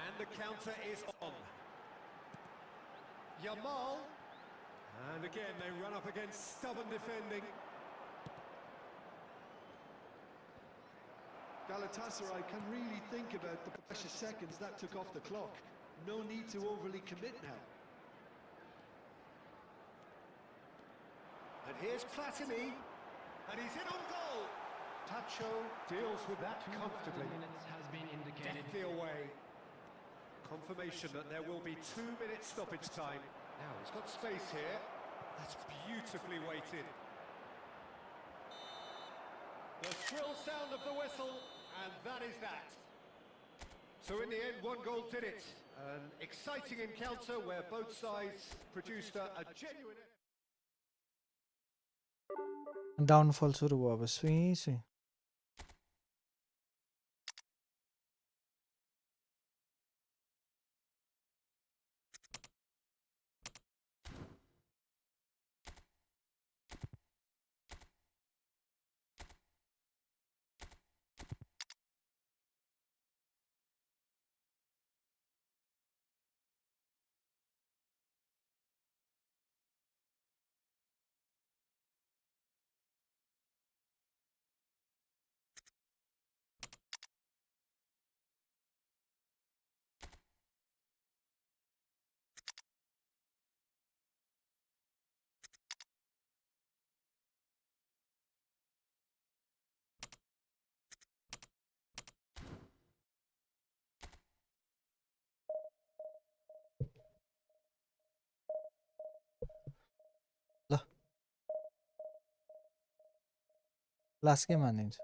And the counter is on. Yamal. And again, they run up against stubborn defending. Galatasaray can really think about the precious seconds that took off the clock. No need to overly commit now. And here's Platini. And he's in on goal. Tacho deals with that comfortably. Minutes has been indicated. Deftly away. Confirmation that there will be 2 minutes stoppage time. Now he's got space here. That's beautifully weighted. The shrill sound of the whistle, and that is that. So in the end, one goal did it. An exciting encounter where both sides produced a genuine... downfall सुरु भयो अब सुई सुई ल last के मानिन्छ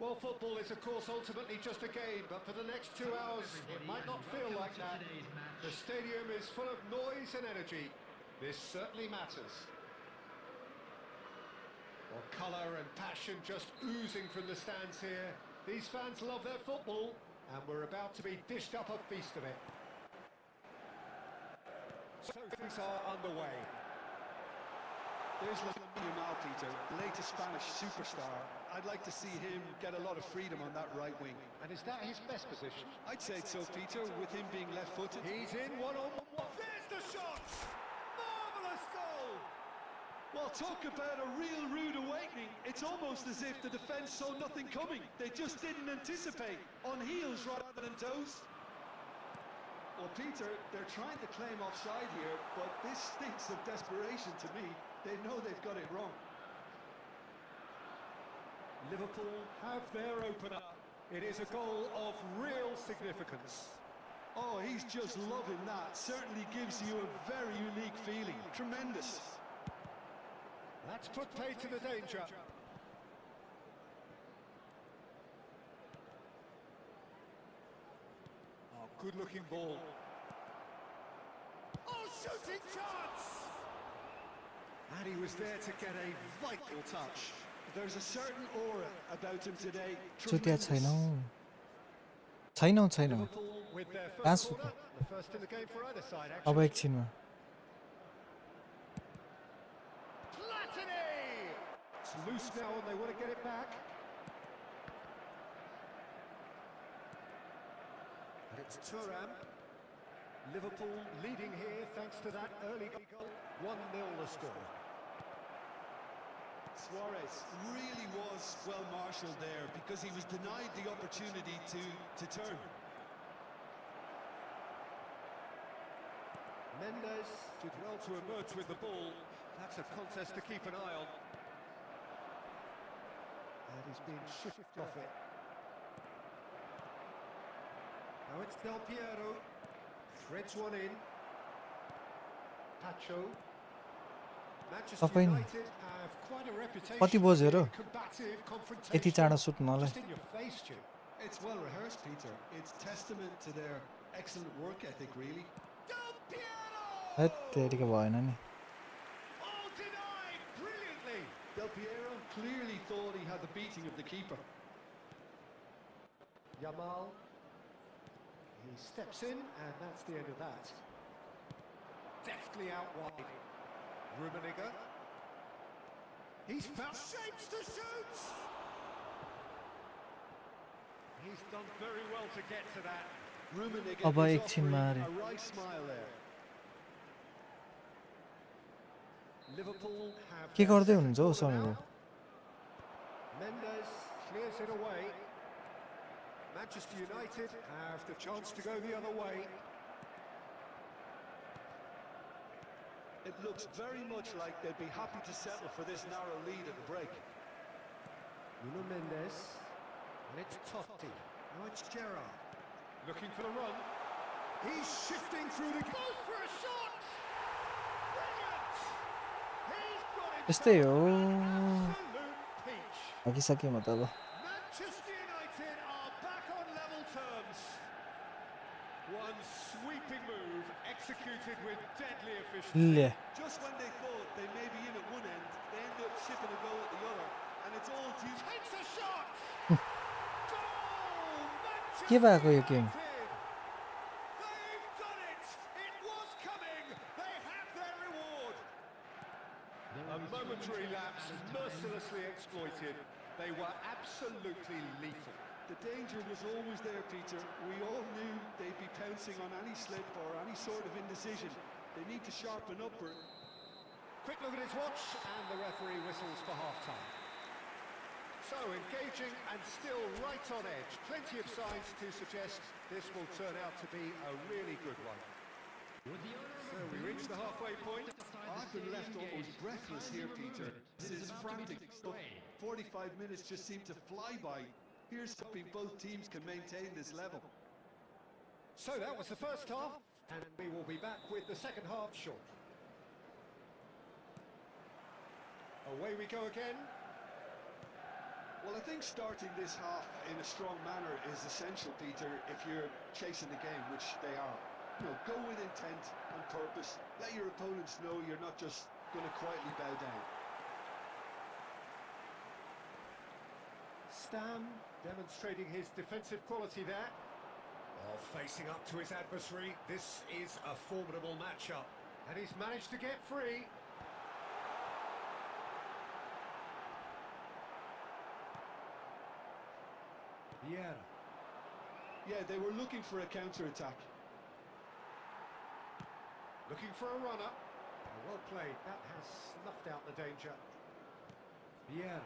Well, football is, of course, ultimately just a game, but for the next 2 hours, it might not feel like that. The stadium is full of noise and energy. This certainly matters. Well, colour and passion just oozing from the stands here. These fans love their football, and we're about to be dished up a feast of it. So things are underway. There's Yamal, Peter, latest Spanish superstar. I'd like to see him get a lot of freedom on that right wing. And is that his best position? I'd say so, Peter, with him being left-footed. He's in one-on-one. There's the shot! Marvellous goal! Well, talk about a real rude awakening. It's almost as if the defence saw nothing coming. They just didn't anticipate. On heels rather than toes. Well, Peter, they're trying to claim offside here, but this stinks of desperation to me. They know they've got it wrong. Liverpool have their opener. It is a goal of real significance. Oh, he's just loving that. Certainly gives you a very unique feeling. Tremendous. That's put paid to the danger. Oh, good-looking ball. Oh, shooting chance! And he was there to get a vital touch. There's a certain aura about him today. त्यो त्यहाँ छैनौ Liverpool with their That's first corner, the first in the game for either side, अब actually. एकछिनमा Platini! It's loose now and they want to get it back. And it's Thuram. Liverpool leading here thanks to that early goal. 1-0 the score. Suarez really was well marshalled there because he was denied the opportunity to turn. Mendes did well to emerge with the ball. That's a contest to keep an eye on. And he's been shifted off it. Now it's Del Piero. Threads one in. Pacho. Manchester तपाईँ United have quite a reputation कति बज्यो र in combative confrontation. यति चाँडो सुत्नलाई Just in your face, Stu. It's well rehearsed, Peter. It's testament to their excellent work ethic, really. Del Piero! Hat त्यतिकै भएन नि Oh, denied brilliantly. Del Piero clearly thought he had the beating of the keeper. Yamal. He steps in, and that's the end of that. Deftly out wide. Rummenigge. He's found shapes to shoot! He's done very well to get to that. Rummenigge अब is एकछिनमा offering अरे a right smile there. Liverpool have के their गर्दै second हुनुहुन्छ हौ corner समीरले now. Mendes clears it away. Manchester United have the chance to go the other way. It looks very much like they'd be happy to settle for this narrow lead at the break. Nuno Mendes. And it's Totti. Now it's Gerrard. Looking for the run. He's shifting through the... Goes for a shot! Brilliant! He's got it. यस्तै हो Absolute peach. सकिसकेँ म त अब Manchester United are back on level terms. One sweeping move executed with deadly efficiency. ले Just when they thought they may be in at one end, they end up shipping a goal at the other, and it's all due to... Takes a shot. Goal! के भएको यो game United. They've done it. It was coming. They have their reward. A momentary lapse mercilessly exploited. They were absolutely lethal. The danger was always there, Peter. We all knew they'd be pouncing on any slip or any sort of indecision. They need to sharpen up. Quick look at his watch, and the referee whistles for half-time. So engaging and still right on edge. Plenty of signs to suggest this will turn out to be a really good one. So we reach the halfway point. I've been left almost breathless here, Peter. This is frantic stuff. 45 minutes just seem to fly by. Here's hoping both teams can maintain this level. So that was the first half, and we will be back with the second half shortly. Away we go again. Well, I think starting this half in a strong manner is essential, Peter, if you're chasing the game, which they are. You know, go with intent and purpose. Let your opponents know you're not just going to quietly bow down. Stam demonstrating his defensive quality there. While facing up to his adversary, this is a formidable matchup. And he's managed to get free. Vieira. Yeah, they were looking for a counter-attack. Looking for a runner. Well played. That has snuffed out the danger. Vieira.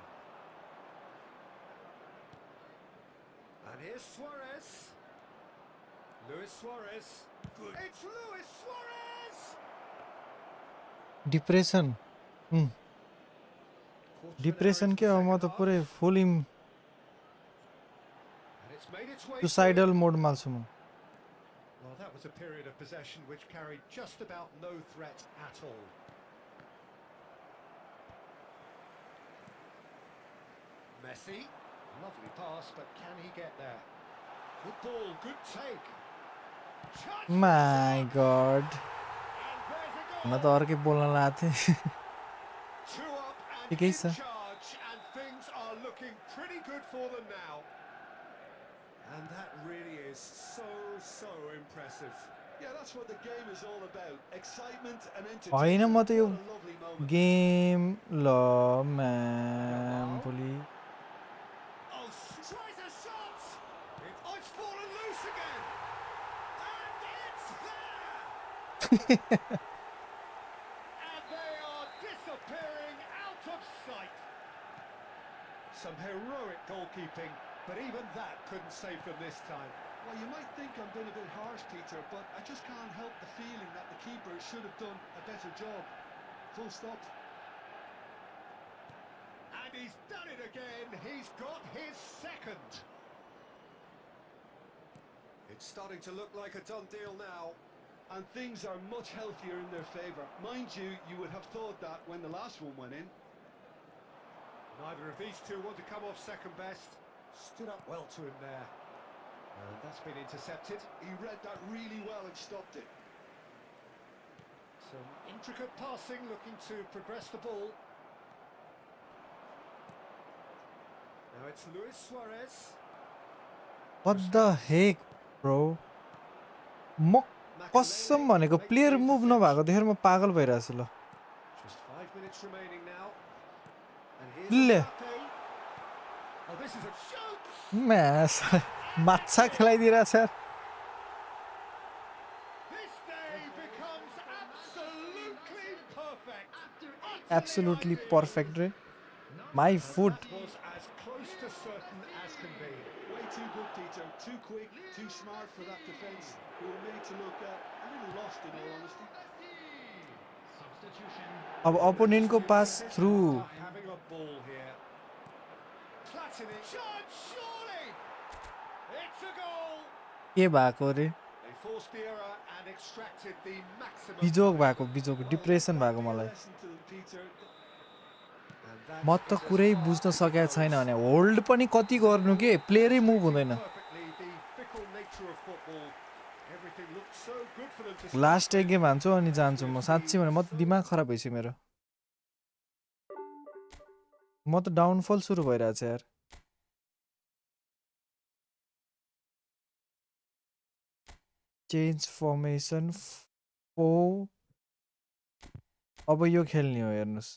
And here's Suarez. Luis Suarez. Good. It's Luis Suarez! Depression depression के अब म त पुरै full And it's made its way suicidal मोडमा छु म Well, that was a period of possession which carried just about no threat at all. Messi, lovely pass, but can he get there? Good ball, good take. My God And there's a म goal. त अर्कै बोल्न लाग्थे Two up and ठिकै in छ charge, and things are looking pretty good for them now. And that really is so impressive. Yeah, that's what the game is all about. Excitement and होइन entertainment. म त यो What a lovely moment. Game ल ma'am भोलि Oh, tries a shot. It's fallen loose again. And it's there. And they are disappearing out of sight. Some heroic goalkeeping, but even that couldn't save them this time. Well, you might think I'm being a bit harsh, Peter, but I just can't help the feeling that the keeper should have done a better job. Full stop. And he's done it again. He's got his second. It's starting to look like a done deal now. And things are much healthier in their favour. Mind you, you would have thought that when the last one went in. Neither of these two want to come off second best. Stood up well to him there. And that's been intercepted. He read that really well and stopped it. Some intricate passing, looking to progress the ball. Now it's Luis Suarez. What the heck bro म कसम भनेको player move नभएको देखेर म पागल भइरहेछु ल Just 5 minutes remaining now. And here's Le. Mbappe. Oh, this is a shoot! म्यास माछा खेलाइदिरहेछ यार This day becomes absolutely perfect. Absolutely perfect रे my foot That was as close to certain as can be. Way too good, Peter. Too quick, too smart for that defence. We were made to look a little lost, in all honesty. Substitution. अब अपोनेन्टको पास through Having a ball here. Platini. Shot, surely! It's a goal! के भएको रे They forced the error and extracted the maximum. बिजोक भएको बिजोक depression भएको मलाई Lesson to them, Peter. And that म is त as कुरै far बुझ्न as it सकेको goes. छैन भने होल्ड पनि कति गर्नु के प्लेयरै मुभ हुँदैन Perfectly the fickle nature of football. Everything looked so good for them to last start एक गेम हान्छु अनि जान्छु म साँच्ची भने म त दिमाग खराब भइसक्यो मेरो म त डाउनफल सुरु भइरहेछ यार चेन्ज फर्मेसन अब यो खेल्ने हो हेर्नुहोस्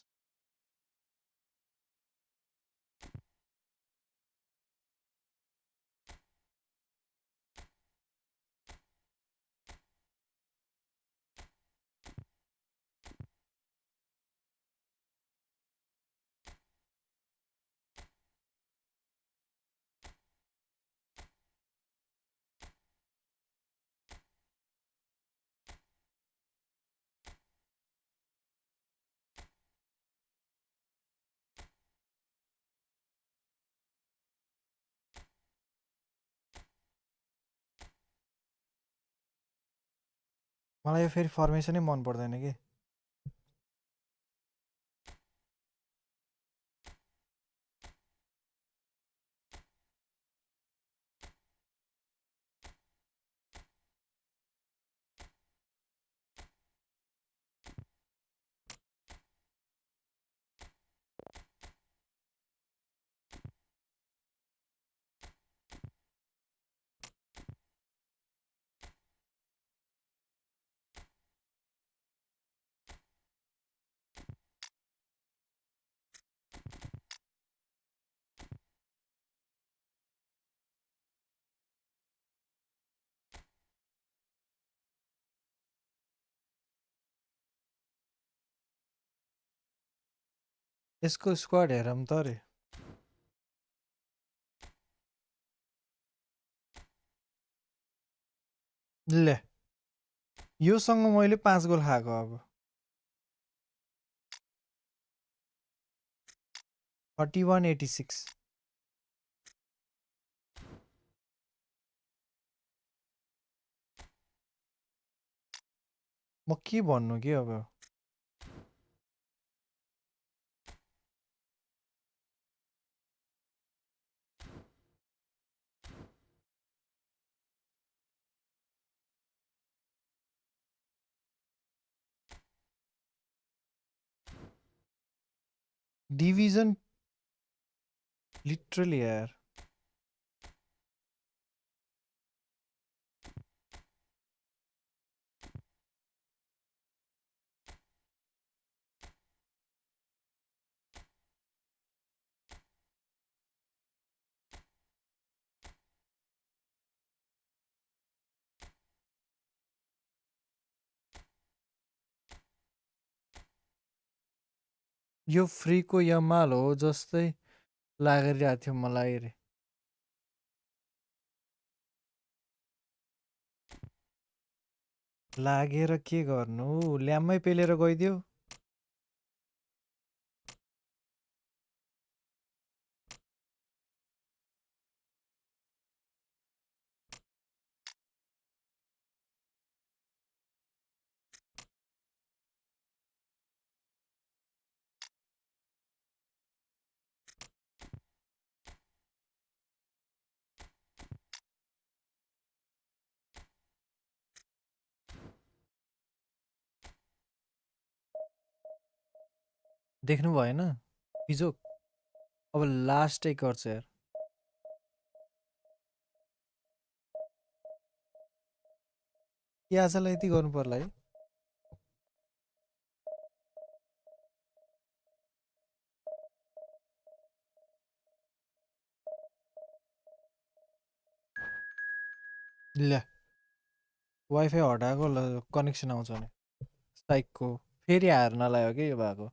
मलाई यो फेरि फर्मेसनै मन पर्दैन कि यसको स्क्वाड हेरौँ त रे ले योसँग मैले 5 गोल खाएको अब 41-86 म के भन्नु के अब डिभिजन लिटरली यार यो फ्रीको यमाल हो जस्तै लागिरहेको थियो मलाई रे लागेर के गर्नु ल्याम्मै पेलेर गइदियो देख्नु भएन बिजोक अब लास्टै गर्छ यार के आजलाई यति गर्नु पर्ला है ल वाइफाई हटाएको कनेक्सन आउँछ भने स्ट्राइकको फेरि हार्न लाग्यो के यो भएको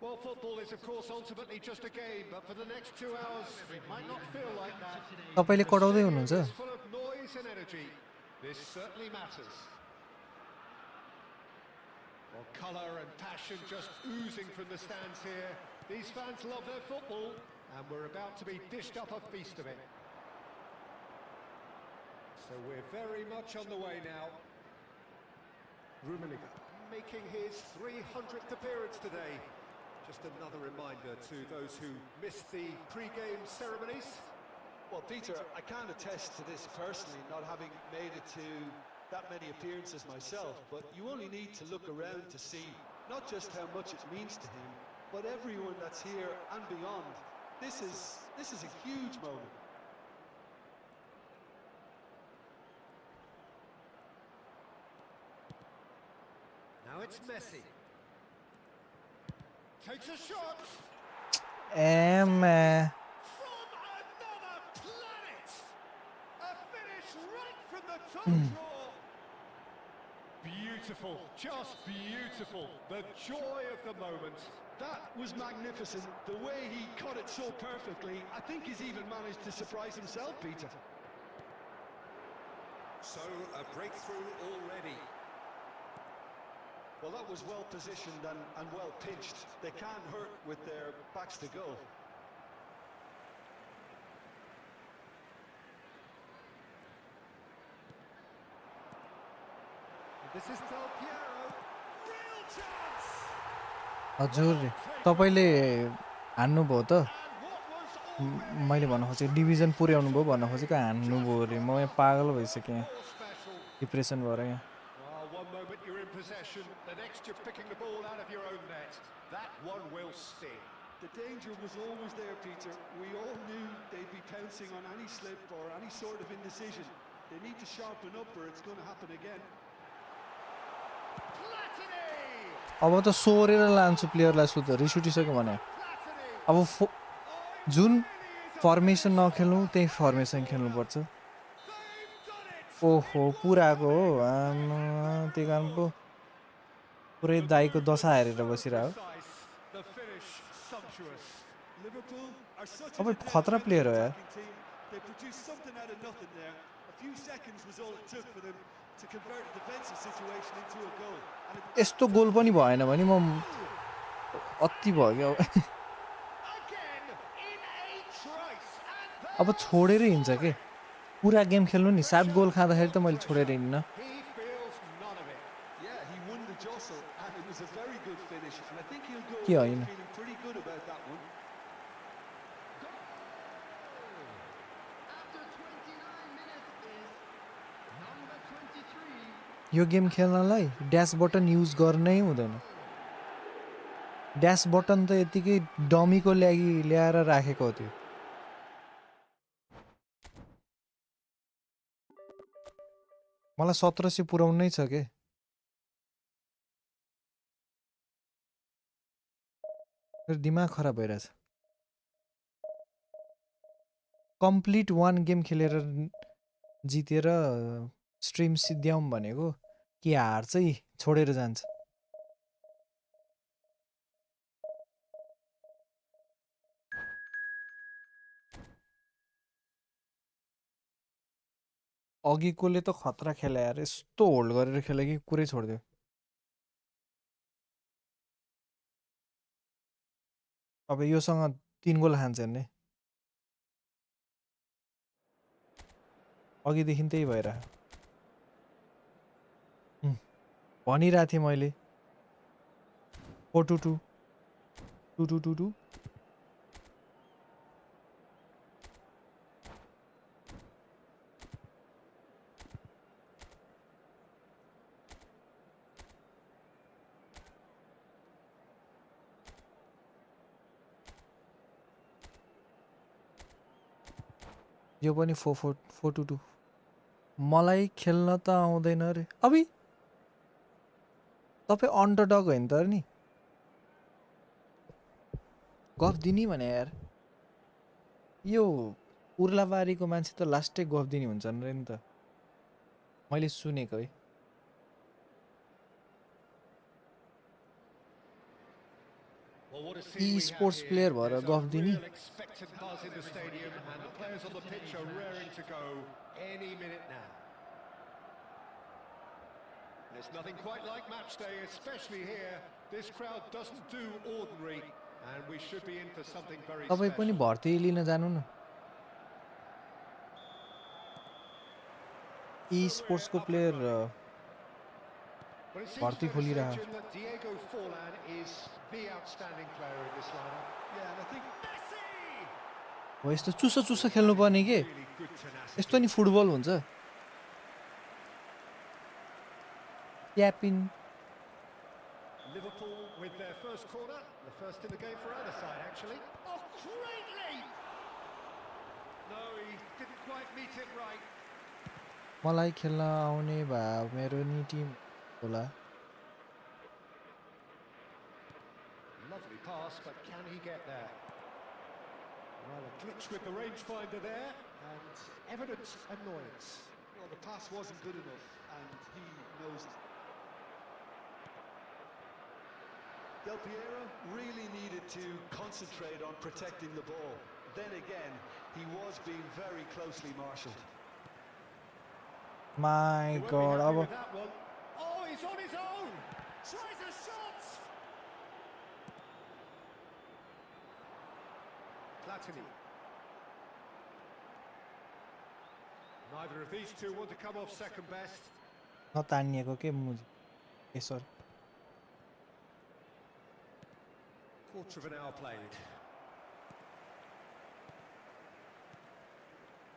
Well, football is, of course, ultimately just a game, but for the next 2 hours, it might not feel like that. तपाईले कडाउँदै The हुनुहुन्छ stadium is full of noise and energy. This certainly matters. Well, colour and passion just oozing from the stands here. These fans love their football, and we're about to be dished up a feast of it. So we're very much on the way now. Rummenigge making his 300th appearance today. Just another reminder to those who missed the pre-game ceremonies. Well, Peter, I can't attest to this personally, not having made it to that many appearances myself, but you only need to look around to see not just how much it means to him, but everyone that's here and beyond. This is a huge moment. Now it's Messi. Takes a shot. From another planet. A finish right from the top draw. Beautiful, just beautiful. The joy of the moment. That was magnificent. The way he cut it so perfectly, I think he's even managed to surprise himself, Peter. So, a breakthrough already. Well, that was well positioned and well pitched. They can't hurt with their backs to goal. This is Del Piero. Real chance. हजुर तपाईले हान्नु भयो त मैले भन्न खोजेको division पुर्याउनु भयो भन्न खोजेको हान्नु भयो रे म यहाँ पागल भइसकेँ डिप्रेसन भएर यहाँ Well, one moment you're in possession, the next you're picking the ball out of your own net. That one will sting. The danger was always there, Peter. We all knew they'd be pouncing on any slip or any sort of indecision. They need to sharpen up or it's going to happen again. अब त सोरेर लान्छु प्लेयरलाई सुत रिस उठिसक्यो भने अब जुन formation नखेल्नु त्यही formation खेल्नुपर्छ ओहो पुराको हो त्यही कारण पो पुरै दाइको दशा हेरेर बसिरह्यो अब खतरा प्लेयर हो यार यस्तो गोल पनि भएन भने म अति भयो क्या अब छोडेर हिँड्छ के पुरा गेम खेल्नु नि 7 गोल खाँदाखेरि त मैले छोडेर हिँड्न के होइन यो गेम खेल्नलाई ड्यास बटन युज गर्नै हुँदैन ड्यास बटन त यतिकै डमीको लागि ल्याएर राखेको हो त्यो मलाई 1700 पुर्याउनै छ के दिमाग खराब भइरहेछ कम्प्लिट 1 गेम खेलेर जितेर स्ट्रिम सिद्ध्याउँ भनेको कि हार चाहिँ छोडेर जान्छ अघिकोले त खतरा खेले यार यस्तो होल्ड गरेर खेले कि कुरै छोड्दियो अब योसँग 3 गोल हान्छ नि अघिदेखि त्यही भइरहेको भनिरहेको थिएँ मैले 4-2-2 2-2-2-2 यो पनि 4-4-2 मलाई खेल्न त आउँदैन रे अबि तपाईं अन्डरडग होइन त नि गफ दिनी भने यार यो उर्लाबारीको मान्छे त लास्टै गफ दिनी हुन्छन् रे नि त मैले सुनेको है e-sports player भएर गफ दिनी There's nothing quite like match day, especially here. This crowd doesn't do ordinary, and we should be in for something very special. तपाईं पनि भर्ती लिन जानु न e-sports को प्लेयर भर्ती खोलिरहा Diego Forlan is the outstanding player in this lineup. Yeah, and I think Messi. हो यस्तो चुसो चुसो खेल्नु पर्ने के यस्तो नि फुटबल हुन्छ ट्यापिन Liverpool with their first corner, the first in the game for either side actually. Oh, great leap! No, he didn't quite meet it right. मलाई खेल्न आउने भए मेरो नि टिम होला Lovely pass, but can he get there? Well, a glitch with the rangefinder there, and evident annoyance. Well, the pass wasn't good enough, and he knows it. Del Piero really needed to concentrate on protecting the ball. Then again, he was being very closely marshalled. My God, Oh, he's on his own! Tries a shot! Platini. Neither of these two want to come off second best. नतानिएको के मुजी ए सरी Quarter of an hour played.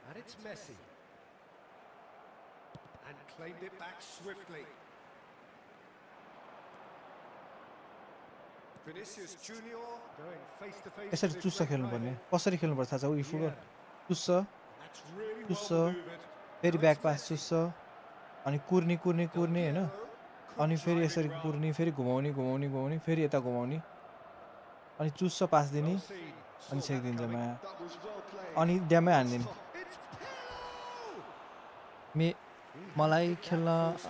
And it's Messi. And claimed it back swiftly. Vinicius Junior going face to face. यसरी चुस्स खेल्नुपर्ने कसरी खेल्नुपर्छ थाहा छ उ football चुस्स That's really चुस्स well maneuvered. फेरि ब्याक पास चुस्स अनि कुर्नी कुर्नी कुर्नी हैन अनि फेरि यसरी कुर्नी फेरि घुमाउने घुमाउने घुमाउने फेरि यता घुमाउने अनि चुस्स पास दिने अनि छेकिदिन्छ माया That was well played. अनि ड्यामै हान्दिने It's Pirlo! मलाई खेल्न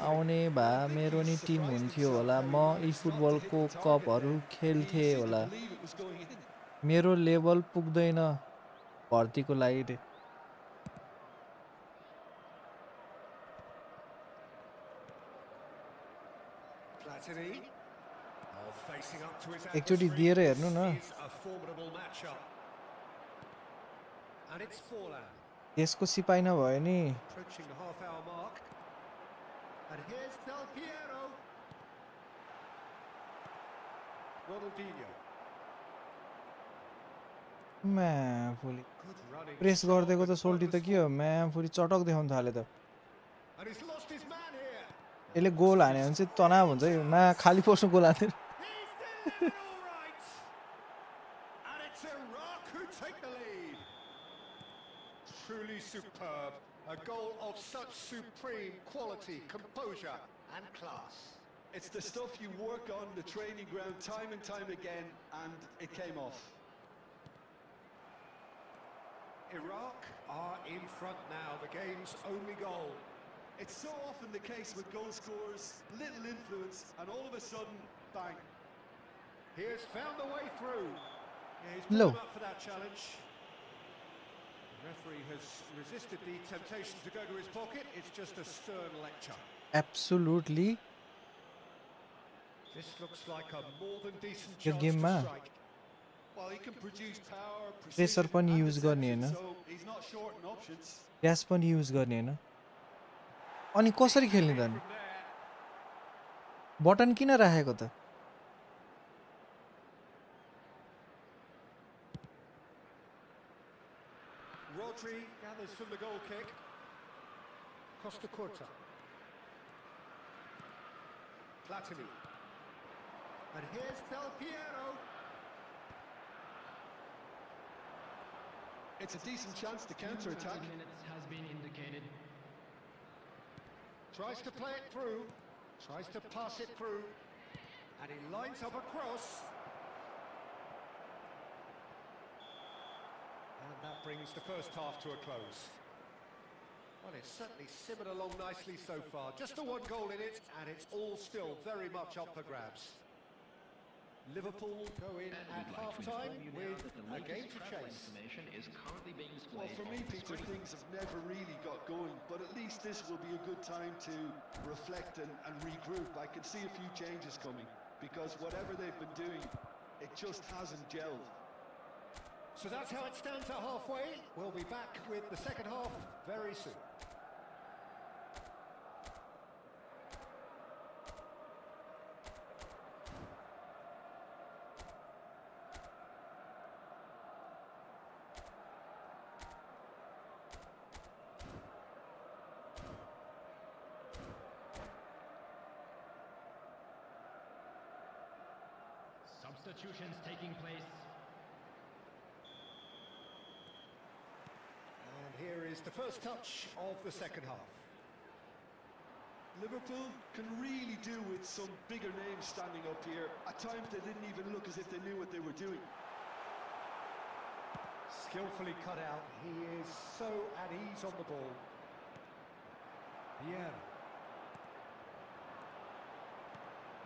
आउने भए मेरो नि टिम हुन्थ्यो होला म यी फुटबलको कपहरू खेल्थे होला Believe it was going in. मेरो लेभल पुग्दैन भर्तीको लागि रे Platini. Oh, facing up to his एकचोटि adversary. दिएर हेर्नु न This is a formidable matchup. And it's Forlan. यसको सिपाही नभए नि Approaching the half-hour mark. And here's Del Piero. Ronaldinho. म्या fully Good running. Press strong, गरिदिएको त but सोल्टी त के हो म्या फुली चटक देखाउनु थाले त And he's lost his man here. यसले गोल हान्यो भने चाहिँ तनाव हुन्छ है ना खाली पर्छ गोल हान्यो He's delivered all right. And it's Iraq who take the lead. Truly superb. A goal of such supreme quality, composure and class. It's the stuff you work on the training ground time and time again, and it came off. Iraq are in front now, the game's only goal. It's so often the case with goal scorers, little influence, and all of a sudden, bang. He has found a way through. Yeah, he's Low. put him up for that challenge. The referee has resisted the temptation to go to his pocket. It's just a stern lecture. Absolutely This looks like a more than decent यो chance गेममा to strike. Well, he can produce power, pressure precision, पनि and use गर्ने deception, हैन so he's not short on options. Dash पनि use गर्ने हैन अनि कसरी खेल्ने त अनि From there, बटन किन राखेको त Rodri gathers from the goal kick. Costa Curta. Platini. And here's Del Piero. It's a decent chance to counter-attack. Minutes has been indicated. Tries to play it through. Tries to pass it through. And he lines up a cross. And that brings the first half to a close. Well, it's certainly simmered along nicely so far. Just the one goal in it, and it's all still very much up for grabs. Liverpool go in at half-time with a game to chase. Information is currently being Well, displayed for me, on the Peter, screen. things have never really got going, but at least this will be a good time to reflect and regroup. I can see a few changes coming, because whatever they've been doing, it just hasn't gelled. So that's how it stands at halfway. We'll be back with the second half very soon. Substitutions taking place. And here is the first touch of the second half. Liverpool can really do with some bigger names standing up here. At times they didn't even look as if they knew what they were doing. Skillfully cut out. He is so at ease on the ball. Vieira.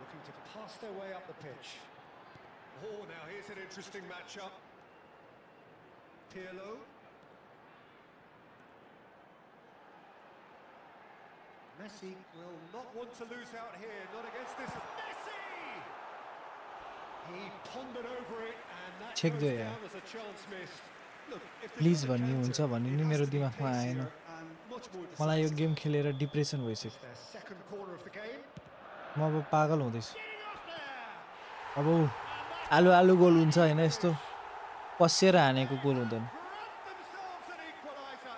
Looking to pass their way up the pitch. Oh, now here's an interesting matchup. Pirlo. Messi will not want to lose out here, not against this. Messi! He pondered over it, and that Check goes there, yeah. down as a chance missed. Look, if they're please gonna भन्ने counter, हुन्छ भन्ने नि it has मेरो to be दिमागमा आएन pacier and much more मलाई यो decisive. Game खेलेर depression भइसक्यो Their second corner of the game. म अब पागल हुँदैछु Getting off there. अब आलु आलु गोल हुन्छ होइन यस्तो पसेर हानेको गोल हुँदैन Grant themselves an equaliser.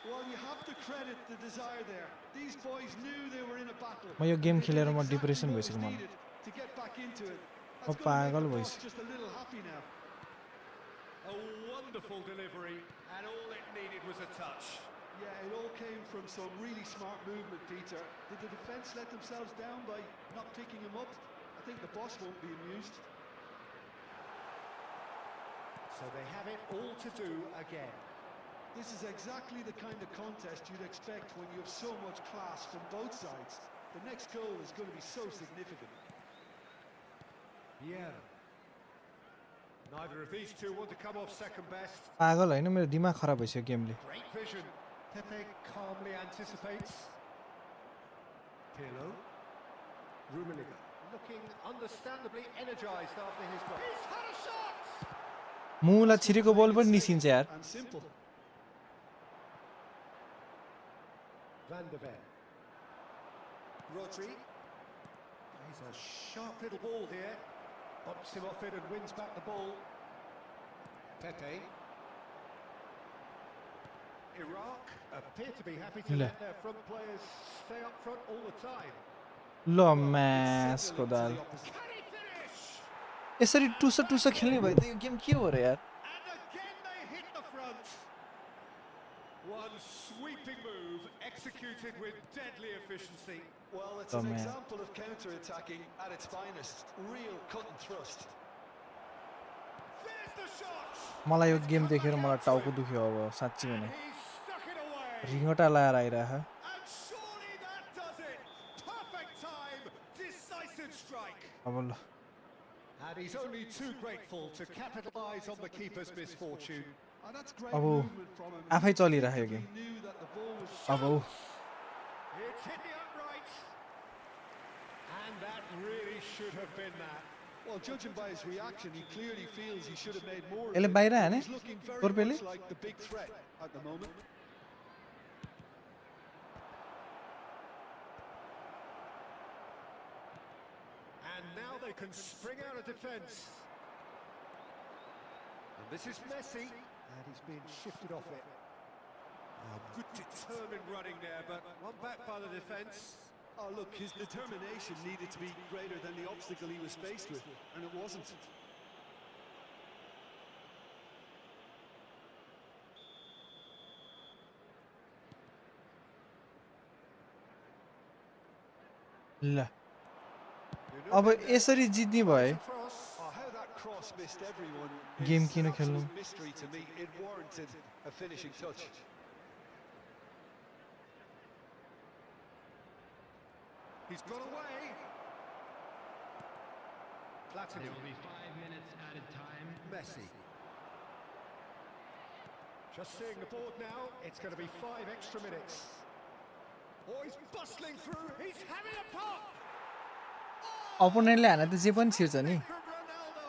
Well, you have to credit the desire there. These boys knew they were in a battle. म यो गेम They did खेलेर म exactly डिप्रेसन what was भइसक्यो मलाई needed to get back into it. म That's going to make पागल the boss भइसक्यो just a little happy now. A wonderful delivery, and all it needed was a touch. Yeah, it all came from some really smart movement, Peter. Did the defence let themselves down by not picking him up? I think the boss won't be amused. So they have it all to do again. This is exactly the kind of contest you'd expect when you have so much class from both sides. The next goal is going to be so significant. Yeah. Neither of these two want to come off second best. पागल होइन मेरो दिमाग खराब भइसक्यो गेमले Great vision. Pepe calmly anticipates. Pirlo. Rummenigge looking understandably energised after his goal. He's had a shot! मुला छिरेको बल पनि निस्किन्छ यार And simple. Van der Ven. Rodri. He's a sharp little ball here. Bumps him off it and wins back the ball. Pepe. Iraq appear to be happy to Le. let their front players stay up front all the time. ल म्यासको दाल Can he finish? यसरी टुस टुस खेल्ने भए त यो game के हो र यार And again they hit the front. One sweeping move executed with deadly efficiency. Well, it's Oh, an man. example of counter-attacking at its finest. Real cut and thrust. There's the shot. मलाई यो game देखेर मलाई टाउको दुख्यो अब साँच्ची भने He stuck it away. रिङटा लाएर आइरह And surely that does it. Perfect time. Decisive strike. अब ल And he's only too grateful to capitalise on the keeper's misfortune. Oh, that's great अब movement from him. आफै He चलिरहेको instinctively game knew that the ball was अब It's hit the upright. And that really should have been that. Well, judging by his reaction, he clearly feels he should have made more of यसले it. बाहिर हाने He's looking very तोर्पेले much like the big threat at the moment. And now they can spring out of defence. And this is Messi. And he's being shifted off it. Oh, good determined running there, but one back by the defence. Oh, look, his determination needed to be greater than the obstacle he was faced with, and it wasn't. ल अब यसरी जित्ने भए Cross. Oh, how that cross missed everyone game is किन an खेल्नु absolute mystery to me. It warranted a finishing touch. He's got away. There Platini. will be 5 minutes added time. Messi. Just seeing the board now, it's going to be 5 extra minutes. Oh, he's bustling through. He's having a pop. अपोनेन्टले हाने त जे पनि छिर्छ नि From Ronaldo.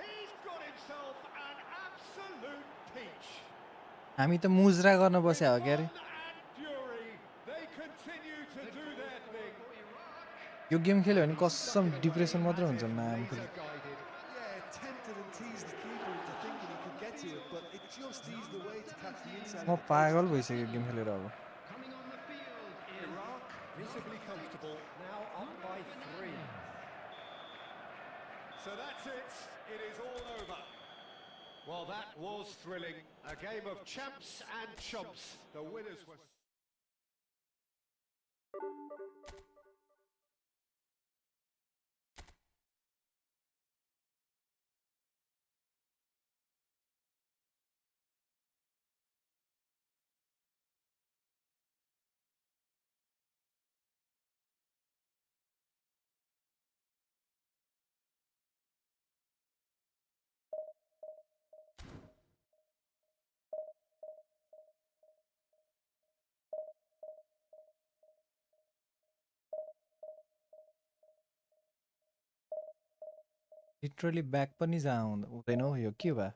He's got himself an absolute peach. हामी त मुजरा गर्न बस्या हो क्या अरे Fun and fury. They continue to do their thing. Yo game खेल्यो भने कसम डिप्रेसन मात्रै हुन्छ नाम Laser guided. Yeah, tempted and teased the keeper into thinking he could get to it, but it just eased the way to catch the inside. म पागल भइसक्यो game खेलेर अब Coming on the field is Iraq visibly comfortable, now up by 3. So that's it. It is all over. Well, that was thrilling. A game of champs and chumps. The winners were... literally back पनि जहाँ हुँदैन हौ यो के भयो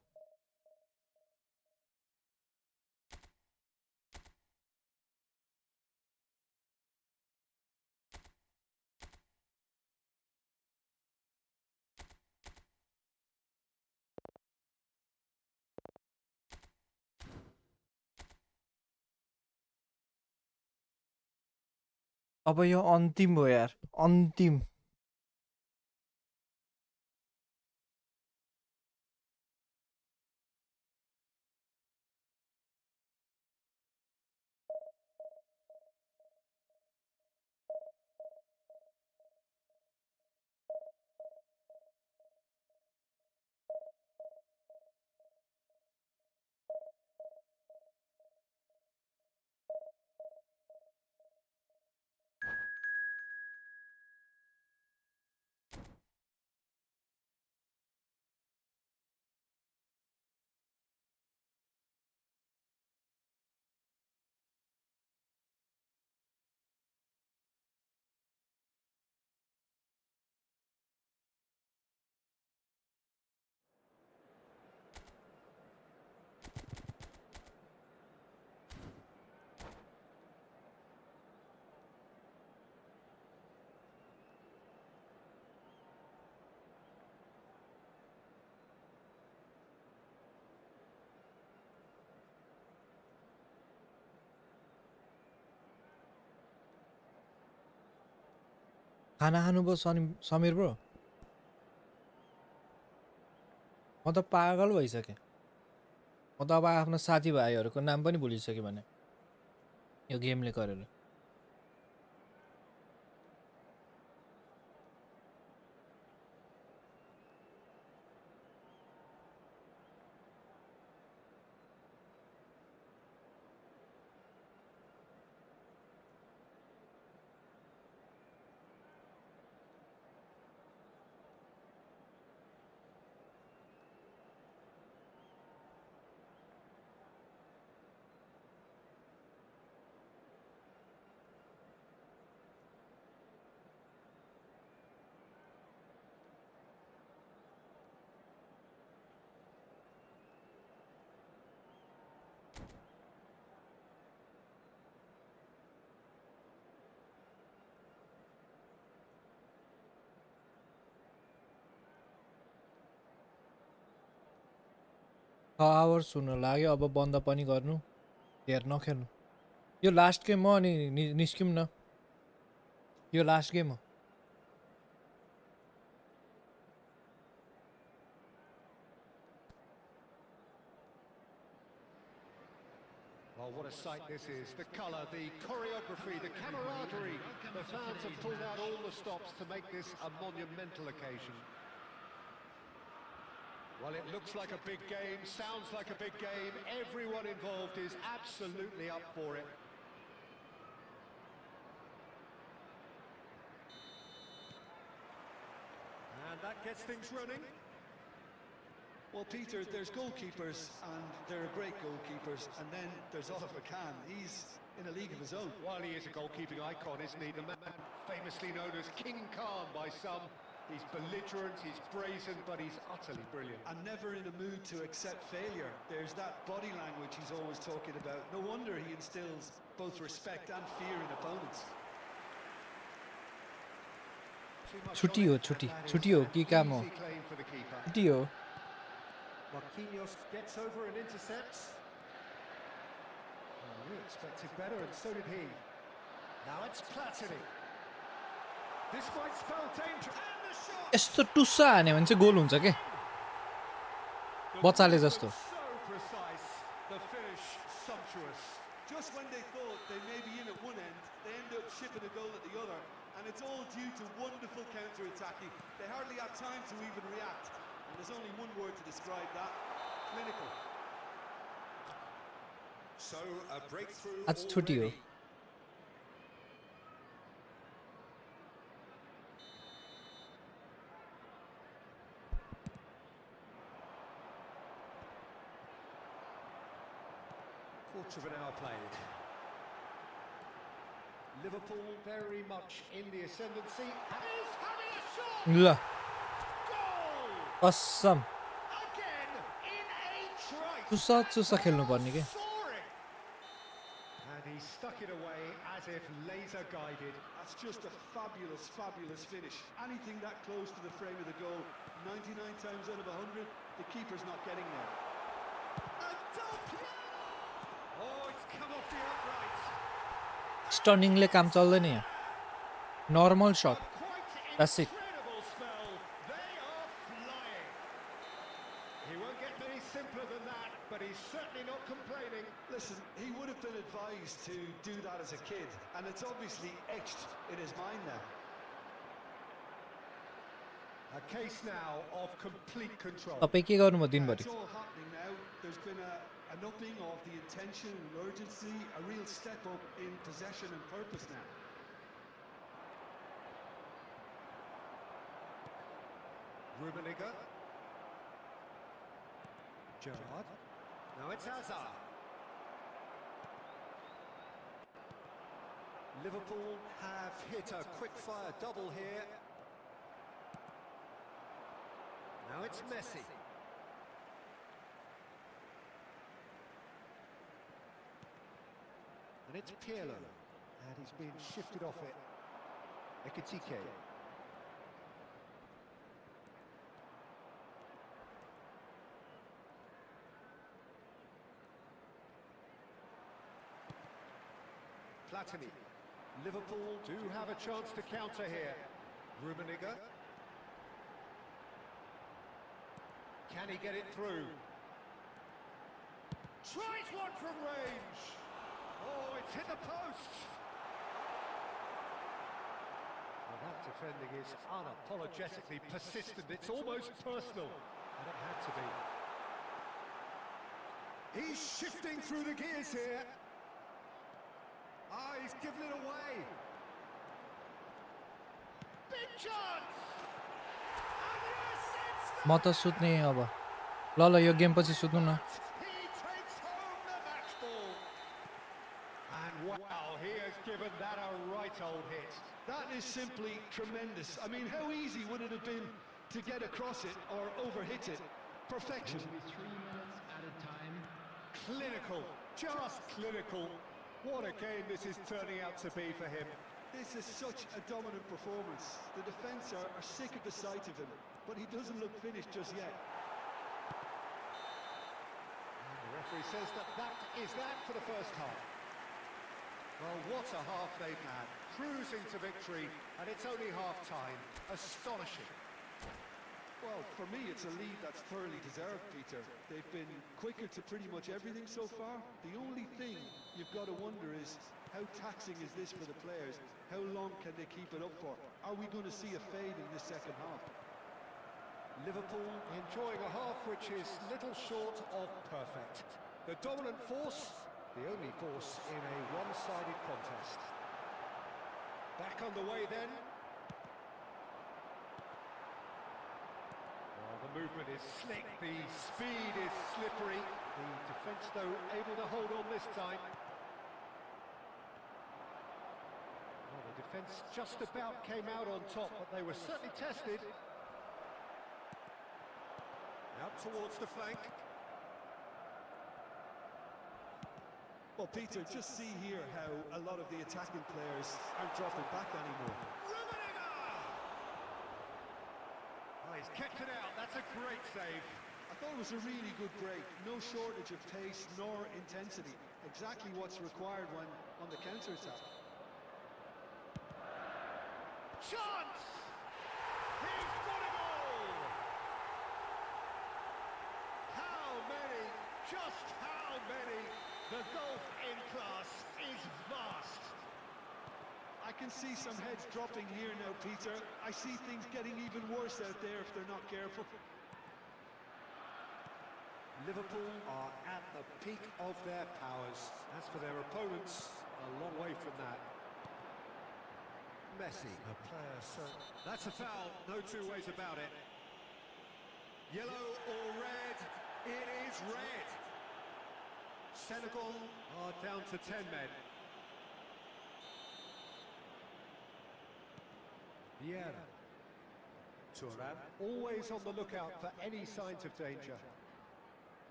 अब यो अन्तिम हो यार अन्तिम खाना खानुभयो समीर ब्रो म त पागल भइसकेँ म त अब आफ्नो साथीभाइहरूको नाम पनि भुलिसकेँ भने यो गेमले गरेर आवर्स हुन लाग्यो अब बन्द पनि गर्नु हेर नखेल्नु यो लास्ट गेम हो अनि निस्किम न यो लास्ट गेम हो Well, what a sight this is. The colour, the choreography, the camaraderie. The fans have pulled out all the stops to make this a monumental occasion. Well, it looks like a big game, sounds like a big game. Everyone involved is absolutely up for it. And that gets things running. Well, Peter, there's goalkeepers, and there are great goalkeepers, and then there's Oliver Kahn. He's in a league of his own. Well, he is a goalkeeping icon, isn't he? The man famously known as King Khan by some. He's belligerent, he's brazen, but he's utterly brilliant. And never in a mood to accept failure. There's that body language he's always talking about. No wonder he instills both respect and fear in opponents. छुट्टी हो कि काम हो छुट्टी हो Marquinhos gets over and intercepts. Oh, we expected better, and so did he. Now it's Platini. This might spell danger. And the shot. यस्तो टुस्सा हान्यो भने चाहिँ गोल हुन्छ के बच्चाले जस्तो So precise. The finish sumptuous. Just when they thought they may be in at one end, they end up shipping a goal at the other, and it's all due to wonderful counter-attacking. They hardly had time to even react, and there's only one word to describe that: clinical. So a breakthrough. आज छुट्टी हो Quarter of an hour played. Liverpool very much in the ascendancy. And he's having a shot. ल Goal कसम again in a trice. चुस्सा खेल्नु पर्ने के Soaring. And he stuck it away as if laser guided. That's just a fabulous, fabulous finish. Anything that close to the frame of the goal, 99 times out of 100, the keeper's not getting there. A double. Oh, it's come off the upright. स्टर्निङले काम चल्दैन यहाँ Normal shot. That's it. Incredible spell. They are flying. He won't get any simpler than that, but he's certainly not complaining. Listen, he would have been advised to do that as a kid, and it's obviously etched in his mind now. A case now of complete control. तपाईँ के गर्नुभयो दिनभरि? It's all happening now. There's been an upping of the intention and urgency, a real step up in possession and purpose now. Rummenigge. Gerrard. Now it's Hazard. Liverpool have hit a quick-fire double here. Now it's Messi. And it's Pirlo. And he's been shifted off it. Ekitike. Platini. Liverpool do have a chance to counter here. Rummenigge. Can he get it through? Tries one from range. Oh, it's hit the post. Well, that defending is unapologetically persistent. It's almost personal. And it had to be. He's shifting through the gears here. Ah, he's given it away. Big chance. And yes, it's म त सुत्ने अब ल यो game पछि सुत्नु न he takes home the match ball. And wow, he has given that a right old hit. That is simply Tremendous. I mean, how easy would it have been to get across it or overhit it? Perfection. Will be 3 minutes at a time. Clinical, just clinical. What a game this is turning out to be for him. This is such a dominant performance. The defence are sick of the sight of him, but he doesn't look finished just yet. And the referee says that is that for the first half. Well, what a half they've had. Cruising to victory, and it's only half-time. Astonishing. Well, for me, it's a lead that's thoroughly deserved, Peter. They've been quicker to pretty much everything so far. The only thing you've got to wonder is, how taxing is this for the players? How long can they keep it up for? Are we going to see a fade in this second half? Liverpool enjoying a half which is little short of perfect. The dominant force, the only force in a one-sided contest. Back on the way then. Well, the movement is slick, the speed is slippery. The defence, though, able to hold on this time. Well, the defence just about came out on top, but they were certainly tested. Out towards the flank. Well, Peter, just see here how a lot of the attacking players aren't dropping back anymore. Oh, he's kept it out. That's a great save. I thought it was a really good break. No shortage of pace nor intensity. Exactly what's required when on the counter-attack. Chance! He's got a goal! How many? Just how many? The gulf in class is vast. I can see some heads dropping here now, Peter. I see things getting even worse out there if they're not careful. Liverpool are at the peak of their powers. As for their opponents, a long way from that. Messi, a player, so that's a foul, no two ways about it. Yellow or red, it is red. Senegal are down to 10 men. Vieira. Thuram, always on the lookout for any signs of danger.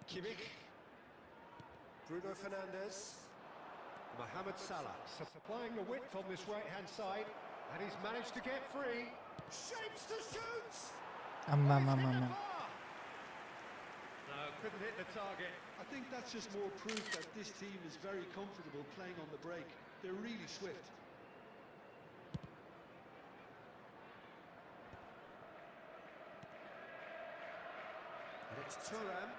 Kimmich. Bruno Fernandes. Mohamed Salah supplying the width on this right-hand side, and he's managed to get free. Shapes to shoot! आम्मा He's hit mama the mama bar. No, couldn't hit the target. I think that's just more proof that this team is very comfortable playing on the break. They're really swift. It's Thuram.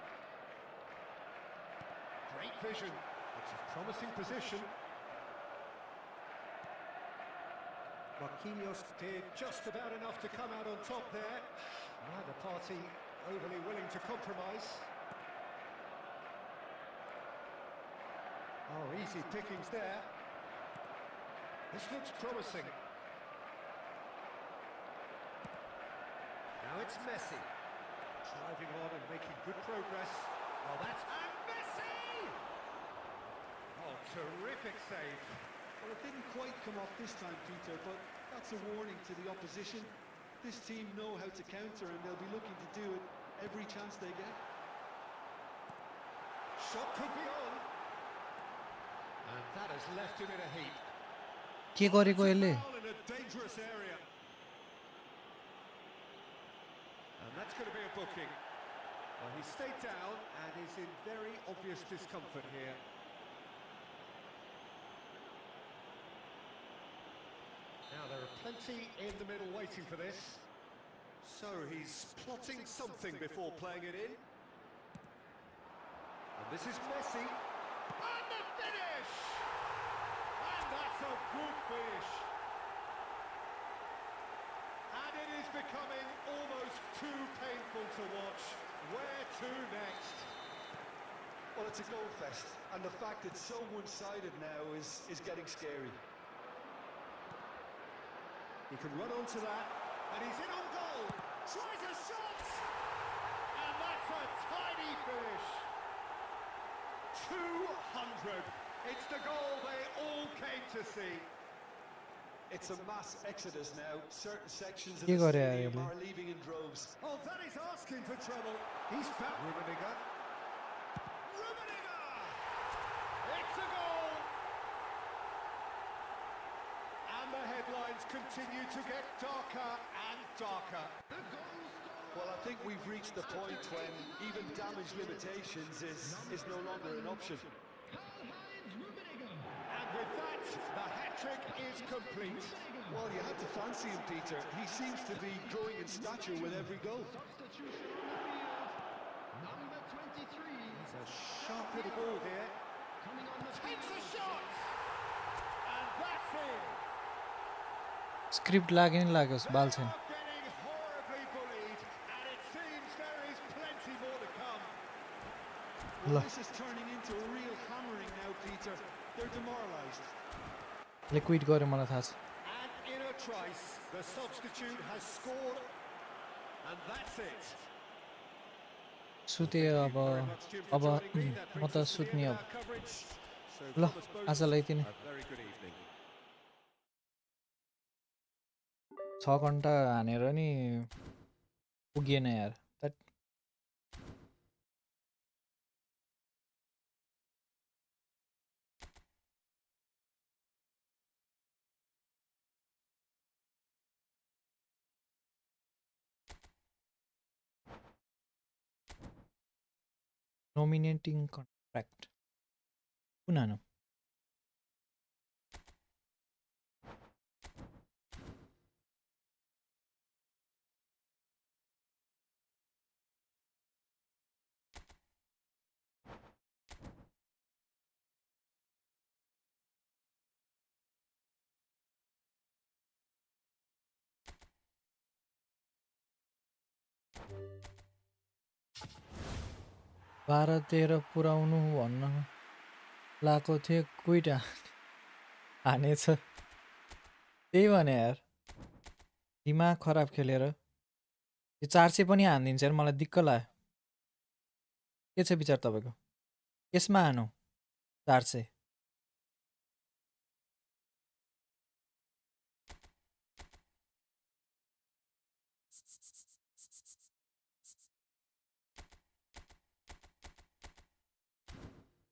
Great vision. It's a promising position. Marquinhos did just about enough to come out on top there. Neither party overly willing to compromise. Oh, easy pickings there. This looks promising. Now it's Messi. Driving on and making good progress. Oh, that's... And Messi! Oh, terrific save. Well, it didn't quite come off this time, Peter, but that's a warning to the opposition. This team know how to counter, and they'll be looking to do it every chance they get. Shot could be on. And that has left him in a heap. के गरेको यसले Foul in a dangerous area. And that's going to be a booking. Well, he stayed down and is in very obvious discomfort here. Now, there are plenty in the middle waiting for this. So he's plotting something before playing it in. And this is Messi. And the finish! And that's a good finish. And it is becoming almost too painful to watch. Where to next? Well, it's a goal fest, and the fact it's so one-sided now is getting scary. He can run onto that, and he's in on goal. Tries a shot, and that's a tiny finish. 200. It's the goal they all came to see. It's a mass exodus now. Certain sections of के the गरे यार stadium यसले? are leaving in droves. Oh, that is asking for trouble. He's found Rummenigge. Rummenigge! It's a goal! And the headlines continue to get darker and darker. Well, I think we've reached the point when even damage limitations is no longer an option. And with that, the hat-trick is complete. Well, you had to fancy him, Peter. He seems to be growing in stature with every goal. Number 23. It's a sharp little ball here. Takes a shot! And that's in! Script लाग्यो नि लाग्योस् बाल छैन They are getting horribly bullied, and it seems there is plenty more to come. Well, this is turning into a real hammering now, Peter. They're demoralised. Liquid गर्यो मलाई थाहा छ And in a trice, the substitute has scored, and that's it. सुते अब अब म त सुत्ने अब ल आजलाई यति नै Very good evening. 6 घन्टा हानेर नि पुगेन यार That- Nominating contract कुन हानु बाह्र तेह्र पुऱ्याउनु भन्न लाएको थिएँ कुइटा हानेछ त्यही भने यार दिमाग खराब खेलेर यो 400 पनि हानिदिन्छ यार मलाई दिक्क लाग्यो के छ विचार तपाईँको यसमा हानौ 400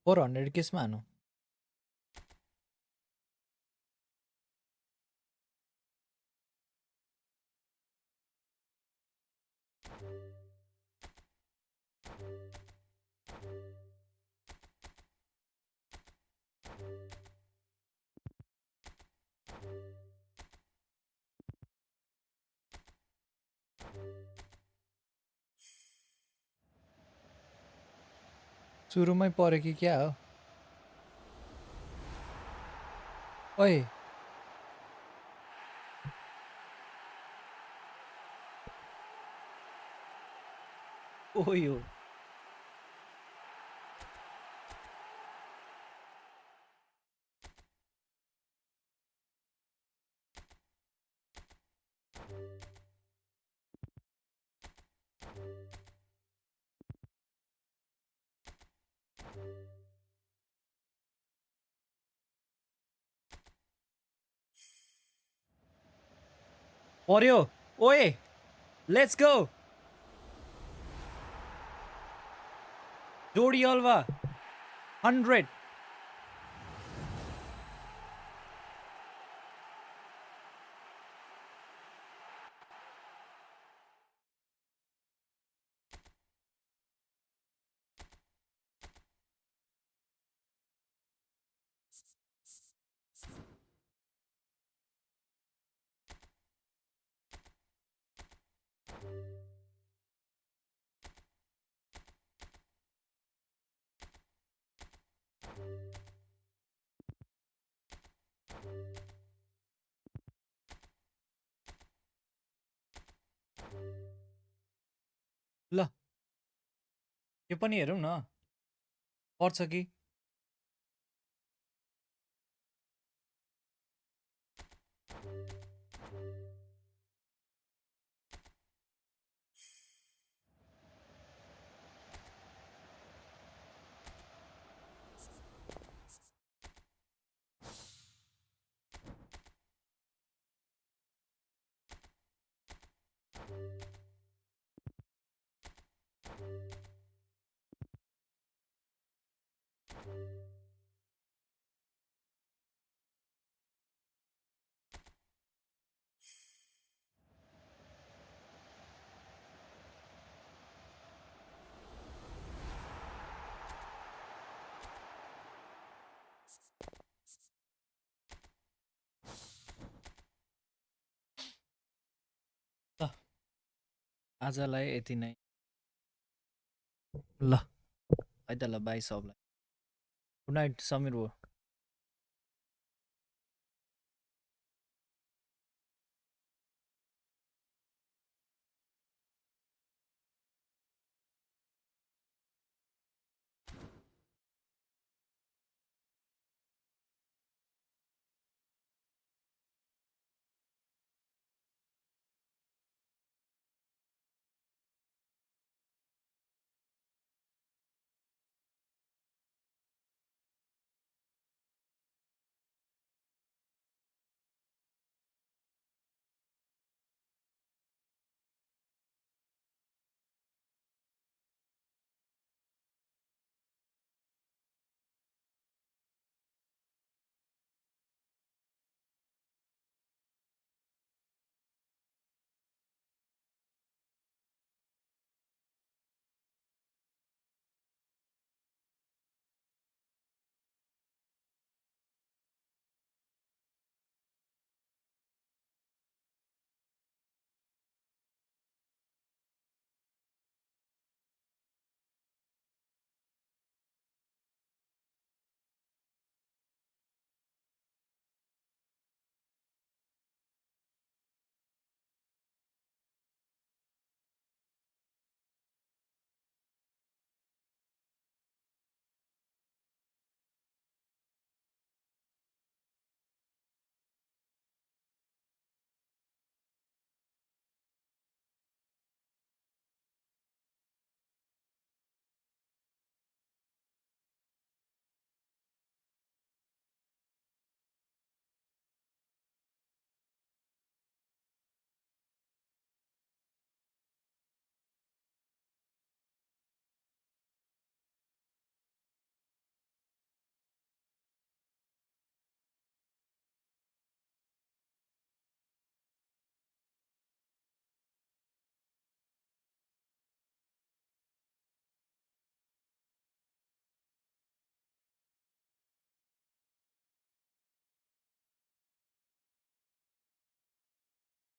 400 केसमा हानौ सुरुमै पऱ्यो कि क्या हो ओए ओयो पर्यो ओए लेट्स गो जोडी अल्वा 100 ल यो पनि हेरौँ न पर्छ कि ल आजलाई यति नै ल है त ल बाई सबलाई गुड नाइट समीर ब्रो